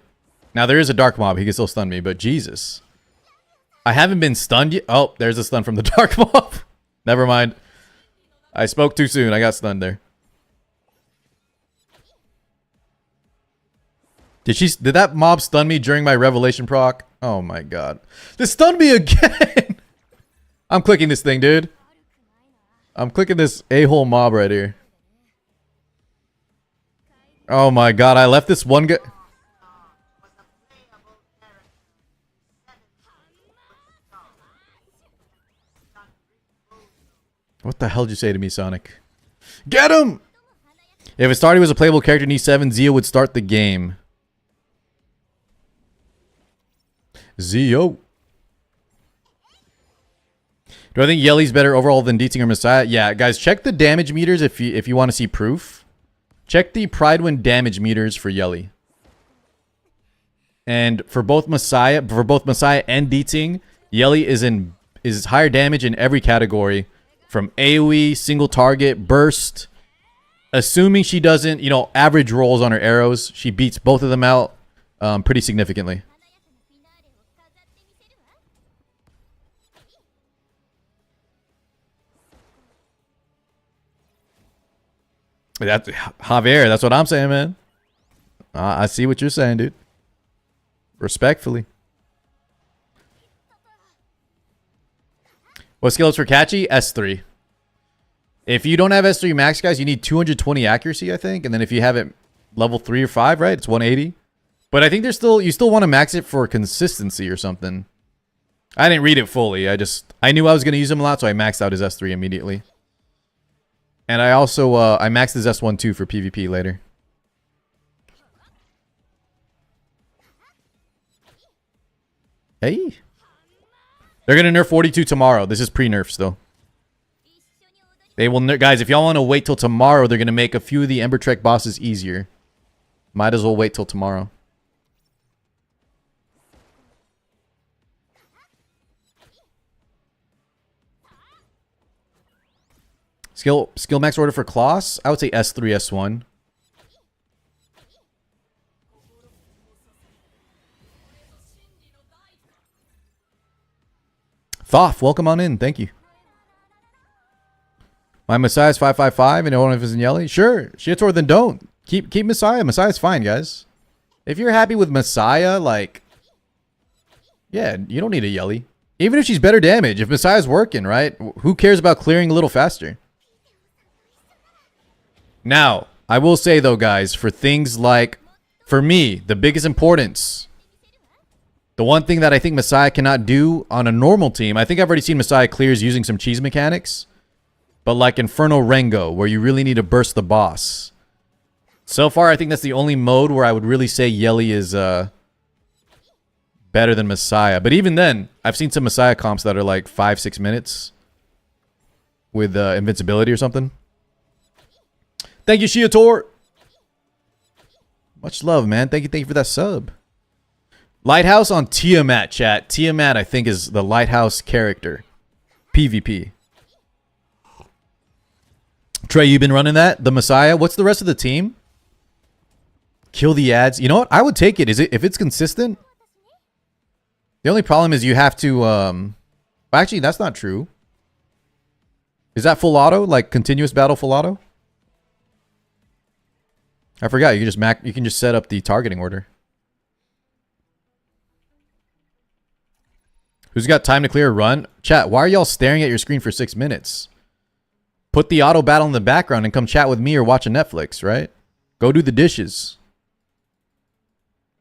Now, there is a Dark Mob. He can still stun me, but Jesus. I haven't been stunned yet. Oh, there's a stun from the Dark Mob. Never mind. I spoke too soon. I got stunned there. Did that mob stun me during my Revelation proc? Oh my god. This stunned me again! I'm clicking this thing, dude. I'm clicking this a-hole mob right here. Oh my god, I left this one guy. What the hell did you say to me, Sonic? Get him! If it started was a playable character in E7, Zio would start the game. Zio. Do I think Yelly's better overall than Dieting or Messiah? Yeah, guys, check the damage meters if you want to see proof. Check the Pridewind damage meters for Yelly. And for both Messiah and Dieting, Yelly is higher damage in every category. From AoE, single target, burst. Assuming she doesn't, you know, average rolls on her arrows, she beats both of them out pretty significantly. That's Javier. That's what I'm saying, man. I see what you're saying, dude. Respectfully. What skill is for Catchy? S3. If you don't have S3 max, guys, you need 220 accuracy, I think. And then if you have it level 3 or 5, right, it's 180. But I think you still want to max it for consistency or something. I didn't read it fully. I knew I was going to use him a lot, so I maxed out his S3 immediately. And I also, I maxed his S1 too for PvP later. Hey. They're going to nerf 42 tomorrow. This is pre-nerf still. They will nerf. Guys, if y'all want to wait till tomorrow, they're going to make a few of the Ember Trek bosses easier. Might as well wait till tomorrow. Skill max order for Kloss? I would say S3, S1. Thoth, welcome on in. Thank you. My Messiah is 555 and no one is in Yelly. Sure. Shitor, then don't. Keep Messiah. Messiah's fine, guys. If you're happy with Messiah, like... yeah, you don't need a Yelly. Even if she's better damage. If Messiah's working, right? Who cares about clearing a little faster? Now, I will say though, guys, for things like, for me, the biggest importance, the one thing that I think Messiah cannot do on a normal team, I think I've already seen Messiah clears using some cheese mechanics, but like Inferno Rengo, where you really need to burst the boss. So far, I think that's the only mode where I would really say Yelly is better than Messiah. But even then, I've seen some Messiah comps that are like 5-6 minutes. with invincibility or something. Thank you, Shiator. Much love, man. Thank you for that sub. Lighthouse on Tiamat, chat. Tiamat, I think, is the Lighthouse character. PvP. Trey, you been running that? The Messiah? What's the rest of the team? Kill the ads. You know what? I would take it. If it's consistent? The only problem is you have to... Actually, that's not true. Is that full auto? Like continuous battle full auto? I forgot. You can just set up the targeting order. Who's got time to clear a run? Chat, why are y'all staring at your screen for 6 minutes? Put the auto battle in the background and come chat with me or watch a Netflix, right? Go do the dishes.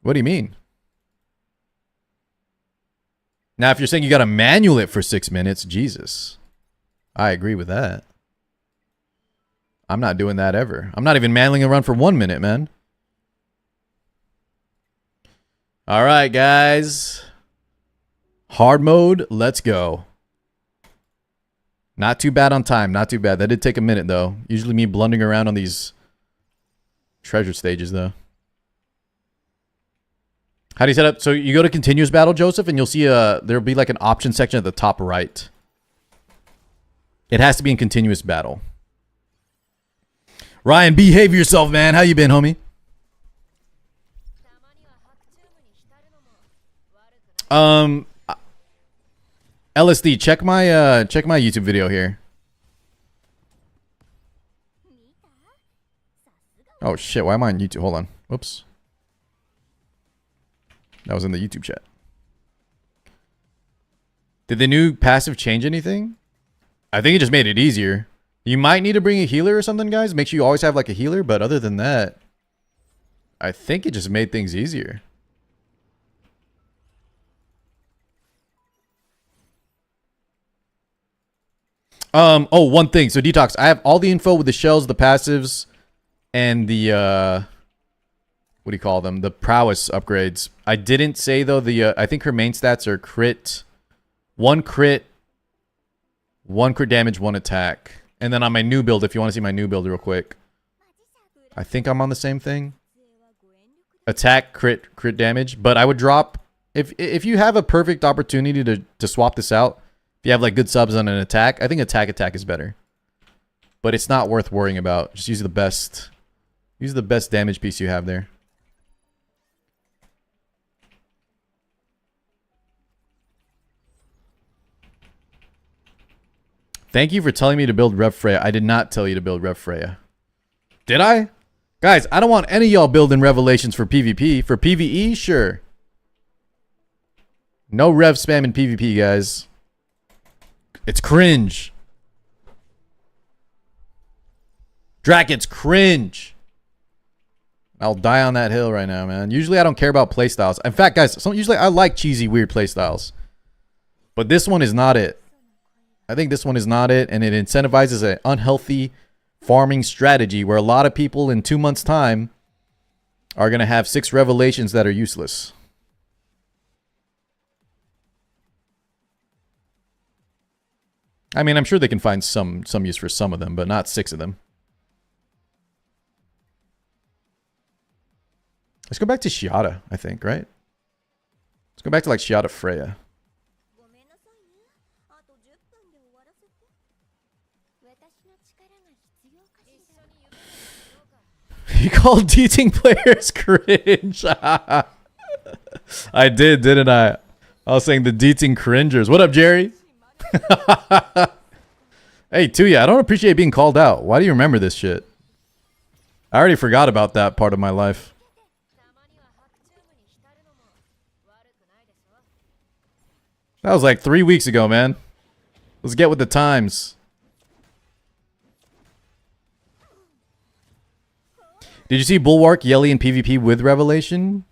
What do you mean? Now, if you're saying you got to manual it for 6 minutes, Jesus. I agree with that. I'm not doing that ever. I'm not even manualing a run for 1 minute, man. All right, guys. Hard mode, let's go. Not too bad on time. Not too bad. That did take a minute, though. Usually me blundering around on these treasure stages, though. How do you set up? So you go to continuous battle, Joseph, and you'll see there'll be like an option section at the top right. It has to be in continuous battle. Ryan, behave yourself, man. How you been, homie? LSD, check my YouTube video here. Oh shit, why am I on YouTube? Hold on. Whoops. That was in the YouTube chat. Did the new passive change anything? I think it just made it easier. You might need to bring a healer or something, guys. Make sure you always have like a healer, but other than that, I think it just made things easier. Oh, one thing. So Detox, I have all the info with the shells, the passives, and the what do you call them? The prowess upgrades. I didn't say though I think her main stats are crit, one crit damage, one attack. And then on my new build, if you want to see my new build real quick, I think I'm on the same thing. Attack, crit damage. But I would drop if you have a perfect opportunity to swap this out. If you have like good subs on an attack, I think attack is better. But it's not worth worrying about. Just use the best damage piece you have there. Thank you for telling me to build Rev Freya. I did not tell you to build Rev Freya. Did I? Guys, I don't want any of y'all building Revelations for PvP. For PvE, sure. No Rev spam in PvP, guys. It's cringe. Drac, it's cringe. I'll die on that hill right now, man. Usually I don't care about playstyles. In fact, guys, usually I like cheesy, weird playstyles. But this one is not it. I think this one is not it, and it incentivizes an unhealthy farming strategy where a lot of people in 2 months' time are going to have 6 revelations that are useless. I mean, I'm sure they can find some use for some of them, but not 6 of them. Let's go back to Shiata, I think, right? Let's go back to like Shiata Freya. You called dating players cringe. I did, didn't I? I was saying the dating cringers. What up, Jerry? Hey, Tuya, I don't appreciate being called out. Why do you remember this shit? I already forgot about that part of my life. That was like 3 weeks ago, man. Let's get with the times. Did you see Bulwark, Yelly, and PvP with Revelation?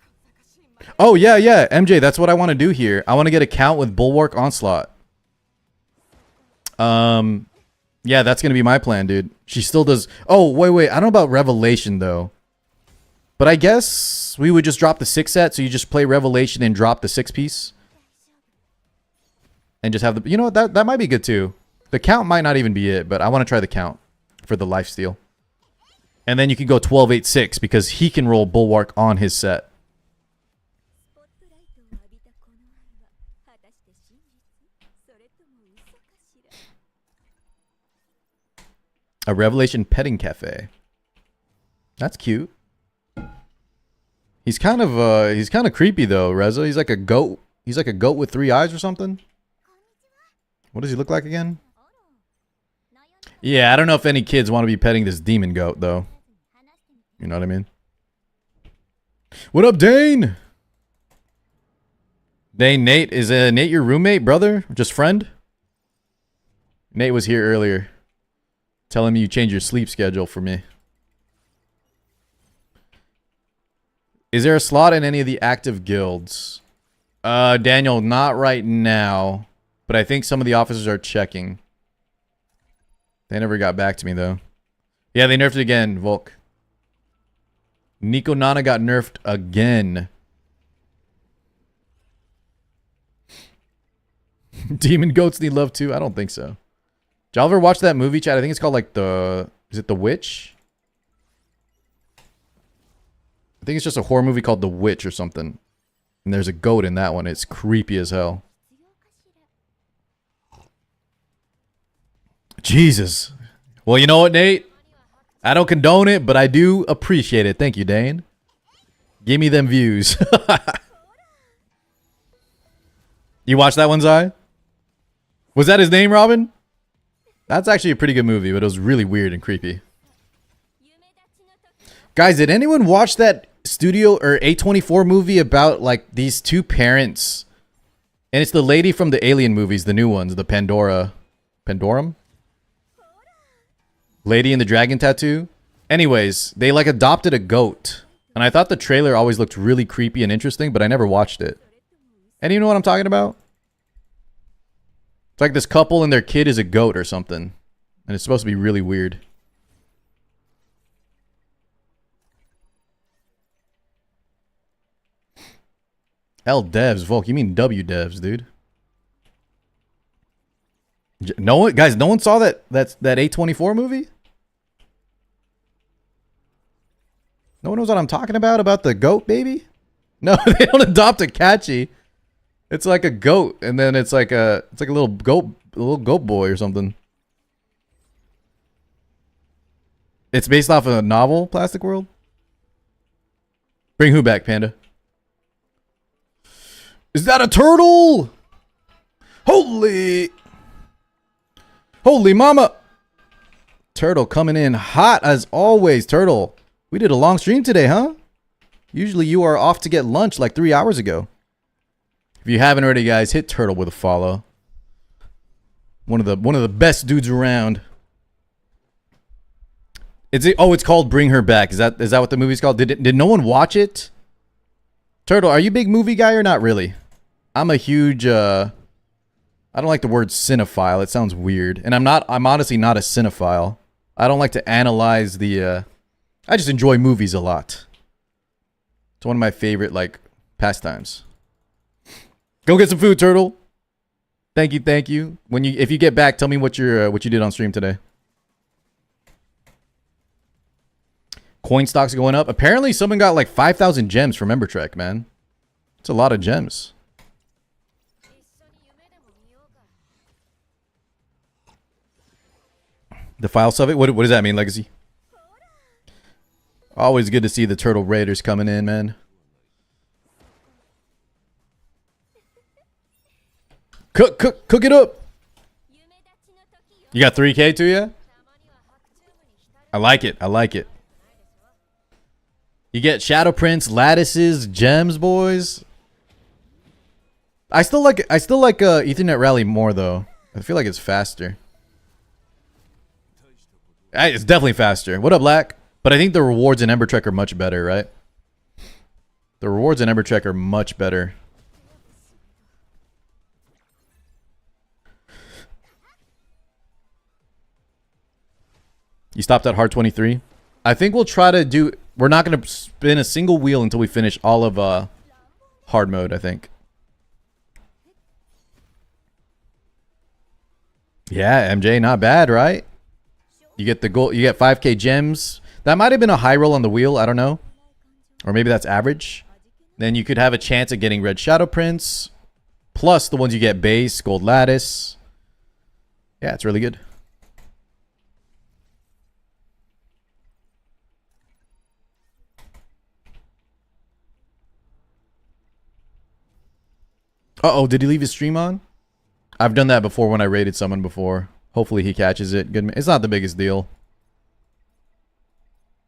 Oh, yeah. MJ, that's what I want to do here. I want to get a count with Bulwark Onslaught. Yeah, that's going to be my plan, dude. She still does... Oh, wait. I don't know about Revelation, though. But I guess we would just drop the 6 set, so you just play Revelation and drop the 6 piece. And just have the... You know what? That might be good, too. The count might not even be it, but I want to try the count for the lifesteal. And then you can go 12-8-6 because he can roll Bulwark on his set. A Revelation petting cafe. That's cute. He's kind of creepy though, Reza. He's like a goat. He's like a goat with 3 eyes or something. What does he look like again? Yeah, I don't know if any kids want to be petting this demon goat though. You know what I mean? What up, Dane? Dane, Nate, is Nate your roommate, brother? Just friend? Nate was here earlier. Telling me you changed your sleep schedule for me. Is there a slot in any of the active guilds? Daniel, not right now. But I think some of the officers are checking. They never got back to me, though. Yeah, they nerfed it again, Volk. Nico Nana got nerfed again. Demon goats need love too? I don't think so. Did y'all ever watch that movie, chat? I think it's called like the... Is it The Witch? I think it's just a horror movie called The Witch or something. And there's a goat in that one. It's creepy as hell. Jesus. Well, you know what, Nate? I don't condone it, but I do appreciate it. Thank you, Dane. Give me them views. You watched that one, Zai? Was that his name, Robin? That's actually a pretty good movie, but it was really weird and creepy. Guys, did anyone watch that Studio or A24 movie about like these two parents? And it's the lady from the Alien movies, the new ones, the Pandorum? Lady in the dragon tattoo? Anyways, they like adopted a goat. And I thought the trailer always looked really creepy and interesting, but I never watched it. And you know what I'm talking about? It's like this couple and their kid is a goat or something. And it's supposed to be really weird. L devs, Volk. You mean W devs, dude. No one, guys, no one saw that A24 movie? No one knows what I'm talking about the goat baby? No, they don't adopt a Kachi. It's like a goat, and then it's like a little goat boy or something. It's based off a novel, Plastic World. Bring who back, Panda? Is that a turtle? Holy mama! Turtle coming in hot as always, Turtle. We did a long stream today, huh? Usually you are off to get lunch like 3 hours ago. If you haven't already, guys, hit Turtle with a follow. One of the best dudes around. It's called Bring Her Back. Is that what the movie's called? Did no one watch it? Turtle, are you a big movie guy or not really? I'm a huge I don't like the word cinephile. It sounds weird. And I'm honestly not a cinephile. I don't like to analyze the I just enjoy movies a lot. It's one of my favorite like pastimes. Go get some food, Turtle. Thank you. If you get back, tell me what you did on stream today. Coin stocks going up. Apparently, someone got like 5,000 gems from Ember Trek, man. It's a lot of gems. The files of it. What does that mean, Legacy? Always good to see the Turtle Raiders coming in, man. Cook it up. You got 3K too, yeah? I like it. You get shadow prints, lattices, gems, boys. I still like Ethernet Rally more though. I feel like it's faster. It's definitely faster. What up, Black? But I think the rewards in Ember Trek are much better, right? The rewards in Ember Trek are much better. You stopped at hard 23. I think we'll try to do... We're not going to spin a single wheel until we finish all of hard mode, I think. Yeah, MJ, not bad, right? You get the gold. You get 5k gems. That might have been a high roll on the wheel. I don't know. Or maybe that's average. Then you could have a chance at getting red shadow prints. Plus the ones you get base, gold lattice. Yeah, it's really good. Uh-oh, did he leave his stream on? I've done that before when I raided someone before. Hopefully he catches it. Good. It's not the biggest deal.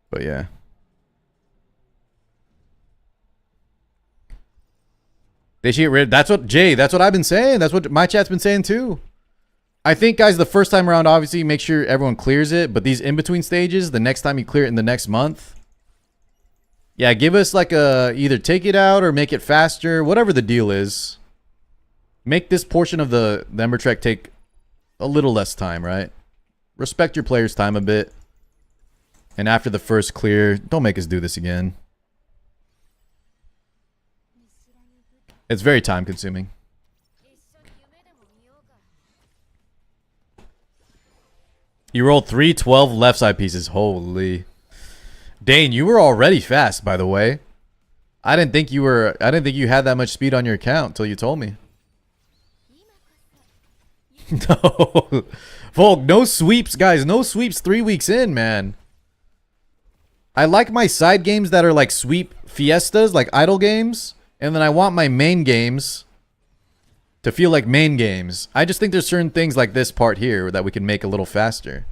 But yeah. They should get rid. That's what I've been saying. That's what my chat's been saying too. I think, guys, the first time around, obviously, make sure everyone clears it. But these in-between stages, the next time you clear it in the next month, yeah, give us like a either take it out or make it faster, whatever the deal is. Make this portion of the Ember Trek take a little less time, right? Respect your players' time a bit. And after the first clear, don't make us do this again. It's very time consuming. You rolled 3 12 left side pieces. Holy. Dane, you were already fast, by the way. I didn't think you had that much speed on your account until you told me. No. Volk, no sweeps, guys. No sweeps 3 weeks in, man. I like my side games that are like sweep fiestas, like idle games. And then I want my main games to feel like main games. I just think there's certain things like this part here that we can make a little faster.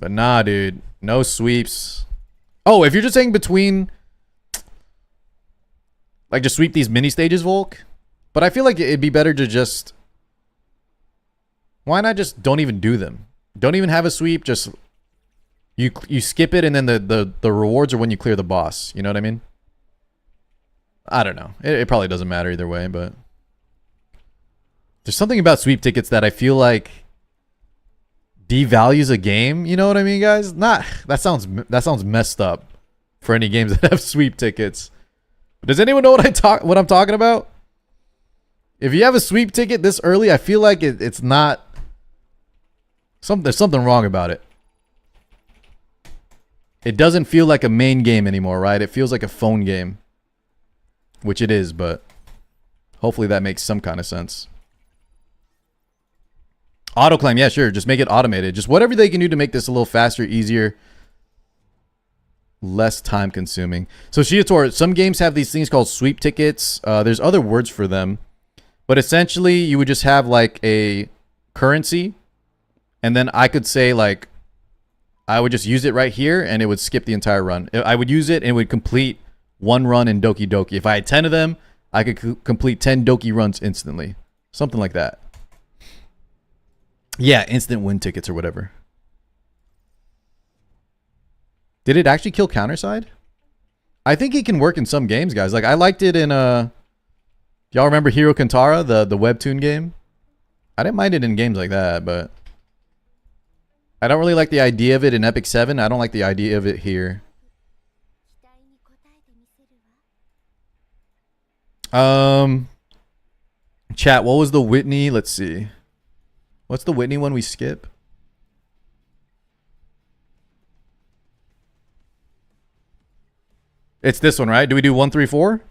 But nah, dude. No sweeps. Oh, if you're just saying between... like, just sweep these mini stages, Volk? But I feel like it'd be better to just... why not just don't even do them? Don't even have a sweep, just... You skip it and then the rewards are when you clear the boss. You know what I mean? I don't know. It probably doesn't matter either way, but... there's something about sweep tickets that I feel like devalues a game. You know what I mean, guys? That sounds messed up for any games that have sweep tickets. Does anyone know what I'm talking about? If you have a sweep ticket this early, I feel like it's not... there's something wrong about it. It doesn't feel like a main game anymore, right? It feels like a phone game. Which it is, but hopefully that makes some kind of sense. Autoclaim, yeah, sure. Just make it automated. Just whatever they can do to make this a little faster, easier, less time consuming. So Shiator, some games have these things called sweep tickets. There's other words for them. But essentially, you would just have like a currency. And then I could say like, I would just use it right here and it would skip the entire run. I would use it and it would complete one run in Doki Doki. If I had 10 of them, I could complete 10 Doki runs instantly. Something like that. Yeah, instant win tickets or whatever. Did it actually kill Counterside? I think it can work in some games, guys. Like, I liked it in... y'all remember Hero Kantara, the webtoon game? I didn't mind it in games like that, but... I don't really like the idea of it in Epic 7. I don't like the idea of it here. Chat, what was the Whitney? Let's see. What's the Whitney one we skip? It's this one, right? Do we do 1, 3, 4?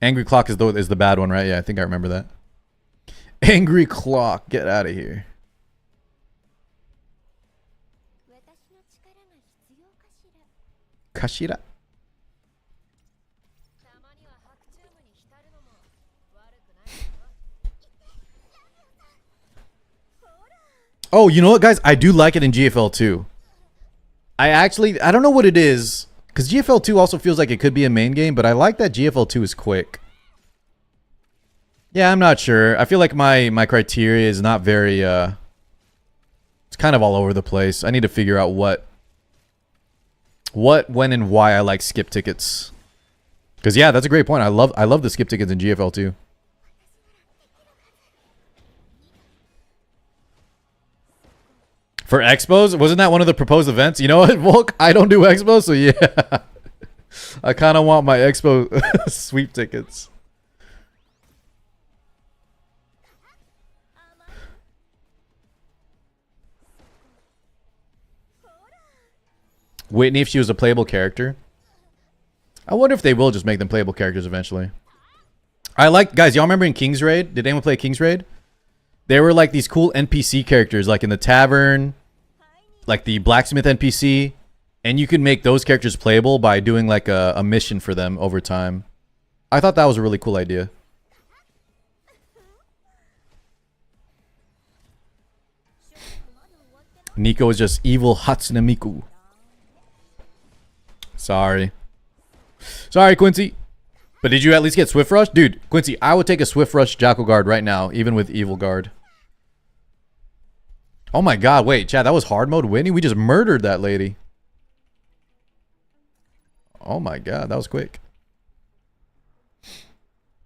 Angry Clock is the bad one, right? Yeah, I think I remember that. Angry Clock, get out of here. Kashira. Oh, you know what, guys? I do like it in GFL 2. I don't know what it is, because GFL 2 also feels like it could be a main game, but I like that GFL 2 is quick. Yeah, I'm not sure. I feel like my criteria is not very, it's kind of all over the place. I need to figure out what, when, and why I like skip tickets. Because, yeah, that's a great point. I love the skip tickets in GFL 2. For expos? Wasn't that one of the proposed events? You know what, Volk? I don't do expos, so yeah. I kind of want my expo sweep tickets. Whitney if she was a playable character. I wonder if they will just make them playable characters eventually. I like, guys, y'all remember in King's Raid? Did anyone play King's Raid? There were like these cool NPC characters, like in the tavern, like the blacksmith NPC, and you could make those characters playable by doing like a mission for them over time. I thought that was a really cool idea. Nico is just evil Hatsune Miku. Sorry. Sorry, Quincy. But did you at least get Swift Rush? Dude, Quincy, I would take a Swift Rush Jackal Guard right now, even with Evil Guard. Oh my god, wait, Chad, that was hard mode Whitney? We just murdered that lady. Oh my god, that was quick.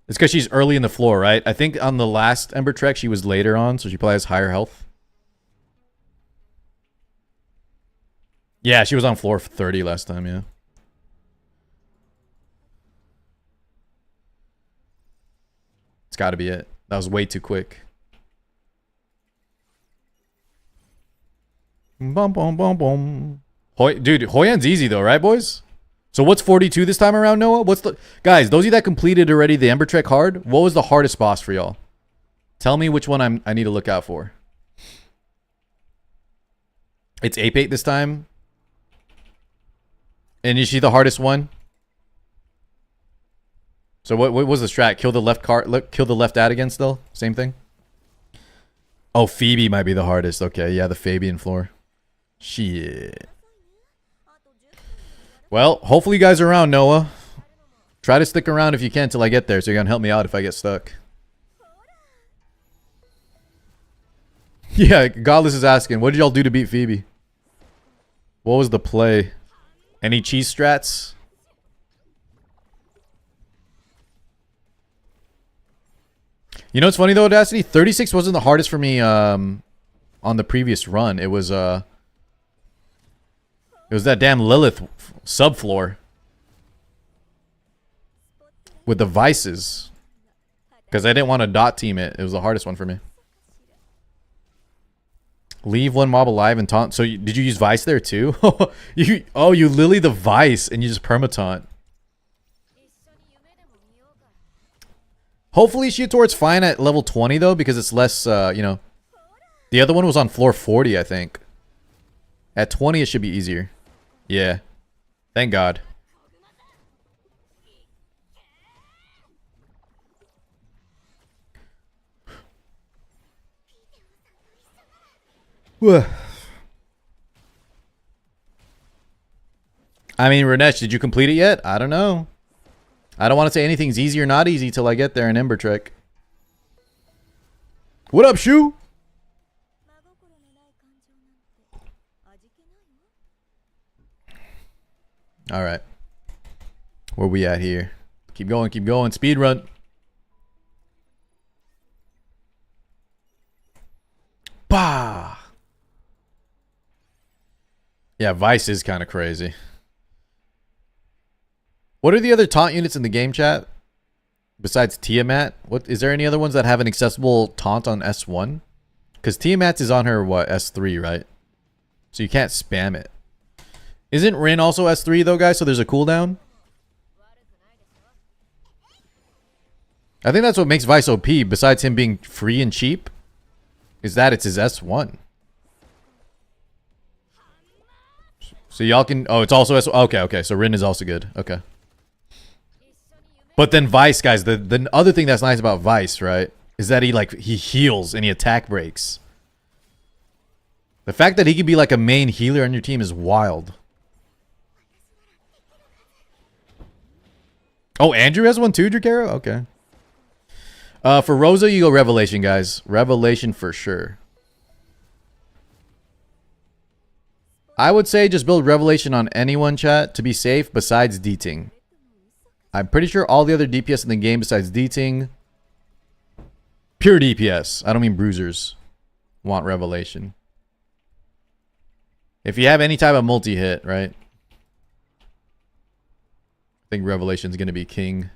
It's because she's early in the floor, right? I think on the last Ember Trek, she was later on, so she probably has higher health. Yeah, she was on floor 30 last time, yeah. It's got to be it. That was way too quick. Bum, bum, bum, bum. Dude, Hoyan's easy though, right, boys? So what's 42 this time around, Noah? What's the... Guys, those of you that completed already the Ember Trek hard, what was the hardest boss for y'all? Tell me which one I need to look out for. It's Ape 8 this time. And is she the hardest one? So what was the strat? Kill the left card, kill the left ad again still? Same thing? Oh, Phoebe might be the hardest. Okay, yeah, the Fabian floor. Shit. Well, hopefully you guys are around, Noah. Try to stick around if you can till I get there so you can help me out if I get stuck. Yeah, Godless is asking, what did y'all do to beat Phoebe? What was the play? Any cheese strats? You know what's funny though, Audacity? 36 wasn't the hardest for me on the previous run. It was that damn Lilith subfloor with the vices. Because I didn't want to dot team it. It was the hardest one for me. Leave one mob alive and taunt. So did you use Vice there too? you Lily the Vice and you just permataunt. Hopefully Shiator's fine at level 20 though, because it's less, you know. The other one was on floor 40, I think. At 20 it should be easier. Yeah. Thank God. I mean, Renesh, did you complete it yet? I don't know. I don't want to say anything's easy or not easy till I get there in Ember Trek. What up, Shu? All right. Where we at here? Keep going, keep going. Speed run. Bah. Yeah, Vice is kind of crazy. What are the other taunt units in the game, chat? Besides Tiamat? What is there any other ones that have an accessible taunt on S1? Because Tiamat is on her, what, S3, right? So you can't spam it. Isn't Rin also S3 though, guys? So there's a cooldown? I think that's what makes Vice OP, besides him being free and cheap, is that it's his S1. So y'all can... Oh, it's also S1. Okay, okay. So Rin is also good. Okay. But then Vice, guys, the other thing that's nice about Vice, right, is that he heals and he attack breaks. The fact that he could be like a main healer on your team is wild. Oh, Andrew has one too, Drakero? Okay. For Rosa, you go Revelation, guys. Revelation for sure. I would say just build Revelation on anyone, chat, to be safe, besides D-Ting. I'm pretty sure all the other DPS in the game besides D-Ting, pure DPS, I don't mean bruisers, want Revelation. If you have any type of multi-hit, right? I think Revelation's going to be king.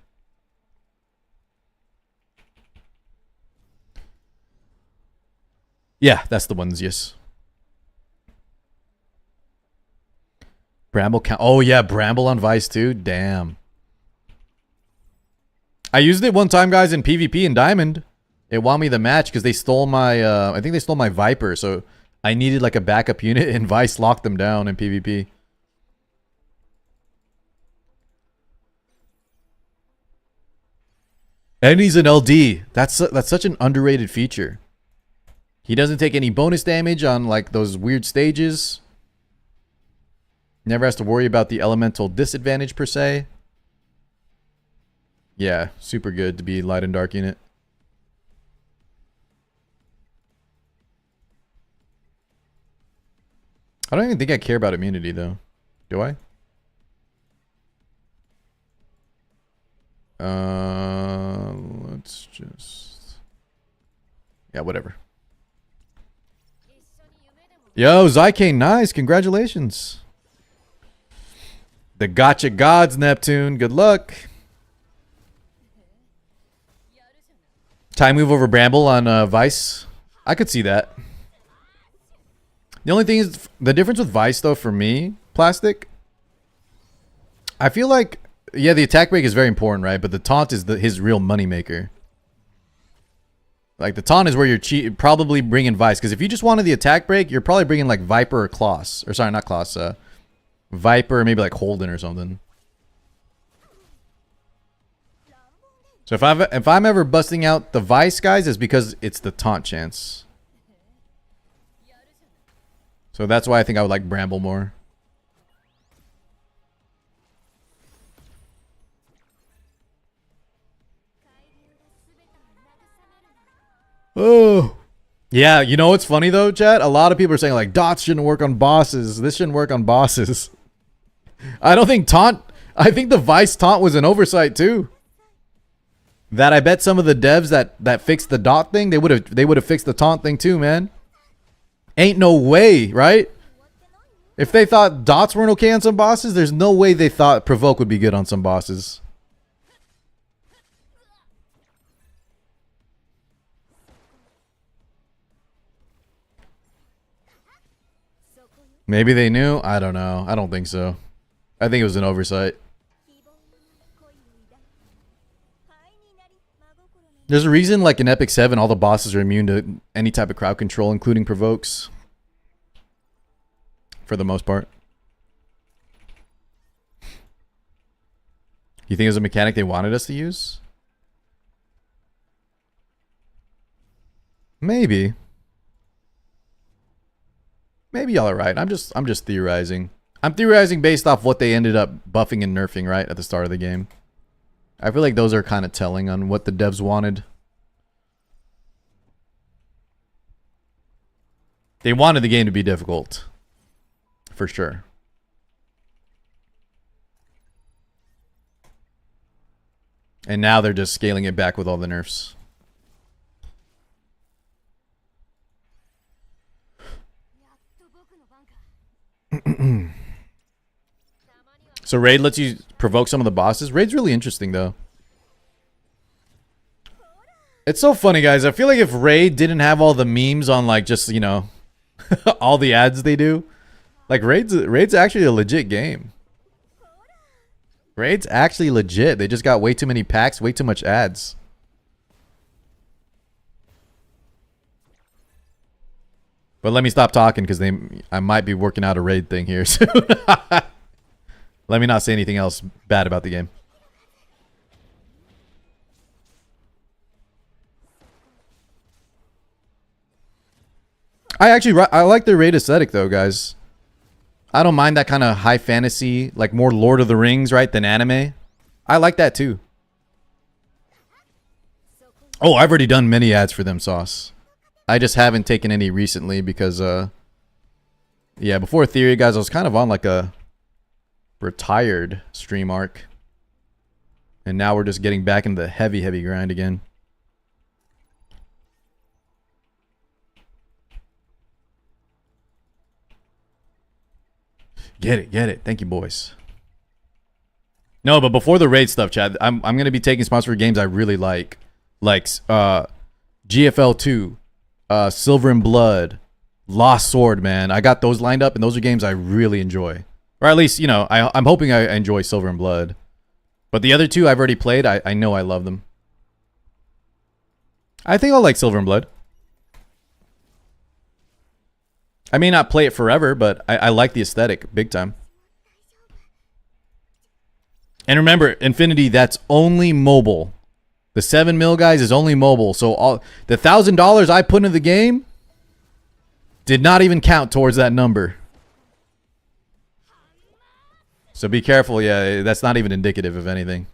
Yeah, that's the ones, yes. Bramble count. Oh yeah, Bramble on Vice too. Damn. I used it one time, guys, in PvP in Diamond. It won me the match because they stole my. I think they stole my Viper, so I needed like a backup unit, and Vice locked them down in PvP. And he's an LD. That's such an underrated feature. He doesn't take any bonus damage on like those weird stages. Never has to worry about the elemental disadvantage per se. Yeah, super good to be light and dark unit. I don't even think I care about immunity though. Do I? Let's just... Yeah, whatever. Yo, Zycane, nice. Congratulations. The gacha gods, Neptune. Good luck. Time move over Bramble on Vice. I could see that. The only thing is, the difference with Vice, though, for me, Plastic, I feel like, yeah, the attack break is very important, right? But the taunt is his real moneymaker. Like, the taunt is where you're probably bringing Vice. Because if you just wanted the attack break, you're probably bringing, like, Viper or Kloss. Or, sorry, not Kloss. Viper, maybe, like, Holden or something. So if I'm ever busting out the Vice, guys, it's because it's the taunt chance. So that's why I think I would like Bramble more. Oh. Yeah, you know what's funny though, chat? A lot of people are saying like dots shouldn't work on bosses. This shouldn't work on bosses. I don't think taunt... I think the Vice taunt was an oversight too. That I bet some of the devs that fixed the dot thing, they would have fixed the taunt thing too, man. Ain't no way, right? If they thought dots weren't okay on some bosses, there's no way they thought provoke would be good on some bosses. Maybe they knew? I don't know. I don't think so. I think it was an oversight. There's a reason, like in Epic 7, all the bosses are immune to any type of crowd control, including provokes. For the most part. You think it was a mechanic they wanted us to use? Maybe. Maybe y'all are right. I'm just theorizing. I'm theorizing based off what they ended up buffing and nerfing right at the start of the game. I feel like those are kind of telling on what the devs wanted. They wanted the game to be difficult. For sure. And now they're just scaling it back with all the nerfs. So Raid lets you provoke some of the bosses. Raid's really interesting though. It's so funny, guys. I feel like if Raid didn't have all the memes on like just, you know, all the ads they do, like Raid's actually a legit game. Raid's actually legit. They just got way too many packs, way too much ads. But let me stop talking because I might be working out a Raid thing here soon. Let me not say anything else bad about the game. I like the Raid aesthetic though, guys. I don't mind that kind of high fantasy, like more Lord of the Rings, right, than anime. I like that too. Oh, I've already done many ads for them, Sauce. I just haven't taken any recently because, yeah, before Theory, guys, I was kind of on like a retired stream arc. And now we're just getting back into the heavy grind again. Get it. Thank you, boys. No, but before the Raid stuff, Chad, I'm going to be taking sponsored games I really like GFL 2, Silver and Blood, Lost Sword, man. I got those lined up, and those are games I really enjoy. Or at least, you know, I'm hoping I enjoy Silver and Blood. But the other two I've already played. I know I love them. I think I'll like Silver and Blood. I may not play it forever, but I like the aesthetic big time. And remember, Infinity, that's only mobile. The 7 mil, guys, is only mobile. So all the $1,000 I put into the game did not even count towards that number. So be careful. Yeah, that's not even indicative of anything.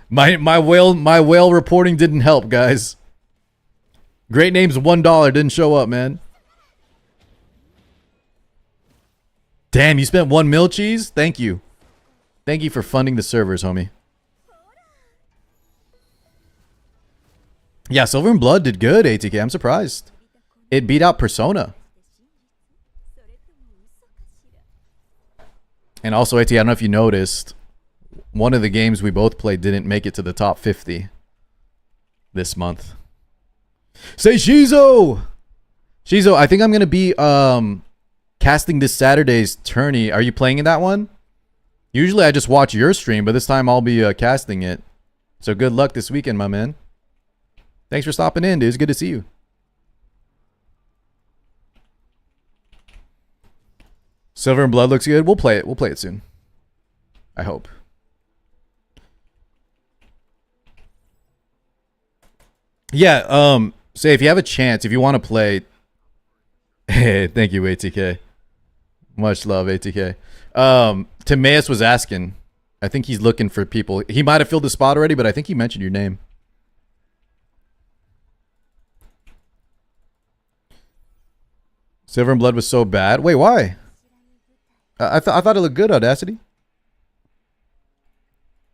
my whale reporting didn't help, guys. Great names $1 didn't show up, man. Damn, you spent 1 mil, cheese? Thank you. Thank you for funding the servers, homie. Yeah, Silver and Blood did good, ATK. I'm surprised. It beat out Persona. And also, ATK, I don't know if you noticed, one of the games we both played didn't make it to the top 50 this month. Say Shizo! Shizo, I think I'm going to be casting this Saturday's tourney. Are you playing in that one? Usually I just watch your stream, but this time I'll be casting it. So good luck this weekend, my man. Thanks for stopping in, dude. It's good to see you. Silver and Blood looks good. We'll play it. We'll play it soon. I hope. Yeah, say if you have a chance, if you want to play. Hey, thank you, ATK. Much love, ATK. Timaeus was asking. I think he's looking for people. He might have filled the spot already, but I think he mentioned your name. Silver and Blood was so bad. Wait, why? I thought it looked good, Audacity.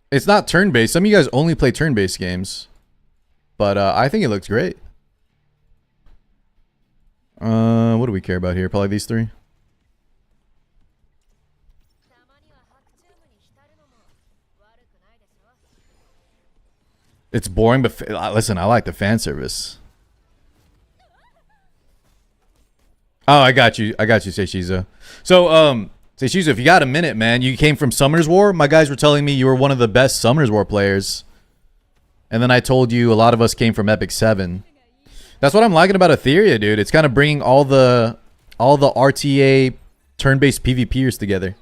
It's not turn-based. Some of you guys only play turn-based games. But I think it looks great. What do we care about here? Probably these three. It's boring, but listen, I like the fan service. Oh, I got you. I got you, Seishizo. So, Seishizo, if you got a minute, man, you came from Summoners War. My guys were telling me you were one of the best Summoners War players. And then I told you a lot of us came from Epic 7. That's what I'm liking about Etheria, dude. It's kind of bringing all the RTA turn-based PvPers together.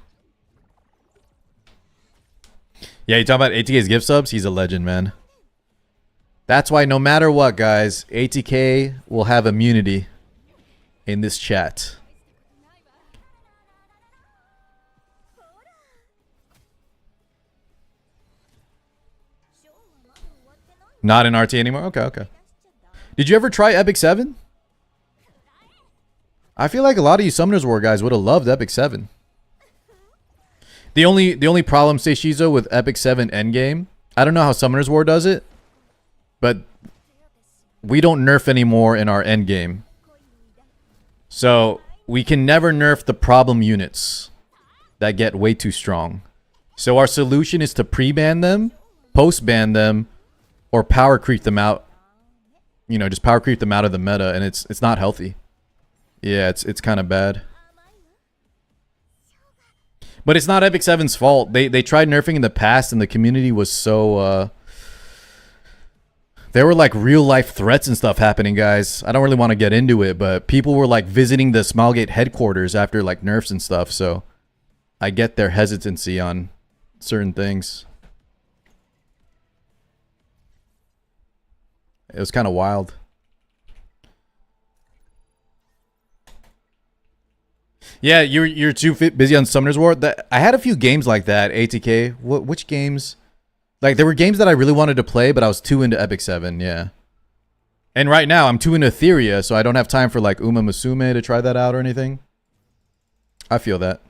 Yeah, you talking about ATK's gift subs? He's a legend, man. That's why no matter what, guys, ATK will have immunity in this chat. Not in RT anymore? Okay, okay. Did you ever try Epic 7? I feel like a lot of you Summoners War guys would have loved Epic 7. The only problem, say Shizo, with Epic 7 endgame, I don't know how Summoners War does it, but we don't nerf anymore in our endgame. So we can never nerf the problem units that get way too strong. So our solution is to pre-ban them, post-ban them, or power creep them out. You know, just power creep them out of the meta, and it's not healthy. Yeah, it's kind of bad. But it's not Epic 7's fault. They tried nerfing in the past, and the community was so there were like real life threats and stuff happening, guys. I don't really want to get into it, but people were like visiting the Smilegate headquarters after like nerfs and stuff. So I get their hesitancy on certain things. It was kind of wild. Yeah, you're too busy on Summoners War. I had a few games like that. ATK. Which games? Like there were games that I really wanted to play, but I was too into Epic 7. Yeah. And right now I'm too into Etheria, so I don't have time for like Uma Musume to try that out or anything. I feel that.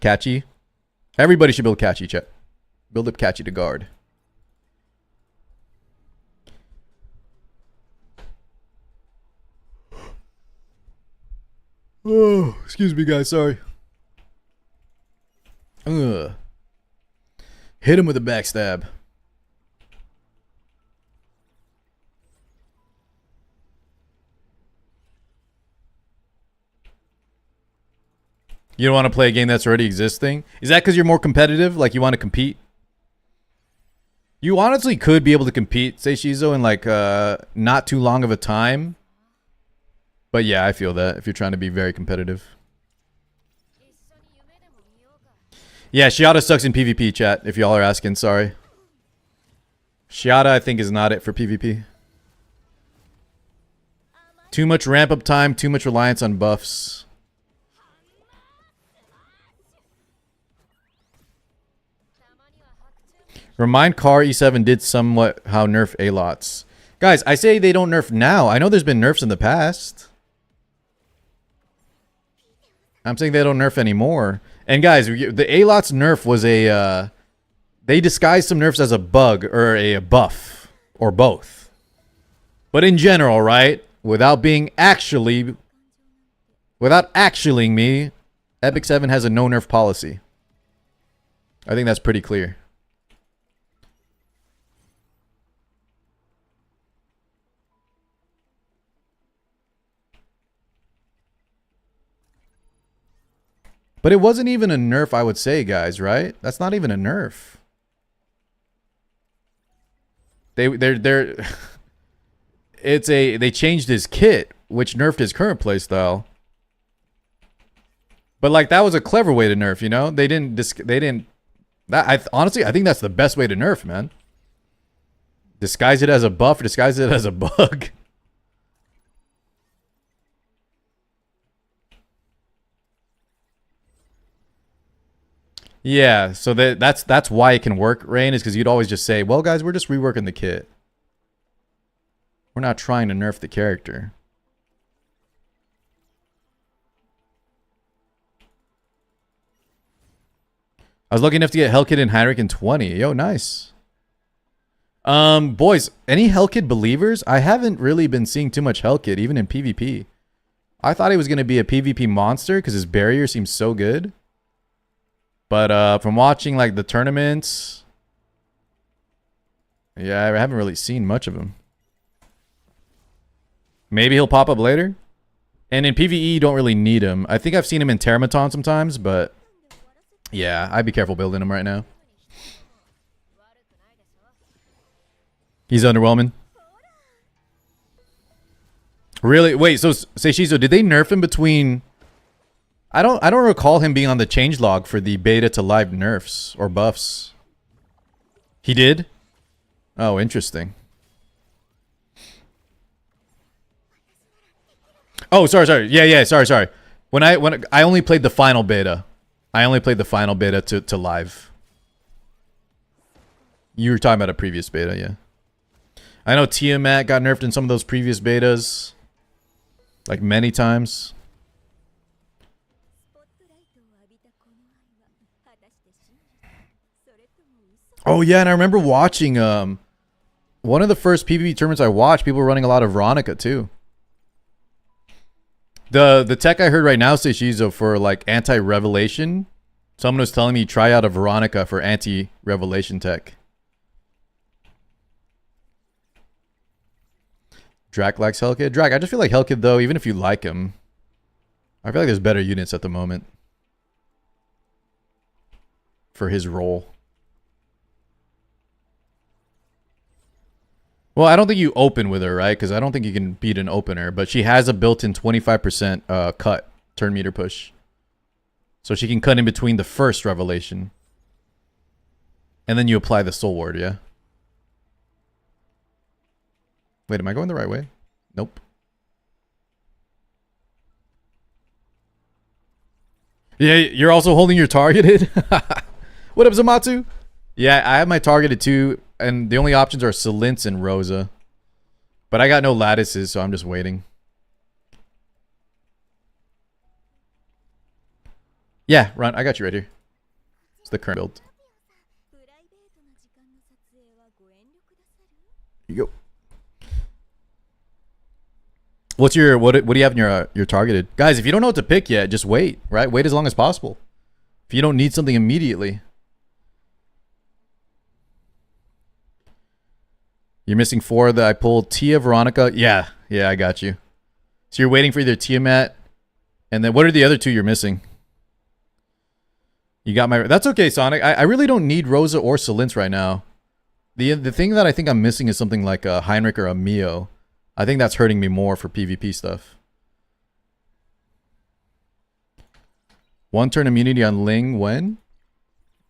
Catchy. Everybody should build Catchy, chat. Build up Catchy to guard. Oh, excuse me, guys. Sorry. Hit him with a backstab. You don't want to play a game that's already existing? Is that because you're more competitive? Like you want to compete? You honestly could be able to compete, say Shizo, in like not too long of a time. But yeah, I feel that if you're trying to be very competitive. Yeah, Shiata sucks in PvP, chat, if y'all are asking, sorry. Shiata, I think, is not it for PvP. Too much ramp up time, too much reliance on buffs. Remind Car E7 did somewhat how nerf A-lots. Guys, I say they don't nerf now. I know there's been nerfs in the past. I'm saying they don't nerf anymore. And guys, the A-lots nerf was a... they disguised some nerfs as a bug or a buff. Or both. But in general, right? Without being actually... Without actuallying me, Epic 7 has a no nerf policy. I think that's pretty clear. But it wasn't even a nerf, I would say, guys, right? That's not even a nerf. They're it's a they changed his kit, which nerfed his current playstyle. But like that was a clever way to nerf, you know? They didn't honestly, I think that's the best way to nerf, man. Disguise it as a buff, disguise it as a bug. Yeah, so that's why it can work, Rain, is because you'd always just say, well, guys, we're just reworking the kit. We're not trying to nerf the character. I was lucky enough to get Hellkid and Heinrich in 20. Yo, nice. Boys, any Hellkid believers? I haven't really been seeing too much Hellkid, even in PvP. I thought he was going to be a PvP monster because his barrier seems so good. But from watching like the tournaments, yeah, I haven't really seen much of him. Maybe he'll pop up later. And in PvE, you don't really need him. I think I've seen him in Termaton sometimes, but yeah, I'd be careful building him right now. He's underwhelming. Really? Wait, so say Shizo, did they nerf him between... I don't recall him being on the changelog for the beta to live nerfs or buffs. He did? Oh, interesting. Oh, sorry. Yeah, sorry. When I only played the final beta. I only played the final beta to live. You were talking about a previous beta, yeah. I know Tiamat got nerfed in some of those previous betas. Like many times. Oh yeah, and I remember watching one of the first PvP tournaments I watched, people were running a lot of Veronica too. The tech I heard right now, say Shizo, for like anti-revelation. Someone was telling me try out a Veronica for anti-revelation tech. Drac likes Hellkid. Drac, I just feel like Hellkid though, even if you like him, I feel like there's better units at the moment for his role. Well, I don't think you open with her, right? Because I don't think you can beat an opener. But she has a built-in 25% cut turn meter push. So she can cut in between the first revelation. And then you apply the soul ward, yeah? Wait, am I going the right way? Nope. Yeah, you're also holding your targeted? What up, Zamatsu? Yeah, I have my targeted too. And the only options are Salints and Rosa. But I got no lattices, so I'm just waiting. Yeah, Ron, I got you right here. It's the current build. Here you go. What do you have in your targeted? Guys, if you don't know what to pick yet, just wait, right? Wait as long as possible. If you don't need something immediately. You're missing 4 that I pulled. Tia, Veronica. Yeah, I got you. So you're waiting for either Tiamat, and then what are the other 2 you're missing? You got my... That's okay, Sonic. I really don't need Rosa or Celince right now. The thing that I think I'm missing is something like a Heinrich or a Mio. I think that's hurting me more for PvP stuff. One turn immunity on Ling when?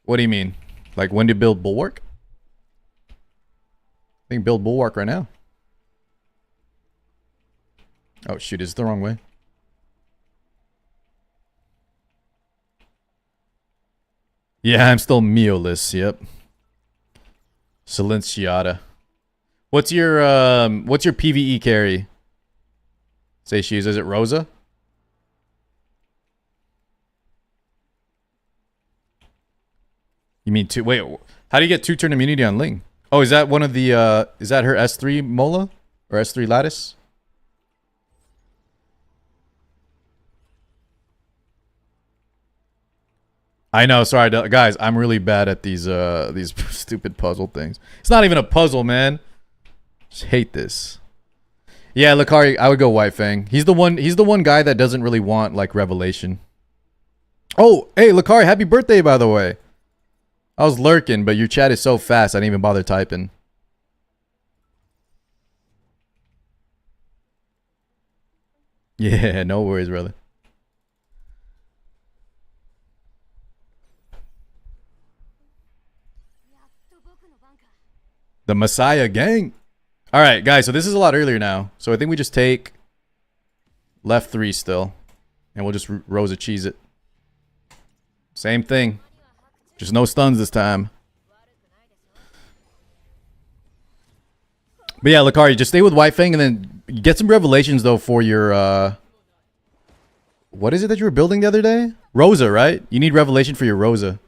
What do you mean? Like when to build Bulwark? I think build Bulwark right now. Oh shoot, is it the wrong way? Yeah, I'm still Mio-less, yep. Silenciata. What's your PvE carry? Say she uses it Rosa? You mean two? Wait, how do you get 2-turn immunity on Ling? Oh, is that one of the is that her S3 Mola or S3 Lattice? I know, sorry guys, I'm really bad at these stupid puzzle things. It's not even a puzzle, man. Just hate this. Yeah, Lakari, I would go White Fang. He's the one guy that doesn't really want like revelation. Oh, hey Lakari, happy birthday by the way. I was lurking, but your chat is so fast I didn't even bother typing. Yeah, no worries, brother. The Messiah gang. All right, guys, so this is a lot earlier now. So I think we just take left 3 still. And we'll just Rosa cheese it. Same thing. Just no stuns this time. But yeah, Lakari, just stay with White Fang and then get some revelations, though, for your... What is it that you were building the other day? Rosa, right? You need revelation for your Rosa.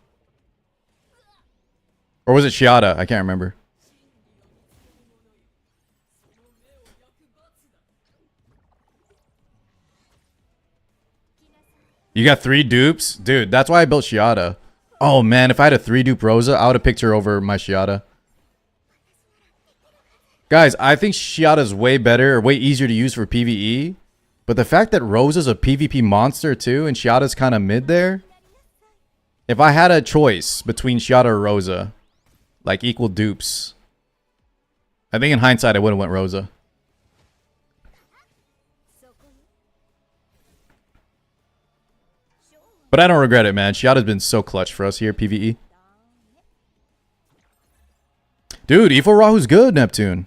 Or was it Shiata? I can't remember. You got 3 dupes? Dude, that's why I built Shiata. Oh man, if I had a 3-dupe Rosa, I would have picked her over my Shiata. Guys, I think Shiata's way better, or way easier to use for PvE. But the fact that Rosa's a PvP monster too, and Shiata's kind of mid there. If I had a choice between Shiata or Rosa, like equal dupes, I think in hindsight I would have went Rosa. But I don't regret it, man. Shiata's been so clutch for us here, PvE. Dude, E4 Rahu's good, Neptune.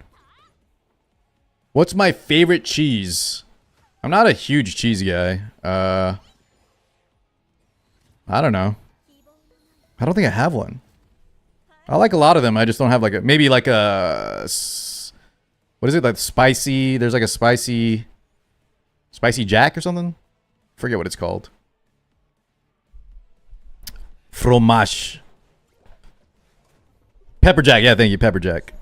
What's my favorite cheese? I'm not a huge cheese guy. I don't know. I don't think I have one. I like a lot of them. I just don't have like a... Maybe like a... What is it? Like spicy... There's like a spicy... Spicy Jack or something? Forget what it's called. Fromage. Pepper Jack. Yeah, thank you. Pepper Jack.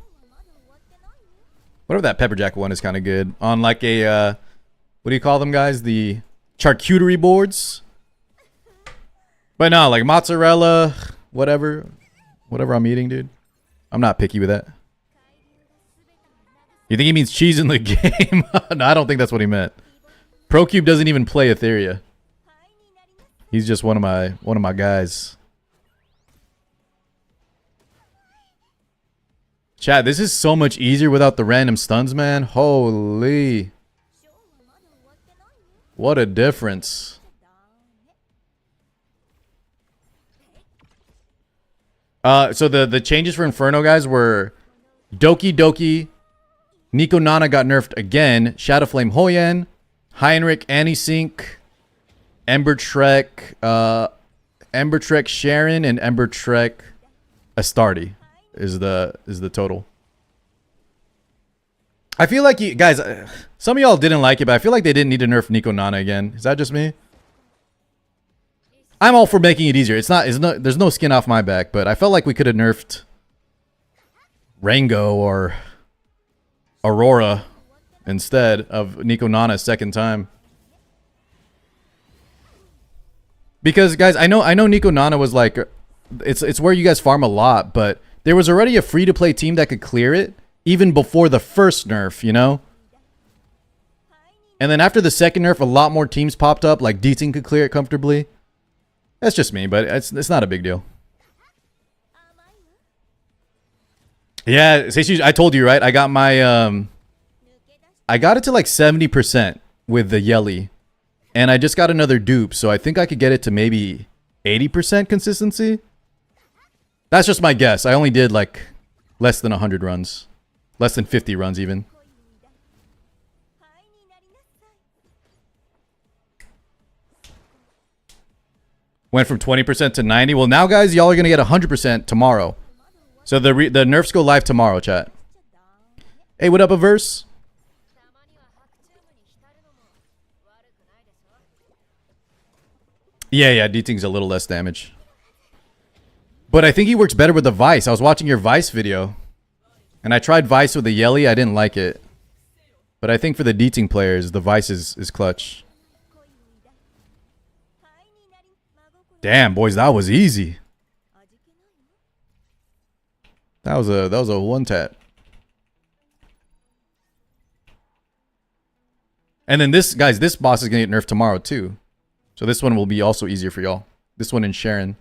Whatever that Pepper Jack one is kind of good. On like a... what do you call them, guys? The charcuterie boards. But no, like mozzarella, whatever. Whatever I'm eating, dude. I'm not picky with that. You think he means cheese in the game? No, I don't think that's what he meant. ProCube doesn't even play Etheria. He's just one of my guys. Chat, this is so much easier without the random stuns, man. Holy. What a difference. So the changes for Inferno, guys, were Doki Doki, Nico Nana got nerfed again, Shadow Flame Hoyen, Heinrich Anti-Sync, Ember Trek Sharon, and Ember Trek Astardi is the total. I feel like guys, some of y'all didn't like it, but I feel like they didn't need to nerf Nico Nana again. Is that just me? I'm all for making it easier. There's no skin off my back, but I felt like we could have nerfed Rango or Aurora instead of Nico Nana second time. Because guys, I know Nico Nana was like, it's where you guys farm a lot, but there was already a free to play team that could clear it even before the first nerf, you know? And then after the second nerf, a lot more teams popped up, like D-Team could clear it comfortably. That's just me, but it's not a big deal. Yeah, I told you, right? I got my I got it to like 70% with the Yelly. And I just got another dupe, so I think I could get it to maybe 80% consistency. That's just my guess. I only did like less than 100 runs. Less than 50 runs even. Went from 20% to 90. Well, now guys, y'all are going to get 100% tomorrow. So the nerfs go live tomorrow, chat. Hey, what up, Averse? Yeah, D-Ting's a little less damage. But I think he works better with the Vice. I was watching your Vice video. And I tried Vice with the Yelly. I didn't like it. But I think for the D-Ting players, the Vice is clutch. Damn, boys, that was easy. That was a one tap. And then this, guys, this boss is gonna get nerfed tomorrow too. So this one will be also easier for y'all. This one in Sharon.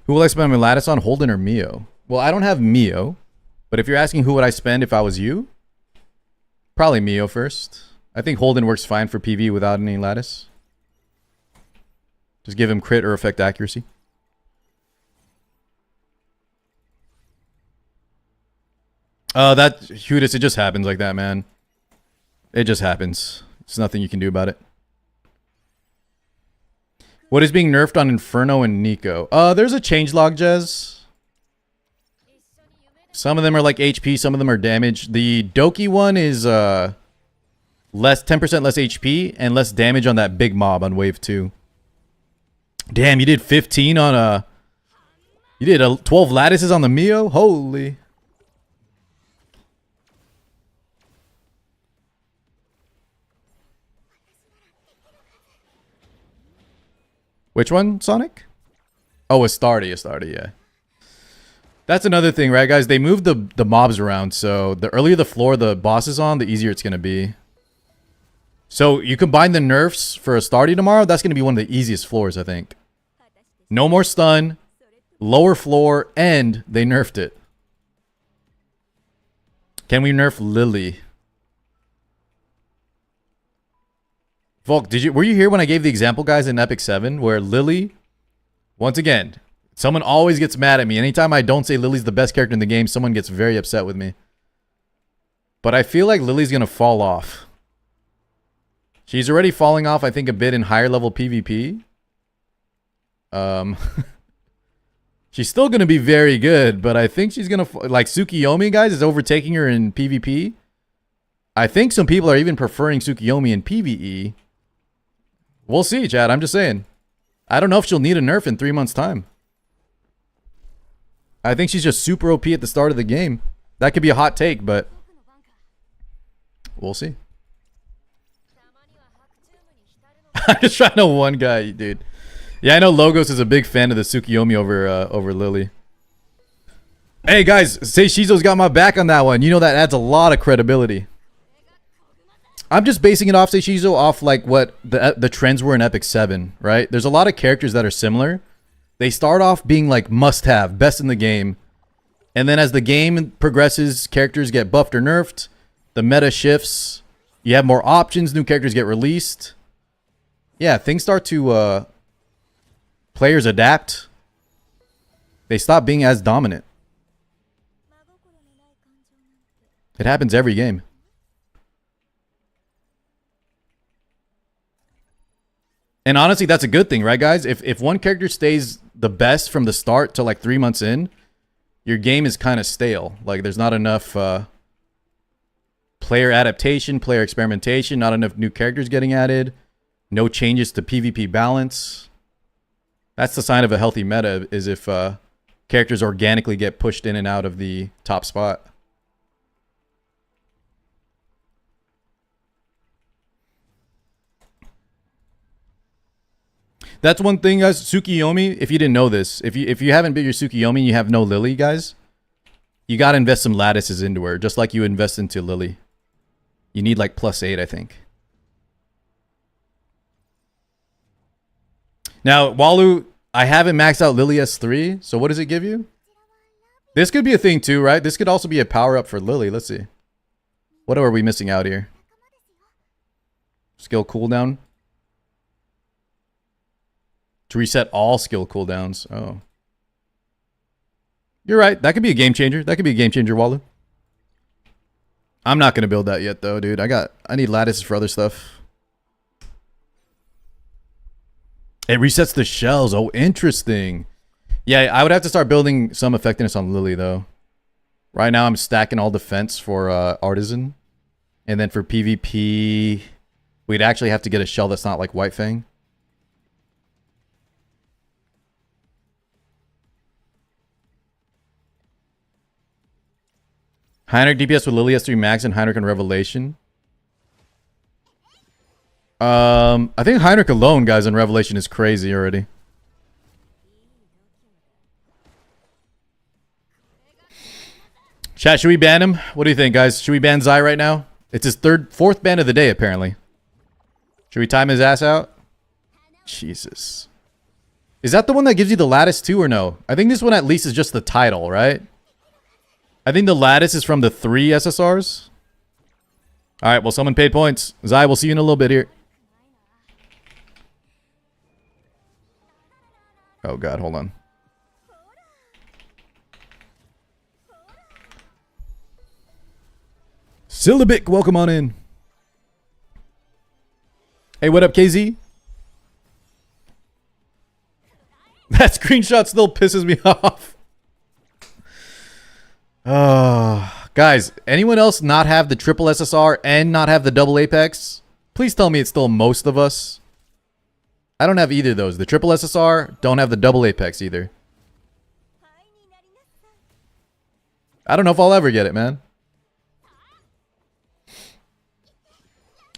Who will I spend my lattice on, Holden or Mio? Well, I don't have Mio. But if you're asking who would I spend if I was you? Probably Mio first. I think Holden works fine for PV without any lattice. Just give him crit or effect accuracy. That Hudis, it just happens like that, man. It just happens. There's nothing you can do about it. What is being nerfed on Inferno and Nico? There's a changelog, Jez. Some of them are like HP, some of them are damage. The Doki one is 10% less HP and less damage on that big mob on wave 2. Damn, you did 15 on a... You did 12 lattices on the Mio? Holy... Which one, Sonic? Oh, Astardi, yeah. That's another thing, right, guys? They moved the mobs around, so the earlier the floor the boss is on, the easier it's going to be. So you combine the nerfs for Astardi tomorrow, that's going to be one of the easiest floors, I think. No more stun, lower floor, and they nerfed it. Can we nerf Lily? Volk, were you here when I gave the example, guys, in Epic 7, where Lily, once again, someone always gets mad at me. Anytime I don't say Lily's the best character in the game, someone gets very upset with me. But I feel like Lily's going to fall off. She's already falling off, I think, a bit in higher level PvP. She's still going to be very good, but I think she's going to... Like, Tsukiyomi, guys, is overtaking her in PvP. I think some people are even preferring Tsukiyomi in PvE. We'll see, Chad. I'm just saying. I don't know if she'll need a nerf in 3 months' time. I think she's just super OP at the start of the game. That could be a hot take, but... We'll see. I'm just trying to one guy, dude. Yeah, I know Logos is a big fan of the Tsukiyomi over Lily. Hey, guys. Say Shizo's got my back on that one. You know that adds a lot of credibility. I'm just basing it off, say Shizo, off like what the trends were in Epic 7, right? There's a lot of characters that are similar. They start off being like must-have, best in the game. And then as the game progresses, characters get buffed or nerfed. The meta shifts. You have more options. New characters get released. Yeah, things start to... players adapt. They stop being as dominant. It happens every game. And honestly, that's a good thing, right, guys? If one character stays the best from the start to like 3 months in, your game is kind of stale. Like, there's not enough player adaptation, player experimentation, not enough new characters getting added, no changes to PvP balance. That's the sign of a healthy meta, is if characters organically get pushed in and out of the top spot. That's one thing, guys. Tsukiyomi, if you didn't know this, if you haven't been your Tsukiyomi and you have no Lily, guys, you got to invest some lattices into her, just like you invest into Lily. You need like +8, I think. Now, Walu, I haven't maxed out Lily S3, so what does it give you? This could be a thing too, right? This could also be a power-up for Lily. Let's see. What are we missing out here? Skill cooldown. To reset all skill cooldowns. Oh. You're right. That could be a game changer. That could be a game changer, Walu. I'm not going to build that yet, though, dude. I need lattices for other stuff. It resets the shells. Oh, interesting. Yeah, I would have to start building some effectiveness on Lily, though. Right now, I'm stacking all defense for Artisan. And then for PvP, we'd actually have to get a shell that's not like White Fang. Heinrich DPS with Lily S3 Max and Heinrich on Revelation. I think Heinrich alone, guys, on Revelation is crazy already. Chat, should we ban him? What do you think, guys? Should we ban Zai right now? It's his fourth ban of the day, apparently. Should we time his ass out? Jesus. Is that the one that gives you the lattice too, or no? I think this one at least is just the title, right? I think the lattice is from the 3 SSRs. Alright, well, someone paid points. Zai, we'll see you in a little bit here. Oh, God, hold on. Syllabic, welcome on in. Hey, what up, KZ? That screenshot still pisses me off. Guys, anyone else not have the triple SSR and not have the double Apex? Please tell me it's still most of us. I don't have either of those. The triple SSR, don't have the double Apex either. I don't know if I'll ever get it, man.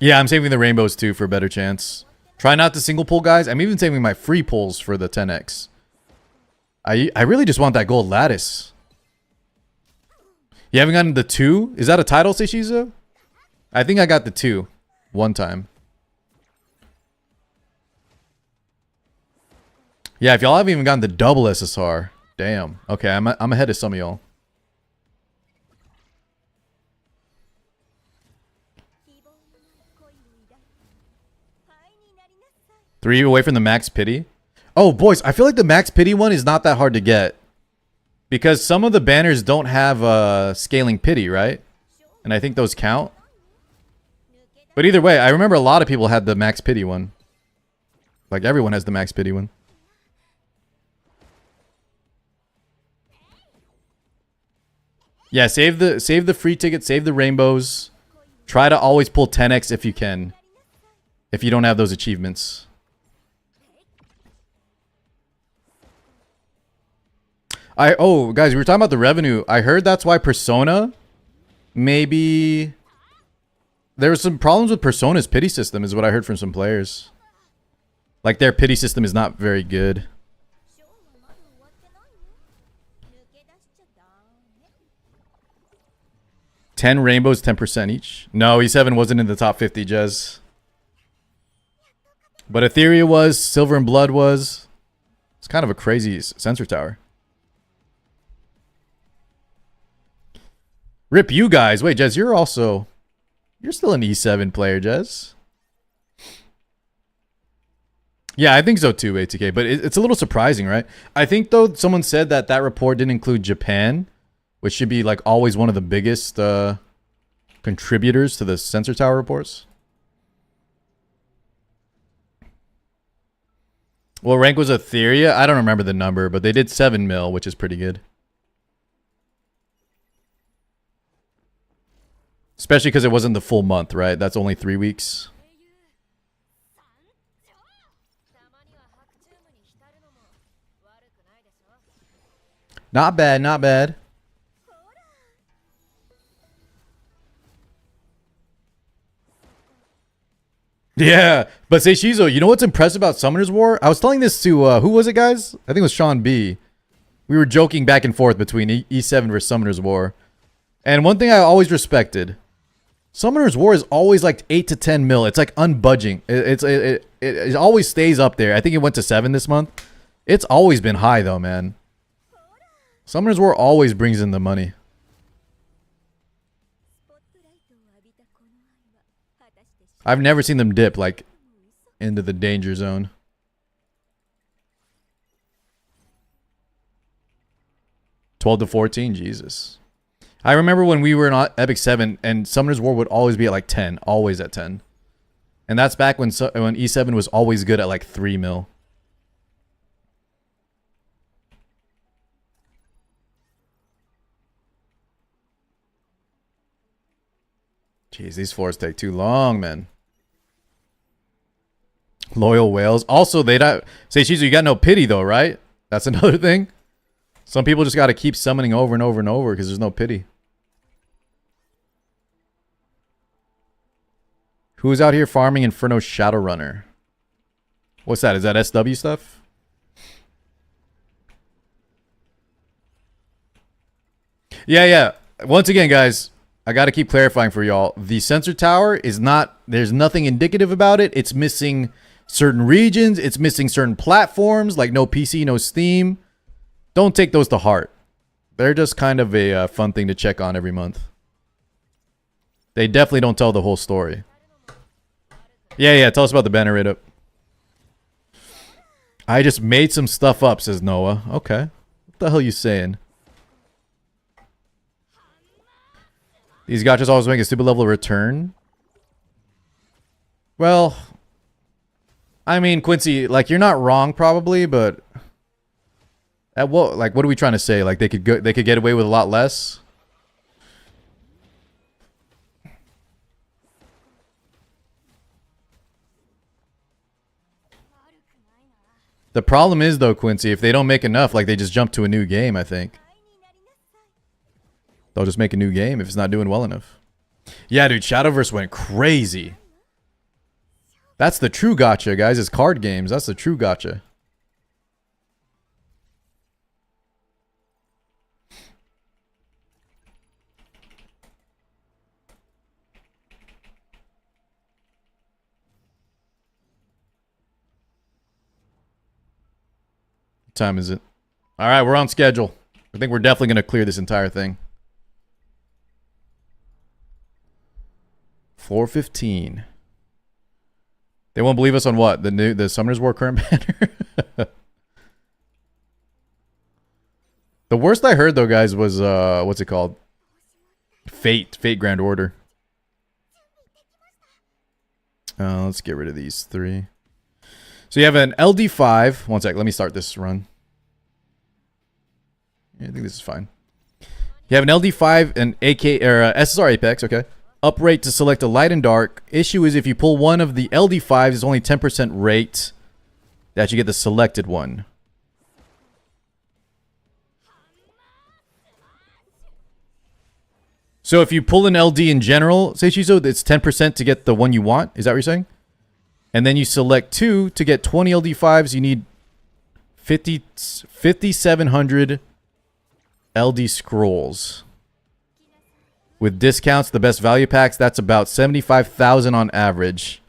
Yeah, I'm saving the rainbows too for a better chance. Try not to single pull, guys. I'm even saving my free pulls for the 10x. I really just want that gold lattice. You haven't gotten the 2? Is that a title, Seishizo? I think I got the 2 one time. Yeah, if y'all haven't even gotten the double SSR. Damn. Okay, I'm ahead of some of y'all. Three away from the max pity. Oh, boys, I feel like the max pity one is not that hard to get. Because some of the banners don't have scaling pity, right? And I think those count. But either way, I remember a lot of people had the max pity one. Like everyone has the max pity one. Yeah, save the free ticket, save the rainbows. Try to always pull 10x if you can. If you don't have those achievements. Oh, guys, we were talking about the revenue. I heard that's why Persona, maybe there was some problems with Persona's pity system is what I heard from some players. Like their pity system is not very good. $10 rainbows, 10% each. No, E7 wasn't in the top 50, Jez. But Etheria was, Silver and Blood was. It's kind of a crazy sensor tower. Rip you guys. Wait, Jez, you're still an E7 player, Jez. Yeah, I think so too, ATK. But it's a little surprising, right? I think, though, someone said that report didn't include Japan, which should be, like, always one of the biggest contributors to the sensor tower reports. What rank was Etheria? I don't remember the number, but they did 7 mil, which is pretty good. Especially because it wasn't the full month, right? That's only 3 weeks. Not bad, not bad. Yeah, but Seishizo, you know what's impressive about Summoner's War? I was telling this to, who was it, guys? I think it was Sean B. We were joking back and forth between E7 versus Summoner's War. And one thing I always respected Summoner's War is always like 8 to 10 mil. It's like unbudging. It always stays up there. I think it went to 7 this month. It's always been high though, man. Summoner's War always brings in the money. I've never seen them dip like into the danger zone. $12 to $14, Jesus. I remember when we were in Epic 7 and Summoner's War would always be at like 10, always at 10. And that's back when E7 was always good at like 3 mil. Jeez, these floors take too long, man. Loyal whales. Also, they don't say, Shizu, you got no pity though, right? That's another thing. Some people just got to keep summoning over and over and over because there's no pity. Who's out here farming Inferno Shadowrunner? What's that? Is that SW stuff? Yeah. Once again, guys, I got to keep clarifying for y'all. The sensor tower is not, there's nothing indicative about it. It's missing certain regions. It's missing certain platforms, like no PC, no Steam. Don't take those to heart. They're just kind of a fun thing to check on every month. They definitely don't tell the whole story. Yeah. Tell us about the banner rate up. I just made some stuff up, says Noah. Okay. What the hell are you saying? These gachas always make a stupid level of return. Well, I mean, Quincy, like, you're not wrong probably, but at what, like, what are we trying to say? Like, they could get away with a lot less? The problem is, though, Quincy, if they don't make enough, like, they just jump to a new game, I think. They'll just make a new game if it's not doing well enough. Yeah, dude, Shadowverse went crazy. That's the true gacha, guys. It's card games. That's the true gacha. What time is it? All right, we're on schedule. I think we're definitely going to clear this entire thing. 4:15. They won't believe us on what? The Summoner's War current banner? The worst I heard though, guys, was what's it called? Fate Grand Order. Let's get rid of these 3. So you have an LD5. One sec, let me start this run. Yeah, I think this is fine. You have an LD5 and AK or SSR Apex, okay. Uprate to select a light and dark. Issue is if you pull one of the LD5s, it's only 10% rate that you get the selected one. So if you pull an LD in general, say Shizo, it's 10% to get the one you want. Is that what you're saying? And then you select 2 to get 20 LD5s. You need 5,700 LD scrolls. With discounts, the best value packs, that's about 75,000 on average.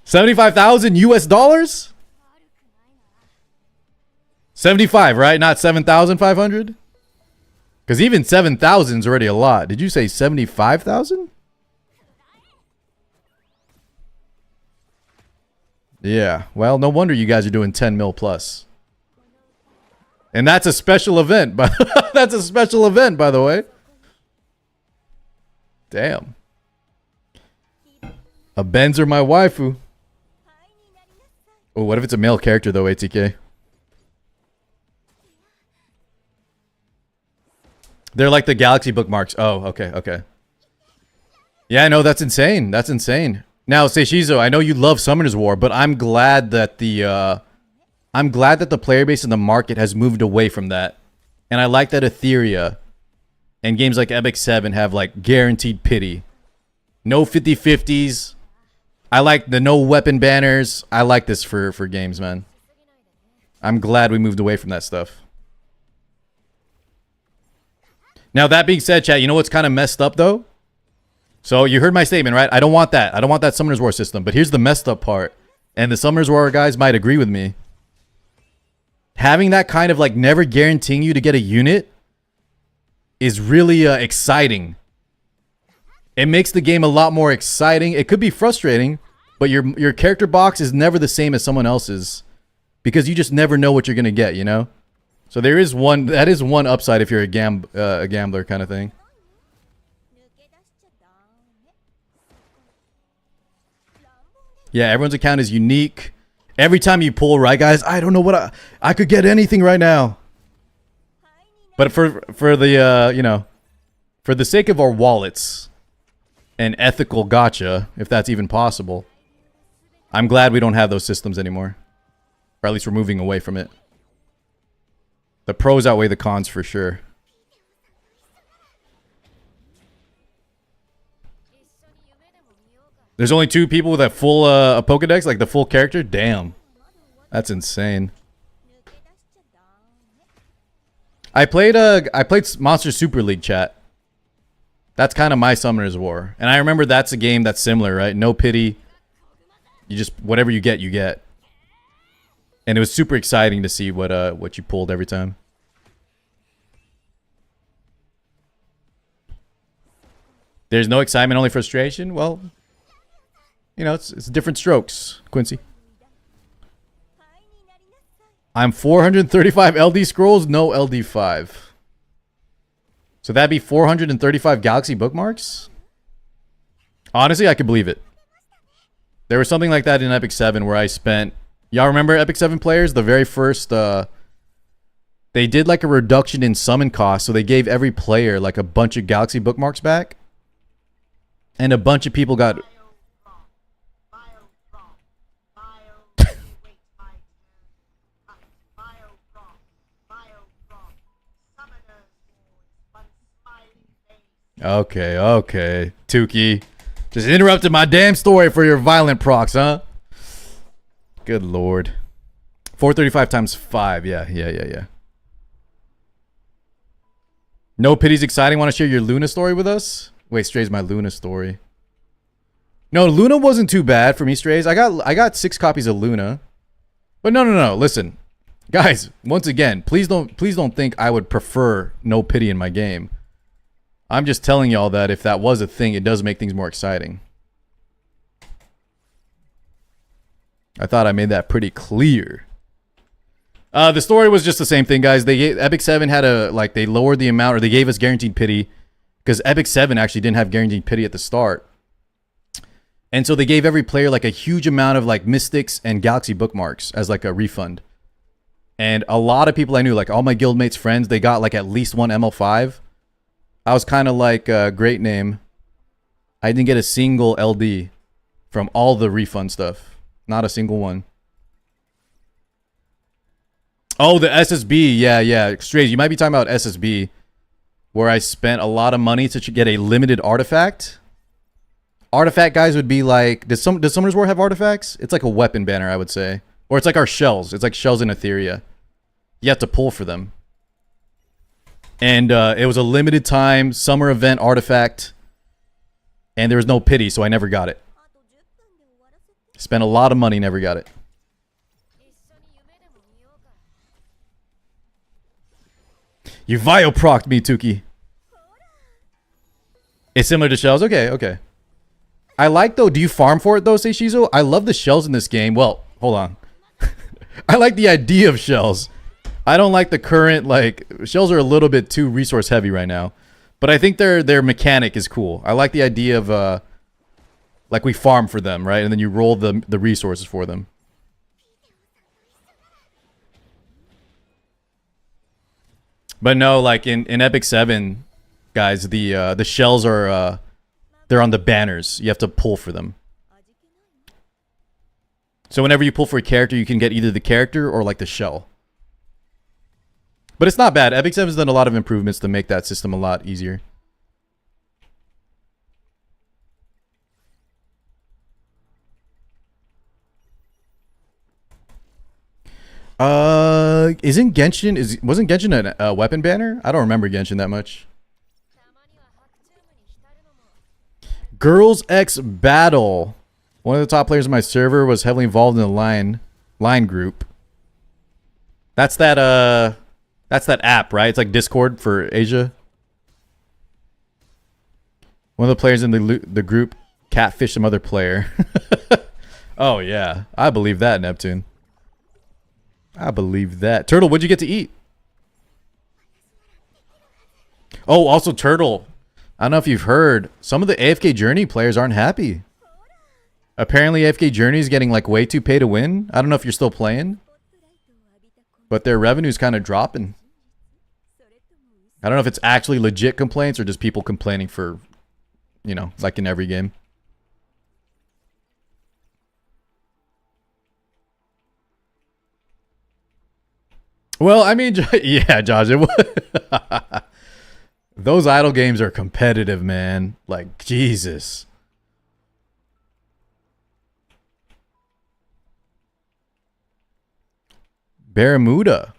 75,000 US dollars? 75, right? Not 7,500? Because even 7,000 is already a lot. Did you say 75,000? Yeah. Well, no wonder you guys are doing 10 mil plus. And that's a special event. That's a special event, by the way. Damn. A Benz or my waifu. Oh, what if it's a male character, though, ATK? They're like the Galaxy bookmarks. Oh, okay. Yeah, no, that's insane. That's insane. Now, Seishizo, I know you love Summoner's War, but I'm glad that the player base in the market has moved away from that. And I like that Etheria and games like Epic 7 have like guaranteed pity. No 50-50s. I like the no weapon banners. I like this for games, man. I'm glad we moved away from that stuff. Now, that being said, chat, you know what's kind of messed up, though? So, you heard my statement, right? I don't want that. I don't want that Summoner's War system. But here's the messed up part. And the Summoner's War guys might agree with me. Having that kind of, like, never guaranteeing you to get a unit is really exciting. It makes the game a lot more exciting. It could be frustrating, but your character box is never the same as someone else's. Because you just never know what you're going to get, you know? So there is one, that is one upside if you're a gambler kind of thing. Yeah, everyone's account is unique. Every time you pull, right, guys? I don't know what I could get anything right now. But for the you know, for the sake of our wallets and ethical gacha, if that's even possible, I'm glad we don't have those systems anymore. Or at least we're moving away from it. The pros outweigh the cons for sure. There's only 2 people with a full a Pokedex, like the full character? Damn. That's insane. I played Monster Super League, chat. That's kind of my Summoner's War. And I remember that's a game that's similar, right? No pity. You just, whatever you get, you get. And it was super exciting to see what you pulled every time. There's no excitement, only frustration. Well, you know, it's different strokes, Quincy. I'm 435 LD scrolls, no LD5. So that'd be 435 Galaxy bookmarks? Honestly, I could believe it. There was something like that in Epic 7 where I spent... Y'all remember Epic 7 players? The very first... they did like a reduction in summon cost, so they gave every player like a bunch of Galaxy bookmarks back. And a bunch of people got... Okay. Tukey. Just interrupted my damn story for your violent procs, huh? Good lord. 435 times 5. Yeah. No pity's exciting. Want to share your Luna story with us? Wait, Stray's my Luna story. No, Luna wasn't too bad for me, Strays. I got 6 copies of Luna. But no. Listen. Guys, once again, please don't think I would prefer no pity in my game. I'm just telling y'all that if that was a thing, it does make things more exciting. I thought I made that pretty clear. The story was just the same thing, guys. Epic 7 had they lowered the amount, or they gave us guaranteed pity, because Epic 7 actually didn't have guaranteed pity at the start. And so they gave every player like a huge amount of like Mystics and Galaxy bookmarks as like a refund. And a lot of people I knew, like all my guildmates' friends, they got like at least 1 ML5. I was kind of like, great name. I didn't get a single LD from all the refund stuff. Not a single one. Oh, the SSB. Yeah. Strays, you might be talking about SSB. Where I spent a lot of money to get a limited artifact. Artifact guys would be like... Does Summoner's War have artifacts? It's like a weapon banner, I would say. Or it's like our shells. It's like shells in Etheria. You have to pull for them. And it was a limited time summer event artifact. And there was no pity, so I never got it. Spent a lot of money, never got it. You Vio-procced me, Tukey. It's similar to shells? Okay. I like, though, do you farm for it, though, say Shizo? I love the shells in this game. Well, hold on. I like the idea of shells. I don't like the current, like, shells are a little bit too resource heavy right now. But I think their mechanic is cool. I like the idea of, like, we farm for them, right? And then you roll the resources for them. But no, like, in Epic 7, guys, the shells are, they're on the banners. You have to pull for them. So whenever you pull for a character, you can get either the character or, like, the shell. But it's not bad. Epic 7's done a lot of improvements to make that system a lot easier. Wasn't Genshin a weapon banner? I don't remember Genshin that much. Girls X Battle. One of the top players in my server was heavily involved in the line group. That's that app, right? It's like Discord for Asia. One of the players in the group catfished some other player. Oh yeah, I believe that, Neptune. I believe that. Turtle, what'd you get to eat? Oh, also Turtle. I don't know if you've heard, some of the AFK Journey players aren't happy. Apparently AFK Journey is getting like way too pay to win. I don't know if you're still playing, but their revenue's kind of dropping. I don't know if it's actually legit complaints or just people complaining for, you know, like in every game. Well, I mean, yeah, Josh, it was. Those idle games are competitive, man. Like, Jesus. Barramuda.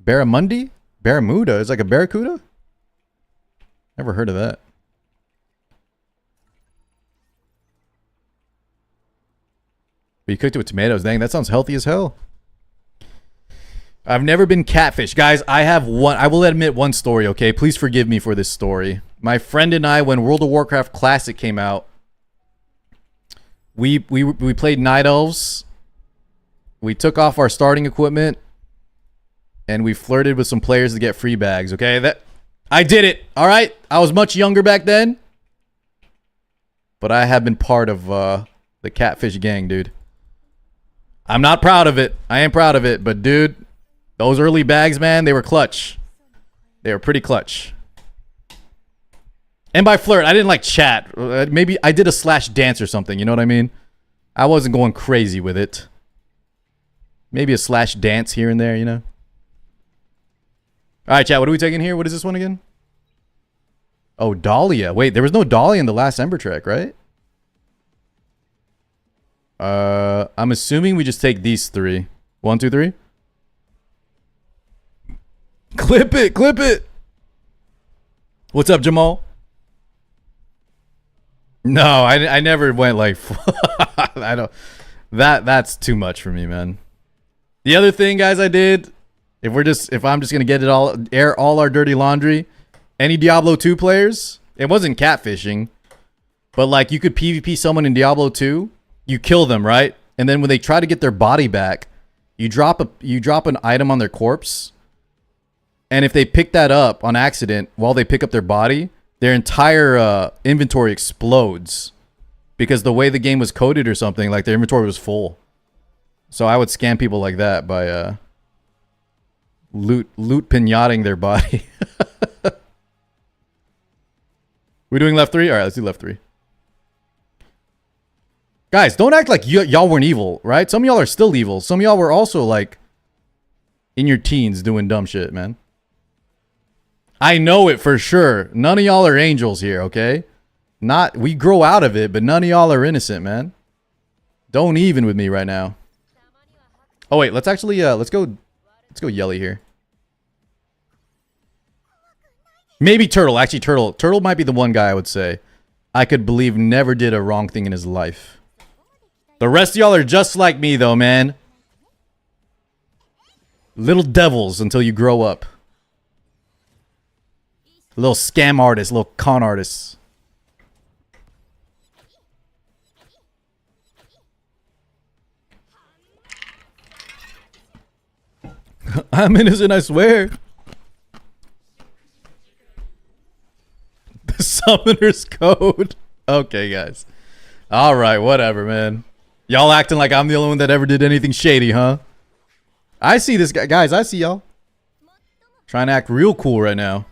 Barramundi? Barramuda? It's like a barracuda? Never heard of that. But you cooked it with tomatoes. Dang, that sounds healthy as hell. I've never been catfished. Guys, I will admit one story, okay? Please forgive me for this story. My friend and I, when World of Warcraft Classic came out, we played Night Elves. We took off our starting equipment and we flirted with some players to get free bags, okay? I did it, all right? I was much younger back then. But I have been part of the catfish gang, dude. I'm not proud of it. I am proud of it, but dude, those early bags, man, they were clutch. They were pretty clutch. And by flirt, I didn't like chat. Maybe I did a slash dance or something, you know what I mean? I wasn't going crazy with it. Maybe a slash dance here and there, you know? Alright, chat, what are we taking here? What is this one again? Oh, Dahlia. Wait, there was no Dahlia in the last Ember track, right? I'm assuming we just take these three. 1, 2, 3. Clip it, clip it. What's up, Jamal? No, I never went like I don't. That's too much for me, man. The other thing, guys, I did. If I'm just gonna get it all, air all our dirty laundry. Any Diablo 2 players, it wasn't catfishing, but like you could PvP someone in Diablo 2, you kill them, right? And then when they try to get their body back, you drop an item on their corpse. And if they pick that up on accident while they pick up their body, their entire inventory explodes. Because the way the game was coded or something, like their inventory was full. So I would scam people like that by loot pinyating their body. We doing left 3? All right, let's do left 3. Guys, don't act like y'all weren't evil, right? Some of y'all are still evil. Some of y'all were also like in your teens doing dumb shit, man. I know it for sure. None of y'all are angels here, okay? We grow out of it, but none of y'all are innocent, man. Don't even with me right now. Oh wait, let's actually let's go Yelly here. Maybe Turtle. Actually, Turtle might be the one guy I would say I could believe never did a wrong thing in his life. The rest of y'all are just like me though, man. Little devils until you grow up. Little scam artists, little con artists. I'm innocent, I swear. The summoner's code. Okay, guys. All right, whatever, man. Y'all acting like I'm the only one that ever did anything shady, huh? I see this guy. Guys, I see y'all. Trying to act real cool right now.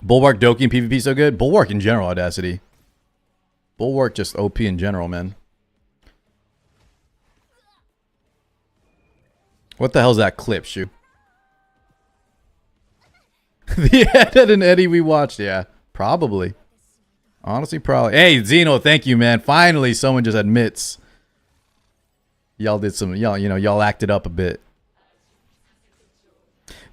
Bulwark, Doki, and PvP so good? Bulwark in general, Audacity. Bulwark just OP in general, man. What the hell's that clip, Shu? The Ed and Eddie we watched, yeah. Probably. Honestly, probably. Hey, Zeno, thank you, man. Finally, someone just admits. Y'all did some, y'all acted up a bit.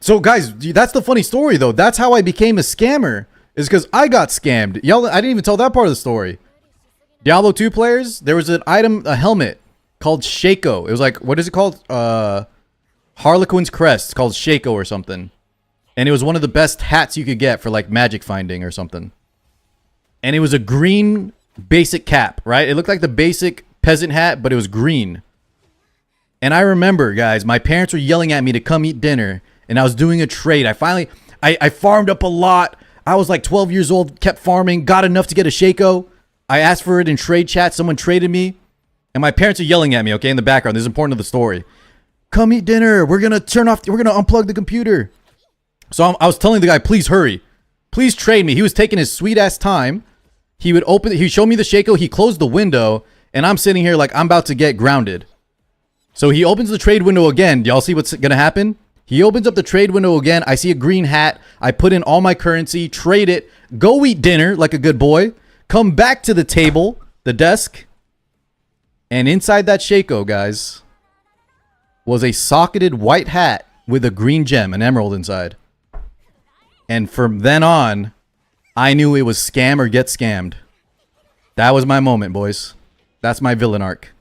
So, guys, that's the funny story, though. That's how I became a scammer. is because I got scammed. Y'all, I didn't even tell that part of the story. Diablo 2 players, there was an item, a helmet called Shaco. It was like, what is it called? Harlequin's Crest. It's called Shaco or something. And it was one of the best hats you could get for like magic finding or something. And it was a green basic cap, right? It looked like the basic peasant hat, but it was green. And I remember, guys, my parents were yelling at me to come eat dinner. And I was doing a trade. I farmed up a lot. I was like 12 years old, kept farming, got enough to get a Shaco. I asked for it in trade chat. Someone traded me. And my parents are yelling at me, okay, in the background. This is important to the story. Come eat dinner. We're going to unplug the computer. So I was telling the guy, please hurry. Please trade me. He was taking his sweet ass time. He showed me the Shaco. He closed the window. And I'm sitting here like I'm about to get grounded. So he opens the trade window again. Y'all see what's going to happen? He opens up the trade window again. I see a green hat. I put in all my currency, trade it, go eat dinner like a good boy, come back to the table, the desk. And inside that Shaco, guys, was a socketed white hat with a green gem, an emerald inside. And from then on, I knew it was scam or get scammed. That was my moment, boys. That's my villain arc.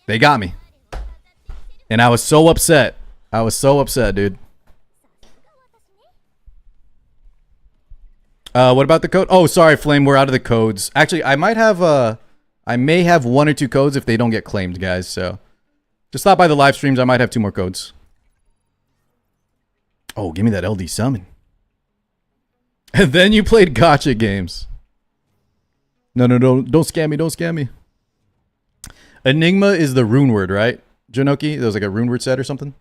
They got me. And I was so upset. I was so upset, dude. What about the code? Oh, sorry, Flame. We're out of the codes. Actually, I may have 1 or 2 codes if they don't get claimed, guys. So just stop by the live streams. I might have 2 more codes. Oh, give me that LD summon. And then you played gacha games. No, don't scam me. Don't scam me. Enigma is the rune word, right? Janoki? There was like a rune word set or something?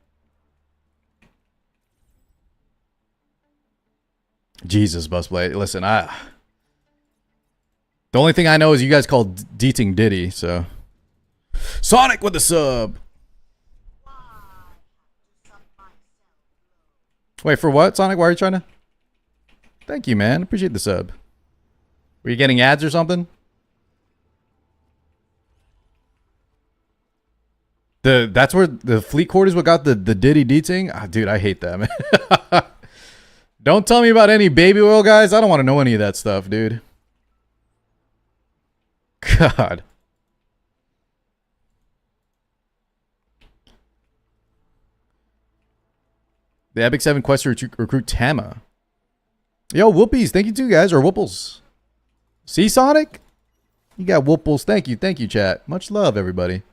Jesus, Busplay. Listen, the only thing I know is you guys call Deeting Diddy, so. Sonic with the sub! Wait, for what, Sonic? Why are you trying to? Thank you, man. Appreciate the sub. Were you getting ads or something? That's where the fleet court is what got the Diddy Deeting? Ah, dude, I hate that, man. Don't tell me about any baby oil, guys. I don't want to know any of that stuff, dude. God. The Epic 7 quest to recruit Tama. Yo, whoopies. Thank you too, guys. Or whooples. See, Sonic? You got whooples. Thank you, chat. Much love, everybody.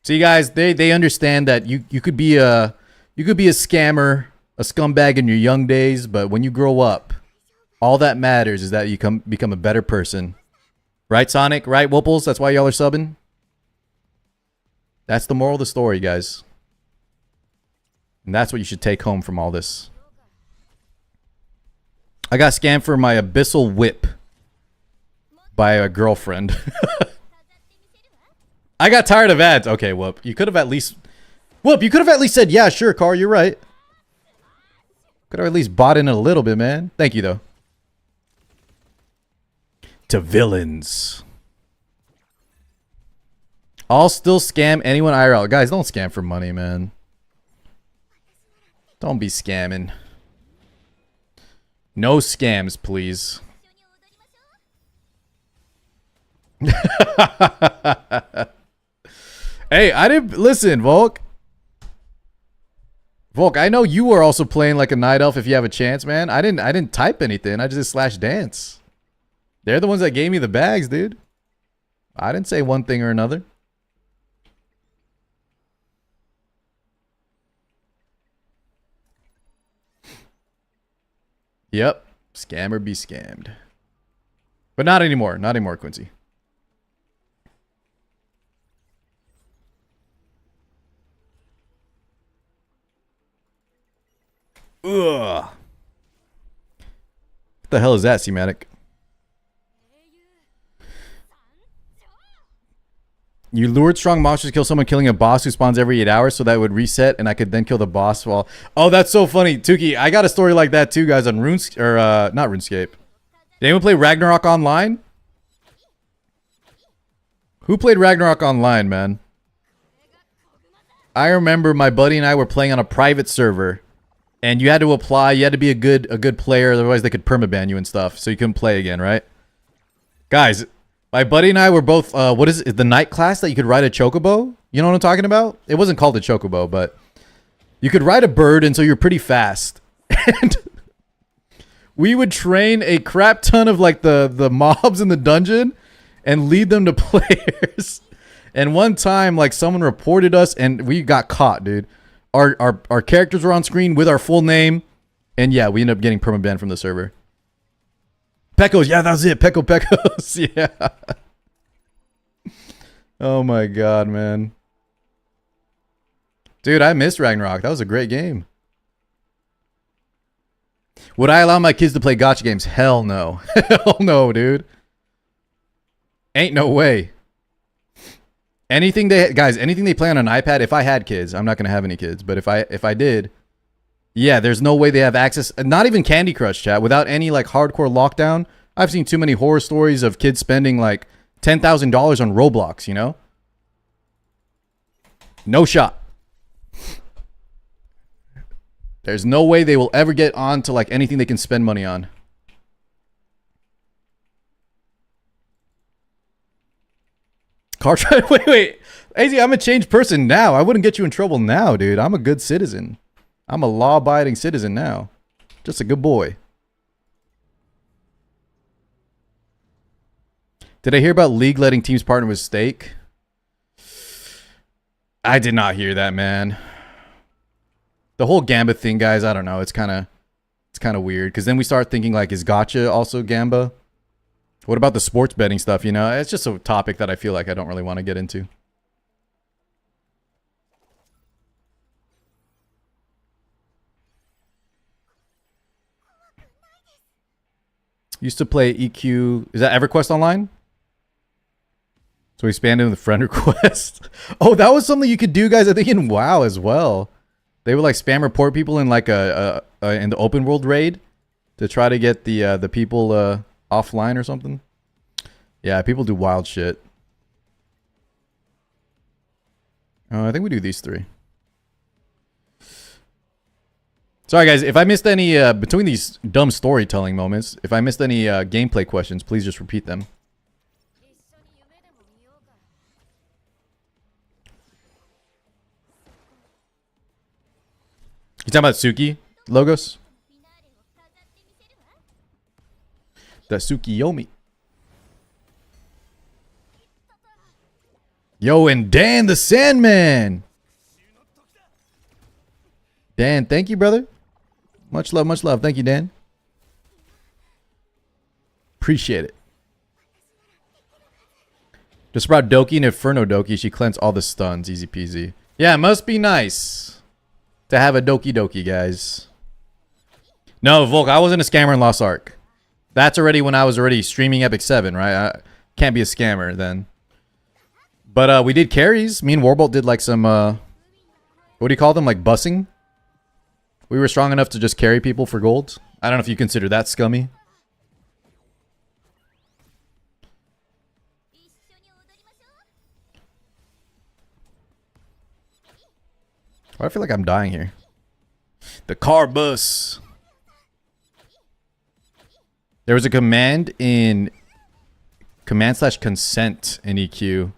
See, guys, they understand that you could be a scammer, a scumbag in your young days, but when you grow up, all that matters is that you become a better person. Right, Sonic? Right, whooples? That's why y'all are subbing? That's the moral of the story, guys. And that's what you should take home from all this. I got scammed for my abyssal whip by a girlfriend. I got tired of ads. Okay, Whoop. You could have at least said, yeah, sure, Carl, you're right. Could have at least bought in a little bit, man. Thank you, though. To villains. I'll still scam anyone IRL. Guys, don't scam for money, man. Don't be scamming. No scams, please. Hey, I didn't listen, Volk. Volk, I know you were also playing like a night elf if you have a chance, man. I didn't type anything. I just /dance. They're the ones that gave me the bags, dude. I didn't say one thing or another. Yep. Scammer be scammed. But not anymore. Not anymore, Quincy. Ugh. What the hell is that, Seamatic? You lured strong monsters to kill someone, killing a boss who spawns every 8 hours so that it would reset and I could then kill the boss while... Oh, that's so funny. Tuki, I got a story like that too, guys, on RuneScape. Or, not RuneScape. Did anyone play Ragnarok Online? Who played Ragnarok Online, man? I remember my buddy and I were playing on a private server. And you had to apply. You had to be a good player, otherwise they could permaban you and stuff, so you couldn't play again, right? Guys, my buddy and I were both. What is it? The night class that you could ride a chocobo? You know what I'm talking about? It wasn't called a chocobo, but you could ride a bird, and so you're pretty fast. And we would train a crap ton of like the mobs in the dungeon and lead them to players. And one time, like someone reported us, and we got caught, dude. Our characters were on screen with our full name, and yeah, we ended up getting permaban from the server. Pecos, yeah, that was it. Pecos, yeah. Oh my god, man. Dude, I missed Ragnarok. That was a great game. Would I allow my kids to play gacha games? Hell no. Hell no, dude. Ain't no way. Anything they play on an iPad, if I had kids, I'm not going to have any kids, but if I did, yeah, there's no way they have access, not even Candy Crush, chat, without any like hardcore lockdown. I've seen too many horror stories of kids spending like $10,000 on Roblox, you know? No shot. There's no way they will ever get on to like anything they can spend money on. Car try. Wait. AZ, I'm a changed person now. I wouldn't get you in trouble now, dude. I'm a good citizen. I'm a law-abiding citizen now. Just a good boy. Did I hear about League letting teams partner with Stake? I did not hear that, man. The whole Gamba thing, guys, I don't know. It's kind of weird. Because then we start thinking, like, is gacha also Gamba? What about the sports betting stuff, you know? It's just a topic that I feel like I don't really want to get into. Used to play EQ. Is that EverQuest Online? So we expanded with friend request. Oh, that was something you could do, guys. I think in WoW as well. They would like spam report people in like in the open world raid to try to get the people offline or something. Yeah, people do wild shit. I think we do these three. Sorry, guys. If I missed any between these dumb storytelling moments, if I missed any gameplay questions, please just repeat them. You talking about Suki logos? The Tsukiyomi. Yo, and Dan the Sandman. Dan, thank you, brother. Much love, much love. Thank you, Dan. Appreciate it. Just brought Doki and Inferno Doki. She cleansed all the stuns. Easy peasy. Yeah, it must be nice to have a Doki Doki, guys. No, Volk, I wasn't a scammer in Lost Ark. That's already when I was already streaming Epic 7, right? I can't be a scammer then. But we did carries. Me and Warbolt did like some, what do you call them? Like bussing? We were strong enough to just carry people for gold. I don't know if you consider that scummy. I feel like I'm dying here. The car bus. There was a command in command/consent in EQ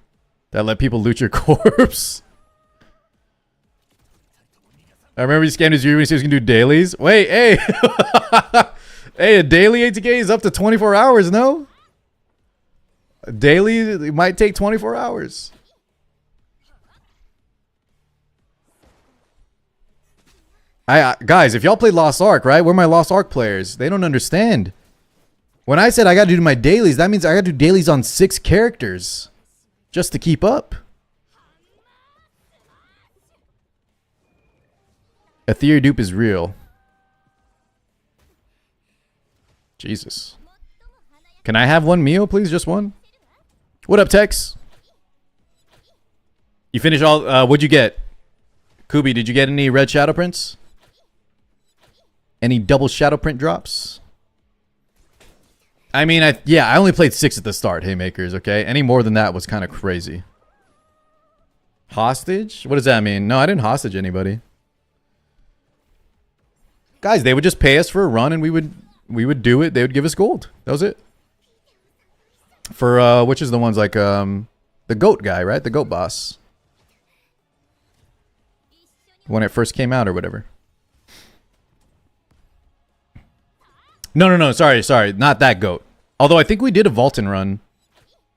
that let people loot your corpse. I remember he scammed his viewer when he said he was gonna do dailies. Wait, hey. Hey, a daily ATK is up to 24 hours, no? A daily, it might take 24 hours. Guys, if y'all play Lost Ark, right? We're my Lost Ark players. They don't understand. When I said I got to do my dailies, that means I got to do dailies on 6 characters just to keep up. Ethereal dupe is real. Jesus. Can I have one meal, please? Just one? What up, Tex? You finished all... what'd you get? Kubi, did you get any red shadow prints? Any double shadow print drops? I mean, I only played 6 at the start, Haymakers, okay? Any more than that was kind of crazy. Hostage? What does that mean? No, I didn't hostage anybody. Guys, they would just pay us for a run and we would do it. They would give us gold. That was it. For which is the ones like the goat guy, right? The goat boss. When it first came out or whatever. No. Sorry. Not that goat. Although I think we did a Vaulton run.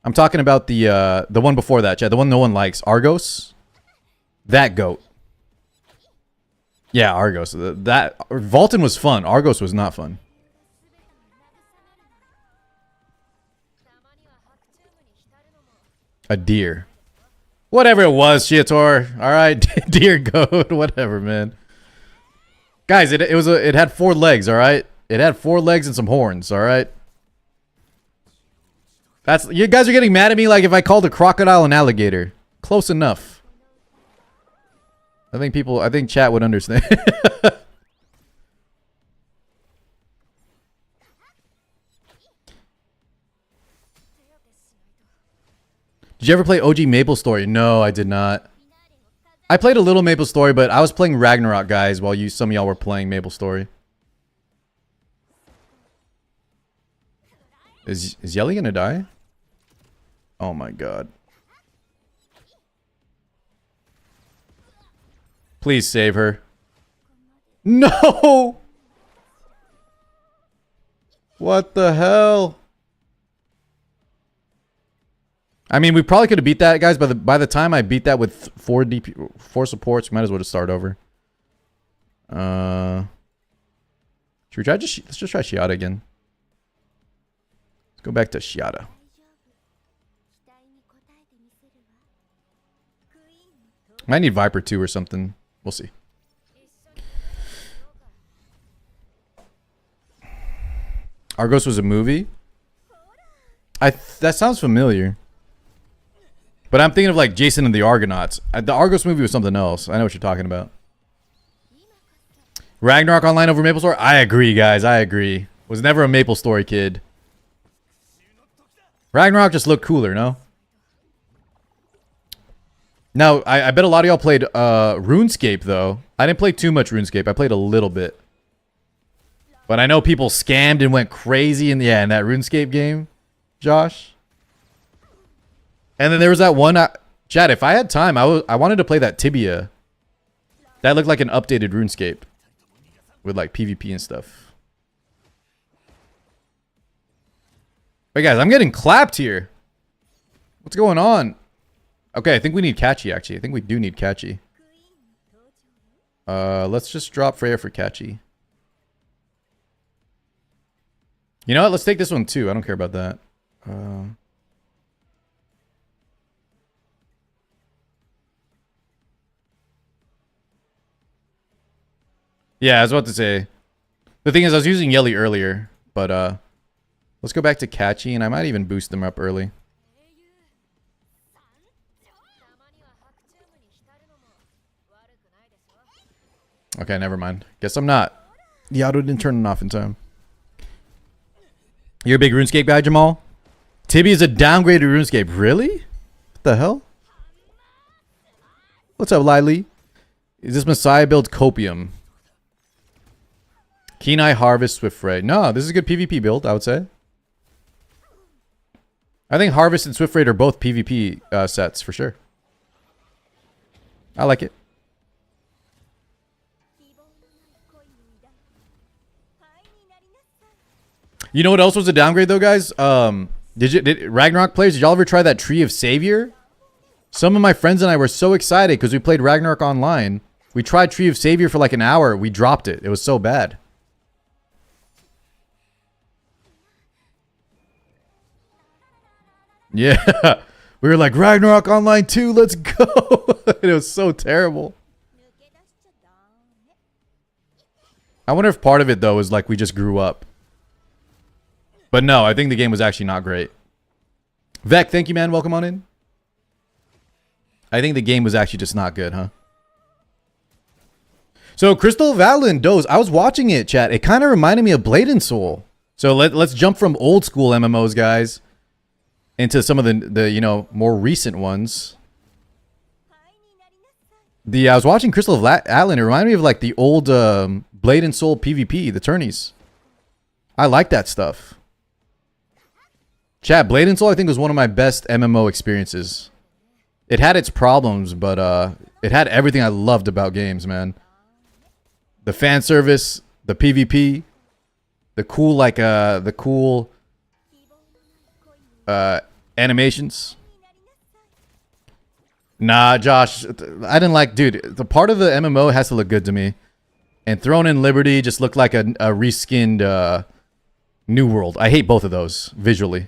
I'm talking about the one before that, Chad. The one no one likes. Argos. That goat. Yeah, Argos. That Vaulton was fun. Argos was not fun. A deer. Whatever it was, Shiator. All right, deer goat. Whatever, man. Guys, it had 4 legs. All right, it had 4 legs and some horns. All right. That's you guys are getting mad at me like if I called a crocodile an alligator. Close enough. I think chat would understand. Did you ever play OG Maple Story? No, I did not. I played a little Maple Story, but I was playing Ragnarok, guys, while some of y'all were playing Maple Story. Is Yelly gonna die? Oh my god. Please save her. No! What the hell? I mean, we probably could have beat that, guys. By the time I beat that with 4 supports, we might as well just start over. Should we try let's just try Shiada again. Let's go back to Shiada. Might need Viper 2 or something. We'll see. Argos was a movie? That sounds familiar. But I'm thinking of like Jason and the Argonauts. The Argos movie was something else. I know what you're talking about. Ragnarok Online over Maple Story? I agree, guys. I agree. Was never a Maple Story kid. Ragnarok just looked cooler, no? Now, I bet a lot of y'all played RuneScape, though. I didn't play too much RuneScape. I played a little bit. But I know people scammed and went crazy in that RuneScape game, Josh. And then there was that one... Chad, if I had time, I wanted to play that Tibia. That looked like an updated RuneScape. With, like, PvP and stuff. Wait, guys, I'm getting clapped here. What's going on? Okay, I think we need Catchy, actually. I think we do need Catchy. Let's just drop Freya for Catchy. You know what? Let's take this one, too. I don't care about that. Yeah, I was about to say. The thing is, I was using Yelly earlier. But, let's go back to Catchy, and I might even boost them up early. Okay, never mind. Guess I'm not. The auto didn't turn it off in time. You're a big RuneScape guy, Jamal? Tibia is a downgraded RuneScape. Really? What the hell? What's up, Lily? Is this Messiah build Copium? Keen Eye Harvest Swift Ray. No, this is a good PvP build, I would say. I think Harvest and Swift Raid are both PvP sets for sure. I like it. You know what else was a downgrade though, guys? Did Ragnarok players, did y'all ever try that Tree of Savior? Some of my friends and I were so excited because we played Ragnarok online. We tried Tree of Savior for like an hour. We dropped it. It was so bad. Yeah. We were like, Ragnarok Online 2, let's go. It was so terrible. I wonder if part of it though is like we just grew up. But no, I think the game was actually not great. Vec, thank you, man. Welcome on in. I think the game was actually just not good, huh? So, Crystal Valin, Doze. I was watching it, chat. It kind of reminded me of Blade and Soul. So, let's jump from old school MMOs, guys, into some of the you know, more recent ones. I was watching Crystal Valin. It reminded me of like the old Blade and Soul PvP, the tourneys. I like that stuff. Chat, Blade and Soul I think was one of my best MMO experiences. It had its problems, but it had everything I loved about games, man. The fan service, the PvP, the cool animations. Nah, Josh, I didn't like, dude, the part of the MMO has to look good to me. And Throne and Liberty just looked like a reskinned New World. I hate both of those visually.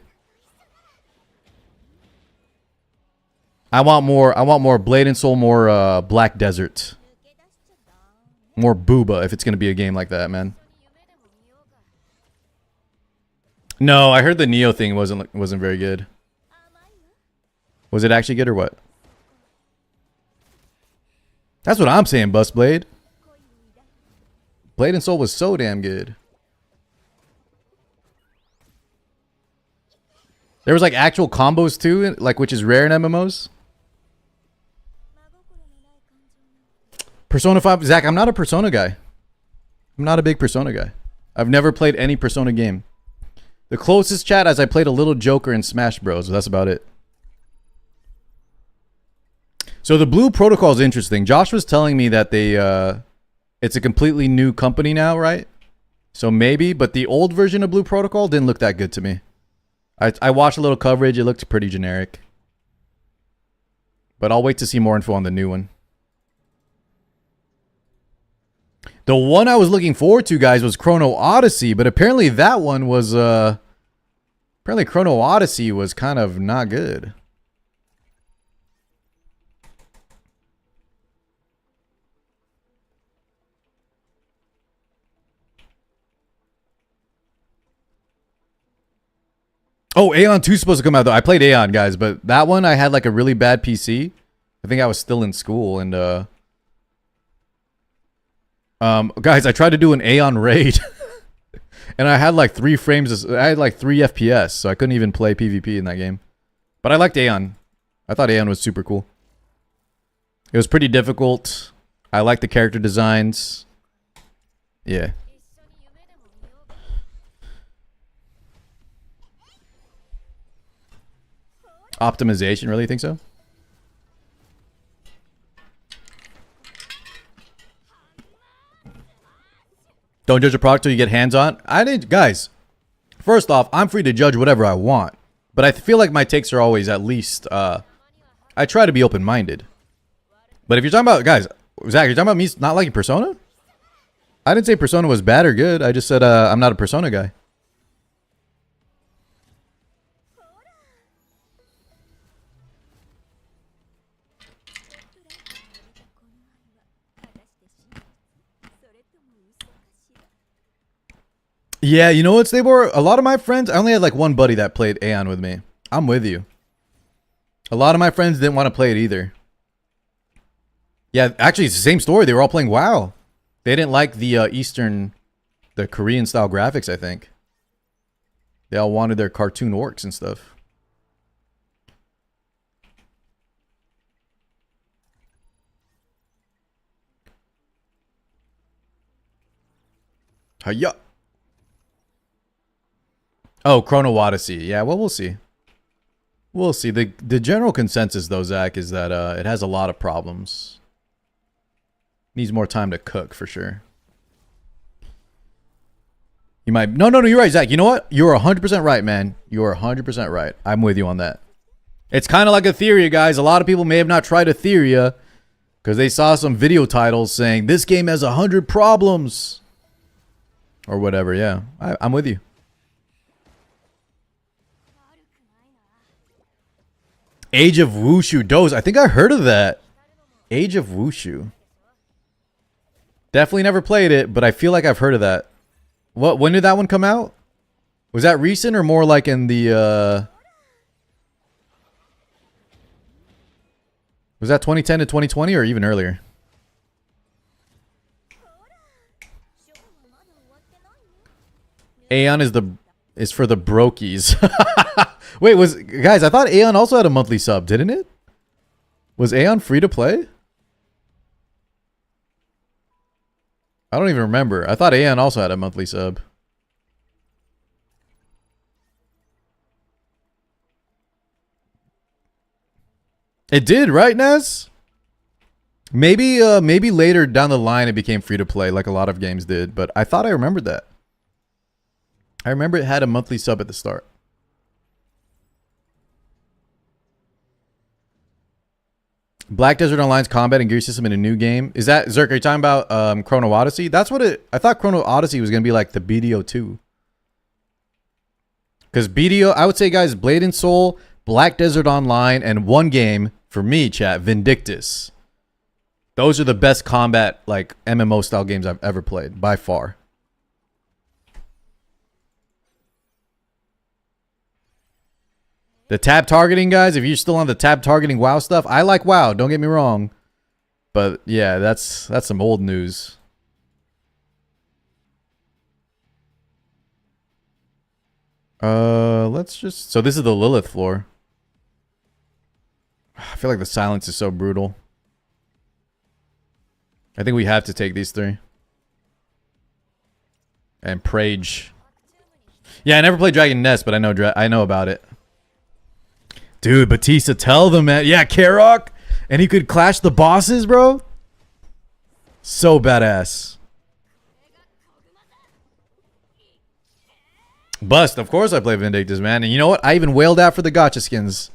I want more Blade and Soul, more Black Desert. More booba if it's going to be a game like that, man. No, I heard the Neo thing wasn't very good. Was it actually good or what? That's what I'm saying, Blade. Blade and Soul was so damn good. There was like actual combos too, like which is rare in MMOs. Persona 5, Zach, I'm not a Persona guy. I'm not a big Persona guy. I've never played any Persona game. The closest chat is I played a little Joker in Smash Bros. That's about it. So the Blue Protocol is interesting. Josh was telling me that they, it's a completely new company now, right? So maybe, but the old version of Blue Protocol didn't look that good to me. I watched a little coverage. It looked pretty generic. But I'll wait to see more info on the new one. The one I was looking forward to, guys, was Chrono Odyssey, but apparently that one was, apparently Chrono Odyssey was kind of not good. Oh, Aeon 2 is supposed to come out, though. I played Aeon, guys, but that one I had like a really bad PC. I think I was still in school, and, guys, I tried to do an Aeon raid and I had like 3 frames. I had like 3 FPS, so I couldn't even play PvP in that game. But I liked Aeon. I thought Aeon was super cool. It was pretty difficult. I liked the character designs. Yeah. Optimization, really? You think so? Don't judge a product till you get hands-on. I didn't, guys. First off, I'm free to judge whatever I want, but I feel like my takes are always at least. I try to be open-minded. But if you're talking about, guys, Zach, you're talking about me not liking Persona? I didn't say Persona was bad or good. I just said I'm not a Persona guy. Yeah, you know what, Stabor? A lot of my friends, I only had like one buddy that played Aeon with me. I'm with you. A lot of my friends didn't want to play it either. Yeah, actually, it's the same story. They were all playing WoW. They didn't like the the Korean style graphics, I think. They all wanted their cartoon orcs and stuff. Hiya. Oh, Chrono Odyssey. Yeah, well, we'll see. We'll see. The general consensus, though, Zach, is that it has a lot of problems. Needs more time to cook, for sure. You might... No, you're right, Zach. You know what? You're 100% right, man. You're 100% right. I'm with you on that. It's kind of like Etheria, guys. A lot of people may have not tried Etheria because they saw some video titles saying, this game has 100 problems. Or whatever, yeah. I'm with you. Age of Wushu Doze. I think I heard of that. Age of Wushu. Definitely never played it, but I feel like I've heard of that. When did that one come out? Was that recent or more like in the was that 2010 to 2020 or even earlier? Aeon is for the brokies. Wait, guys, I thought Aeon also had a monthly sub, didn't it? Was Aeon free to play? I don't even remember. I thought AN also had a monthly sub. It did, right, Nez? Maybe later down the line it became free to play like a lot of games did, but I thought I remembered that. I remember it had a monthly sub at the start. Black Desert Online's combat and gear system in a new game. Is that, Zerk, are you talking about Chrono Odyssey? That's what it, I thought Chrono Odyssey was going to be like the BDO 2. Because BDO, I would say, guys, Blade and Soul, Black Desert Online, and one game, for me, chat, Vindictus. Those are the best combat, like, MMO style games I've ever played, by far. The tab targeting, guys, if you're still on the tab targeting WoW stuff, I like WoW, don't get me wrong. But yeah, that's some old news. Let's just, so this is the Lilith floor. I feel like the silence is so brutal. I think we have to take these three. And Prage. Yeah, I never played Dragon Nest, but I know about it. Dude, Batista, tell them, man. Yeah, Karok. And he could clash the bosses, bro. So badass. Bust. Of course I play Vindictus, man. And you know what? I even wailed out for the gacha skins.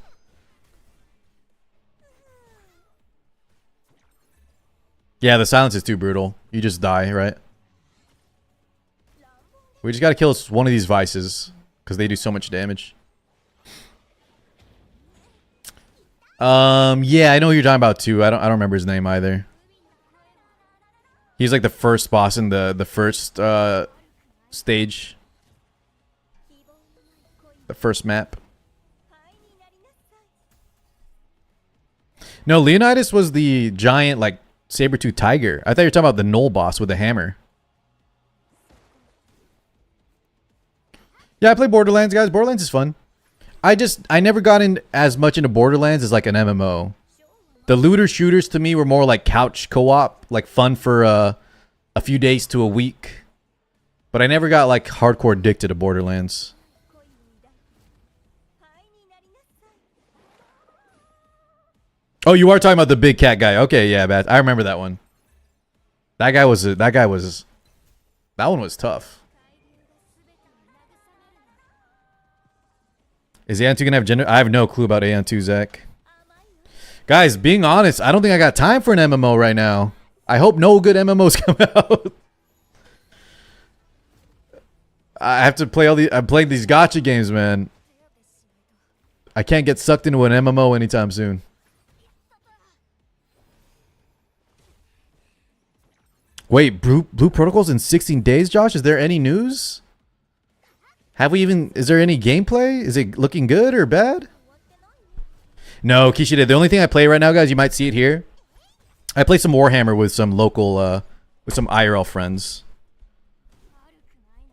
Yeah, the silence is too brutal. You just die, right? We just gotta kill one of these vices. Because they do so much damage. Yeah, I know who you're talking about too. I don't remember his name either. He's like the first boss in the first stage. The first map. No, Leonidas was the giant like saber-tooth tiger. I thought you were talking about the Knoll boss with the hammer. Yeah, I play Borderlands, guys. Borderlands is fun. I never got in as much into Borderlands as like an MMO. The looter shooters to me were more like couch co-op, like fun for a few days to a week. But I never got like hardcore addicted to Borderlands. Oh, you are talking about the big cat guy. Okay, yeah, bad. I remember that one. That one was tough. Is AN2 gonna have gender? I have no clue about AN2, Zach. Guys, being honest, I don't think I got time for an MMO right now. I hope no good MMOs come out. I have to play I'm playing these gacha games, man. I can't get sucked into an MMO anytime soon. Wait, Blue Protocol's in 16 days, Josh? Is there any news? Is there any gameplay? Is it looking good or bad? No, Kishida, the only thing I play right now, guys, you might see it here. I play some Warhammer with some local, with some IRL friends.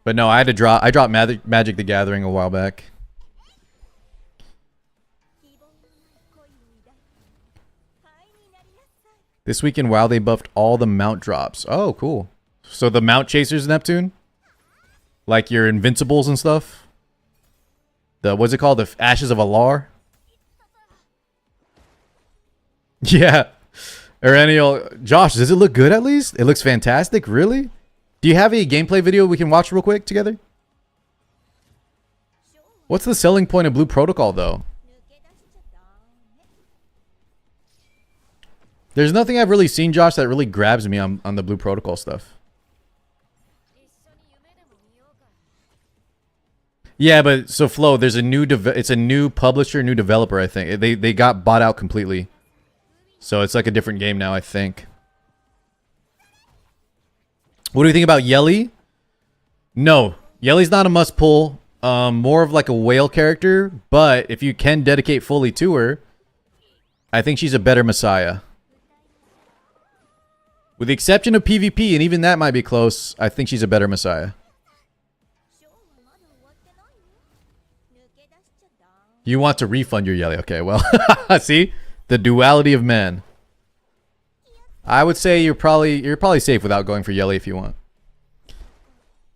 But no, I dropped Magic the Gathering a while back. This week in WoW, they buffed all the mount drops. Oh, cool. So the mount chasers, Neptune? Like your invincibles and stuff? What's it called? The Ashes of Alar? Yeah. Erenial. Josh, does it look good at least? It looks fantastic, really? Do you have a gameplay video we can watch real quick together? What's the selling point of Blue Protocol, though? There's nothing I've really seen, Josh, that really grabs me on the Blue Protocol stuff. Yeah, but so Flo, there's a new it's a new publisher, new developer, I think. They got bought out completely. So it's like a different game now, I think. What do you think about Yelly? No, Yelly's not a must pull. More of like a whale character, but if you can dedicate fully to her, I think she's a better Messiah. With the exception of PvP, and even that might be close, I think she's a better Messiah. You want to refund your Yelly. Okay, well, see? The duality of man. I would say you're probably safe without going for Yelly if you want.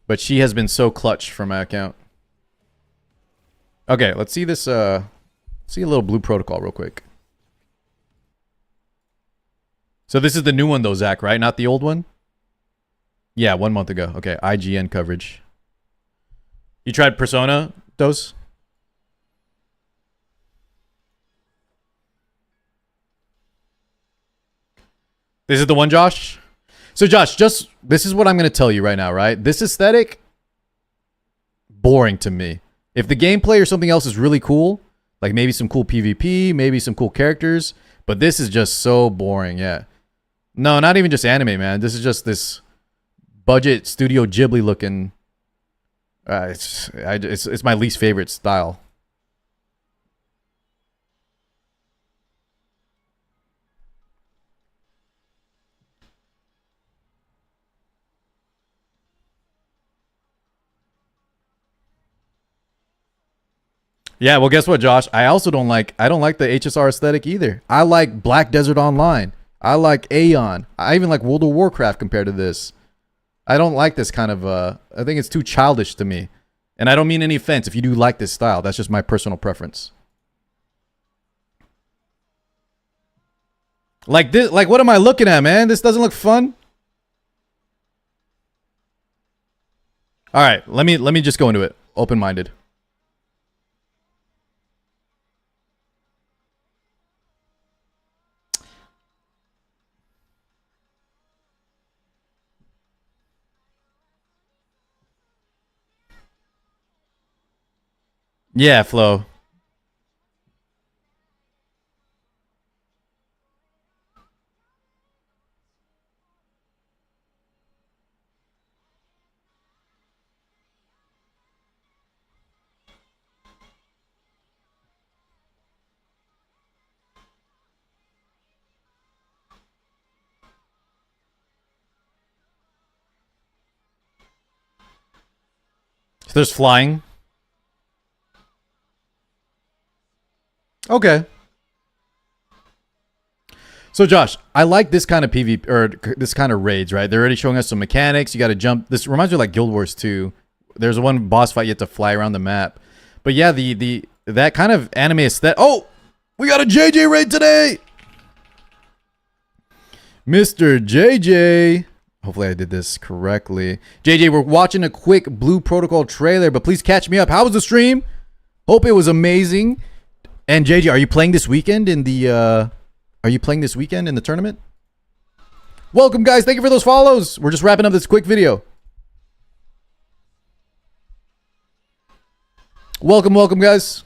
But she has been so clutch for my account. Okay, let's see this. See a little blue protocol real quick. So this is the new one though, Zach, right? Not the old one? Yeah, 1 month ago. Okay, IGN coverage. You tried Persona, Dose? This is the one, Josh? So Josh, this is what I'm going to tell you right now, right? This aesthetic, boring to me. If the gameplay or something else is really cool, like maybe some cool PvP, maybe some cool characters, but this is just so boring, yeah. No, not even just anime, man. This is just this budget Studio Ghibli looking. It's my least favorite style. Yeah, well, guess what, Josh? I don't like the HSR aesthetic either. I like Black Desert Online. I like Aeon. I even like World of Warcraft compared to this. I don't like this kind of, I think it's too childish to me. And I don't mean any offense if you do like this style. That's just my personal preference. Like this, like what am I looking at, man? This doesn't look fun. All right, let me just go into it. Open-minded. Yeah, Flo. So there's flying. Okay. So Josh, I like this kind of PvP or this kind of raids, right? They're already showing us some mechanics. You got to jump. This reminds me of like Guild Wars 2. There's one boss fight you have to fly around the map. But yeah, that kind of anime aesthetic. Oh, we got a JJ raid today, Mr. JJ. Hopefully I did this correctly. JJ, we're watching a quick Blue Protocol trailer, but please catch me up. How was the stream? Hope it was amazing. And JJ, are you playing this weekend in the tournament? Welcome, guys. Thank you for those follows. We're just wrapping up this quick video. Welcome, guys.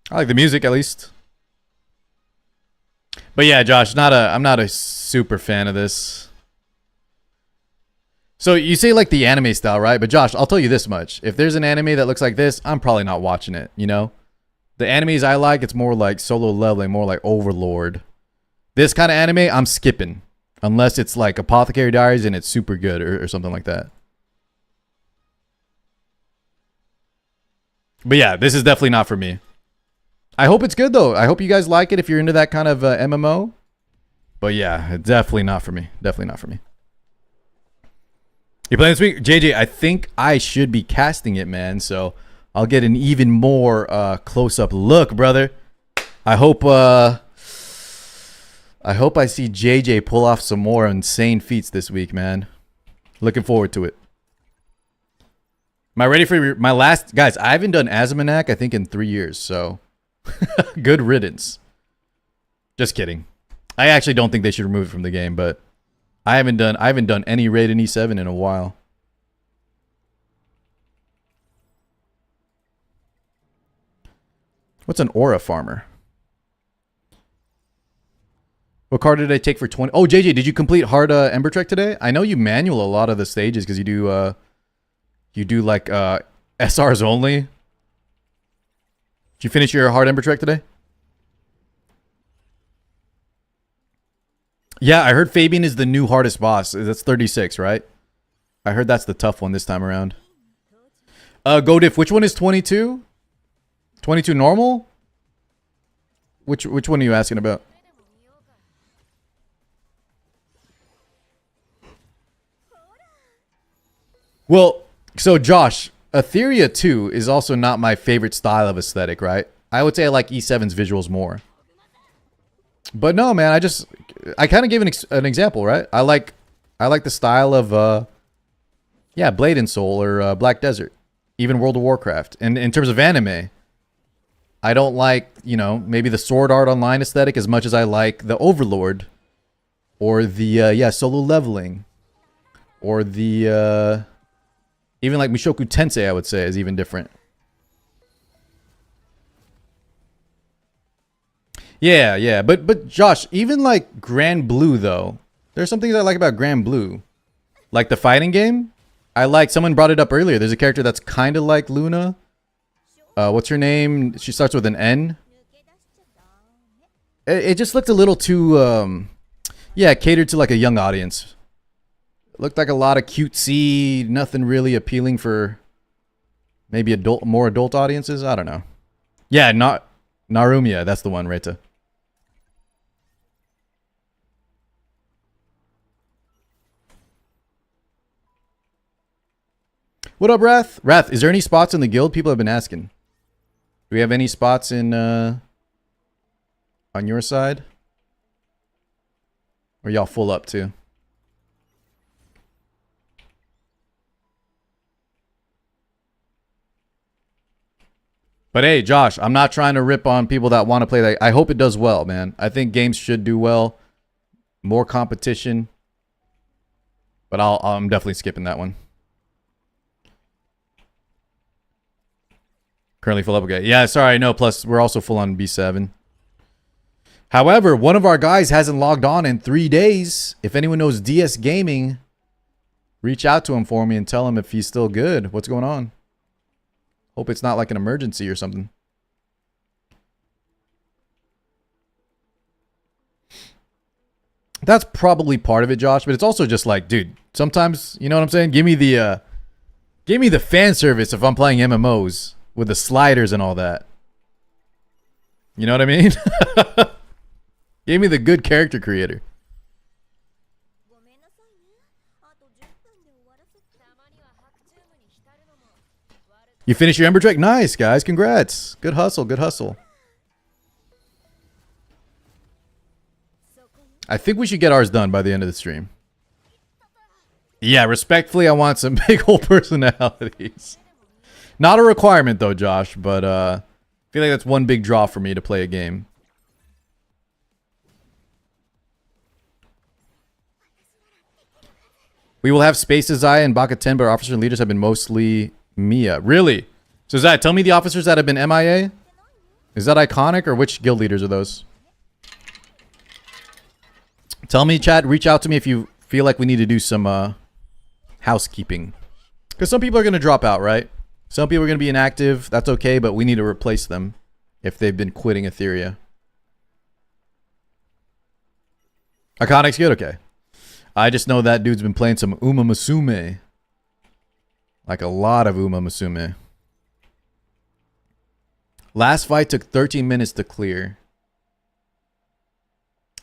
I like the music at least. But yeah, Josh, I'm not a super fan of this. So you say like the anime style, right? But Josh, I'll tell you this much. If there's an anime that looks like this, I'm probably not watching it, you know? The animes I like, it's more like Solo Leveling, more like Overlord. This kind of anime, I'm skipping. Unless it's like Apothecary Diaries and it's super good or something like that. But yeah, this is definitely not for me. I hope it's good though. I hope you guys like it if you're into that kind of MMO. But yeah, definitely not for me. Definitely not for me. You playing this week? JJ, I think I should be casting it, man. So I'll get an even more close-up look, brother. I hope I see JJ pull off some more insane feats this week, man. Looking forward to it. Am I ready for my last... Guys, I haven't done Azmonak, I think, in 3 years, so... Good riddance. Just kidding. I actually don't think they should remove it from the game, but I haven't done any raid in E7 in a while. What's an aura farmer? What card did I take for 20? Oh, JJ, did you complete hard Ember Trek today? I know you manual a lot of the stages because you do like SRs only. Did you finish your hard Ember Trek today? Yeah, I heard Fabian is the new hardest boss. That's 36, right? I heard that's the tough one this time around. Go diff. Which one is 22? 22 normal? Which one are you asking about? Well, so Josh, Etheria 2 is also not my favorite style of aesthetic, right? I would say I like E7's visuals more. But no, man, I kind of gave an example, right? I like the style of yeah, Blade and Soul or Black Desert, even World of Warcraft. And in terms of anime, I don't like, you know, maybe the Sword Art Online aesthetic as much as I like the Overlord or the yeah, Solo Leveling or the even like Mushoku Tensei, I would say, is even different. Yeah, but Josh, even like Grand Blue though, there's some things I like about Grand Blue, like the fighting game. I like. Someone brought it up earlier. There's a character that's kind of like Luna. What's her name? She starts with an N. It just looked a little too, yeah, catered to like a young audience. It looked like a lot of cutesy, nothing really appealing for maybe more adult audiences. I don't know. Yeah, not Narumia. That's the one, Reta. What up, Wrath? Wrath, is there any spots in the guild? People have been asking. Do we have any spots in on your side? Or y'all full up too? But hey, Josh, I'm not trying to rip on people that want to play that. I hope it does well, man. I think games should do well. More competition. But I'm definitely skipping that one. Currently full up. Okay. Yeah, sorry. No, plus we're also full on B7. However, one of our guys hasn't logged on in 3 days. If anyone knows DS Gaming, reach out to him for me and tell him if he's still good. What's going on? Hope it's not like an emergency or something. That's probably part of it, Josh, but it's also just like, dude, sometimes, you know what I'm saying? Give me the fan service if I'm playing MMOs. With the sliders and all that. You know what I mean? Gave me the good character creator. You finished your Ember Trek? Nice, guys. Congrats. Good hustle. Good hustle. I think we should get ours done by the end of the stream. Yeah, respectfully, I want some big old personalities. Not a requirement though, Josh, but I feel like that's one big draw for me to play a game. We will have Spaces Eye and Baka 10, but our officer and leaders have been mostly Mia. Really? So Zad, tell me the officers that have been MIA. Is that Iconic or which guild leaders are those? Tell me, chat, reach out to me if you feel like we need to do some housekeeping. Because some people are going to drop out, right? Some people are going to be inactive. That's okay, but we need to replace them if they've been quitting Etheria. Iconic's good? Okay. I just know that dude's been playing some Uma Musume. Like a lot of Uma Musume. Last fight took 13 minutes to clear.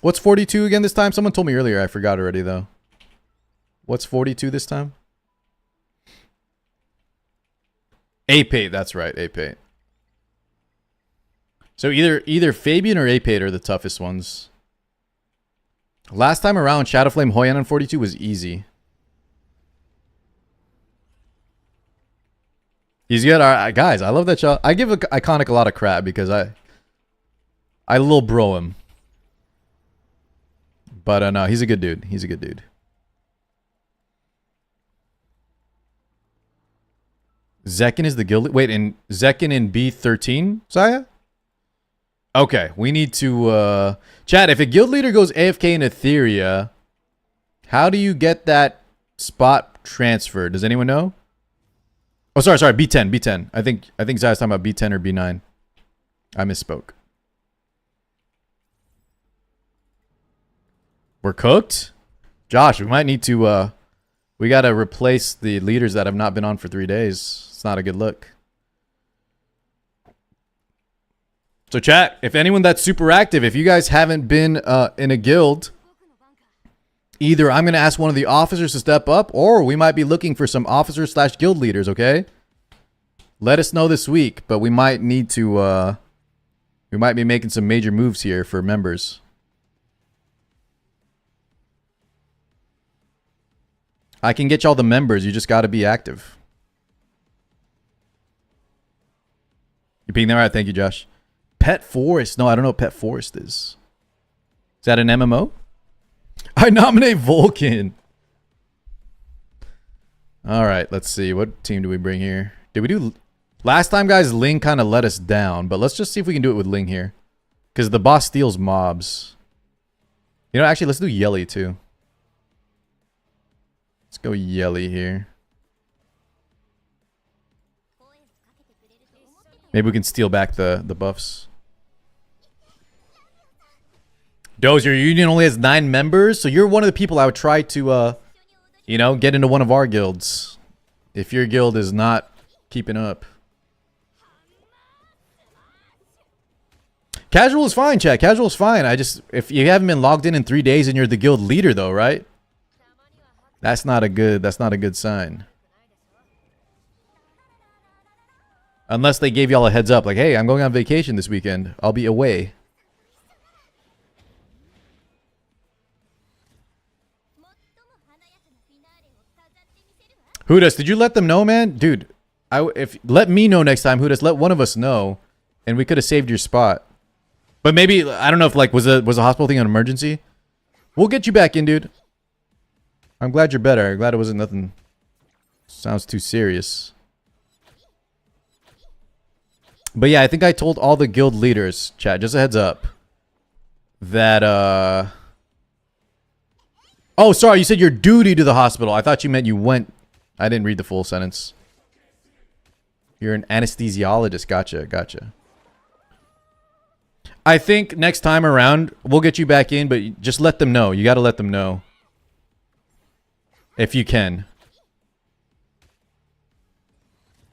What's 42 again this time? Someone told me earlier. I forgot already, though. What's 42 this time? Ape8, that's right, Ape8. So either Fabian or Ape8 are the toughest ones. Last time around, Shadowflame Hoyan on 42 was easy. He's good. All right, guys, I love that shot. I give Iconic a lot of crap because I little bro him. But no, he's a good dude. He's a good dude. Zekin is the guild. Wait, and Zekin in B13, Saya? Okay, we need to chat. If a guild leader goes AFK in Etheria, how do you get that spot transferred? Does anyone know? Oh, sorry, B10. I think Zaya's talking about B10 or B9. I misspoke. We're cooked? Josh, we might need to We got to replace the leaders that have not been on for 3 days. It's not a good look. So chat, if anyone that's super active, if you guys haven't been in a guild, either I'm going to ask one of the officers to step up, or we might be looking for some officers / guild leaders, okay? Let us know this week, but we might need to, we might be making some major moves here for members. I can get y'all the members, you just got to be active. You being there? All right, thank you, Josh. Pet Forest. No, I don't know what Pet Forest is. Is that an MMO? I nominate Vulcan. All right, let's see. What team do we bring here? Did we do... Last time, guys, Ling kind of let us down, but let's just see if we can do it with Ling here. Because the boss steals mobs. You know, actually, let's do Yelly, too. Let's go Yelly here. Maybe we can steal back the buffs. Doze, your union only has 9 members, so you're one of the people I would try to, you know, get into one of our guilds. If your guild is not keeping up. Casual is fine, chat. Casual is fine. If you haven't been logged in 3 days and you're the guild leader, though, right? That's not a good sign. Unless they gave y'all a heads up, like, hey, I'm going on vacation this weekend. I'll be away. Hudas, did you let them know, man? Dude, let me know next time, Hudas. Let one of us know, and we could have saved your spot. But maybe, I don't know if, like, was a hospital thing an emergency? We'll get you back in, dude. I'm glad you're better. I'm glad it wasn't nothing. Sounds too serious. But yeah, I think I told all the guild leaders, chat, just a heads up, that, oh, sorry, you said your duty to the hospital. I thought you meant you went. I didn't read the full sentence. You're an anesthesiologist. Gotcha. I think next time around, we'll get you back in, but just let them know. You got to let them know. If you can.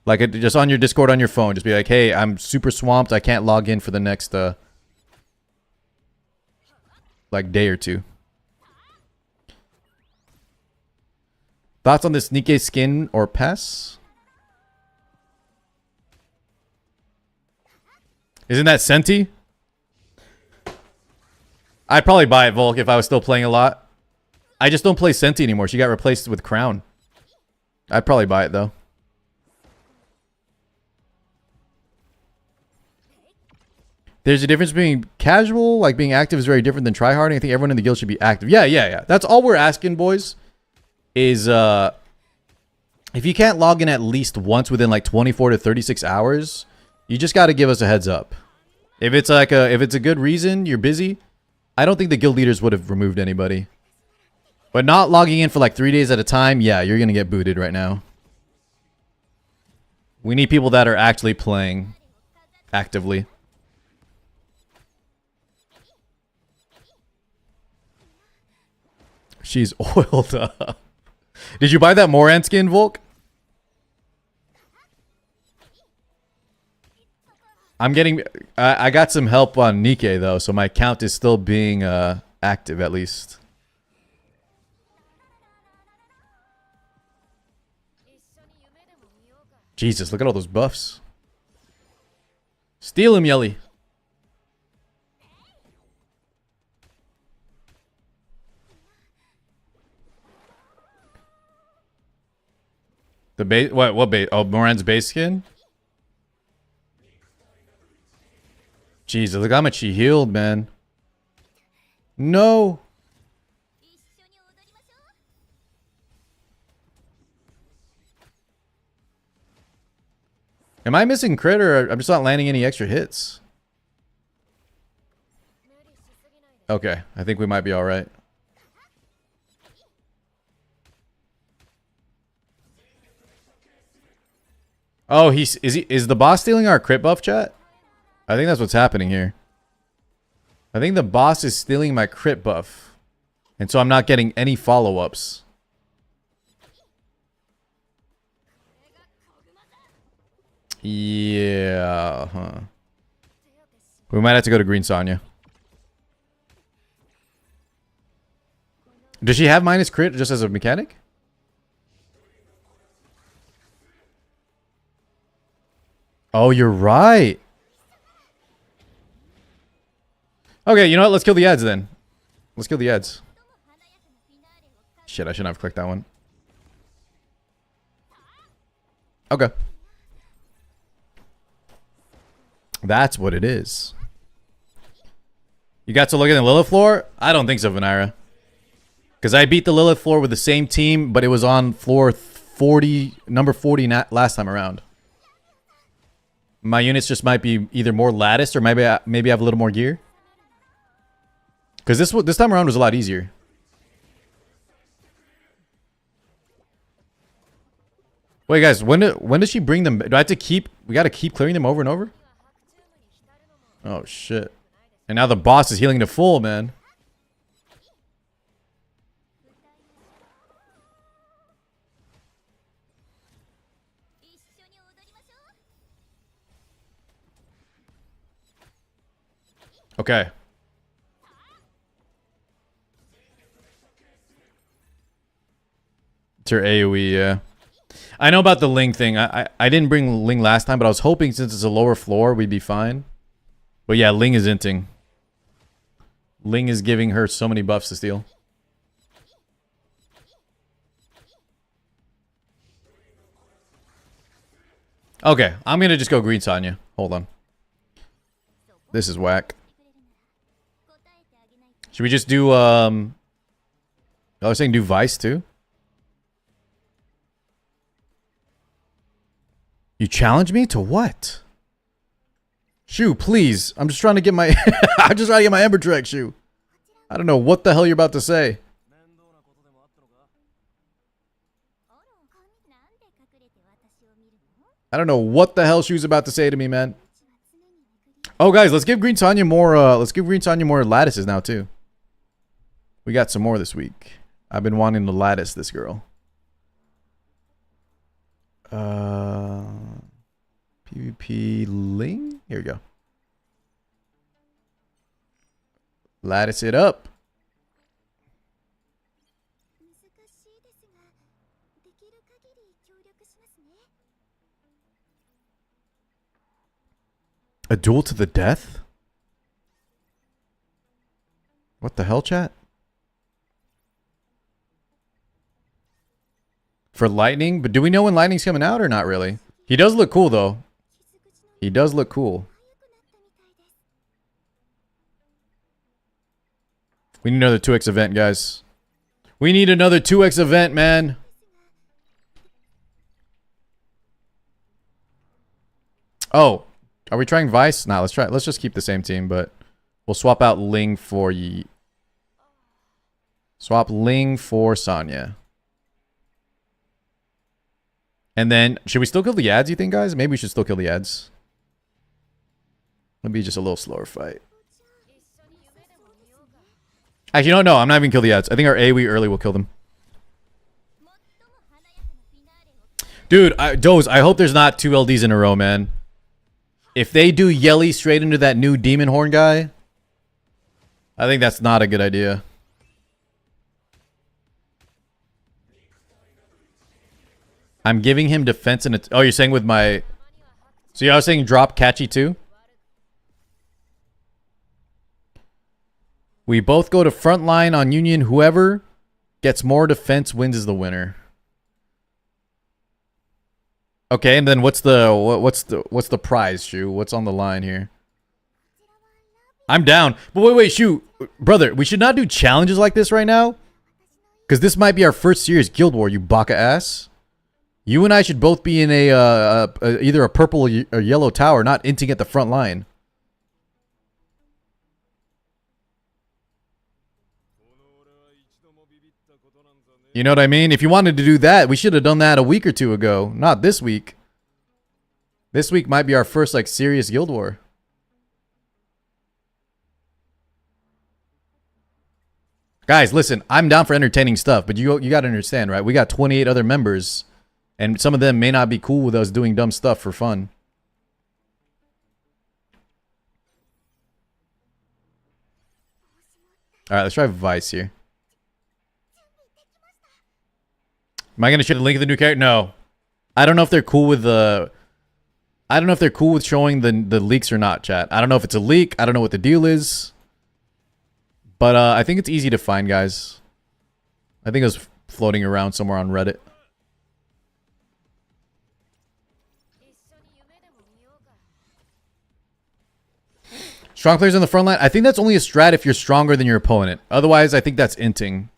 Like, just on your Discord on your phone. Just be like, hey, I'm super swamped. I can't log in for the next, like, day or two. Thoughts on this Nikkei skin or pass? Isn't that Senti? I'd probably buy it, Volk, if I was still playing a lot. I just don't play Senti anymore. She got replaced with Crown. I'd probably buy it, though. There's a difference between casual, like being active is very different than tryharding. I think everyone in the guild should be active. Yeah. That's all we're asking, boys. Is if you can't log in at least once within like 24 to 36 hours, you just got to give us a heads up. If it's like if it's a good reason, you're busy, I don't think the guild leaders would have removed anybody. But not logging in for like 3 days at a time, yeah, you're going to get booted right now. We need people that are actually playing actively. She's oiled up. Did you buy that Moran skin, Volk? I'm getting... I got some help on Nikkei, though, so my account is still being active, at least. Jesus, look at all those buffs. Steal him, Yelly. The base, what base? Oh, Moran's base skin? Jesus, look how much she healed, man. No. Am I missing crit, or I'm just not landing any extra hits? Okay, I think we might be all right. Oh, is the boss stealing our crit buff, chat? I think that's what's happening here. I think the boss is stealing my crit buff. And so I'm not getting any follow-ups. Yeah, huh. We might have to go to Green Sonya. Does she have minus crit just as a mechanic? Oh, you're right. Okay, you know what? Let's kill the ads then. Let's kill the ads. Shit, I shouldn't have clicked that one. Okay. That's what it is. You got to look at the Lilith floor? I don't think so, Venira. Because I beat the Lilith floor with the same team, but it was on floor 40, number 40 last time around. My units just might be either more latticed or maybe I have a little more gear. Because this time around was a lot easier. Wait, guys, when does she bring them? Do I have to keep? We got to keep clearing them over and over? Oh, shit. And now the boss is healing to full, man. Okay. It's her AoE, yeah. I know about the Ling thing. I didn't bring Ling last time, but I was hoping since it's a lower floor, we'd be fine. But yeah, Ling is inting. Ling is giving her so many buffs to steal. Okay, I'm gonna just go Green Sonya. Hold on. This is whack. Should we just do, I was saying do Vice too? You challenge me to what? Shu, please. I'm just trying to get my I'm just trying to get my Ember Trek, Shu. I don't know what the hell you're about to say. I don't know what the hell Shu's about to say to me, man. Oh guys, let's give Green Sonya more lattices now too. We got some more this week. I've been wanting to lattice this girl. PvP Ling? Here we go. Lattice it up. A duel to the death? What the hell, chat? For Lightning? But do we know when Lightning's coming out or not really? He does look cool, though. He does look cool. We need another 2x event, guys. We need another 2x event, man. Oh, are we trying Vice? Nah, let's just keep the same team, but we'll swap out Ling for Swap Ling for Sonya. And then, should we still kill the ads, you think, guys? Maybe we should still kill the ads. It'll be just a little slower fight. Actually, no, I'm not even kill the ads. I think our AoE early will kill them. Dude, Doze, I hope there's not 2 LDs in a row, man. If they do Yelly straight into that new Demon Horn guy, I think that's not a good idea. I'm giving him defense and oh, you're saying with my... So I was saying drop Catchy too? We both go to front line on Union. Whoever gets more defense wins is the winner. Okay, and then what's the prize, Shu? What's on the line here? I'm down. But wait, Shu, brother, we should not do challenges like this right now, because this might be our first serious guild war. You baka ass. You and I should both be in either a purple or yellow tower, not inting at the front line. You know what I mean? If you wanted to do that, we should have done that a week or 2 ago. Not this week. This week might be our first, like, serious guild war. Guys, listen. I'm down for entertaining stuff, but you got to understand, right? We got 28 other members, and some of them may not be cool with us doing dumb stuff for fun. All right, let's try Vice here. Am I gonna share the link of the new character? No. I don't know if they're cool with the. I don't know if they're cool with showing the leaks or not, chat. I don't know if it's a leak. I don't know what the deal is. But I think it's easy to find, guys. I think it was floating around somewhere on Reddit. Strong players on the front line. I think that's only a strat if you're stronger than your opponent. Otherwise, I think that's inting.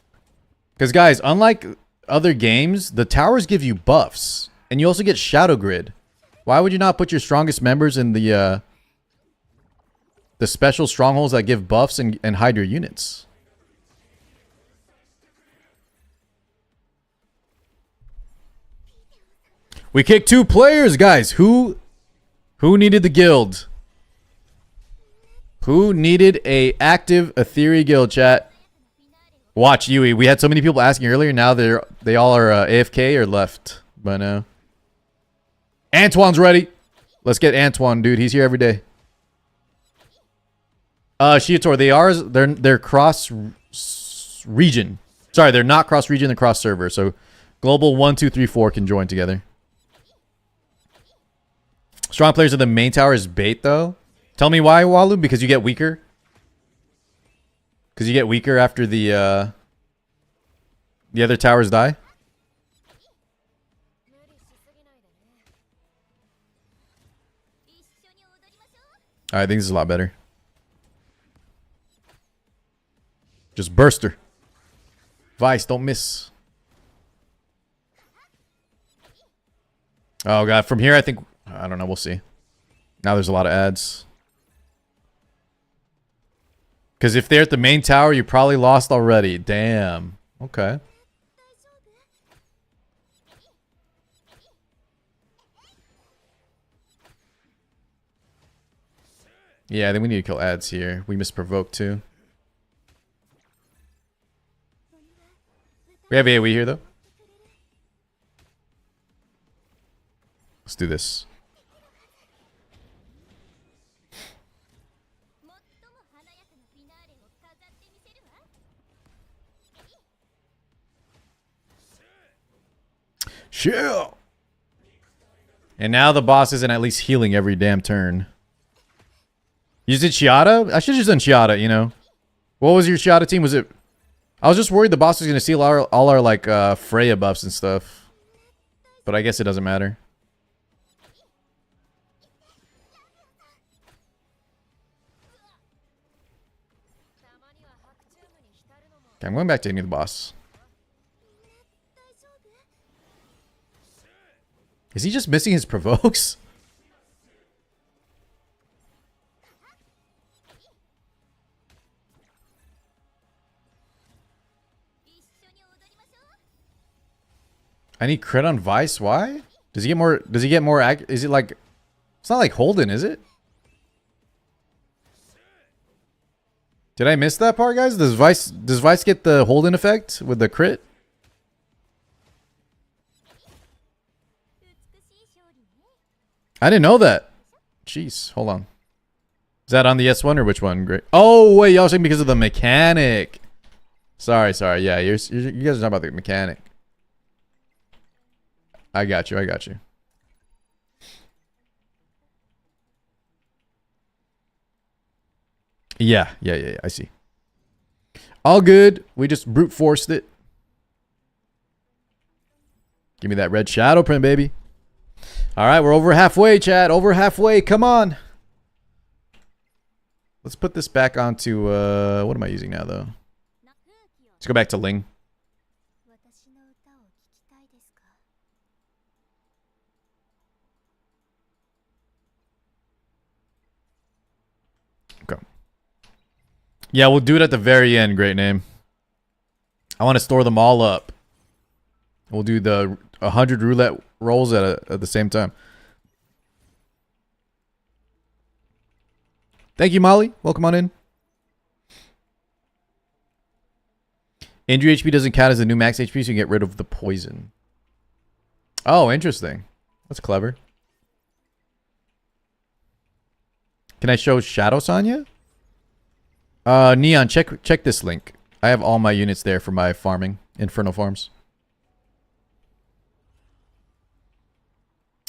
Because, guys, unlike other games, the towers give you buffs. And you also get Shadow Grid. Why would you not put your strongest members in the special strongholds that give buffs and hide your units? We kicked 2 players, guys. Who needed the guild? Who needed a active Aetheri guild, chat? Watch Yui. We had so many people asking earlier. Now they all are AFK or left by now. Antoine's ready. Let's get Antoine, dude. He's here every day. Shiator, they're cross region. Sorry, they're not cross region, they're cross server. So global 1, 2, 3, 4 can join together. Strong players of the main tower is bait though. Tell me why, Walu? Because you get weaker? Because you get weaker after the other towers die? I think this is a lot better. Just burst her. Vice, don't miss. Oh god, from here I think... I don't know, we'll see. Now there's a lot of ads. Because if they're at the main tower, you probably lost already. Damn. Okay. Yeah, I think we need to kill ads here. We missed provoke too. We have AoE here though. Let's do this. Chill. And now the boss isn't at least healing every damn turn. You did Chiata? I should have just done Chiata, you know. What was your Chiata team? Was it... I was just worried the boss was going to steal all our like, Freya buffs and stuff. But I guess it doesn't matter. Okay, I'm going back to any of the boss. Is he just missing his provokes? I need crit on Vice. Why? Does he get more? Does he get more? Is it like? It's not like Holden, is it? Did I miss that part, guys? Does Vice get the Holden effect with the crit? I didn't know that. Jeez, hold on. Is that on the S1 or which one? Great. Oh wait, y'all saying because of the mechanic. Sorry. Yeah, you guys are talking about the mechanic. I got you. Yeah, I see. All good. We just brute forced it. Give me that red shadow print, baby. All right, we're over halfway, chat. Over halfway. Come on. Let's put this back onto... what am I using now, though? Let's go back to Ling. Okay. Yeah, we'll do it at the very end. Great name. I want to store them all up. We'll do the 100 roulette rolls at the same time. Thank you, Molly. Welcome on in. Injury HP doesn't count as a new max HP, so you can get rid of the poison. Oh, interesting. That's clever. Can I show Shadow Sonya? Neon, check this link. I have all my units there for my farming. Inferno farms.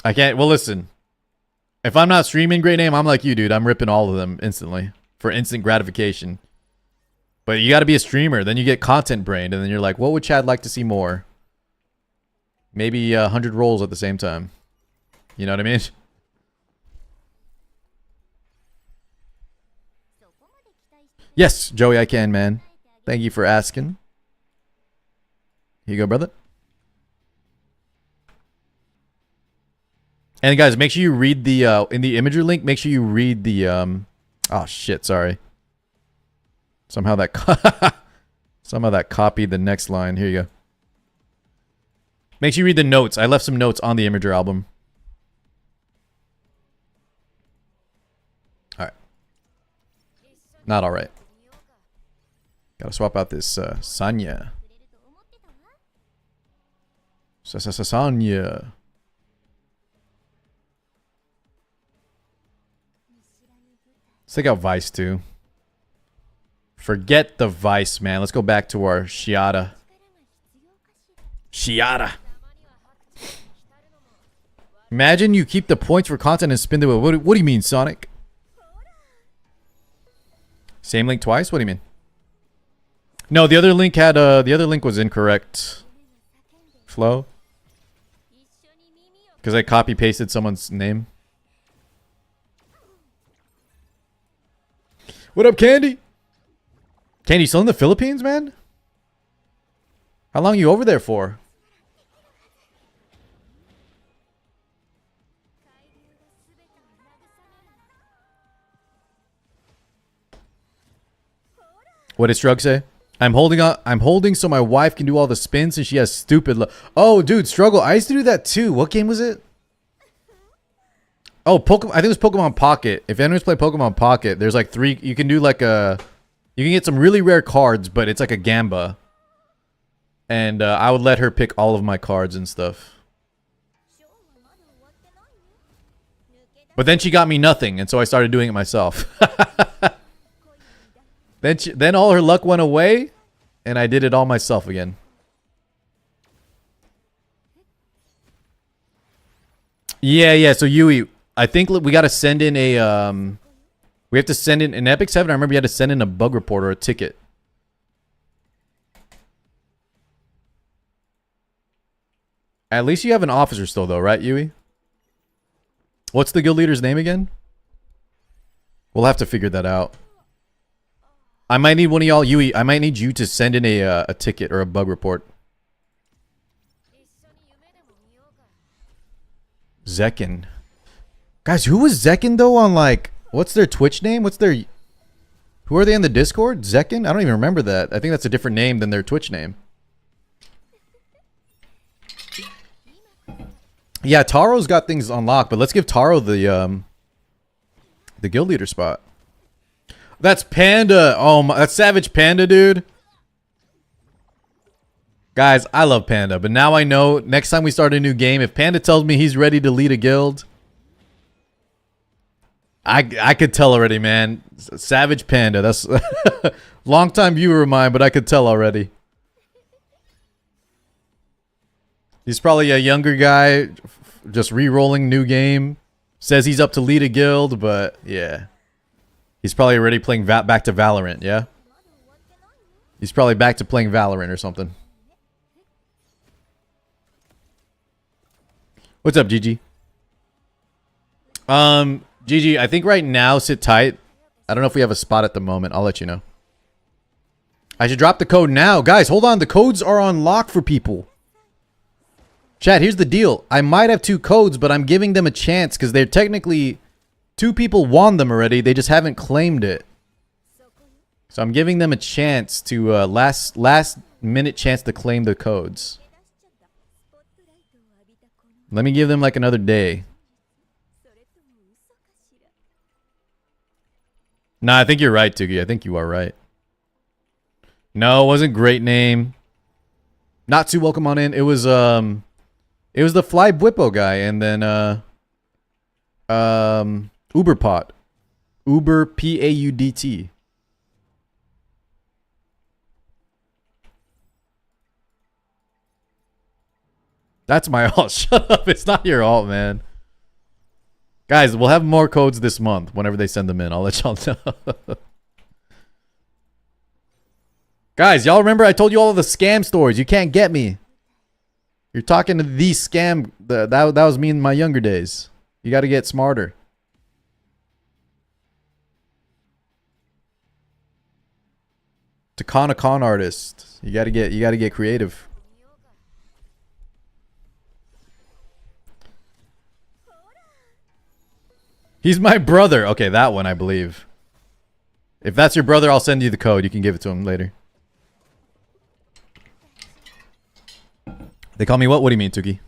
I can't... Well, listen. If I'm not streaming Great Name, I'm like you, dude. I'm ripping all of them instantly. For instant gratification. But you gotta be a streamer. Then you get content brained. And then you're like, what would Chad like to see more? Maybe 100 rolls at the same time. You know what I mean? Yes, Joey, I can, man. Thank you for asking. Here you go, brother. And guys, make sure you read the in the imager link. Make sure you read the oh shit, sorry. Somehow that copied the next line. Here you go. Make sure you read the notes. I left some notes on the imager album. All right. Not all right. Gotta swap out this Sanya. Sanya. Let's take out Vice too. Forget the Vice, man. Let's go back to our Shiata. Shiata. Imagine you keep the points for content and spin the wheel. What do you mean, Sonic? Same link twice? What do you mean? No, the other link had the other link was incorrect. Flow. Because I copy pasted someone's name. What up, Candy? Candy, still in the Philippines, man? How long are you over there for? What did Strug say? I'm holding so my wife can do all the spins and she has stupid oh, dude, Struggle. I used to do that too. What game was it? Oh, Pokemon. I think it was Pokemon Pocket. If anyone's played Pokemon Pocket, there's like 3. You can do like a... You can get some really rare cards, but it's like a Gamba. And I would let her pick all of my cards and stuff. But then she got me nothing, and so I started doing it myself. Then all her luck went away, and I did it all myself again. Yeah. So Yui, I think we got to send in a we have to send in Epic 7. I remember you had to send in a bug report or a ticket. At least you have an officer still, though, right, Yui? What's the guild leader's name again? We'll have to figure that out. I might need one of y'all, Yui. I might need you to send in a ticket or a bug report. Zekin. Guys, who was Zekin, though, on, like... What's their Twitch name? What's their... Who are they in the Discord? Zekin? I don't even remember that. I think that's a different name than their Twitch name. Yeah, Taro's got things unlocked, but let's give Taro the guild leader spot. That's Panda. Oh my, that's Savage Panda, dude. Guys, I love Panda, but now I know next time we start a new game, if Panda tells me he's ready to lead a guild, I could tell already, man. Savage Panda. That's long time viewer of mine, but I could tell already. He's probably a younger guy, just re-rolling new game. Says he's up to lead a guild, but yeah. He's probably already playing back to Valorant, yeah? He's probably back to playing Valorant or something. What's up, GG? GG, I think right now, sit tight. I don't know if we have a spot at the moment. I'll let you know. I should drop the code now. Guys, hold on. The codes are on lock for people. Chat, here's the deal. I might have 2 codes, but I'm giving them a chance because they're technically... 2 people won them already. They just haven't claimed it. So I'm giving them a chance to... last minute chance to claim the codes. Let me give them like another day. Nah, I think you're right, Tugi. I think you are right. No, it wasn't great name. Not too welcome on in. It was the Fly Bwippo guy, and then Uberpot. Uber Paudt. That's my alt. Shut up. It's not your alt, man. Guys, we'll have more codes this month whenever they send them in. I'll let y'all know. Guys, y'all remember I told you all of the scam stories. You can't get me. You're talking to the scam. That was me in my younger days. You got to get smarter. To con a con artist, you got to get creative. He's my brother. Okay, that one I believe. If that's your brother, I'll send you the code. You can give it to him later. They call me what? What do you mean, Tuki?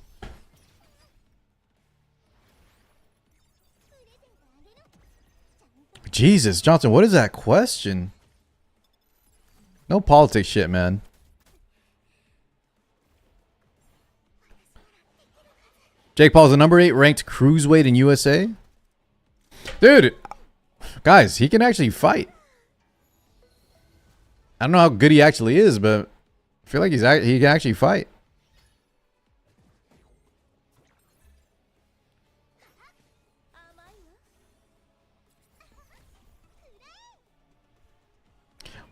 Jesus, Johnson, what is that question? No politics shit, man. Jake Paul's the number 8 ranked cruiserweight in USA. Dude, guys, he can actually fight. I don't know how good he actually is, but I feel like he can actually fight.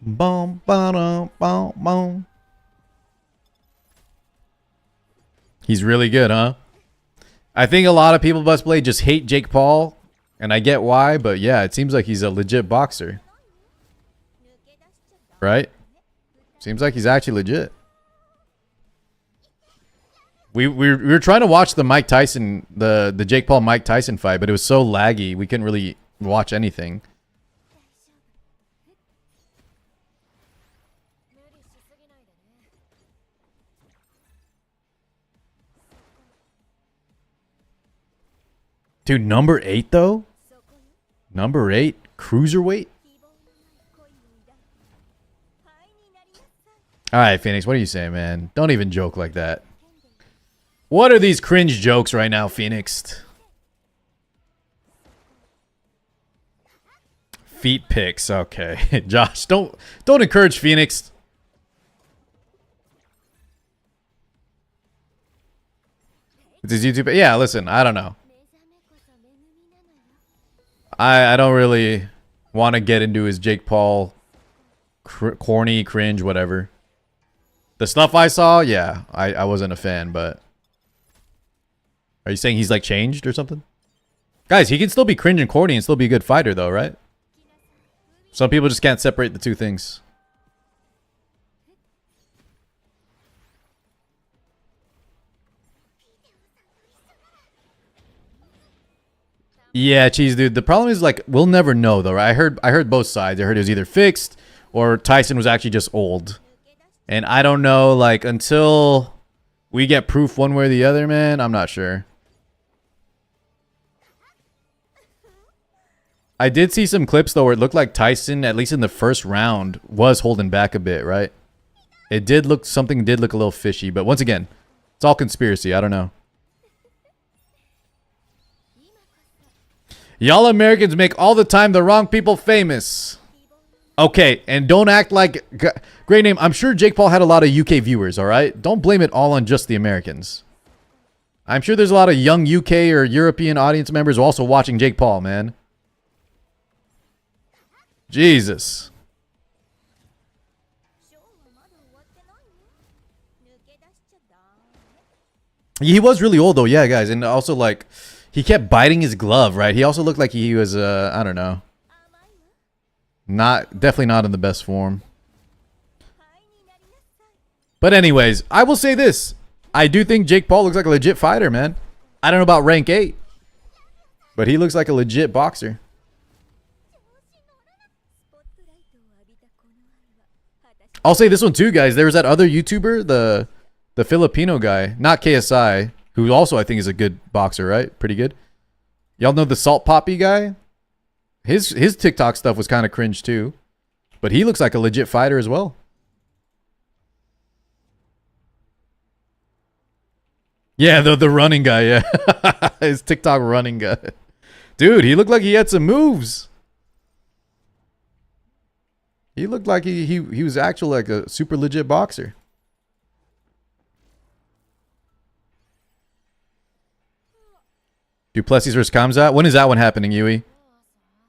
Boom, boom, boom, boom. He's really good, huh? I think a lot of people Bust Play just hate Jake Paul, and I get why, but yeah, it seems like he's a legit boxer. Right? Seems like he's actually legit. We were trying to watch the Mike Tyson, the Jake Paul Mike Tyson fight, but it was so laggy, we couldn't really watch anything. Dude, number 8 though? Number 8? Cruiserweight? Alright, Phoenix, what are you saying, man? Don't even joke like that. What are these cringe jokes right now, Phoenix? Feet pics, okay. Josh, don't encourage Phoenix. It's his YouTube. Yeah, listen, I don't know. I don't really want to get into his Jake Paul corny, cringe, whatever. The stuff I saw, yeah, I wasn't a fan, but... Are you saying he's like changed or something? Guys, he can still be cringe and corny and still be a good fighter though, right? Some people just can't separate the two things. Yeah, Cheese dude. The problem is like we'll never know though, right? I heard both sides. I heard it was either fixed or Tyson was actually just old. And I don't know, like until we get proof one way or the other, man, I'm not sure. I did see some clips though where it looked like Tyson, at least in the first round, was holding back a bit, right? It did look, something did look a little fishy, but once again, it's all conspiracy. I don't know. Y'all Americans make all the time the wrong people famous. Okay, and don't act like... Great name. I'm sure Jake Paul had a lot of UK viewers, alright? Don't blame it all on just the Americans. I'm sure there's a lot of young UK or European audience members also watching Jake Paul, man. Jesus. He was really old though, yeah, guys. And also, like, he kept biting his glove, right? He also looked like he was, I don't know. Definitely not in the best form. But anyways, I will say this. I do think Jake Paul looks like a legit fighter, man. I don't know about rank 8. But he looks like a legit boxer. I'll say this one too, guys. There was that other YouTuber, the Filipino guy, not KSI, who also I think is a good boxer, right? Pretty good. Y'all know the Salt Poppy guy? His TikTok stuff was kind of cringe too. But he looks like a legit fighter as well. Yeah, the running guy, yeah. His TikTok running guy. Dude, he looked like he had some moves. He looked like he was actually like a super legit boxer. Duplessis versus Kamzat. When is that one happening, Yui?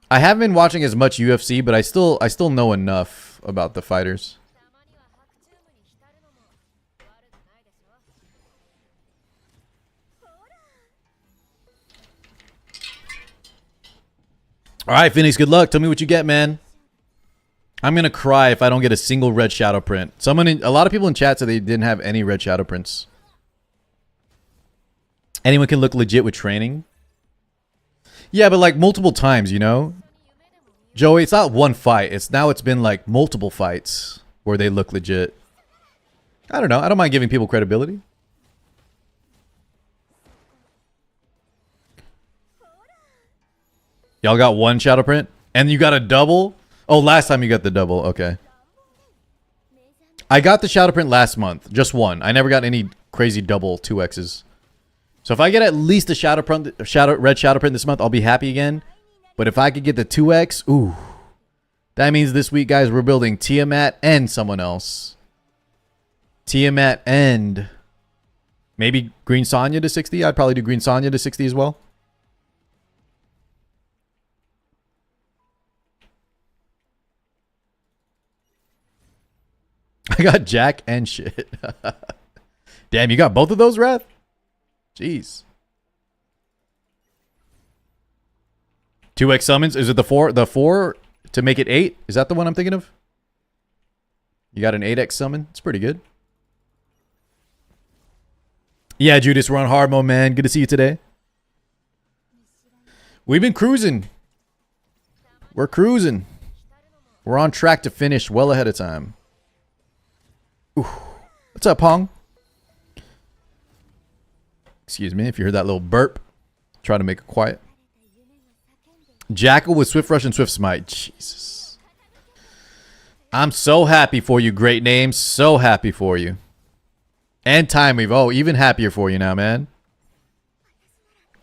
I haven't been watching as much UFC, but I still know enough about the fighters. All right, Phoenix, good luck. Tell me what you get, man. I'm gonna cry if I don't get a single red shadow print. A lot of people in chat said they didn't have any red shadow prints. Anyone can look legit with training. Yeah, but like multiple times, you know? Joey, it's not one fight. It's been like multiple fights where they look legit. I don't know. I don't mind giving people credibility. Y'all got one shadow print? And you got a double? Oh, last time you got the double. Okay. I got the shadow print last month. Just one. I never got any crazy double 2Xs. So if I get at least a red shadow print this month, I'll be happy again. But if I could get the 2X, ooh. That means this week, guys, we're building Tiamat and someone else. Tiamat and maybe Green Sonya to 60. I'd probably do Green Sonya to 60 as well. I got Jack and shit. Damn, you got both of those, Wrath? Jeez. 2X summons. Is it the 4? The 4 to make it 8? Is that the one I'm thinking of? You got an 8X summon? It's pretty good. Yeah, Judas, we're on hard mode, man. Good to see you today. We've been cruising. We're cruising. We're on track to finish well ahead of time. Ooh. What's up, Pong? Excuse me if you heard that little burp. Try to make it quiet. Jackal with Swift Rush and Swift Smite. Jesus. I'm so happy for you, great name. So happy for you. And Time Weave. Oh, even happier for you now, man.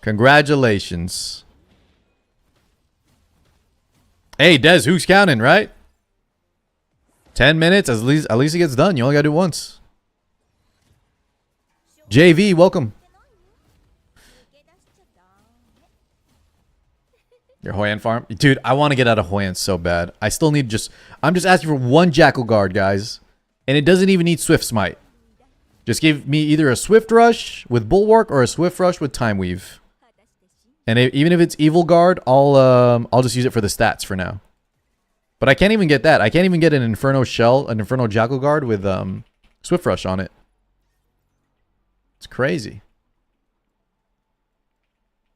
Congratulations. Hey, Des, who's counting, right? 10 minutes, at least it gets done. You only gotta do it once. JV, welcome. Your Hoyan farm? Dude, I want to get out of Hoyan so bad. I still need I'm just asking for one Jackal Guard, guys. And it doesn't even need Swift Smite. Just give me either a Swift Rush with Bulwark or a Swift Rush with Time Weave. And even if it's Evil Guard, I'll just use it for the stats for now. But I can't even get that. I can't even get an Inferno Shell, an Inferno Jackal Guard with Swift Rush on it. It's crazy.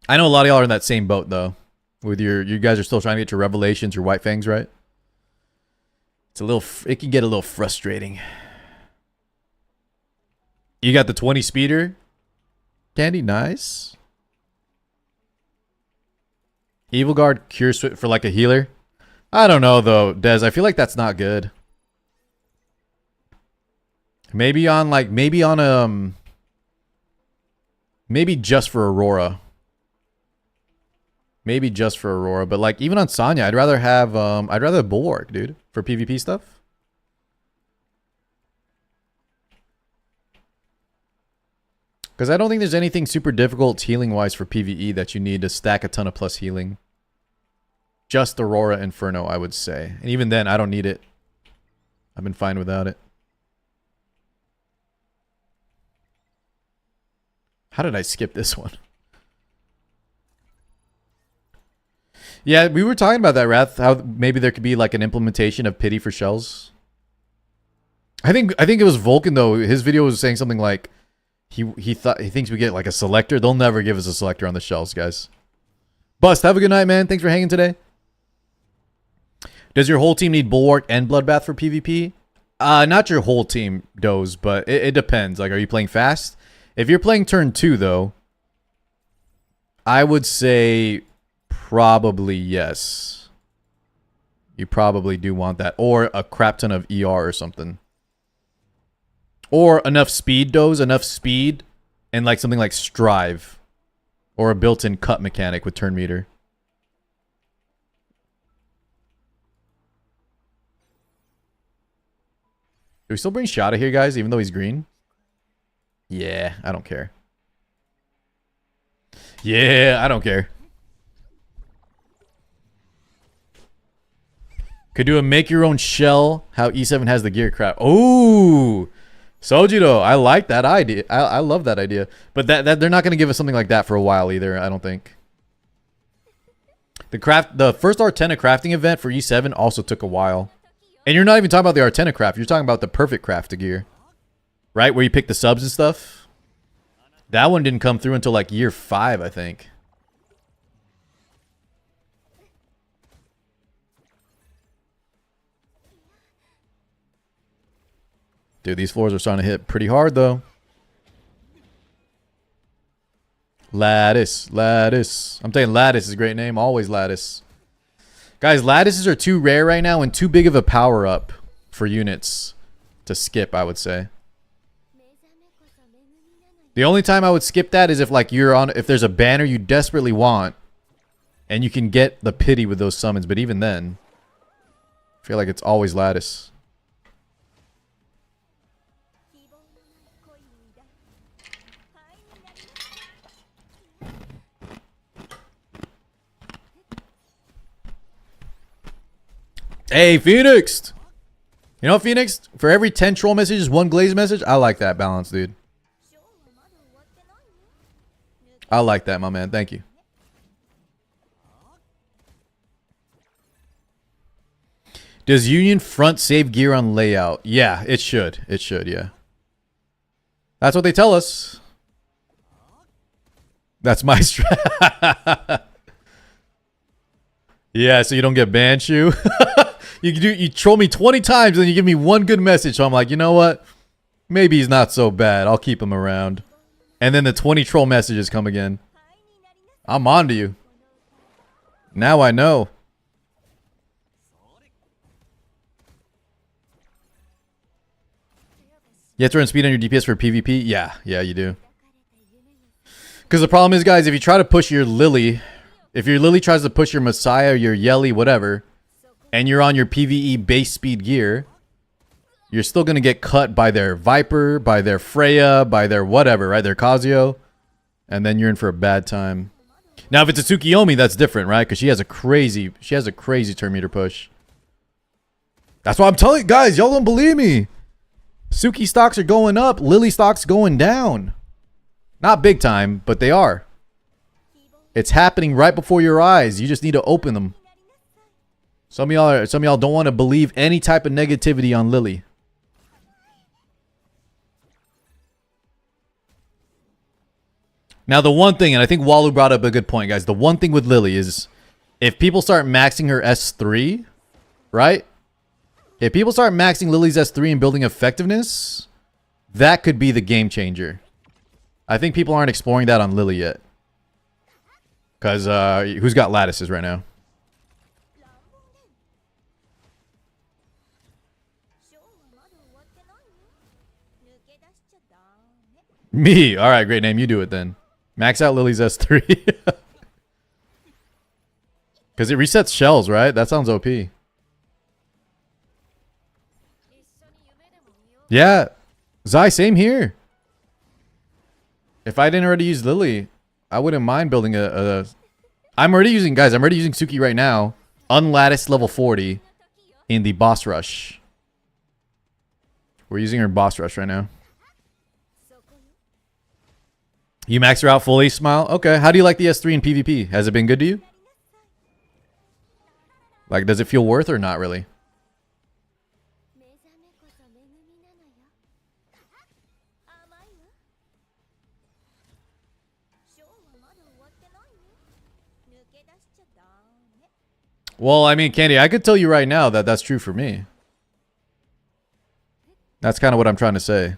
I know a lot of y'all are in that same boat though. With you guys are still trying to get your Revelations, your White Fangs, right? It can get a little frustrating. You got the 20 speeder. Candy, nice. Evil Guard, Cure Swift for like a healer. I don't know though, Des. I feel like that's not good. Maybe just for Aurora. Maybe just for Aurora, but like even on Sonya, I'd rather have Bulwark, dude, for PvP stuff. Because I don't think there's anything super difficult healing-wise for PvE that you need to stack a ton of plus healing. Just Aurora Inferno, I would say. And even then, I don't need it. I've been fine without it. How did I skip this one? Yeah, we were talking about that, Wrath. How maybe there could be like an implementation of pity for shells. I think it was Vulcan though. His video was saying something like he thinks we get like a selector. They'll never give us a selector on the shells, guys. Bust, have a good night, man. Thanks for hanging today. Does your whole team need Bulwark and Bloodbath for PvP? Not your whole team does, but it depends. Like, are you playing fast? If you're playing turn 2, though, I would say probably yes. You probably do want that. Or a crap ton of ER or something. Or enough speed, does enough speed, and like something like Strive. Or a built-in cut mechanic with turn meter. Do we still bring Shada here, guys, even though he's green? Yeah, I don't care. Yeah, I don't care. Could do a make your own shell. How E7 has the gear crap. Oh, Sojiro, I like that idea. I love that idea. But that they're not gonna give us something like that for a while either. I don't think. The first Artena crafting event for E7 also took a while. And you're not even talking about the Artena craft. You're talking about the perfect craft gear, right? Where you pick the subs and stuff. That one didn't come through until like year 5, I think. Dude, these floors are starting to hit pretty hard, though. Lattice. I'm saying Lattice is a great name. Always Lattice. Guys, Lattices are too rare right now and too big of a power-up for units to skip, I would say. The only time I would skip that is if like if there's a banner you desperately want and you can get the pity with those summons, but even then, I feel like it's always Lattice. Hey, Phoenix! You know, Phoenix, for every 10 troll messages, 1 glaze message, I like that balance, dude. I like that, my man. Thank you. Does Union front save gear on layout? Yeah, it should. It should, yeah. That's what they tell us. That's my strat. Yeah, so you don't get Banshu. You troll me 20 times and then you give me 1 good message. So I'm like, you know what? Maybe he's not so bad. I'll keep him around. And then the 20 troll messages come again. I'm on to you. Now I know. You have to run speed on your DPS for PvP? Yeah, you do. Because the problem is, guys, if you try to push your Lily, if your Lily tries to push your Messiah, your Yelly, whatever, and you're on your PvE base speed gear, you're still going to get cut by their Viper, by their Freya, by their whatever, right? Their Kazuyo. And then you're in for a bad time. Now, if it's a Tsukiyomi, that's different, right? Because she has a crazy turn meter push. That's why I'm telling you, guys, y'all don't believe me. Suki stocks are going up. Lily stocks going down. Not big time, but they are. It's happening right before your eyes. You just need to open them. Some of y'all don't want to believe any type of negativity on Lily. Now, the one thing, and I think Walu brought up a good point, guys. The one thing with Lily is if people start maxing her S3, right? If people start maxing Lily's S3 and building effectiveness, that could be the game changer. I think people aren't exploring that on Lily yet. Because who's got lattices right now? Me. All right, great name. You do it then. Max out Lily's S3. Because it resets shells, right? That sounds OP. Yeah. Zai, same here. If I didn't already use Lily, I wouldn't mind building I'm already using Suki right now. Unlatticed level 40 in the boss rush. We're using her in boss rush right now. You max her out fully, Smile? Okay. How do you like the S3 in PvP? Has it been good to you? Like, does it feel worth or not really? Well, I mean, Candy, I could tell you right now that that's true for me. That's kind of what I'm trying to say.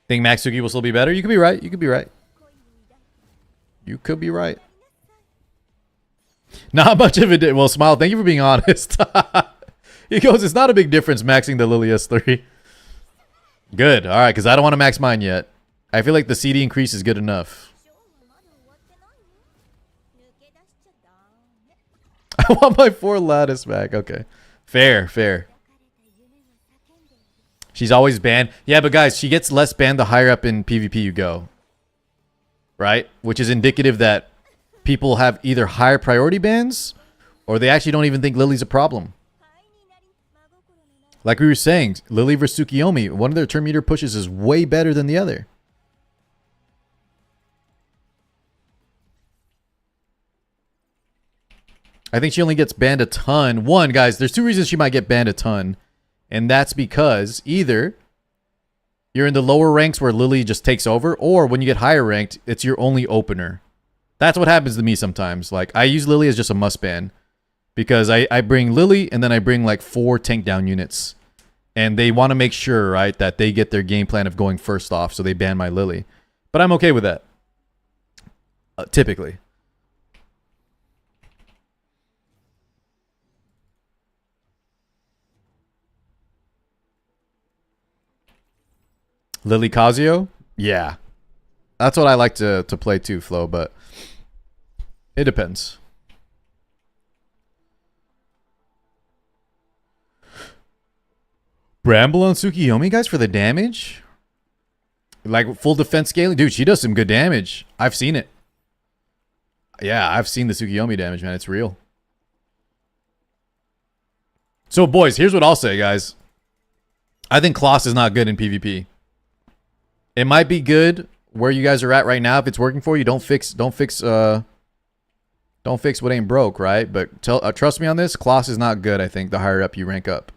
Think Max Suki will still be better? You could be right. You could be right. You could be right. Not much of it. Well, Smile, thank you for being honest. He goes, it's not a big difference maxing the Lily S3. Good. All right, because I don't want to max mine yet. I feel like the CD increase is good enough. I want my 4 lattice back. Okay. Fair, fair. She's always banned. Yeah, but guys, she gets less banned the higher up in PvP you go. right? Which is indicative that people have either higher priority bans or they actually don't even think Lily's a problem. Like we were saying, Lily versus Tsukiyomi, one of their turn meter pushes is way better than the other. I think she only gets banned a ton. One, guys, there's two reasons she might get banned a ton. And that's because either you're in the lower ranks where Lily just takes over, or when you get higher ranked, it's your only opener. That's what happens to me sometimes. Like, I use Lily as just a must ban. Because I bring Lily, and then I bring like 4 tank down units. And they want to make sure, right, that they get their game plan of going first off, so they ban my Lily. But I'm okay with that. Typically. Lily Casio? Yeah. That's what I like to play too, Flo, but it depends. Bramble on Tsukiyomi, guys, for the damage? Like full defense scaling? Dude, she does some good damage. I've seen it. Yeah, I've seen the Tsukiyomi damage, man. It's real. So, boys, here's what I'll say, guys. I think Kloss is not good in PvP. It might be good where you guys are at right now. If it's working for you, don't fix what ain't broke, right? But trust me on this, Kloss is not good, I think, the higher up you rank up.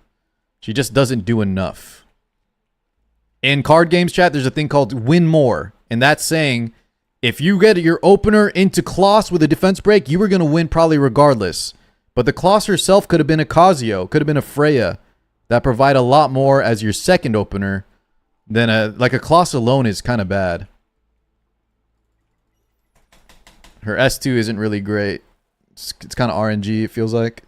She just doesn't do enough. In card games chat, there's a thing called win more. And that's saying, if you get your opener into Kloss with a defense break, you were going to win probably regardless. But the Kloss herself could have been a Casio, could have been a Freya, that provide a lot more as your second opener than a Kloss alone is kind of bad. Her S2 isn't really great. It's kind of RNG, it feels like.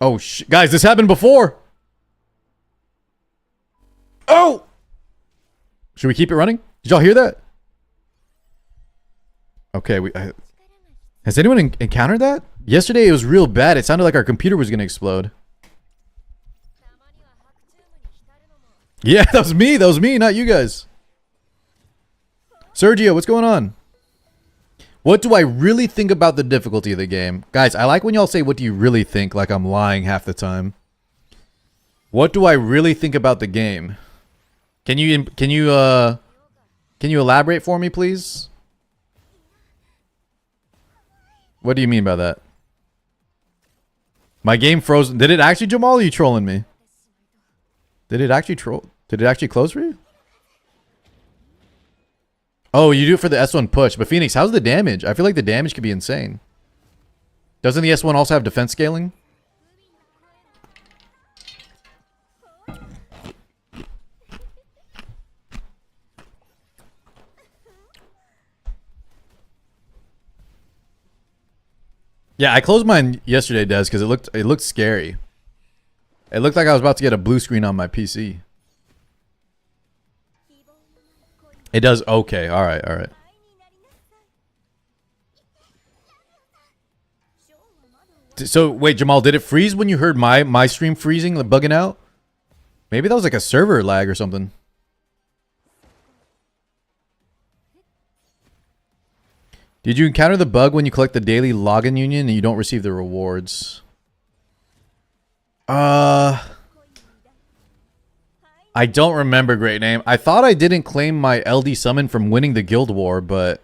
Oh, guys, this happened before. Oh! Should we keep it running? Did y'all hear that? Okay, has anyone encountered that? Yesterday it was real bad. It sounded like our computer was going to explode. Yeah, that was me. That was me, not you guys. Sergio, what's going on? What do I really think about the difficulty of the game? Guys, I like when y'all say, what do you really think? Like I'm lying half the time. What do I really think about the game? Can you elaborate for me, please? What do you mean by that? My game froze. Did it actually, Jamal? Or are you trolling me? Did it actually Did it actually close for you? Oh, you do it for the S1 push. But Phoenix, how's the damage? I feel like the damage could be insane. Doesn't the S1 also have defense scaling? Yeah, I closed mine yesterday, Des, because it looked scary. It looked like I was about to get a blue screen on my PC. It does okay. All right, all right. So wait, Jamal, did it freeze when you heard my stream freezing, like bugging out? Maybe that was like a server lag or something. Did you encounter the bug when you collect the daily login union and you don't receive the rewards? I don't remember, great name. I thought I didn't claim my LD summon from winning the guild war, but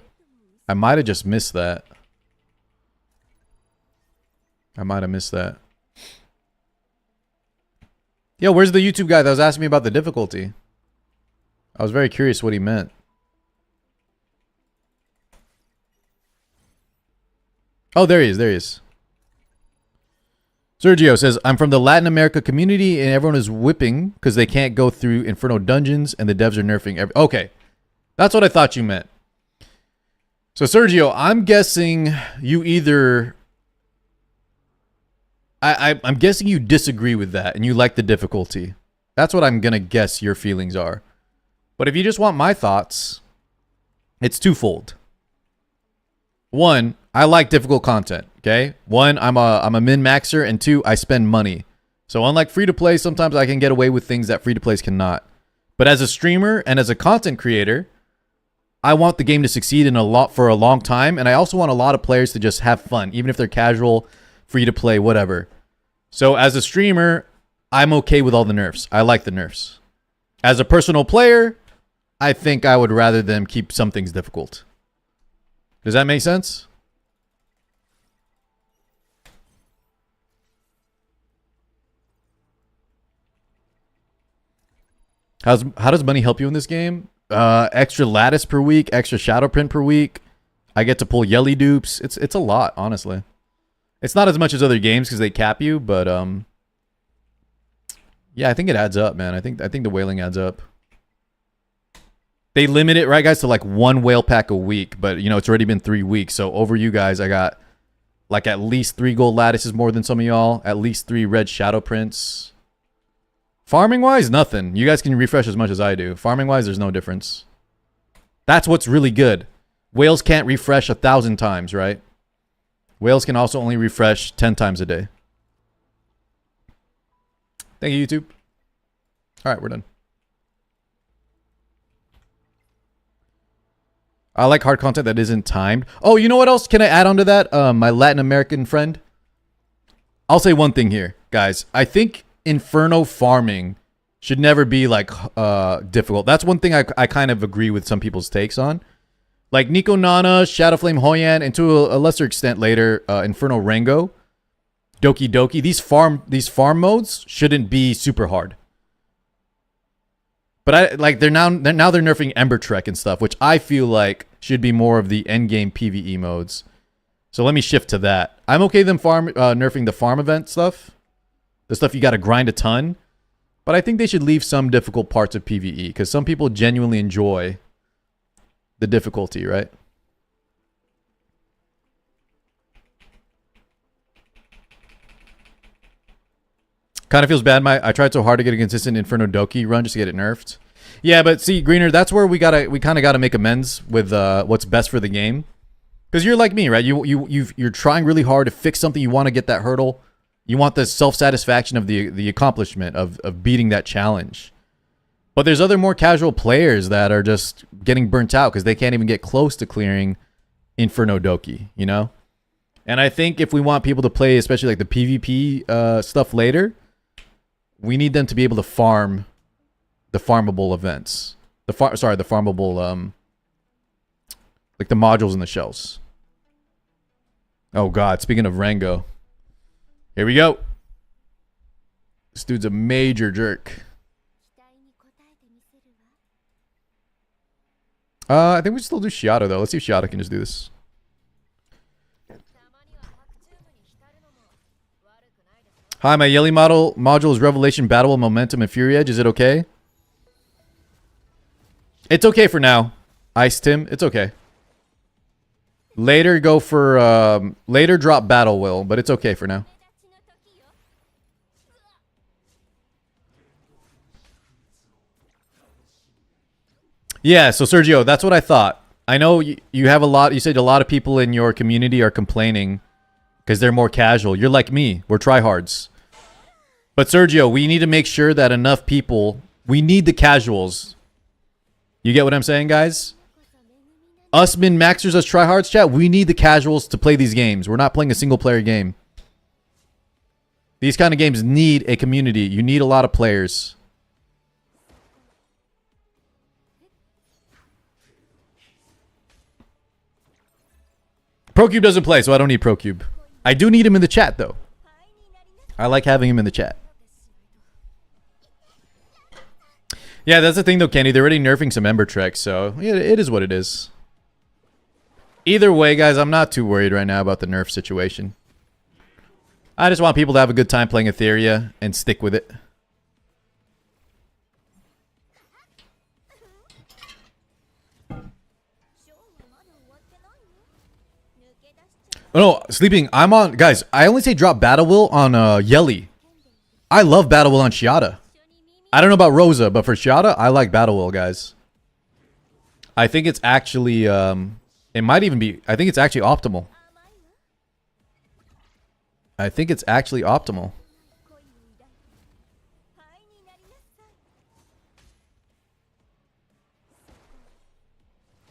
I might have just missed that. Yo, where's the YouTube guy that was asking me about the difficulty? I was very curious what he meant. Oh, there he is. There he is. Sergio says, I'm from the Latin America community and everyone is whipping because they can't go through Inferno dungeons and the devs are nerfing okay. That's what I thought you meant. So, Sergio, I'm guessing you either... I'm guessing you disagree with that and you like the difficulty. That's what I'm going to guess your feelings are. But if you just want my thoughts, it's twofold. One, I like difficult content, okay? One, I'm a min-maxer, and two, I spend money. So unlike free-to-play, sometimes I can get away with things that free-to-plays cannot. But as a streamer and as a content creator, I want the game to succeed for a long time, and I also want a lot of players to just have fun, even if they're casual, free to play, whatever. So as a streamer, I'm okay with all the nerfs. I like the nerfs. As a personal player, I think I would rather them keep some things difficult. Does that make sense? How does money help you in this game? Extra lattice per week, extra shadow print per week. I get to pull yelly dupes. It's a lot, honestly. It's not as much as other games because they cap you, but yeah, I think it adds up, man. I think the whaling adds up. They limit it, right, guys, to like 1 whale pack a week, but you know it's already been 3 weeks. So over you guys, I got like at least 3 gold lattices more than some of y'all. At least 3 red shadow prints. Farming wise, nothing. You guys can refresh as much as I do. Farming wise, there's no difference. That's what's really good. Whales can't refresh 1,000 times, right? Whales can also only refresh 10 times a day. Thank you, YouTube. All right, we're done. I like hard content that isn't timed. Oh, you know what else can I add on to that? My Latin American friend. I'll say one thing here, guys. I think Inferno farming should never be like difficult. That's one thing I kind of agree with some people's takes on. Like Nico Nana, Shadowflame Hoyan, and to a lesser extent later, Inferno Rango, Doki Doki. These farm modes shouldn't be super hard. But they're now nerfing Ember Trek and stuff, which I feel like should be more of the endgame PvE modes. So let me shift to that. I'm okay them nerfing the farm event stuff. The stuff you got to grind a ton. But I think they should leave some difficult parts of PvE because some people genuinely enjoy the difficulty, right? Kind of feels bad. I tried so hard to get a consistent Inferno Doki run just to get it nerfed. Yeah, but see, Greener, that's where we kind of gotta make amends with what's best for the game. Because you're like me, right? You're trying really hard to fix something. You want to get that hurdle. You want the self-satisfaction of the accomplishment of beating that challenge. But there's other more casual players that are just getting burnt out because they can't even get close to clearing Inferno Doki, you know? And I think if we want people to play, especially like the PvP stuff later, we need them to be able to farm the farmable events. The farmable, like the modules and the shells. Oh God, speaking of Rango. Here we go. This dude's a major jerk. I think we still do Shiata though. Let's see if Shiata can just do this. Hi, my Yelly module is Revelation, Battle, Momentum, and Fury Edge. Is it okay? It's okay for now. Ice Tim, it's okay. Later go for later drop Battle Will, but it's okay for now. Yeah, so Sergio, that's what I thought. I know you have a lot. You said a lot of people in your community are complaining because they're more casual. You're like me. We're tryhards. But Sergio, we need to make sure that enough people. We need the casuals. You get what I'm saying, guys? Us min-maxers, us tryhards, chat. We need the casuals to play these games. We're not playing a single-player game. These kind of games need a community. You need a lot of players. ProCube doesn't play, so I don't need ProCube. I do need him in the chat, though. I like having him in the chat. Yeah, that's the thing, though, Kenny. They're already nerfing some Ember Trek, so yeah, it is what it is. Either way, guys, I'm not too worried right now about the nerf situation. I just want people to have a good time playing Etheria and stick with it. Oh, no, sleeping. I'm on, guys. I only say drop Battle Will on Yelly. I love Battle Will on Shiata. I don't know about Rosa, but for Shiata, I like Battle Will, guys. I think it's actually, it might even be, I think it's actually optimal. I think it's actually optimal.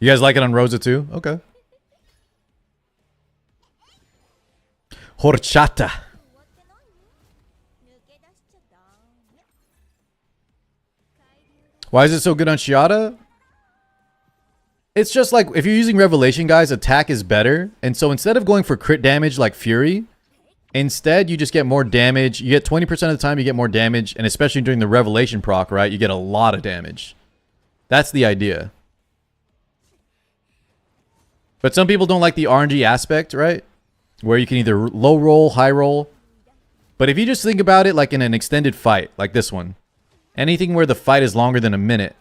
You guys like it on Rosa too? Okay. Horchata. Why is it so good on Shiata? It's just like, if you're using Revelation, guys, attack is better. And so instead of going for crit damage like Fury, instead you just get more damage. You get 20% of the time you get more damage. And especially during the Revelation proc, right? You get a lot of damage. That's the idea. But some people don't like the RNG aspect, right? Where you can either low roll, high roll. But if you just think about it like in an extended fight, like this one. Anything where the fight is longer than a minute.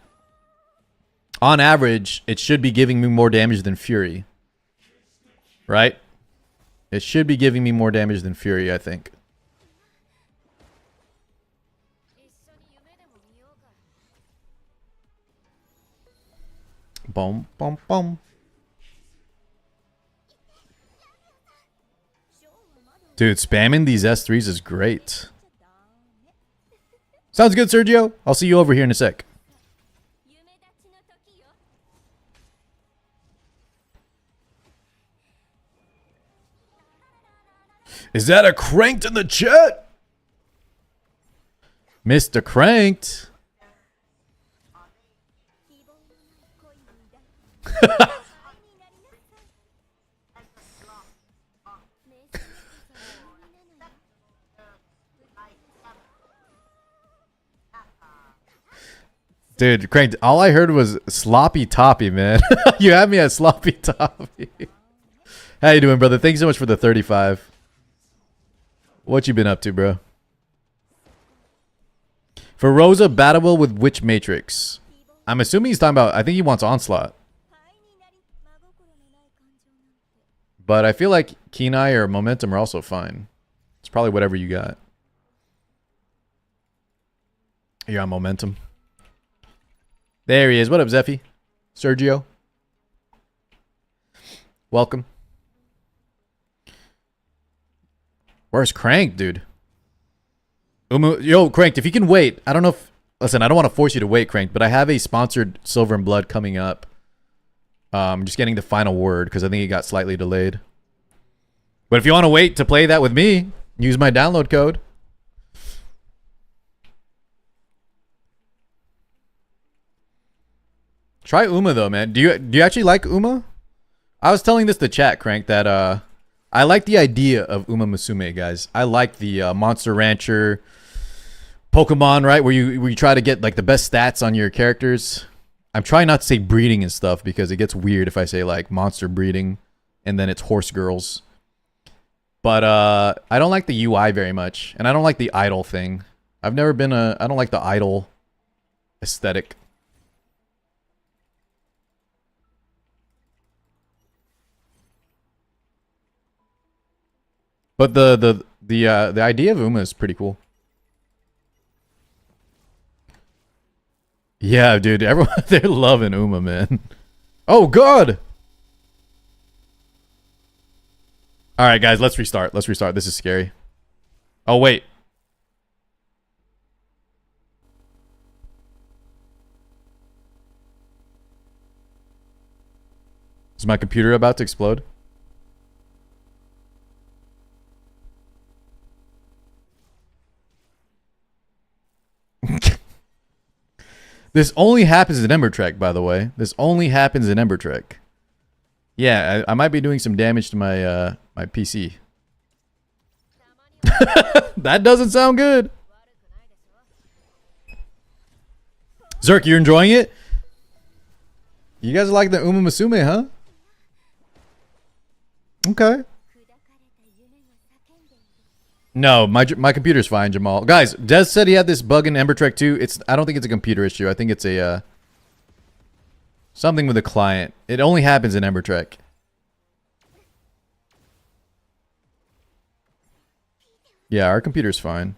On average, it should be giving me more damage than Fury. Right? It should be giving me more damage than Fury, I think. Boom, boom, boom. Dude, spamming these S3s is great. Sounds good, Sergio. I'll see you over here in a sec. Is that a cranked in the chat? Mr. Cranked. Dude, Cranked, all I heard was sloppy toppy, man. You had me at sloppy toppy. How you doing, brother? Thank you so much for the 35. What you been up to, bro? For Rosa, Battle with which Matrix? I'm assuming he's talking about, I think he wants Onslaught. But I feel like Kenai or Momentum are also fine. It's probably whatever you got. You're on Momentum. There he is. What up, Zeffy? Sergio? Welcome. Where's Cranked, dude? Yo, Cranked, if you can wait. I don't know if... Listen, I don't want to force you to wait, Cranked, but I have a sponsored Silver and Blood coming up. I'm just getting the final word because I think it got slightly delayed. But if you want to wait to play that with me, use my download code. Try Uma though, man. Do you actually like Uma? I was telling this to chat, Crank, that I like the idea of Uma Musume, guys. I like the Monster Rancher Pokemon, right? Where you try to get like the best stats on your characters. I'm trying not to say breeding and stuff because it gets weird if I say like monster breeding and then it's horse girls. But I don't like the UI very much, and I don't like the idol thing. I've never been I don't like the idol aesthetic. But the idea of Uma is pretty cool. Yeah, dude, everyone they're loving Uma, man. Oh God! All right, guys, let's restart. Let's restart. This is scary. Oh wait. Is my computer about to explode? This only happens in Ember Trek, by the way. This only happens in Ember Trek. Yeah, I might be doing some damage to my my PC. That doesn't sound good. Zerk, you're enjoying it? You guys like the Uma Musume, huh? Okay. No, my computer's fine, Jamal. Guys, Des said he had this bug in Ember Trek 2. I don't think it's a computer issue. I think it's a something with a client. It only happens in Ember Trek. Yeah, our computer's fine.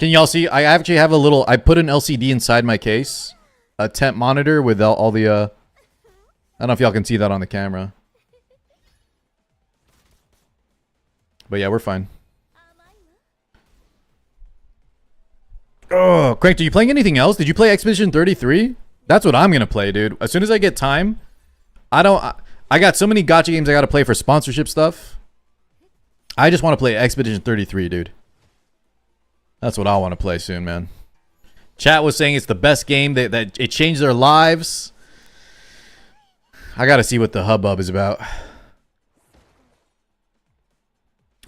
Can y'all see? I actually have a little... I put an LCD inside my case. A temp monitor with all the... I don't know if y'all can see that on the camera. But yeah, we're fine. Oh, Crank, are you playing anything else? Did you play Expedition 33? That's what I'm gonna play, dude. As soon as I get time, I got so many gacha games I gotta play for sponsorship stuff. I just want to play Expedition 33, dude. That's what I want to play soon, man. Chat was saying it's the best game, that it changed their lives. I gotta see what the hubbub is about.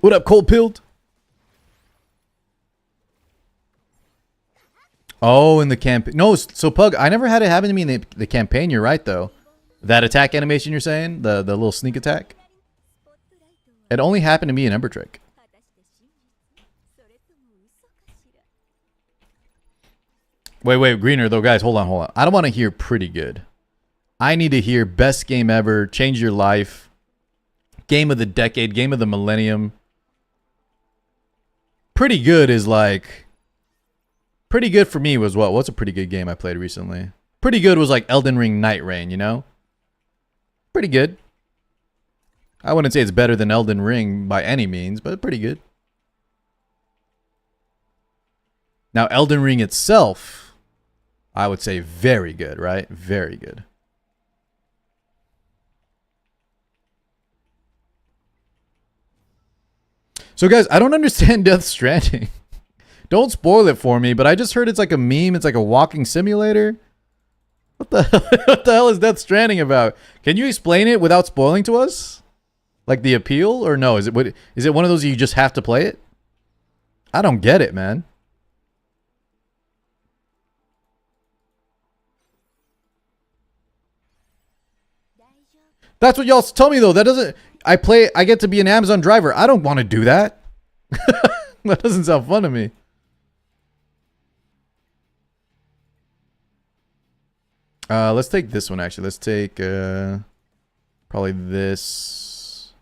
What up, Cold Pilled? Oh, in the campaign. No, so Pug, I never had it happen to me in the campaign. You're right, though. That attack animation you're saying? The little sneak attack? It only happened to me in Ember Trick. Wait, Greener, though, guys. Hold on. I don't want to hear pretty good. I need to hear best game ever, change your life, game of the decade, game of the millennium. Pretty good is like... Pretty good for me was what? What's a pretty good game I played recently? Pretty good was like Elden Ring Night Rain, you know? Pretty good. I wouldn't say it's better than Elden Ring by any means, but pretty good. Now, Elden Ring itself, I would say very good, right? Very good. So, guys, I don't understand Death Stranding. Don't spoil it for me, but I just heard it's like a meme. It's like a walking simulator. What the hell is Death Stranding about? Can you explain it without spoiling to us? Like the appeal, or no? Is it one of those you just have to play it? I don't get it, man. That's what y'all tell me though. That doesn't. I get to be an Amazon driver. I don't want to do that. That doesn't sound fun to me. Let's take this one, actually. Let's take, probably this.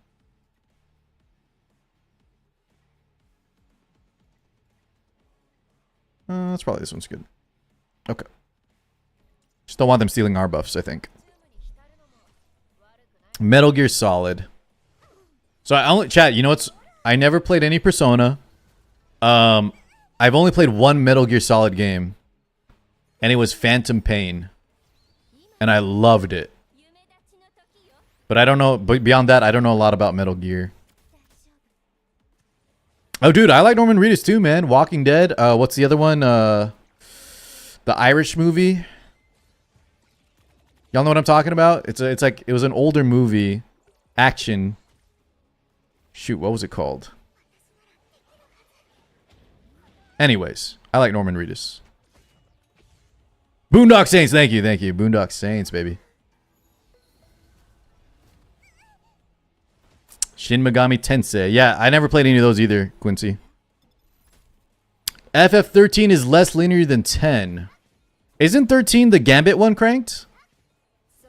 That's probably this one's good. Okay. Just don't want them stealing our buffs, I think. Metal Gear Solid. So chat, you know what's... I never played any Persona. I've only played one Metal Gear Solid game. And it was Phantom Pain. And I loved it. But I don't know, but beyond that, I don't know a lot about Metal Gear. Oh, dude, I like Norman Reedus too, man. Walking Dead. What's the other one? The Irish movie. Y'all know what I'm talking about? It's like, it was an older movie. Action. Shoot, what was it called? Anyways, I like Norman Reedus. Boondock Saints, thank you. Boondock Saints, baby. Shin Megami Tensei. Yeah, I never played any of those either, Quincy. FF13 is less linear than 10. Isn't 13 the Gambit one cranked?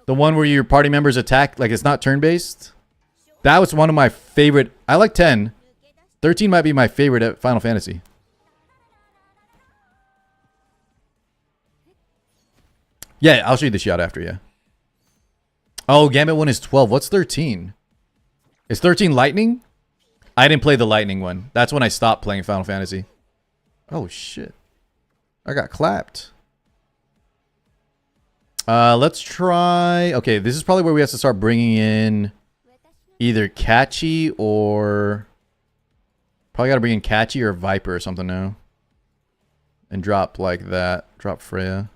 The one where your party members attack, like it's not turn-based? That was one of my favorite. I like 10. 13 might be my favorite at Final Fantasy. Yeah, I'll show you the shot after, yeah. Oh, Gambit 1 is 12. What's 13? Is 13 Lightning? I didn't play the Lightning one. That's when I stopped playing Final Fantasy. Oh, shit. I got clapped. Let's try... Okay, this is probably where we have to start bringing in either Catchy or... Probably got to bring in Catchy or Viper or something now. And drop like that. Drop Freya.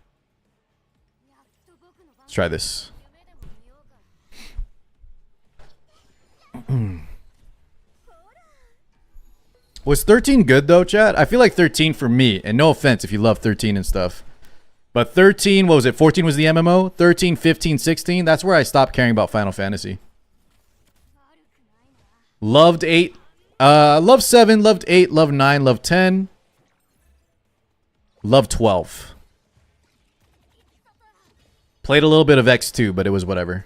Let's try this. Was 13 good though, chat? I feel like 13 for me, and no offense if you love 13 and stuff. But 13, what was it? 14 was the MMO? 13, 15, 16? That's where I stopped caring about Final Fantasy. Loved 8. Loved 7, loved 8, loved 9, loved 10. Loved 12. Played a little bit of X2, but it was whatever.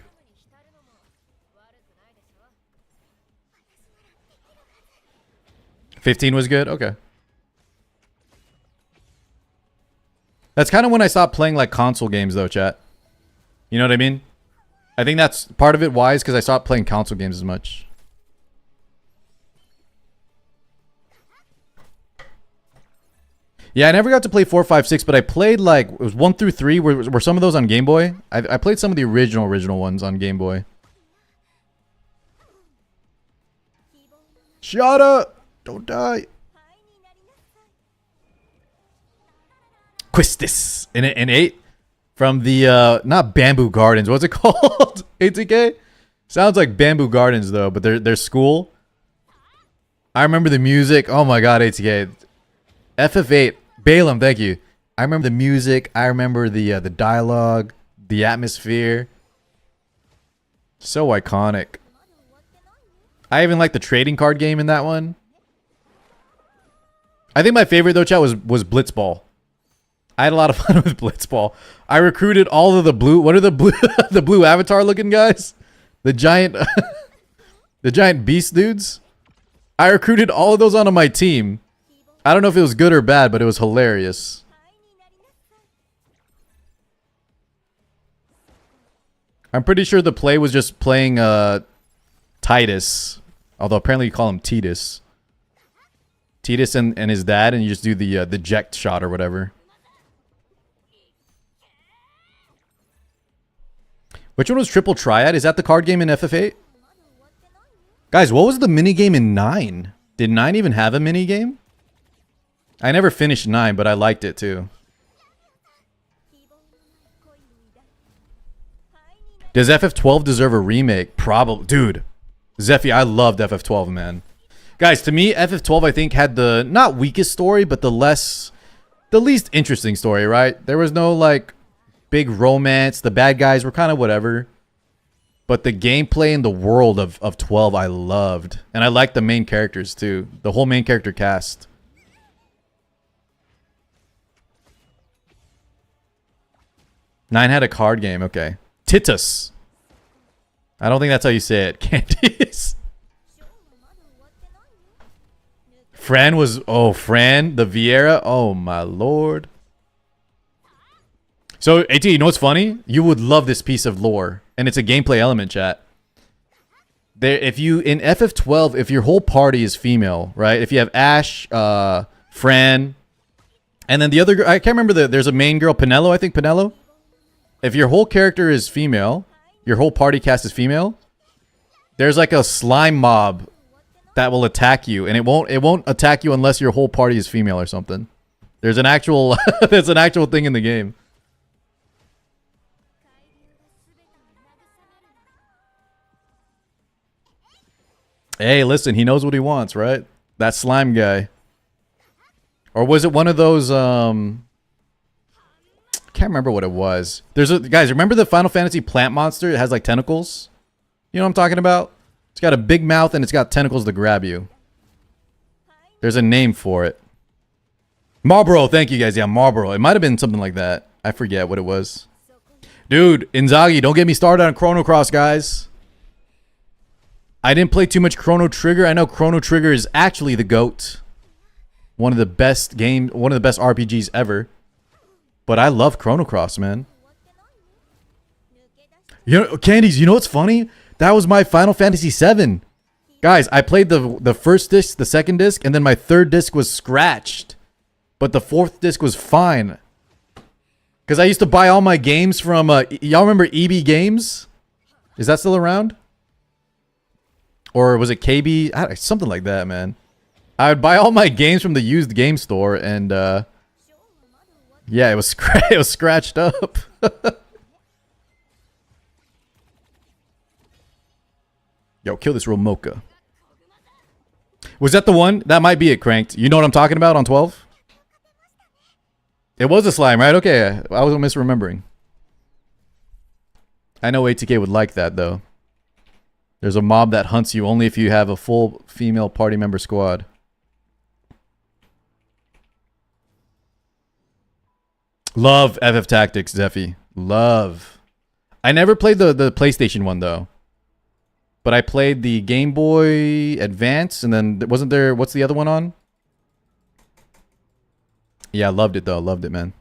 $15 was good? Okay. That's kind of when I stopped playing like console games though, chat. You know what I mean? I think that's part of it. Why is because I stopped playing console games as much. Yeah, I never got to play 4, 5, 6, but I played like it was 1 through 3. Were some of those on Game Boy? I played some of the original ones on Game Boy. Shut up! Don't die. Quistis in 8 from the not Bamboo Gardens. What's it called? ATK? Sounds like Bamboo Gardens though, but their school. I remember the music. Oh my god, ATK. FF8. Balaam, thank you. I remember the music. I remember the dialogue, the atmosphere. So iconic. I even like the trading card game in that one. I think my favorite though, chat, was Blitzball. I had a lot of fun with Blitzball. I recruited all of the blue. What are the blue the blue avatar looking guys? The giant the giant beast dudes. I recruited all of those onto my team. I don't know if it was good or bad, but it was hilarious. I'm pretty sure the play was just playing Titus. Although apparently you call him Titus. Titus and his dad, and you just do the eject shot or whatever. Which one was Triple Triad? Is that the card game in FF8? Guys, what was the minigame in 9? Did 9 even have a minigame? I never finished 9, but I liked it too. Does FF12 deserve a remake? Probably. Dude, Zephy, I loved FF12, man. Guys, to me, FF12, I think, had the, not weakest story, but the least interesting story, right? There was no, like, big romance. The bad guys were kind of whatever. But the gameplay and the world of 12, I loved. And I liked the main characters, too. The whole main character cast. 9 had a card game, okay. Titus. I don't think that's how you say it. Candies. Fran was... Oh, Fran, the Vieira. Oh, my lord. So, AT, you know what's funny? You would love this piece of lore. And it's a gameplay element, chat. There, if you... In FF12, if your whole party is female, right? If you have Ash, Fran... And then the other... I can't remember there's a main girl, Penelo, I think. Penelo? If your whole character is female, your whole party cast is female, there's like a slime mob that will attack you, and it won't attack you unless your whole party is female or something. There's an actual there's an actual thing in the game. Hey, listen, he knows what he wants, right? That slime guy. Or was it one of those can't remember what it was. Guys, remember the Final Fantasy plant monster? It has like tentacles. You know what I'm talking about? It's got a big mouth and it's got tentacles to grab you. There's a name for it. Marlboro, thank you guys. Yeah, Marlboro. It might have been something like that. I forget what it was. Dude, Inzaghi, don't get me started on Chrono Cross, guys. I didn't play too much Chrono Trigger. I know Chrono Trigger is actually the GOAT. One of the best RPGs ever. But I love Chrono Cross, man. You know, Candies, you know what's funny? That was my Final Fantasy VII. Guys, I played the first disc, the second disc, and then my third disc was scratched. But the fourth disc was fine. Because I used to buy all my games from... y'all remember EB Games? Is that still around? Or was it KB? Something like that, man. I would buy all my games from the used game store, and... yeah, it was scratched up. Yo, kill this real mocha. Was that the one? That might be it, Cranked. You know what I'm talking about on 12? It was a slime, right? Okay, I was misremembering. I know ATK would like that, though. There's a mob that hunts you only if you have a full female party member squad. Love FF Tactics, Zephy. Love. I never played the PlayStation one, though. But I played the Game Boy Advance, and then wasn't there... What's the other one on? Yeah, I loved it, though. Loved it, man.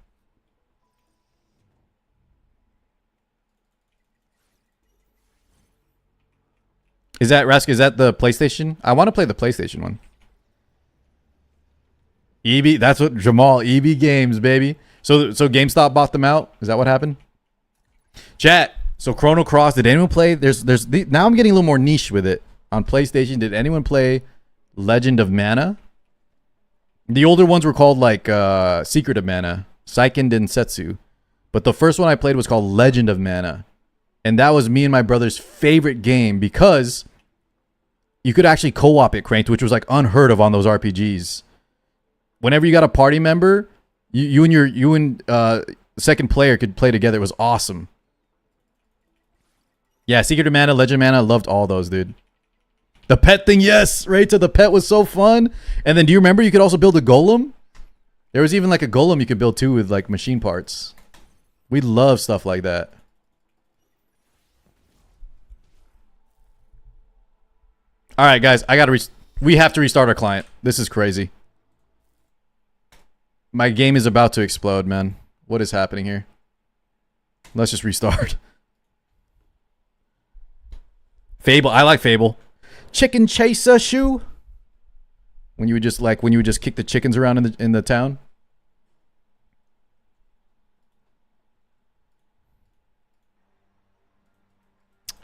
Is that, Rask, is that the PlayStation? I want to play the PlayStation one. EB, that's what Jamal, EB Games, baby. So GameStop bought them out? Is that what happened? Chat. So Chrono Cross, did anyone play? Now I'm getting a little more niche with it. On PlayStation, did anyone play Legend of Mana? The older ones were called like Secret of Mana, Seiken Densetsu. But the first one I played was called Legend of Mana. And that was me and my brother's favorite game because you could actually co-op it, Cranked, which was like unheard of on those RPGs. Whenever you got a party member, you and second player could play together. It was awesome. Yeah, Secret of Mana, Legend of Mana, I loved all those, dude. The pet thing, yes, right? So the pet was so fun. And then do you remember you could also build a golem? There was even like a golem you could build too with like machine parts. We love stuff like that. All right, guys, we have to restart our client. This is crazy. My game is about to explode, man. What is happening here? Let's just restart. Fable, I like Fable. Chicken chaser shoe. When you would just kick the chickens around in the town.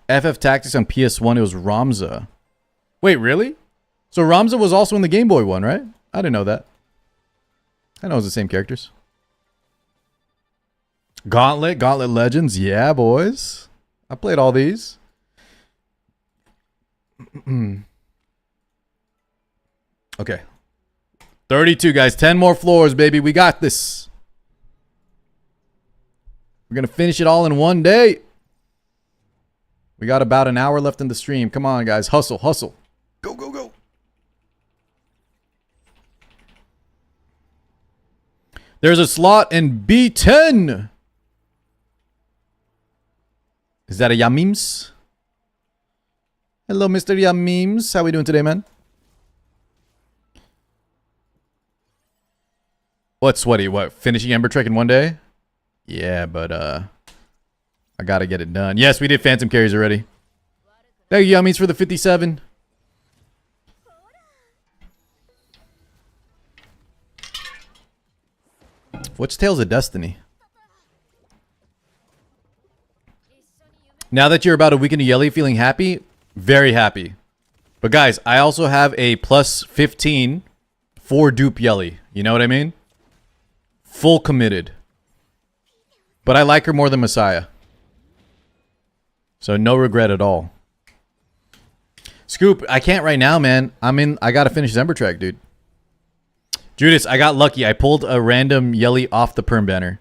FF Tactics on PS1, it was Ramza. Wait, really? So Ramza was also in the Game Boy one, right? I didn't know that. I know it was the same characters. Gauntlet Legends. Yeah, boys. I played all these. Okay. 32, guys. 10 more floors, baby. We got this. We're going to finish it all in one day. We got about an hour left in the stream. Come on, guys. Hustle, hustle. Go, go, go. There's a slot in B10. Is that a Yamims? Hello, Mr. Yamims. How we doing today, man? What, sweaty? What, finishing Ember Trek in one day? Yeah, but I gotta get it done. Yes, we did Phantom Carries already. Thank you, Yummies, for the 57. What's Tales of Destiny? Now that you're about a week into Yelly, feeling happy? Very happy. But guys, I also have a plus 15 for dupe Yelly. You know what I mean? Full committed. But I like her more than Messiah. So no regret at all. Scoop, I can't right now, man. I gotta finish Ember Trek, dude. Judas, I got lucky. I pulled a random Yelly off the perm banner.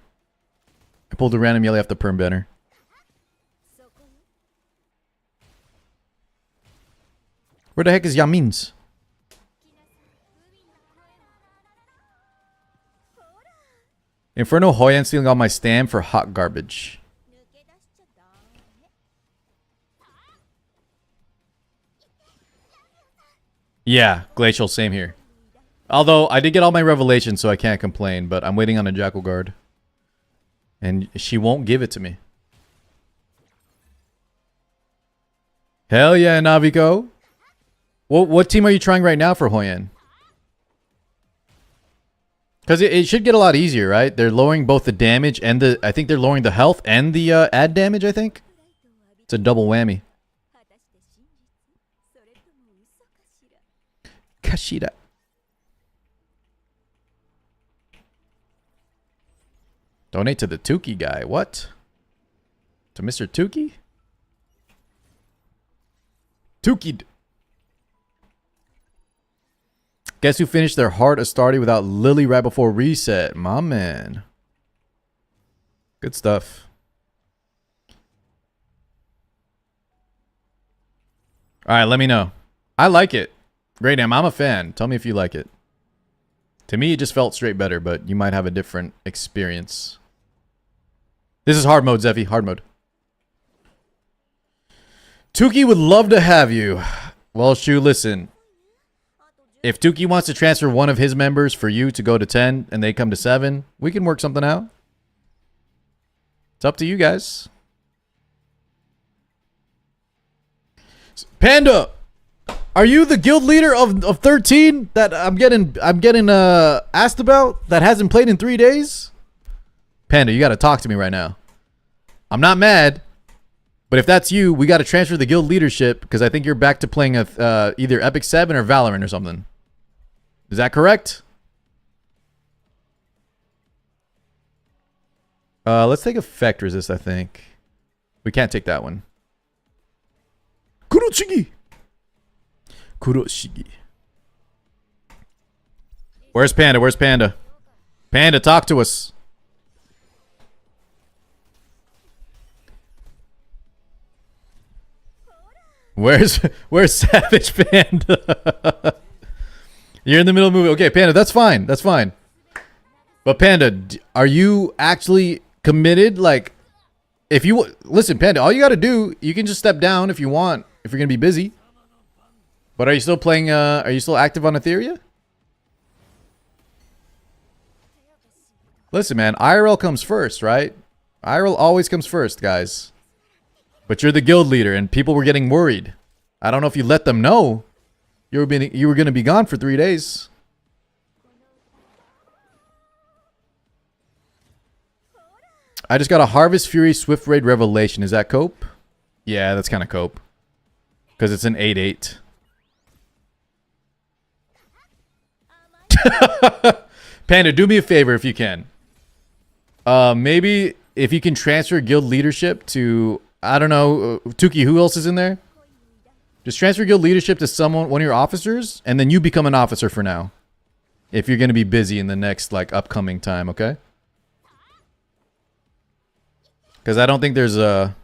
Where the heck is Yamins? Inferno Hoyan stealing all my stam for hot garbage. Yeah, Glacial, same here. Although, I did get all my revelations, so I can't complain, but I'm waiting on a Jackal Guard. And she won't give it to me. Hell yeah, Navico. What team are you trying right now for Hoyan? Because it should get a lot easier, right? They're lowering both the damage and I think they're lowering the health and the add damage, I think. It's a double whammy. Kashida. Donate to the Tukey guy. What? To Mr. Tukey? Tukey'd. Guess who finished their Heart Astarte without Lily right before reset? My man. Good stuff. Alright, let me know. I like it. Great name. I'm a fan. Tell me if you like it. To me, it just felt straight better, but you might have a different experience. This is hard mode, Zeffy. Hard mode. Tukey would love to have you. Well, Shu, listen. If Tukey wants to transfer one of his members for you to go to 10 and they come to 7, we can work something out. It's up to you guys. Panda! Are you the guild leader of 13 that I'm getting asked about that hasn't played in 3 days? Panda, you got to talk to me right now. I'm not mad, but if that's you, we got to transfer the guild leadership because I think you're back to playing either Epic 7 or Valorant or something. Is that correct? Let's take effect resist, I think. We can't take that one. Kuroshigi. Kuroshigi. Where's Panda? Where's Panda? Panda, talk to us. Where's Savage Panda? You're in the middle of the movie. Okay, Panda, that's fine. That's fine. But Panda, are you actually committed? Like, if you listen, Panda, all you got to do, you can just step down if you want, if you're gonna be busy. But are you still playing? Are you still active on Etheria? Listen, man, IRL comes first, right? IRL always comes first, guys. But you're the guild leader, and people were getting worried. I don't know if you let them know you were going to be gone for 3 days. I just got a Harvest Fury Swift Raid Revelation. Is that cope? Yeah, that's kind of cope. Because it's an 8-8. Panda, do me a favor if you can. Maybe if you can transfer guild leadership to, I don't know, Tuki, who else is in there? Just transfer guild leadership to someone, one of your officers, and then you become an officer for now. If you're going to be busy in the next, like, upcoming time, okay? Because I don't think there's a...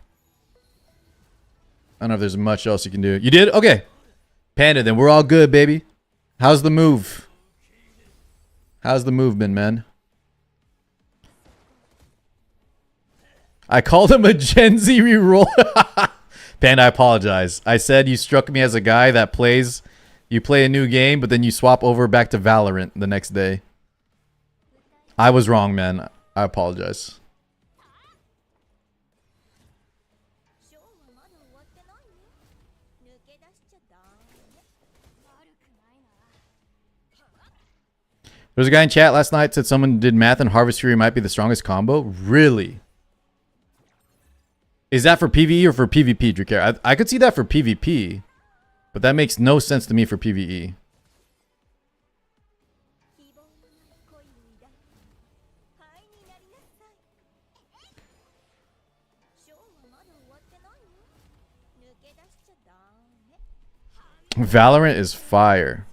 I don't know if there's much else you can do. You did? Okay. Panda, then we're all good, baby. How's the move? How's the movement, man? I called him a Gen Z reroll. Panda, I apologize. I said you struck me as a guy that plays... You play a new game, but then you swap over back to Valorant the next day. I was wrong, man. I apologize. There was a guy in chat last night said someone did math and Harvest Fury might be the strongest combo. Really? Is that for PvE or for PvP, Drakare? I could see that for PvP, but that makes no sense to me for PvE. Valorant is fire.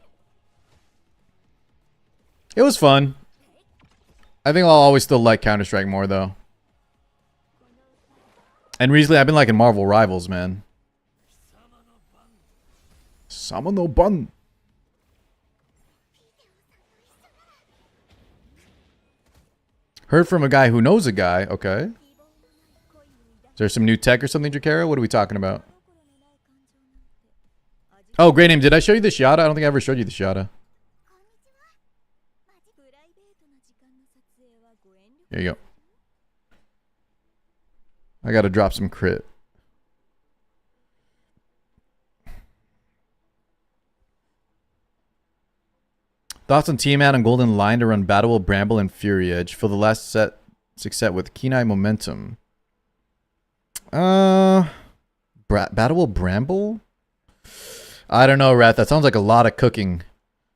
It was fun. I think I'll always still like Counter-Strike more, though. And recently, I've been liking Marvel Rivals, man. Sama no Bun. Heard from a guy who knows a guy. Okay. Is there some new tech or something, Drakara? What are we talking about? Oh, great name. Did I show you the Shiata? I don't think I ever showed you the Shiata. There you go. I gotta drop some crit. Thoughts on Tiamat and Golden Line to run Battle, Bramble, and Fury Edge. Fill the last set with Kenai Momentum. Battle, Bramble? I don't know, Rat. That sounds like a lot of cooking.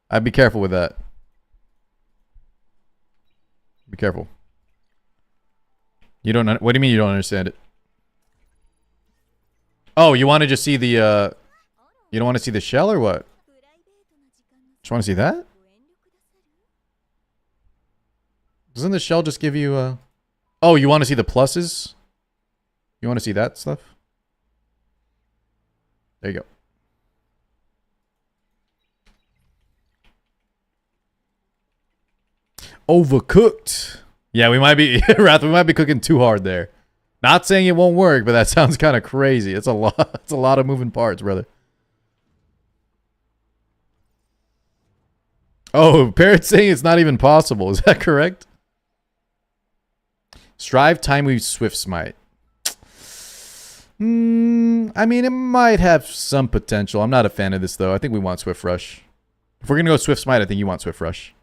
I'd be careful with that. Be careful. You don't. What do you mean you don't understand it? Oh, you want to just see the. You don't want to see the shell or what? Just want to see that? Doesn't the shell just give you? Oh, you want to see the pluses? You want to see that stuff? There you go. Overcooked. Yeah, we might be Wrath, we might be cooking too hard there. Not saying it won't work, but that sounds kind of crazy. It's a lot. It's a lot of moving parts, brother. Oh, Parrot's saying it's not even possible. Is that correct? Strive, Time Weave, Swift Smite. I mean, it might have some potential. I'm not a fan of this, though. I think we want Swift Rush. If we're going to go Swift Smite, I think you want Swift Rush.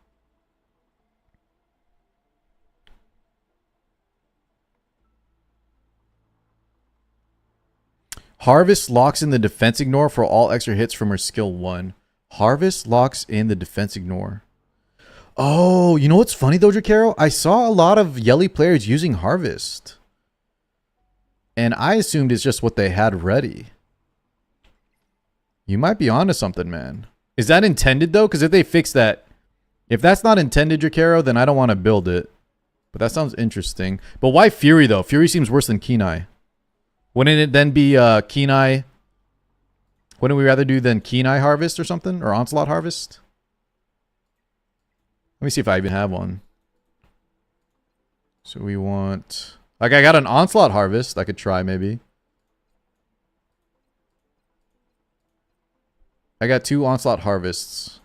Harvest locks in the defense ignore for all extra hits from her skill 1. Harvest locks in the defense ignore. Oh, you know what's funny though, Drakaro? I saw a lot of Yelly players using Harvest. And I assumed it's just what they had ready. You might be onto something, man. Is that intended though? Because if they fix that, if that's not intended, Drakaro, then I don't want to build it. But that sounds interesting. But why Fury though? Fury seems worse than Kenai. Wouldn't it then be Kenai? Wouldn't we rather do than Kenai Harvest or something? Or Onslaught Harvest? Let me see if I even have one. So we want... Like, I got an Onslaught Harvest I could try, maybe. I got 2 Onslaught Harvests.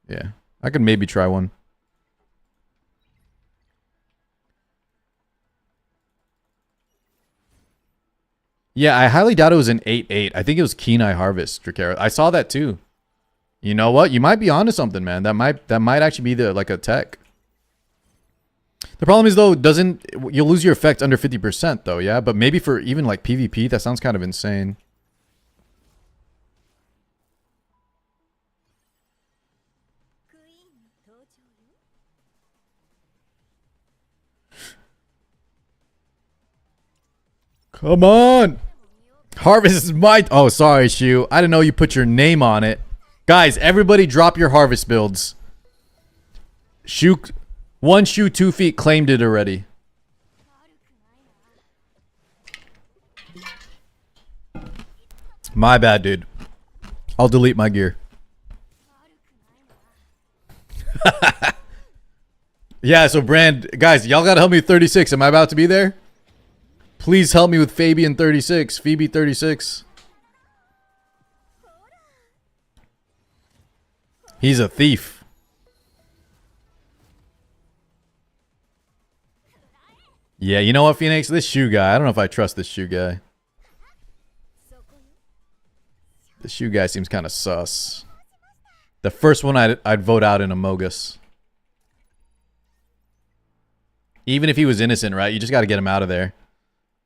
Yeah. I could maybe try one. Yeah, I highly doubt it was an 8-8. I think it was Kenai Harvest, Drakaro. I saw that too. You know what? You might be onto something, man. That might actually be the like a tech. The problem is though, you'll lose your effect under 50% though, yeah? But maybe for even like PvP, that sounds kind of insane. Come on! Harvest is my... Oh, sorry, Shu. I didn't know you put your name on it. Guys, everybody drop your Harvest builds. Shu... 1 Shu 2 feet claimed it already. My bad, dude. I'll delete my gear. Yeah, so Brand... Guys, y'all gotta help me with 36. Am I about to be there? Please help me with Fabian 36. Phoebe 36. He's a thief. Yeah, you know what, Phoenix? This shoe guy. I don't know if I trust this shoe guy. The shoe guy seems kind of sus. The first one I'd vote out in Amogus. Even if he was innocent, right? You just got to get him out of there.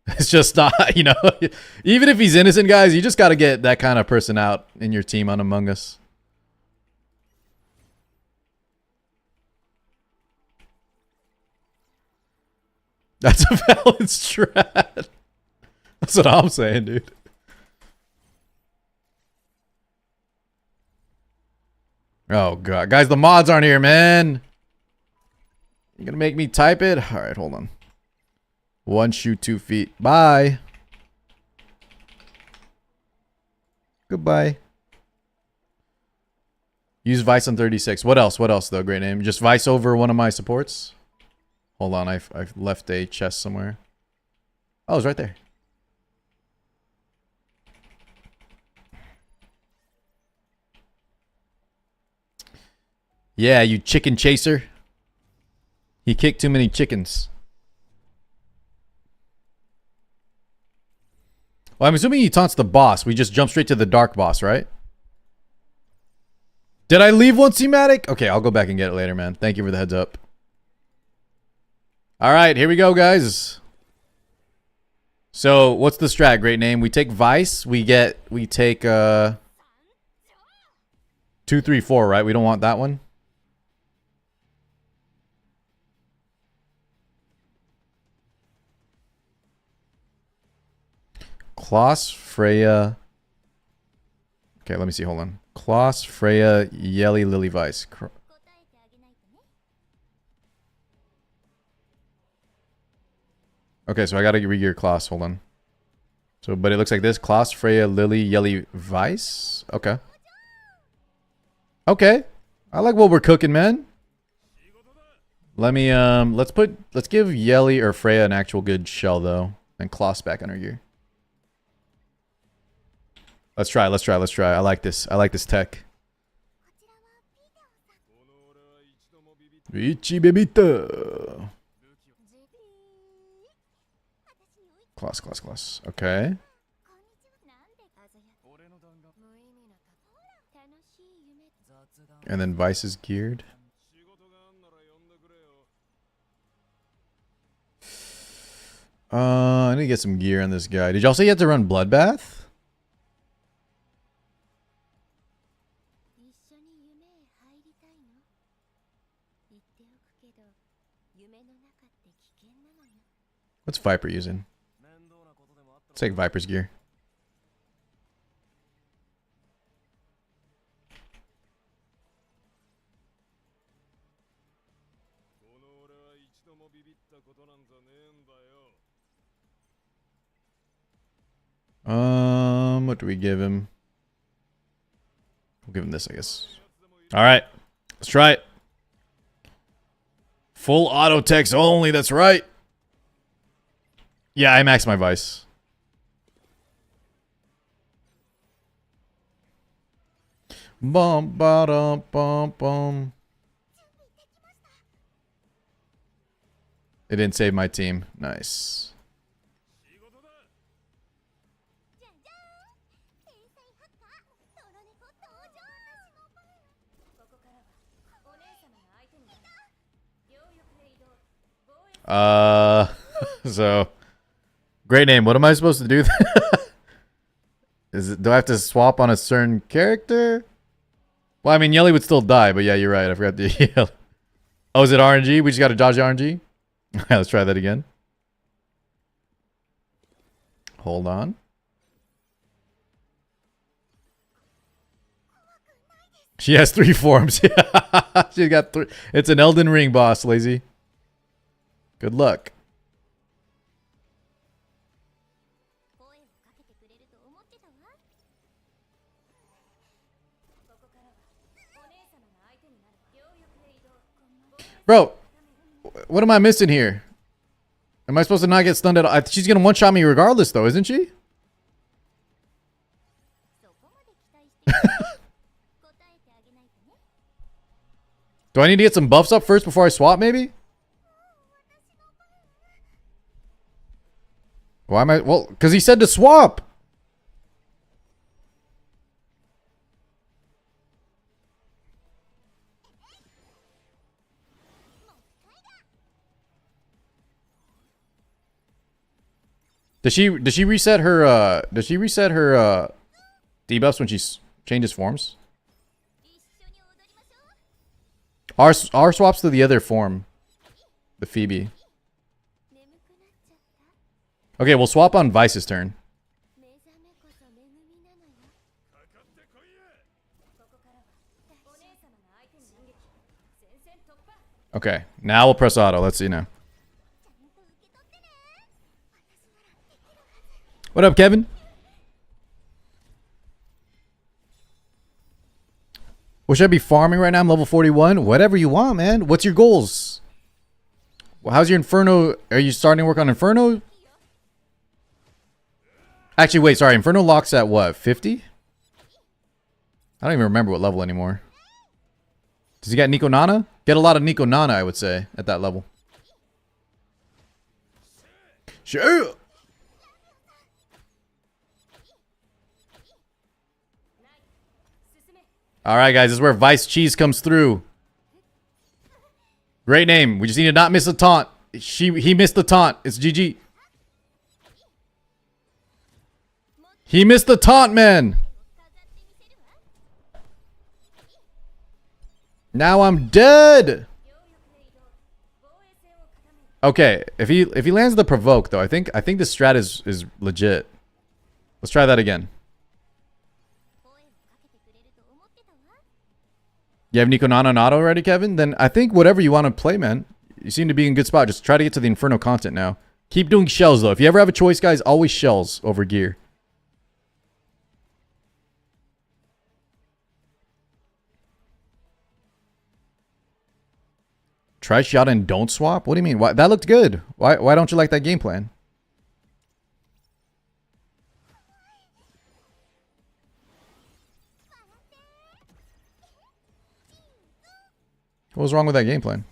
It's just not, you know, even if he's innocent, guys, you just got to get that kind of person out in your team on Among Us. That's a valid strat. That's what I'm saying, dude. Oh, God. Guys, the mods aren't here, man. You're going to make me type it? All right, hold on. 1 Shu 2 feet. Bye. Goodbye. Use Vice on 36. What else? What else, though? Great name. Just Vice over one of my supports. Hold on. I've left a chest somewhere. Oh, it's right there. Yeah, you chicken chaser. He kicked too many chickens. Well, I'm assuming he taunts the boss. We just jump straight to the dark boss, right? Did I leave one thematic? Okay, I'll go back and get it later, man. Thank you for the heads up. All right, here we go, guys. So, what's the strat? Great name. We take Vice. We take 2, 3, 4, right? We don't want that one. Klaus, Freya. Okay, let me see. Hold on. Klaus, Freya, Yelly, Lily, Vice. Okay, so I gotta regear Klaus. Hold on. So, but it looks like this. Klaus, Freya, Lily, Yelly, Vice. Okay. Okay. I like what we're cooking, man. Let me, let's give Yelly or Freya an actual good shell, though. And Klaus back on her gear. Let's try. I like this. I like this tech. Ichi bebita. Class. Okay. And then Vice is geared. I need to get some gear on this guy. Did y'all say you had to run Bloodbath? What's Viper using? Let's take Viper's gear. What do we give him? We'll give him this, I guess. All right, let's try it. Full auto text only. That's right. Yeah, I maxed my Vice. Bum ba dum bum bum. It didn't save my team. Nice. So great name. What am I supposed to do? Do I have to swap on a certain character? Well, I mean, Yelly would still die, but yeah, you're right. I forgot the yell. Oh, is it RNG? We just got to dodge RNG? Alright, let's try that again. Hold on. She has 3 forms. She's got 3. It's an Elden Ring boss, lazy. Good luck. Bro, what am I missing here? Am I supposed to not get stunned at all? She's going to one-shot me regardless, though, isn't she? Do I need to get some buffs up first before I swap, maybe? Why am I... Well, because he said to swap. Does she reset her debuffs when she changes forms? R swaps to the other form. The Phoebe. Okay, we'll swap on Vice's turn. Okay, now we'll press auto. Let's see now. What up, Kevin? What should I be farming right now? I'm level 41. Whatever you want, man. What's your goals? Well, how's your Inferno? Are you starting to work on Inferno? Actually, wait, sorry. Inferno locks at what? 50? I don't even remember what level anymore. Does he get Nico Nana? Get a lot of Nico Nana, I would say, at that level. Sure. Alright, guys. This is where Vice Cheese comes through. Great name. We just need to not miss a taunt. He missed the taunt. It's GG. He missed the taunt, man. Now I'm dead. Okay, if he lands the provoke though, I think this strat is legit. Let's try that again. You have Nico Nana and Auto already, Kevin? Then I think whatever you want to play, man. You seem to be in a good spot. Just try to get to the Inferno content now. Keep doing shells though. If you ever have a choice, guys, always shells over gear. Try shot and don't swap? What do you mean? Why, that looked good. Why don't you like that game plan? What was wrong with that game plan?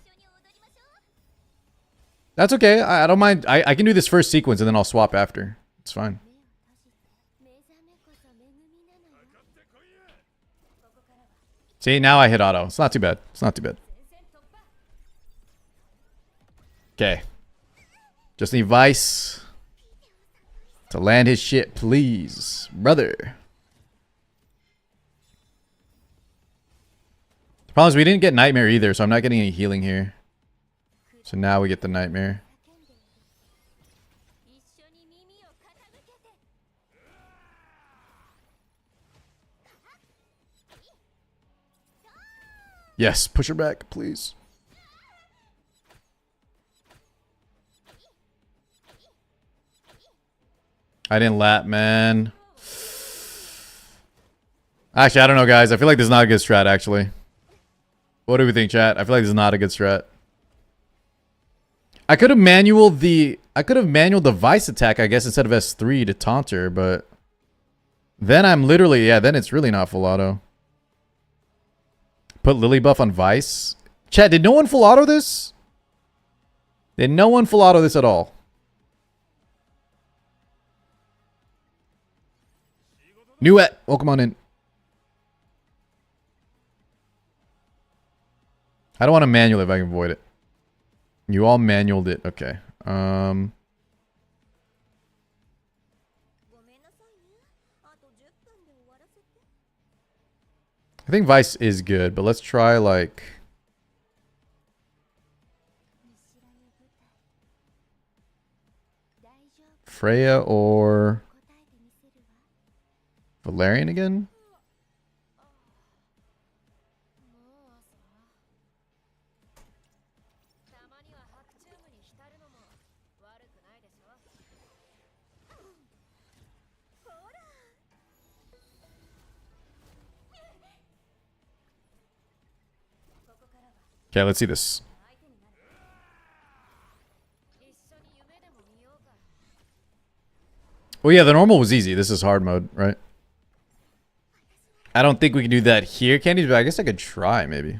That's okay. I don't mind. I can do this first sequence and then I'll swap after. It's fine. See, now I hit auto. It's not too bad. It's not too bad. Okay. Just need Vice to land his shit, please. Brother. The problem is we didn't get Nightmare either, so I'm not getting any healing here. So now we get the Nightmare. Yes, push her back, please. I didn't lap, man. Actually, I don't know, guys. I feel like this is not a good strat, actually. What do we think, chat? I feel like this is not a good strat. I could have manual the Vice attack, I guess, instead of S3 to taunt her, but then I'm literally, yeah, then it's really not full auto. Put Lily buff on Vice. Chat, did no one full auto this? Did no one full auto this at all? Nuet, welcome on in. I don't want to manual if I can avoid it. You all manualed it. Okay. I think Vice is good, but let's try like Freya or Valerian again? Okay, let's see this. Oh yeah, the normal was easy. This is hard mode, right? I don't think we can do that here, Candies, but I guess I could try, maybe.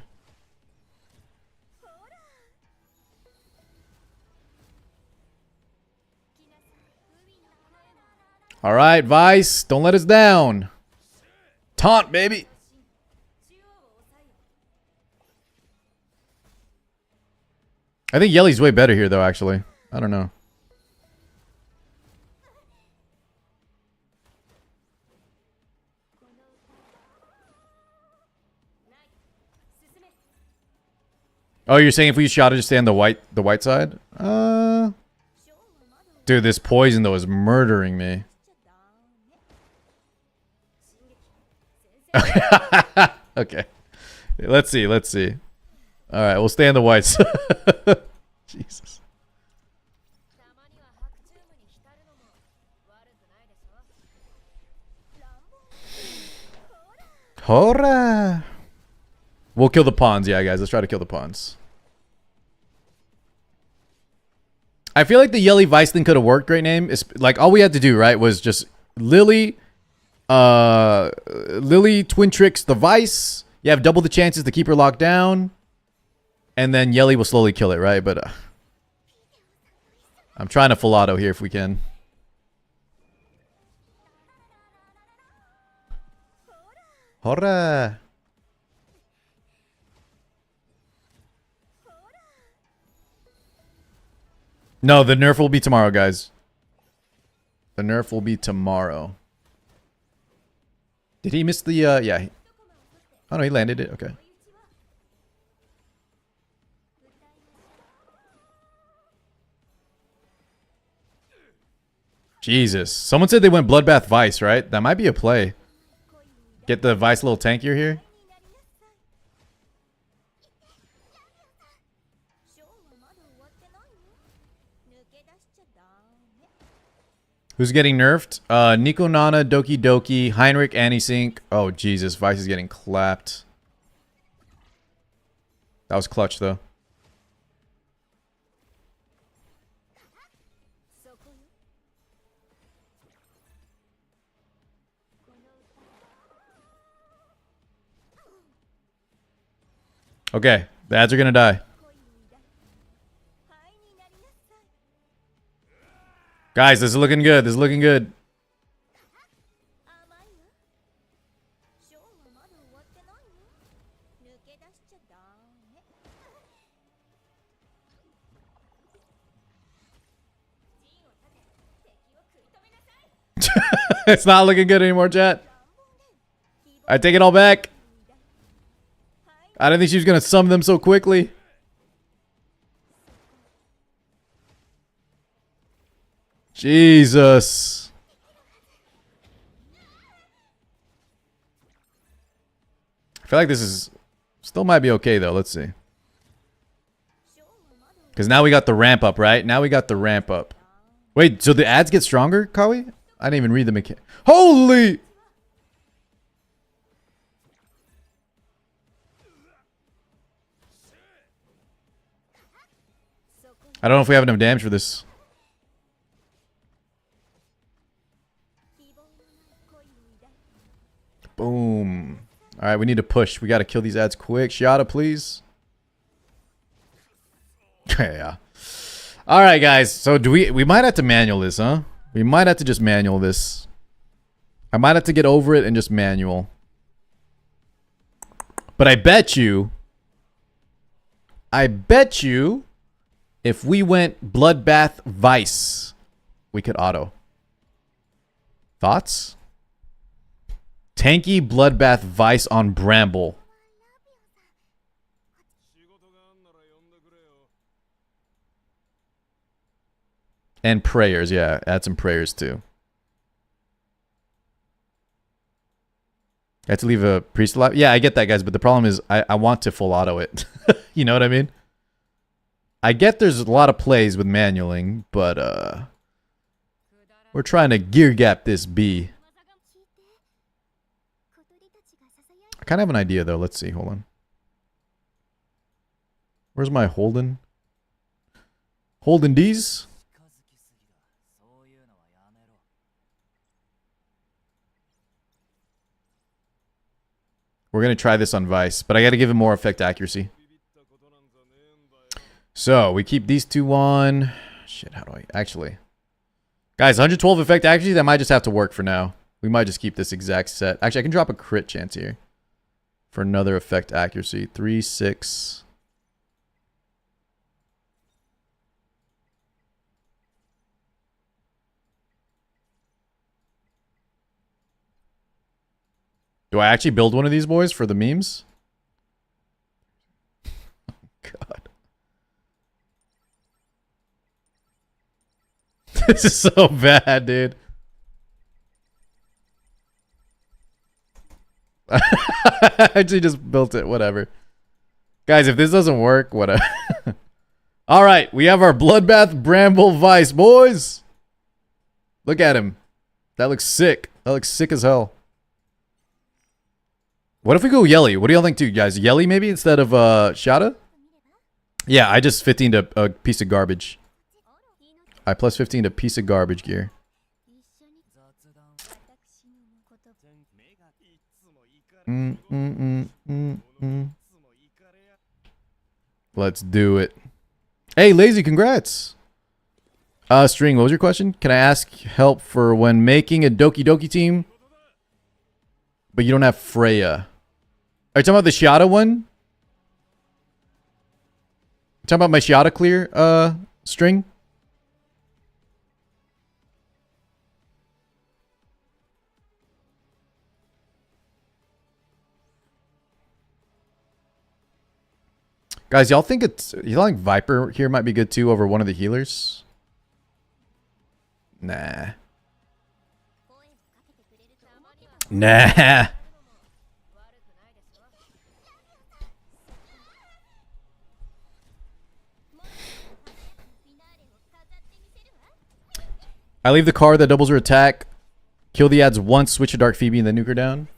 Alright, Vice. Don't let us down. Taunt, baby. I think Yelly's way better here, though, actually. I don't know. Oh, you're saying if we shot it, just stay on the white side? Dude, this poison, though, is murdering me. Okay. Okay. Let's see. Let's see. All right, we'll stay on the whites. Jesus. Hora. We'll kill the pawns. Yeah, guys, let's try to kill the pawns. I feel like the Yelly Vice thing could have worked. Great name. It's like all we had to do, right, was just Lily twin tricks the Vice. You have double the chances to keep her locked down. And then Yelly will slowly kill it, right? But I'm trying to full auto here if we can. Hora. No, the nerf will be tomorrow, guys. The nerf will be tomorrow. Did he miss the, yeah. Oh, no, he landed it. Okay. Jesus. Someone said they went Bloodbath Vice, right? That might be a play. Get the Vice a little tankier here. Who's getting nerfed? Nico Nana, Doki Doki, Heinrich, Antisync. Oh, Jesus. Vice is getting clapped. That was clutch, though. Okay. The ads are going to die. Guys, this is looking good. This is looking good. It's not looking good anymore, chat. I take it all back. I didn't think she was going to summon them so quickly. Jesus. I feel like this is still might be okay though. Let's see. Because now we got the ramp up, right? Now we got the ramp up. Wait, so the ads get stronger, Kawi? I didn't even read the mechanic. Holy! I don't know if we have enough damage for this. Boom. Alright, we need to push. We gotta kill these ads quick. Shiata, please. Yeah. Alright, guys. So do we might have to manual this, huh? We might have to just manual this. I might have to get over it and just manual. But I bet you if we went Bloodbath Vice, we could auto. Thoughts? Tanky Bloodbath Vice on Bramble. And prayers, yeah. Add some prayers too. I have to leave a priest alive. Yeah, I get that, guys, but the problem is I want to full auto it. You know what I mean? I get there's a lot of plays with manualing, but we're trying to gear gap this B. I kind of have an idea though. Let's see. Hold on. Where's my Holden? Holden D's? We're going to try this on Vice, but I got to give him more effect accuracy. So, we keep these two on. Shit, how do I... Actually. Guys, 112 effect accuracy, that might just have to work for now. We might just keep this exact set. Actually, I can drop a crit chance here. For another effect accuracy. 3, 6... Do I actually build one of these boys for the memes? Oh, God. This is so bad, dude. I actually just built it. Whatever. Guys, if this doesn't work, whatever. Alright, we have our Bloodbath Bramble Vice, boys. Look at him. That looks sick. That looks sick as hell. What if we go Yelly? What do y'all think too, guys? Yelly maybe instead of Shada? Yeah, I just 15 to a piece of garbage. I plus 15 to piece of garbage gear. Let's do it. Hey, Lazy, congrats. String, what was your question? Can I ask help for when making a Doki Doki team? But you don't have Freya. Are you talking about the Shiata one? You talking about my Shiata clear, String? Guys, y'all think you think Viper here might be good too over one of the healers? Nah. Nah. I leave the card that doubles her attack. Kill the ads once, switch to Dark Phoebe, and then nuke her down.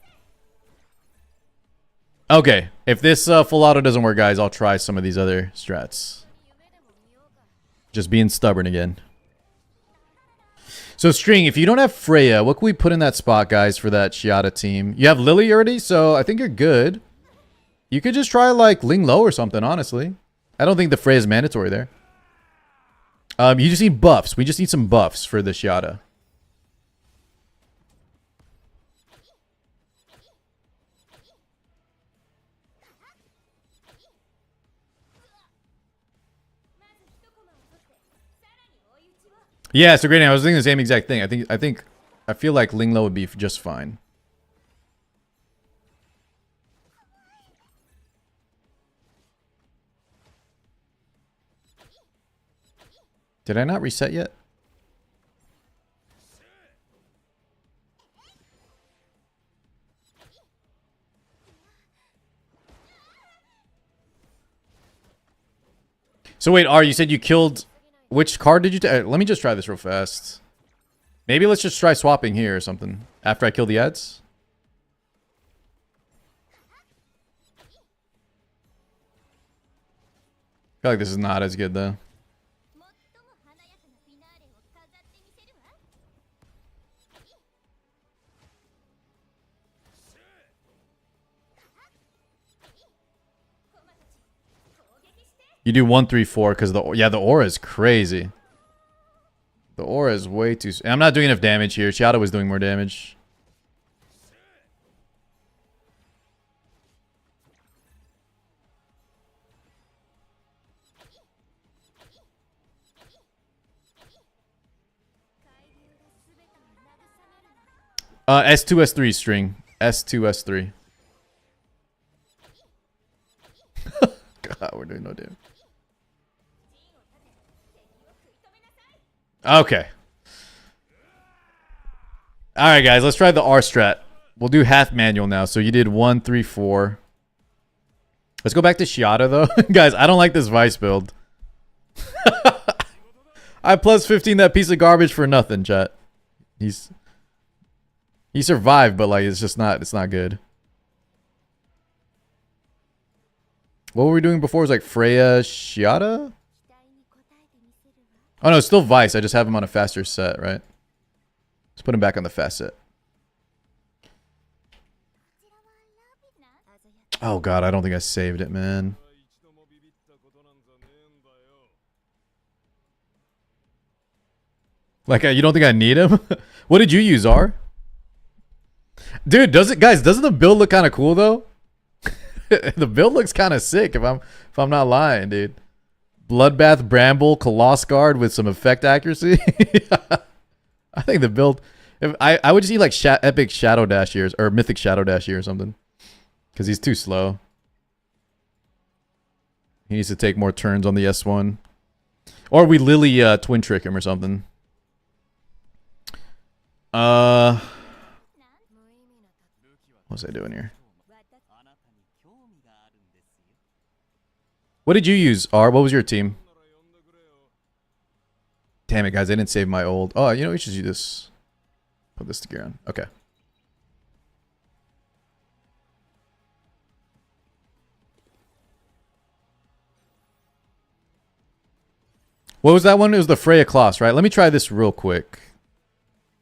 Okay. If this full auto doesn't work, guys, I'll try some of these other strats. Just being stubborn again. So, String, if you don't have Freya, what can we put in that spot, guys, for that Shiata team? You have Lily already, so I think you're good. You could just try, like, Ling Lo or something, honestly. I don't think the Freya is mandatory there. You just need buffs. We just need some buffs for this Yada. Yeah, it's a great name. I was thinking the same exact thing. I feel like Linglo would be just fine. Did I not reset yet? So wait, R, you said you killed... Which card did you take? Let me just try this real fast. Maybe let's just try swapping here or something. After I kill the ads. I feel like this is not as good though. You do 1, 3, 4 because the aura is crazy. The aura is way too... I'm not doing enough damage here. Shadow was doing more damage. S2, S3 string. S2, S3. God, we're doing no damage. Okay. Alright, guys. Let's try the R strat. We'll do half manual now. So you did 1, 3, 4. Let's go back to Shiata, though. Guys, I don't like this Vice build. I plus 15 that piece of garbage for nothing, chat. He survived, but like it's not good. What were we doing before? It was like Freya Shiata? Oh no, it's still Vice. I just have him on a faster set, right? Let's put him back on the fast set. Oh god, I don't think I saved it, man. Like, you don't think I need him? What did you use, R? Dude, doesn't the build look kind of cool though? The build looks kind of sick if I'm not lying, dude. Bloodbath Bramble Coloss Guard with some effect accuracy. I think the build... I would just eat like Epic Shadow Dash here or Mythic Shadow Dash here or something. Because he's too slow. He needs to take more turns on the S1. Or we Lily Twin Trick him or something. What was I doing here? What did you use, R? What was your team? Damn it, guys. I didn't save my old... Oh, you know, we should do this. Put this to gear on. Okay. What was that one? It was the Freya Kloss, right? Let me try this real quick.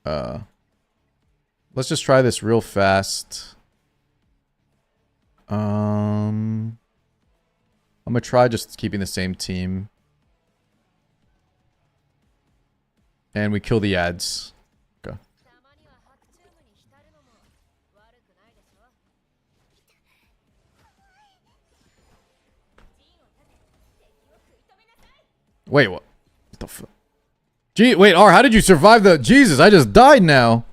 Let's just try this real fast. I'm gonna try just keeping the same team. And we kill the ads. Okay. Wait, what the fuck? Gee, wait, R, how did you survive the... Jesus, I just died now.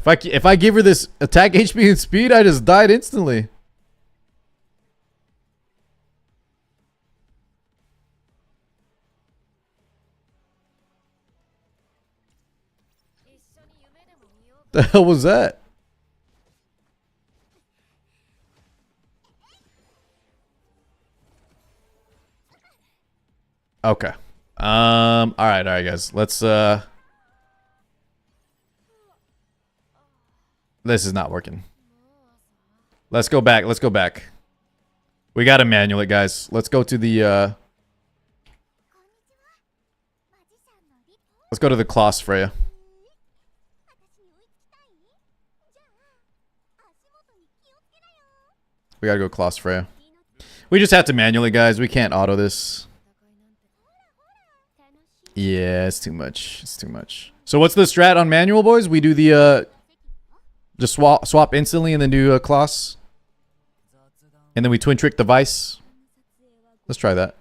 If I give her this attack HP and speed, I just died instantly. The hell was that? Okay. All right, guys. Let's this is not working. Let's go back. Let's go back. We got to manual it, guys. Let's go to the let's go to the Kloss Freya. We gotta go Kloss Freya. We just have to manually, guys. We can't auto this. Yeah, it's too much. It's too much. So what's the strat on manual, boys? We do the just swap instantly and then do a class. And then we twin trick the vice. Let's try that.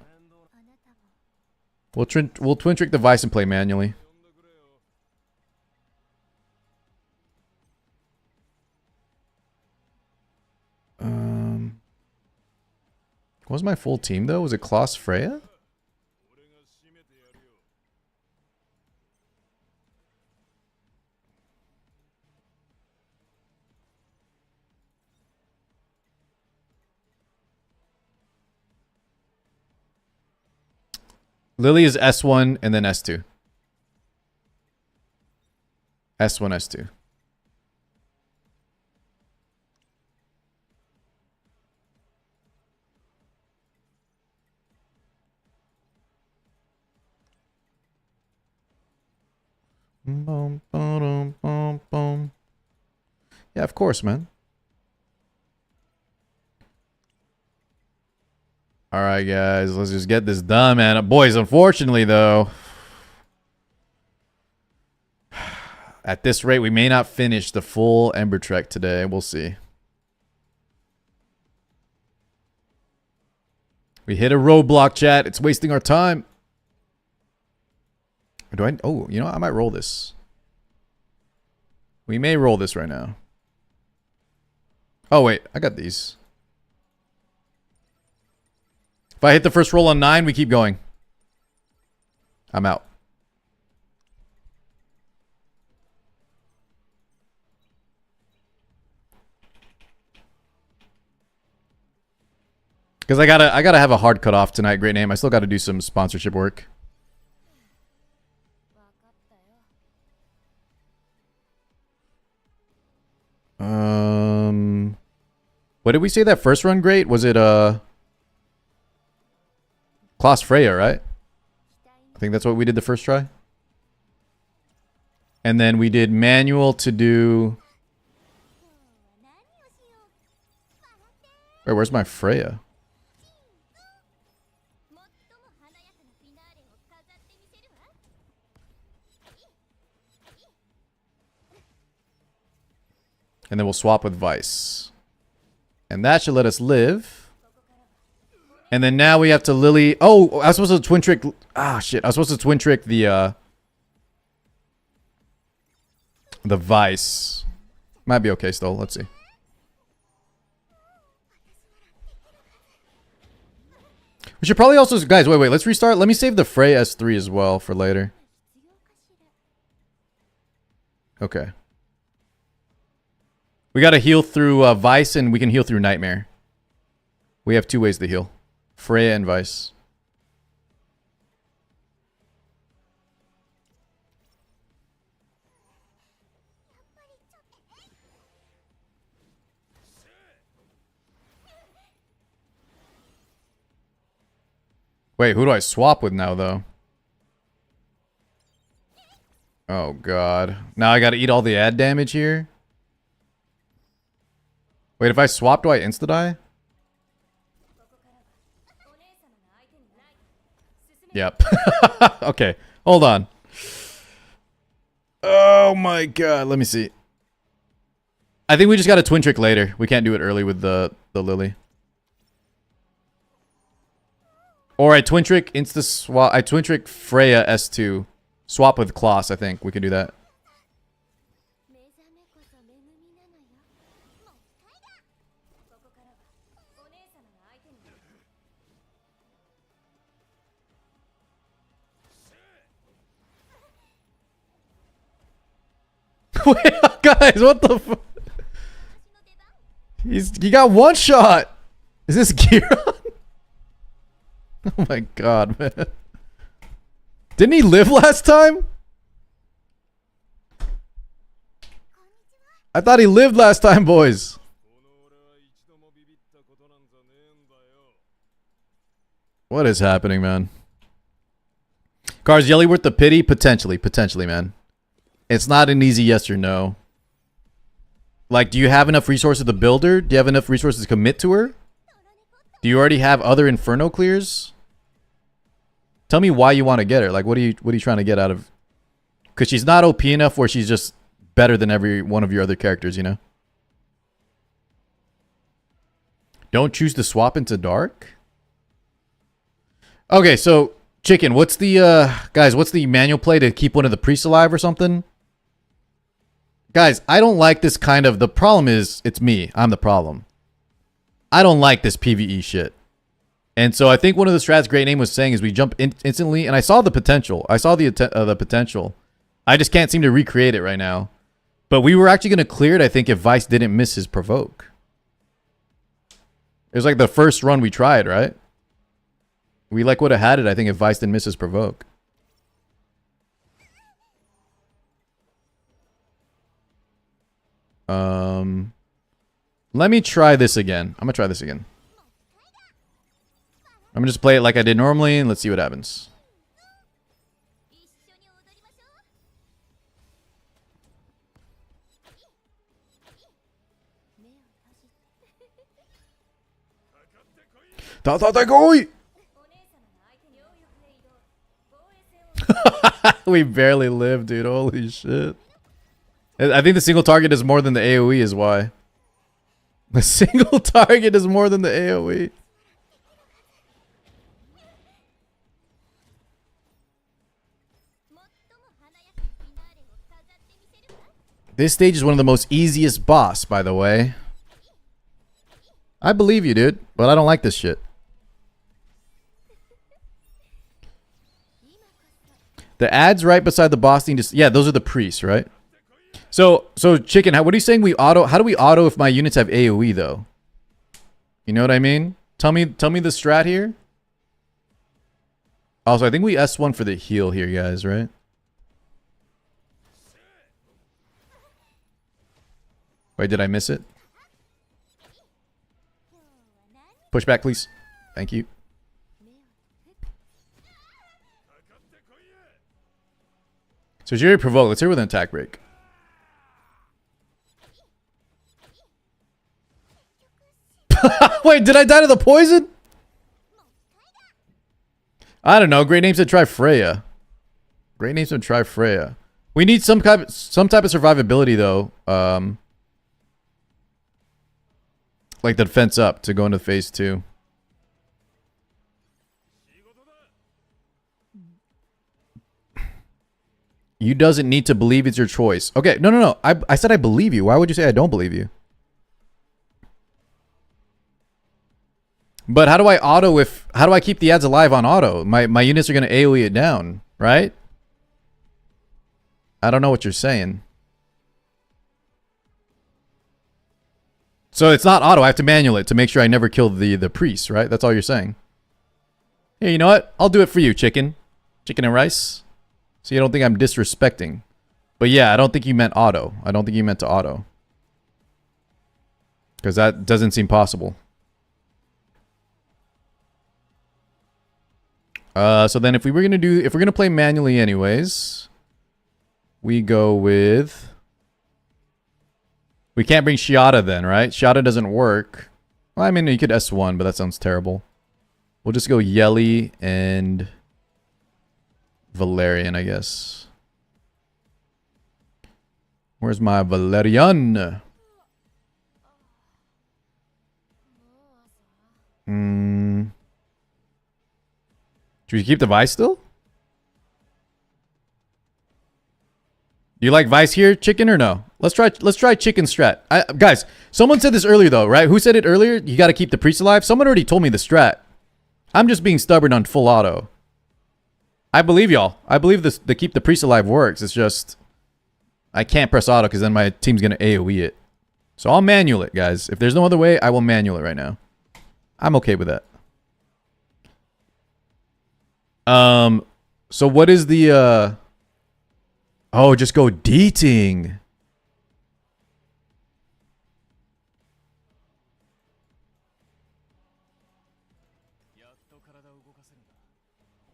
We'll twin trick the vice and play manually. What was my full team though? Was it Klaus Freya? Lily is S1 and then S2. S1, S2. Boom, boom, boom, boom. Yeah, of course, man. All right, guys, let's just get this done, man. Boys, unfortunately, though, at this rate, we may not finish the full Ember Trek today. We'll see. We hit a roadblock, chat. It's wasting our time. Do I? Oh, you know, I might roll this. We may roll this right now. Oh, wait. I got these. If I hit the first roll on 9, we keep going. I'm out. Because I gotta have a hard cutoff tonight. Great name. I still gotta do some sponsorship work. What did we say that first run great? Was it Klaus Freya, right? I think that's what we did the first try. And then we did manual to do... Wait, where's my Freya? And then we'll swap with Vice. And that should let us live. And then now we have to Lily... Oh, I was supposed to twin trick... Ah, shit. I was supposed to twin trick the Vice. Might be okay still. Let's see. We should probably also... Guys, wait. Let's restart. Let me save the Frey S3 as well for later. Okay. We gotta heal through Vice and we can heal through Nightmare. We have 2 ways to heal. Freya and Vice. Wait, who do I swap with now, though? Oh, God. Now I gotta eat all the ad damage here? Wait, if I swap, do I insta-die? Yep. Okay, hold on. Oh my god, let me see. I think we just got a twin trick later. We can't do it early with the Lily. Or I twin trick insta-swap. I twin trick Freya S2. Swap with Klaus, I think. We can do that. Wait, guys, what the fuck? He got one shot. Is this gear on? Oh my god, man. Didn't he live last time? I thought he lived last time, boys. What is happening, man? Cars, Yelly worth the pity? Potentially, man. It's not an easy yes or no. Like, do you have enough resources to build her? Do you have enough resources to commit to her? Do you already have other Inferno clears? Tell me why you want to get her. Like, what are you trying to get out of? Because she's not OP enough where she's just better than every one of your other characters, you know? Don't choose to swap into dark? Okay, so, Chicken, what's the, guys, what's the manual play to keep one of the priests alive or something? Guys, I don't like this kind of, the problem is, it's me. I'm the problem. I don't like this PvE shit. And so I think one of the strats Great Name was saying is we jump instantly, and I saw the potential. I saw the potential. I just can't seem to recreate it right now. But we were actually going to clear it, I think, if Vice didn't miss his provoke. It was like the first run we tried, right? We like would have had it, I think, if Vice didn't miss his provoke. Let me try this again. I'm going to try this again. I'm going to just play it like I did normally, and let's see what happens. We barely live, dude. Holy shit. I think the single target is more than the AoE is why. The single target is more than the AoE. This stage is one of the most easiest boss, by the way. I believe you, dude, but I don't like this shit. The ads right beside the boss thing, just yeah, those are the priests, right? So Chicken, what are you saying? We auto? How do we auto if my units have AOE though? You know what I mean? Tell me the strat here. Also, I think we S1 for the heal here, guys, right? Wait, did I miss it? Push back, please. Thank you. So Jerry provoke. Let's hear with an attack break. Wait, did I die to the poison? I don't know. Great names to try Freya. Great names to try Freya. We need some type of survivability though. Like the defense up to go into phase 2. You doesn't need to believe it's your choice. Okay, no. I said I believe you. Why would you say I don't believe you? But how do I auto how do I keep the ads alive on auto? My units are going to AoE it down, right? I don't know what you're saying. So it's not auto. I have to manual it to make sure I never kill the priest, right? That's all you're saying. Hey, you know what? I'll do it for you, Chicken. Chicken and rice. So you don't think I'm disrespecting. But yeah, I don't think you meant auto. I don't think you meant to auto. Because that doesn't seem possible. So then if we're gonna play manually anyways, we go with, we can't bring Shiata then, right? Shiata doesn't work. Well, I mean, you could S1, but that sounds terrible. We'll just go Yelly and Valerian, I guess. Where's my Valerian? Should we keep the Vice still? Do you like Vice here, Chicken, or no? Let's try Chicken strat. Guys, someone said this earlier though, right? Who said it earlier? You got to keep the priest alive. Someone already told me the strat. I'm just being stubborn on full auto. I believe y'all. I believe this. The keep the priest alive works. It's just I can't press auto because then my team's gonna AOE it. So I'll manual it, guys. If there's no other way, I will manual it right now. I'm okay with that. So what is the, oh, just go dating.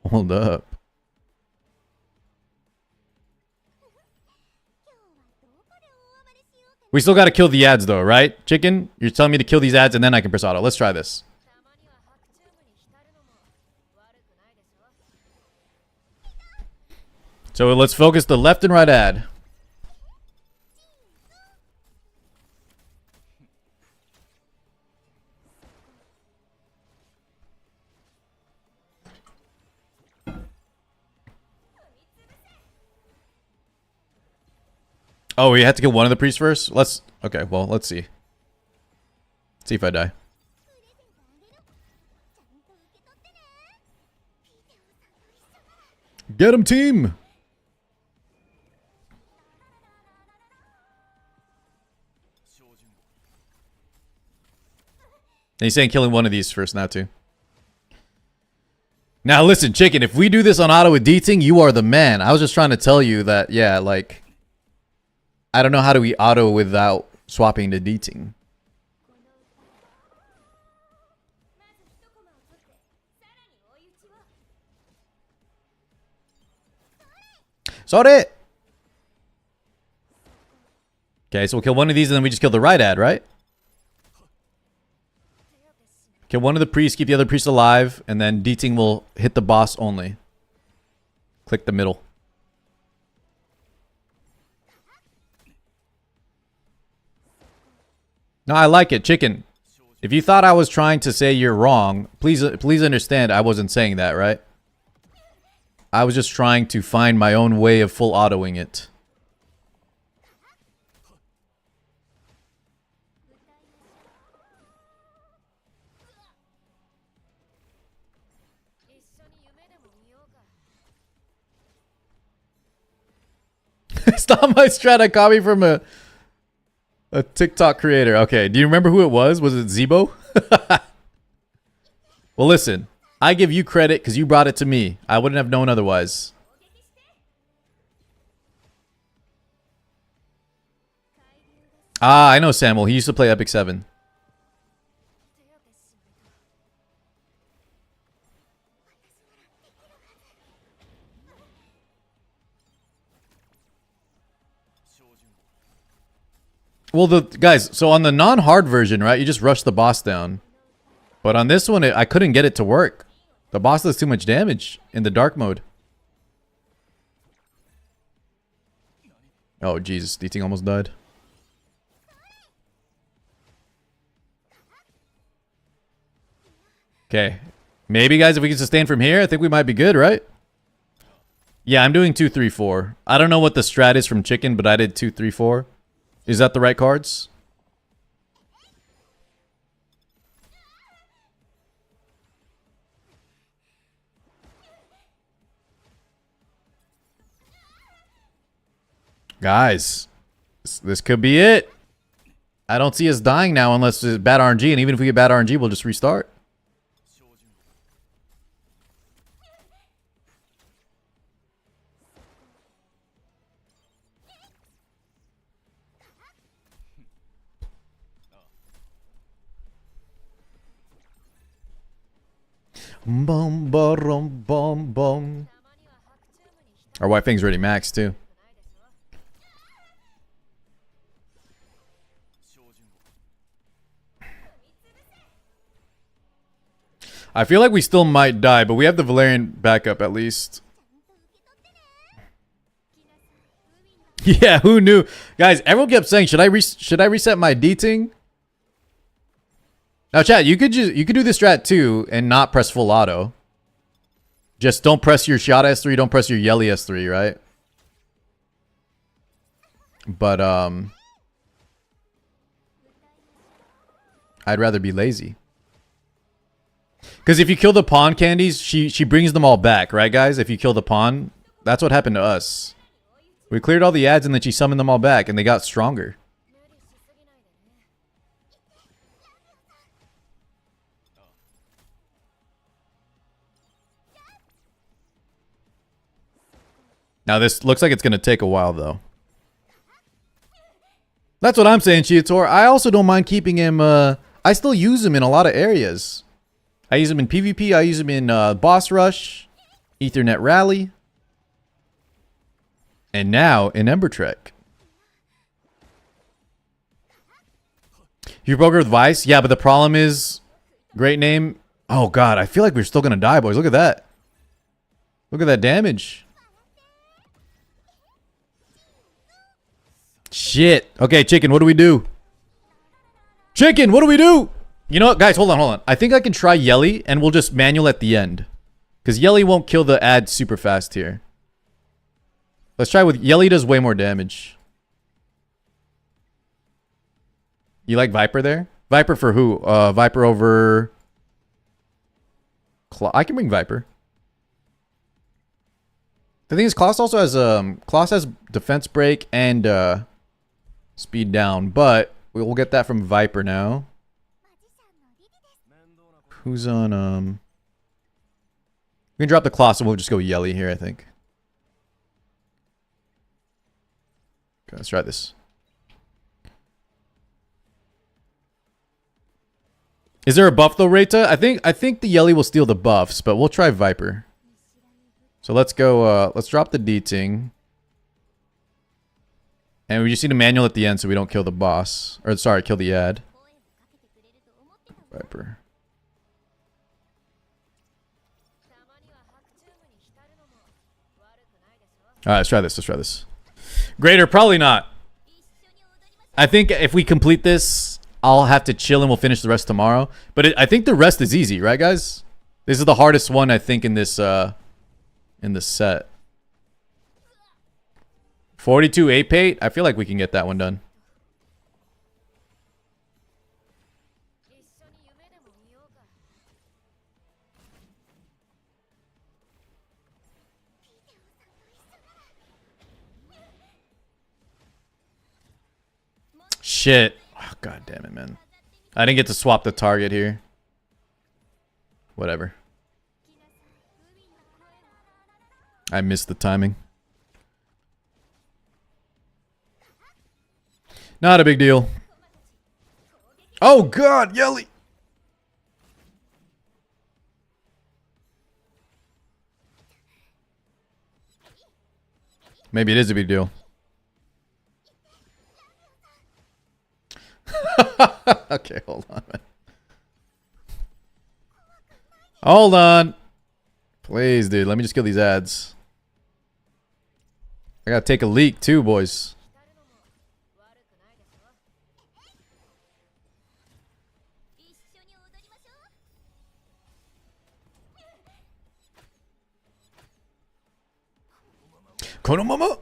Hold up. We still got to kill the ads though, right? Chicken, you're telling me to kill these ads and then I can press auto. Let's try this. So let's focus the left and right ad. Oh, we have to kill one of the priests first? Okay, well, let's see. Let's see if I die. Get him, team! And he's saying killing one of these first now, too. Now, listen, Chicken, if we do this on auto with Deeting, you are the man. I was just trying to tell you that, yeah, like... I don't know how do we auto without swapping to Deeting. Sorry! Okay, so we'll kill one of these and then we just kill the right ad, right? Kill one of the priests, keep the other priest alive, and then Deeting will hit the boss only. Click the middle. No, I like it. Chicken, if you thought I was trying to say you're wrong, please understand I wasn't saying that, right? I was just trying to find my own way of full autoing it. It's not my strat. I copied from a TikTok creator. Okay, do you remember who it was? Was it Zebo? Well, listen. I give you credit because you brought it to me. I wouldn't have known otherwise. Ah, I know Samuel. He used to play Epic 7. Well, guys, so on the non-hard version, right, you just rush the boss down. But on this one, I couldn't get it to work. The boss does too much damage in the dark mode. Oh, Jesus. Deeting almost died. Okay. Maybe, guys, if we can sustain from here, I think we might be good, right? Yeah, I'm doing 2, 3, 4. I don't know what the strat is from Chicken, but I did 2, 3, 4. Is that the right cards? Guys, this could be it. I don't see us dying now unless it's bad RNG, and even if we get bad RNG, we'll just restart. Bum, bum, bum, bum. Our white thing's already maxed too. I feel like we still might die, but we have the Valerian backup at least. Yeah, who knew? Guys, everyone kept saying, should I reset my Deeting? Now, chat, you could do this strat too and not press full auto. Just don't press your shot S3, don't press your yelly S3, right? But I'd rather be lazy. Because if you kill the pawn candies, she brings them all back, right, guys? If you kill the pawn, that's what happened to us. We cleared all the ads and then she summoned them all back and they got stronger. Now this looks like it's going to take a while though. That's what I'm saying, Chiator. I also don't mind keeping him. I still use him in a lot of areas. I use him in PvP. I use him in Boss Rush, Ethernet Rally, and now in Ember Trek. You broke her with Vice? Yeah, but the problem is, great name. Oh god, I feel like we're still going to die, boys. Look at that. Look at that damage. Shit. Okay, chicken, what do we do? Chicken, what do we do? You know what, guys, hold on. I think I can try Yelly, and we'll just manual at the end. Because Yelly won't kill the ad super fast here. Let's try with... Yelly does way more damage. You like Viper there? Viper for who? Viper over... I can bring Viper. The thing is, Klaus also has... Klaus has defense break and speed down. But we'll get that from Viper now. Who's on... We can drop the Klaus and we'll just go Yelly here, I think. Okay, let's try this. Is there a buff though, Reta? I think the Yelly will steal the buffs, but we'll try Viper. So let's go, let's drop the D-Ting. And we just need a manual at the end so we don't kill the boss. Or sorry, kill the ad. Viper. Alright, let's try this. Let's try this. Greater, probably not. I think if we complete this, I'll have to chill and we'll finish the rest tomorrow. But I think the rest is easy, right, guys? This is the hardest one, I think, in this set. 42 8-8. I feel like we can get that one done. Shit. Oh, God damn it, man. I didn't get to swap the target here. Whatever. I missed the timing. Not a big deal. Oh, God, Yelly. Maybe it is a big deal. Okay, hold on, man. Hold on. Please, dude. Let me just kill these ads. I gotta take a leak, too, boys. Konomama?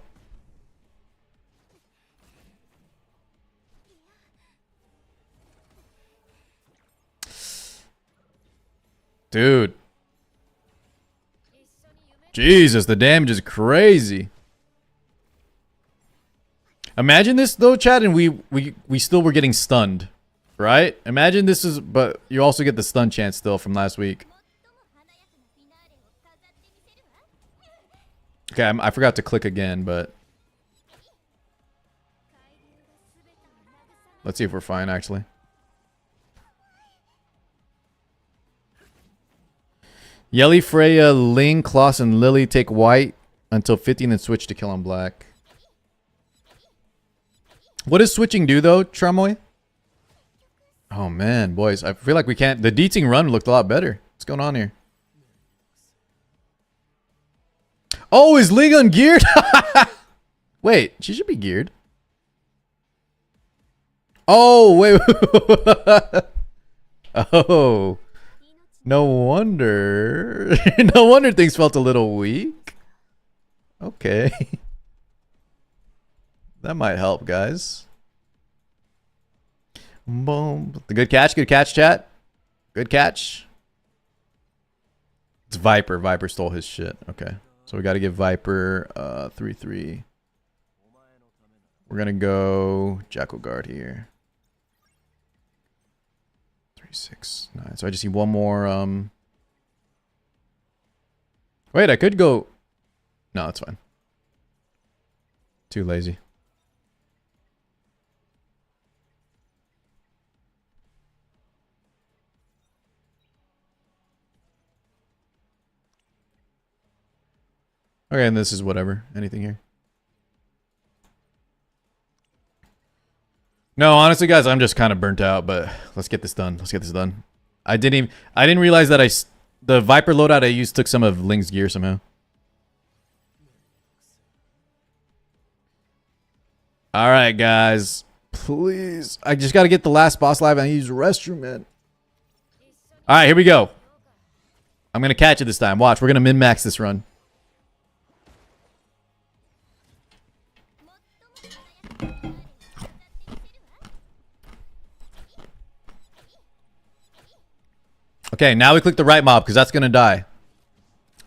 Dude. Jesus, the damage is crazy. Imagine this though, Chad, and we still were getting stunned. Right? Imagine this is, but you also get the stun chance still from last week. Okay, I forgot to click again, but... Let's see if we're fine, actually. Yelly, Freya, Ling, Klaus, and Lily take white until 50 and then switch to kill on black. What does switching do, though, Tramoy? Oh, man, boys. I feel like we can't... The D-Ting run looked a lot better. What's going on here? Oh, is Ling ungeared? Wait, she should be geared. Oh, wait. Oh. No wonder. No wonder things felt a little weak. Okay. That might help, guys. Boom. Good catch, chat. Good catch. It's Viper. Viper stole his shit. Okay. So we got to give Viper 3-3. We're going to go Jackal Guard here. 3-6-9. So I just need one more. Wait, I could go. No, that's fine. Too lazy. Okay, and this is whatever. Anything here? No, honestly, guys, I'm just kind of burnt out, but let's get this done. Let's get this done. I didn't realize that the Viper loadout I used took some of Ling's gear somehow. All right, guys. Please. I just got to get the last boss live and I use the restroom, man. All right, here we go. I'm going to catch it this time. Watch, we're going to min-max this run. Okay, now we click the right mob because that's going to die.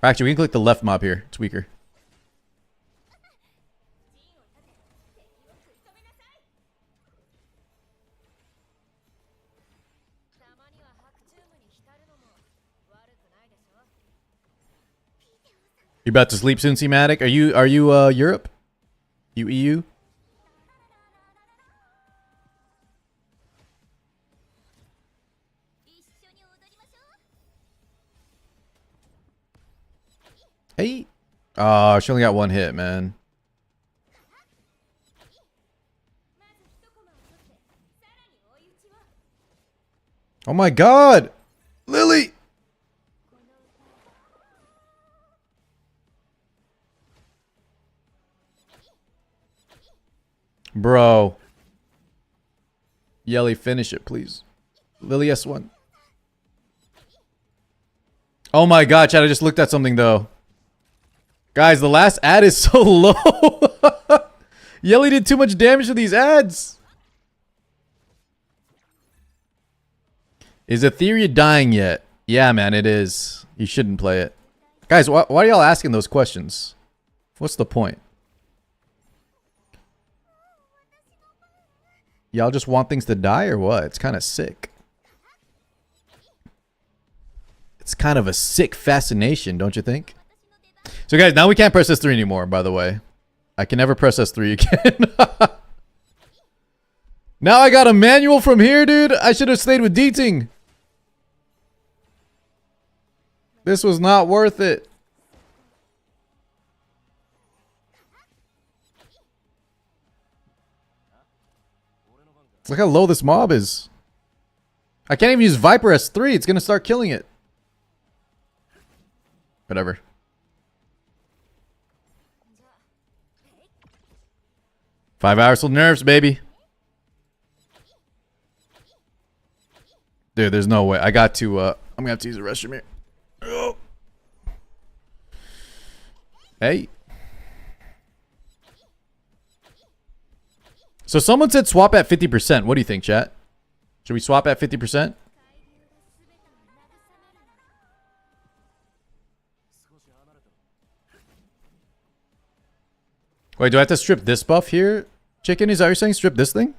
Or actually, we can click the left mob here. It's weaker. You about to sleep soon, C-Matic? Are you Europe? You EU? Hey. Oh, she only got one hit, man. Oh my god! Lily! Bro. Yelly, finish it, please. Lily S1. Oh my god, Chad, I just looked at something though. Guys, the last ad is so low. Yelly did too much damage to these ads. Is Etheria dying yet? Yeah, man, it is. You shouldn't play it. Guys, why are y'all asking those questions? What's the point? Y'all just want things to die or what? It's kind of sick. It's kind of a sick fascination, don't you think? So guys, now we can't press S3 anymore, by the way. I can never press S3 again. Now I got a manual from here, dude. I should have stayed with Deeting. This was not worth it. Look how low this mob is. I can't even use Viper S3. It's going to start killing it. Whatever. Five hours till nerfs, baby. Dude, there's no way. I got to, I'm going to have to use the restroom here. Oh. Hey. So someone said swap at 50%. What do you think, chat? Should we swap at 50%? Wait, do I have to strip this buff here? Chicken, is that what you're saying? Strip this thing?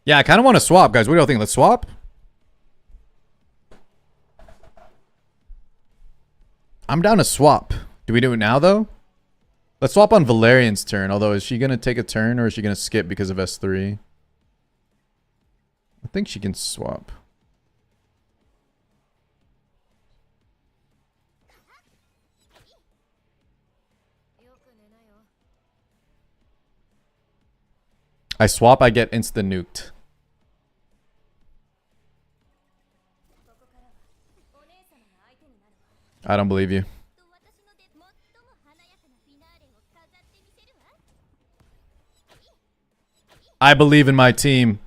Yeah, I kind of want to swap, guys. What do y'all think? Let's swap? I'm down to swap. Do we do it now, though? Let's swap on Valerian's turn. Although, is she going to take a turn or is she going to skip because of S3? I think she can swap. I swap, I get instant nuked. I don't believe you. I believe in my team.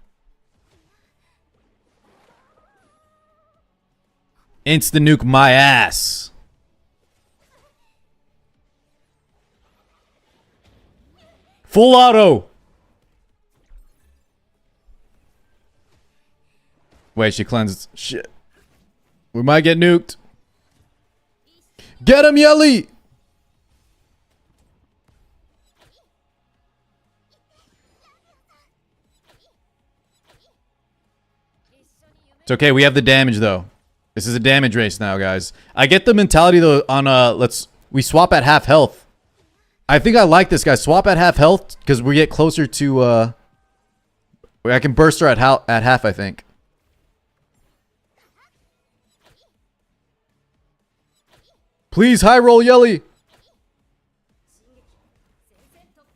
Instant nuke my ass. Full auto. Wait, she cleansed. Shit. We might get nuked. Get him, Yelly! It's okay, we have the damage though. This is a damage race now, guys. I get the mentality though on we swap at half health. I think I like this, guys. Swap at half health because we get closer to I can burst her at half, I think. Please, high roll, Yelly.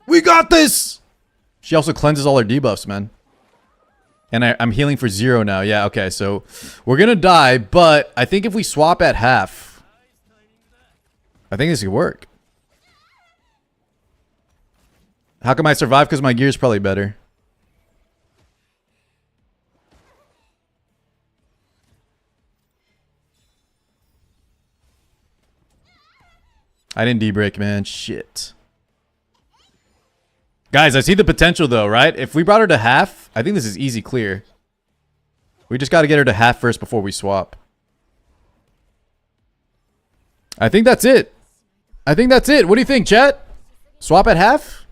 We got this. She also cleanses all her debuffs, man. And I'm healing for 0 now. Yeah, okay, so we're going to die, but I think if we swap at half, I think this could work. How come I survive? Because my gear's probably better. I didn't de-break, man. Shit. Guys, I see the potential though, right? If we brought her to half, I think this is easy clear. We just got to get her to half first before we swap. I think that's it. I think that's it. What do you think, chat? Swap at half?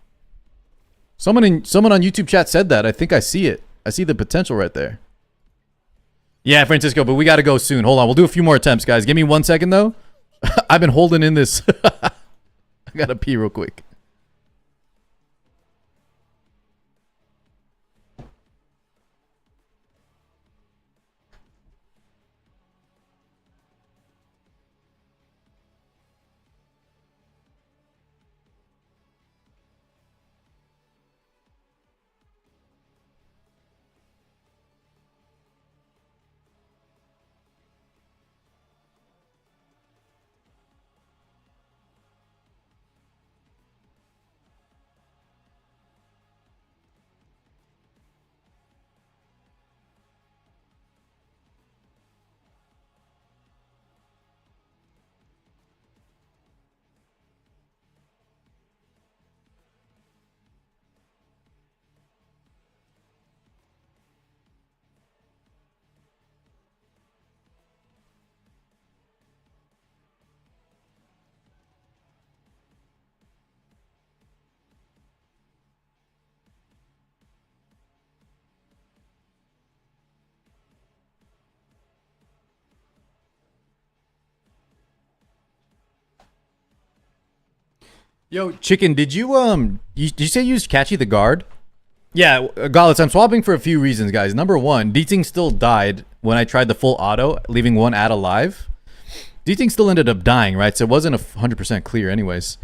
Someone on YouTube chat said that. I think I see it. I see the potential right there. Yeah, Francisco, but we got to go soon. Hold on. We'll do a few more attempts, guys. Give me 1 second, though. I've been holding in this. I got to pee real quick. Yo, Chicken, did you did you say you used Catchy the Guard? Yeah, Gallus, I'm swapping for a few reasons, guys. Number one, Deeting still died when I tried the full auto, leaving one ad alive. Deeting still ended up dying, right? So it wasn't 100% clear anyways.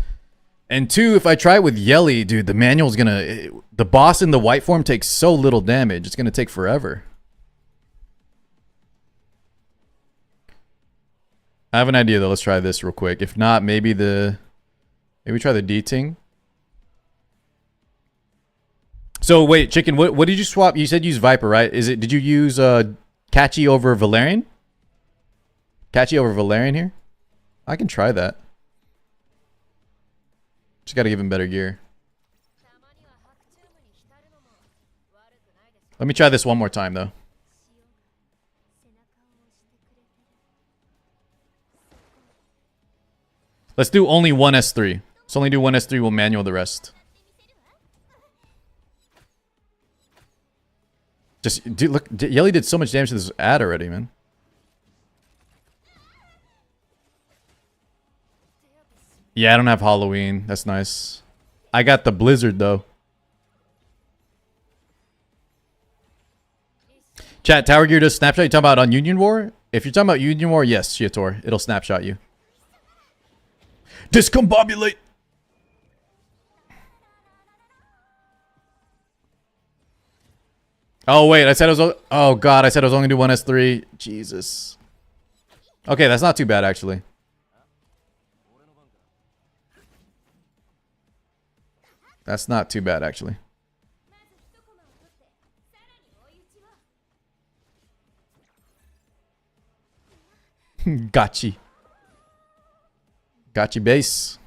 And two, if I try it with Yelly, dude, the manual's gonna... The boss in the white form takes so little damage. It's gonna take forever. I have an idea, though. Let's try this real quick. If not, maybe the... Maybe try the Deeting. So wait, Chicken, what did you swap? You said use Viper, right? Did you use Catchy over Valerian? Catchy over Valerian here? I can try that. Just gotta give him better gear. Let me try this one more time though. Let's do only one S3. Let's only do one S3, we'll manual the rest. Just, dude, look, Yelly did so much damage to this ad already, man. Yeah, I don't have Halloween. That's nice. I got the Blizzard, though. Chat, Tower Gear does snapshot. You talking about on Union War? If you're talking about Union War, yes, Shiator. It'll snapshot you. Discombobulate! Oh, wait, I said it was... Oh, God, I said I was only going to do one S3. Jesus. Okay, that's not too bad, actually. That's not too bad, actually. Gotcha. Gotcha base.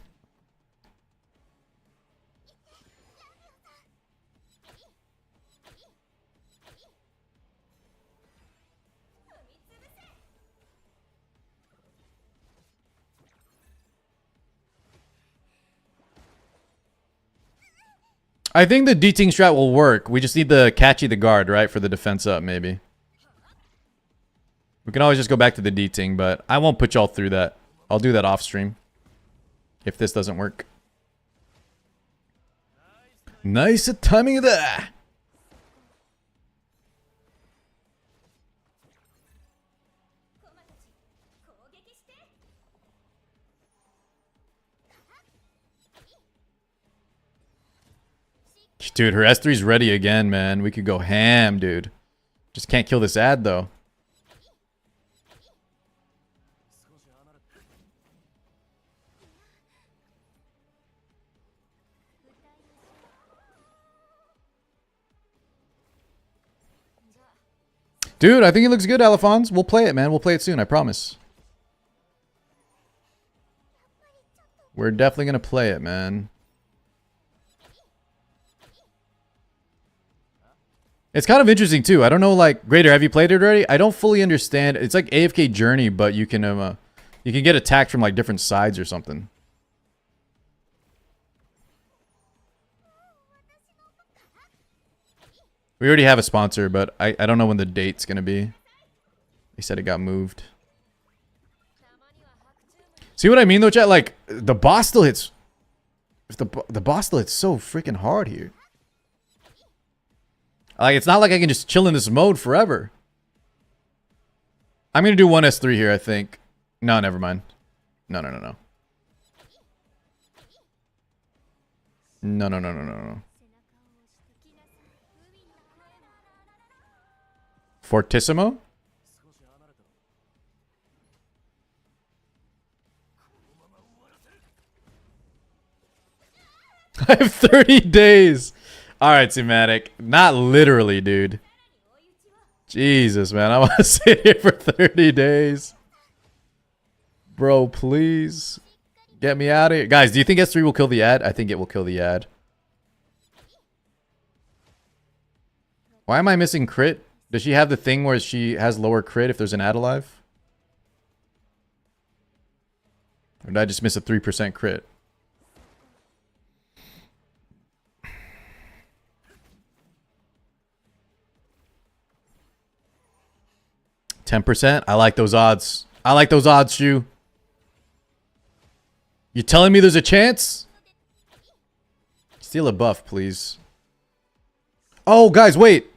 I think the Deeting strat will work. We just need the Catchy the Guard, right? For the defense up, maybe. We can always just go back to the Deeting, but I won't put y'all through that. I'll do that off stream. If this doesn't work. Nice timing of that. Dude, her S3's ready again, man. We could go ham, dude. Just can't kill this ad, though. Dude, I think it looks good, Alphonse. We'll play it, man. We'll play it soon, I promise. We're definitely going to play it, man. It's kind of interesting, too. I don't know, like... Grader, have you played it already? I don't fully understand. It's like AFK Journey, but you can get attacked from, like, different sides or something. We already have a sponsor, but I don't know when the date's going to be. They said it got moved. See what I mean, though, chat? Like, the boss still hits... The boss still hits so freaking hard here. Like, it's not like I can just chill in this mode forever. I'm going to do 1S3 here, I think. No, never mind. No. No. Fortissimo? I have 30 days. Alright, Seamatic. Not literally, dude. Jesus, man. I want to sit here for 30 days. Bro, please. Get me out of here. Guys, do you think S3 will kill the ad? I think it will kill the ad. Why am I missing crit? Does she have the thing where she has lower crit if there's an ad alive? Or did I just miss a 3% crit? %? I like those odds. I like those odds, Shu. You telling me there's a chance? Steal a buff, please. Oh, guys, wait.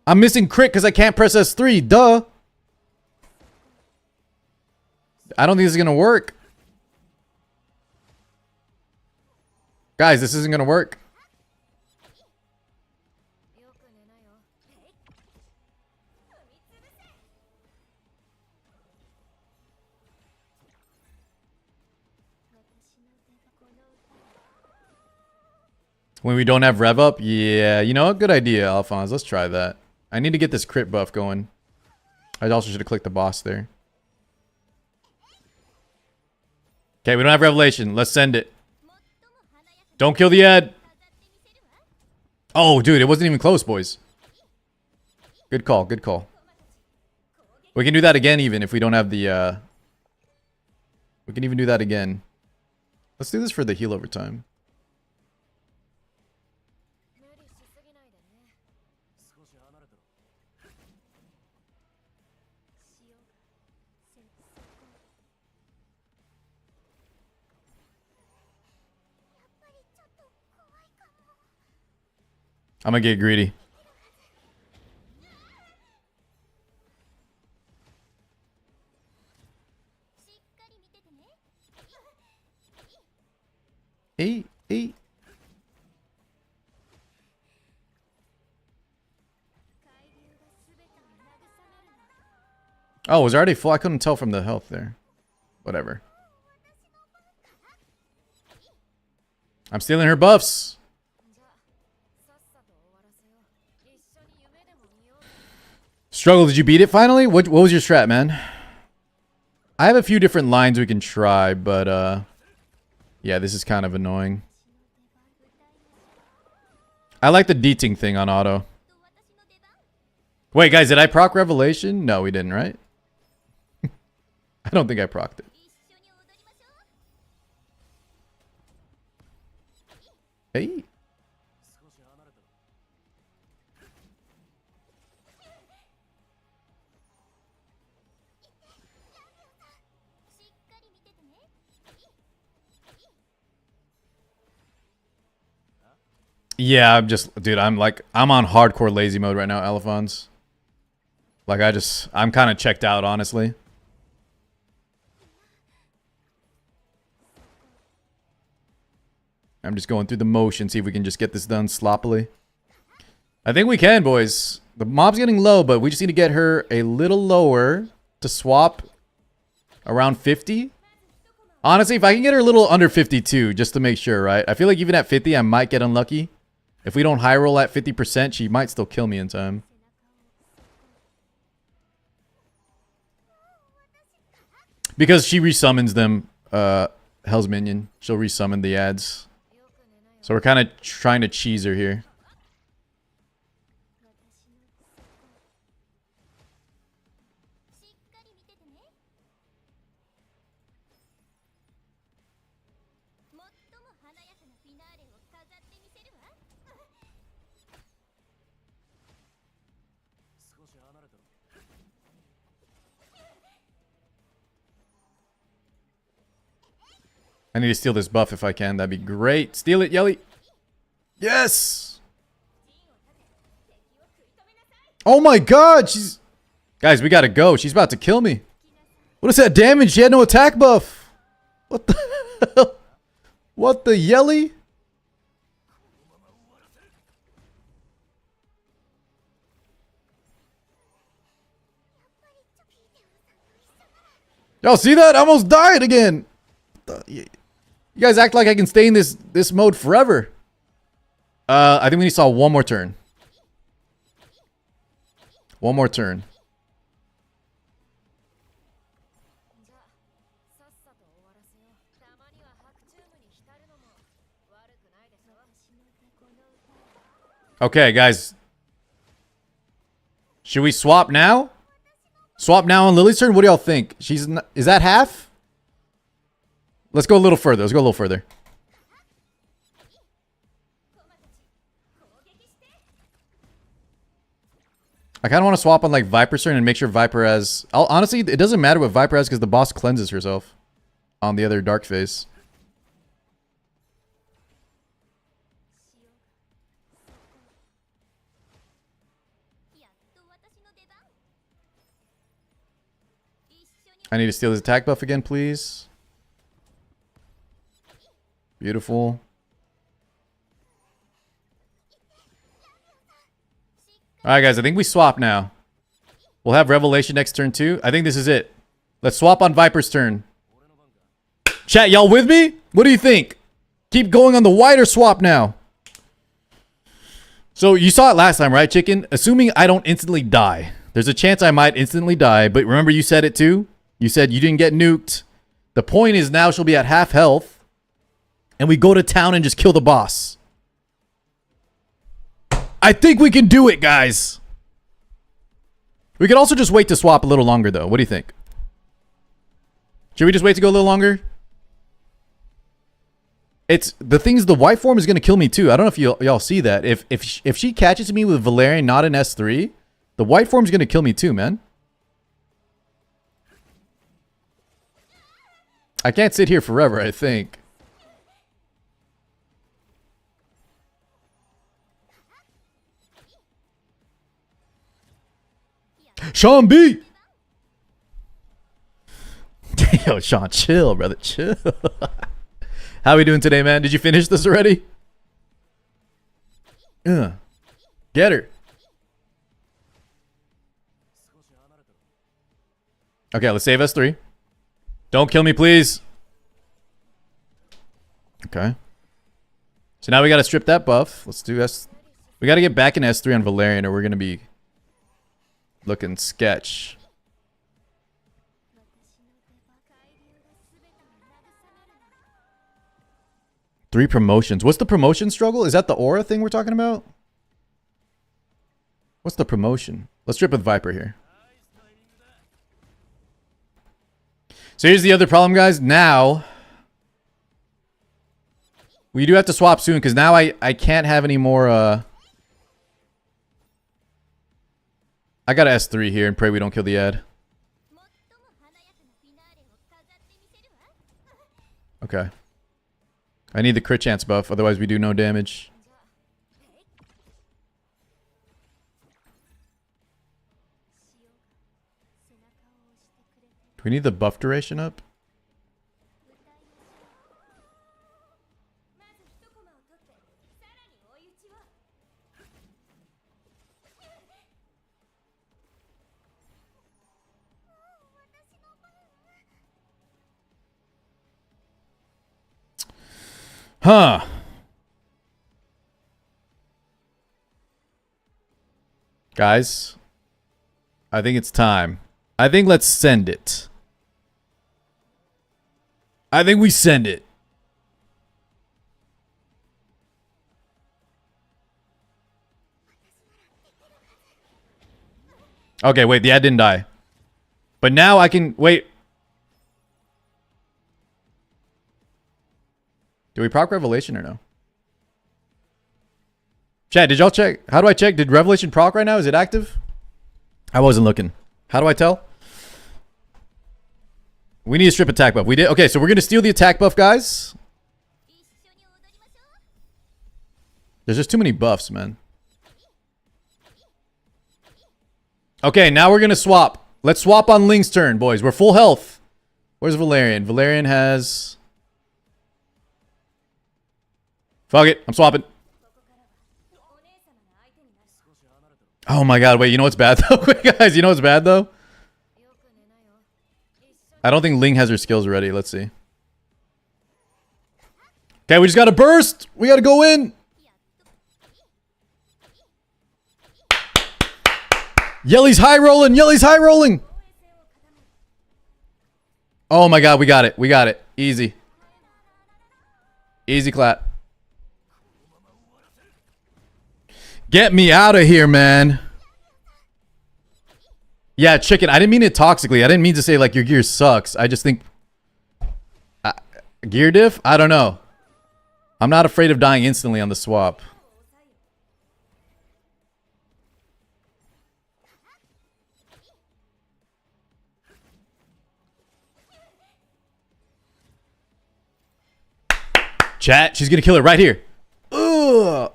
I'm missing crit because I can't press S3. Duh. I don't think this is going to work. Guys, this isn't going to work. When we don't have rev up? Yeah, you know, a good idea, Alphonse. Let's try that. I need to get this crit buff going. I also should have clicked the boss there. Okay, we don't have revelation. Let's send it. Don't kill the ad. Oh, dude, it wasn't even close, boys. Good call, good call. We can do that again even if we don't have the... We can even do that again. Let's do this for the heal over time. I'm gonna get greedy. Hey. Oh, it was already full? I couldn't tell from the health there. Whatever. I'm stealing her buffs. Struggle, did you beat it finally? What was your strat, man? I have a few different lines we can try, but yeah, this is kind of annoying. I like the deeting thing on auto. Wait, guys, did I proc Revelation? No, we didn't, right? I don't think I procced it. Hey. Yeah, dude, I'm on hardcore lazy mode right now, Alphonse. Like, I'm kind of checked out, honestly. I'm just going through the motion, see if we can just get this done sloppily. I think we can, boys. The mob's getting low, but we just need to get her a little lower to swap around 50. Honestly, if I can get her a little under 52, just to make sure, right? I feel like even at 50, I might get unlucky. If we don't high roll at 50%, she might still kill me in time. Because she resummons them, Hell's Minion. She'll resummon the ads. So we're kind of trying to cheese her here. I need to steal this buff if I can. That'd be great. Steal it, Yelly. Yes! Oh my god! She's... Guys, we gotta go. She's about to kill me. What is that damage? She had no attack buff. What the hell? What the Yelly? Y'all see that? I almost died again. You guys act like I can stay in this mode forever. I think we need to saw one more turn. One more turn. Okay, guys. Should we swap now? Swap now on Lily's turn? What do y'all think? Is that half? Let's go a little further. Let's go a little further. I kind of want to swap on like Viper's turn and make sure Viper has... honestly, it doesn't matter what Viper has because the boss cleanses herself on the other dark phase. I need to steal his attack buff again, please. Beautiful. Alright, guys. I think we swap now. We'll have Revelation next turn, too. I think this is it. Let's swap on Viper's turn. Chat, y'all with me? What do you think? Keep going on the wider swap now. So, you saw it last time, right, Chicken? Assuming I don't instantly die. There's a chance I might instantly die, but remember you said it, too? You said you didn't get nuked. The point is now she'll be at half health. And we go to town and just kill the boss. I think we can do it, guys. We could also just wait to swap a little longer, though. What do you think? Should we just wait to go a little longer? It's the things. The white form is going to kill me too. I don't know if y'all see that. If she catches me with Valerian, not an S3, the white form is going to kill me too, man. I can't sit here forever, I think. Sean B. Yo, Sean, chill, brother, chill. How we doing today, man? Did you finish this already? Get her. Okay, let's save S3. Don't kill me, please. Okay. So now we got to strip that buff. Let's do S. We got to get back in S3 on Valerian, or we're gonna be looking sketch. Three promotions. What's the promotion struggle? Is that the aura thing we're talking about? What's the promotion? Let's strip with Viper here. So here's the other problem, guys. Now we do have to swap soon because now I can't have any more I got S3 here and pray we don't kill the ad. Okay. I need the crit chance buff, otherwise we do no damage. Do we need the buff duration up? Huh. Guys, I think it's time. I think let's send it. I think we send it. Okay, wait, the ad didn't die. But now I can... Wait. Do we proc Revelation or no? Chat, did y'all check? How do I check? Did Revelation proc right now? Is it active? I wasn't looking. How do I tell? We need to strip attack buff. We did. Okay, so we're going to steal the attack buff, guys. There's just too many buffs, man. Okay, now we're going to swap. Let's swap on Ling's turn, boys. We're full health. Where's Valerian? Valerian has... Fuck it. I'm swapping. Oh my god, wait. You know what's bad, though? Wait, guys, you know what's bad, though? I don't think Ling has her skills ready. Let's see. Okay, we just got to burst. We got to go in. Yelly's high rolling. Yelly's high rolling. Oh my god, we got it. We got it. Easy. Easy clap. Get me out of here, man. Yeah, chicken. I didn't mean it toxically. I didn't mean to say like your gear sucks. I just think... gear diff? I don't know. I'm not afraid of dying instantly on the swap. Chat, she's gonna kill it right here. Ugh.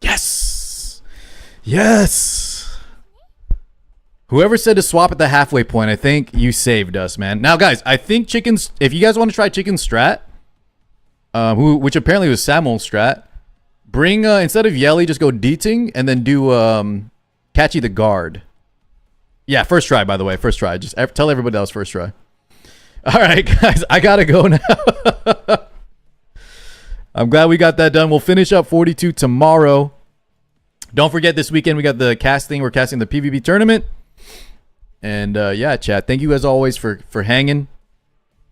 Yes. Yes. Whoever said to swap at the halfway point, I think you saved us, man. Now, guys, I think Chicken's... If you guys want to try Chicken's strat, which apparently was Samuel's strat, bring, instead of Yelly, just go Deeting and then do Catchy the Guard. Yeah, first try, by the way. First try. Just tell everybody else first try. All right, guys, I got to go now. I'm glad we got that done. We'll finish up 42 tomorrow. Don't forget this weekend we got the casting. We're casting the PvP tournament. And yeah, chat. Thank you as always for hanging.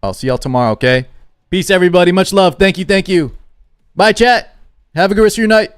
I'll see y'all tomorrow, okay? Peace, everybody. Much love. Thank you. Thank you. Bye, chat. Have a good rest of your night.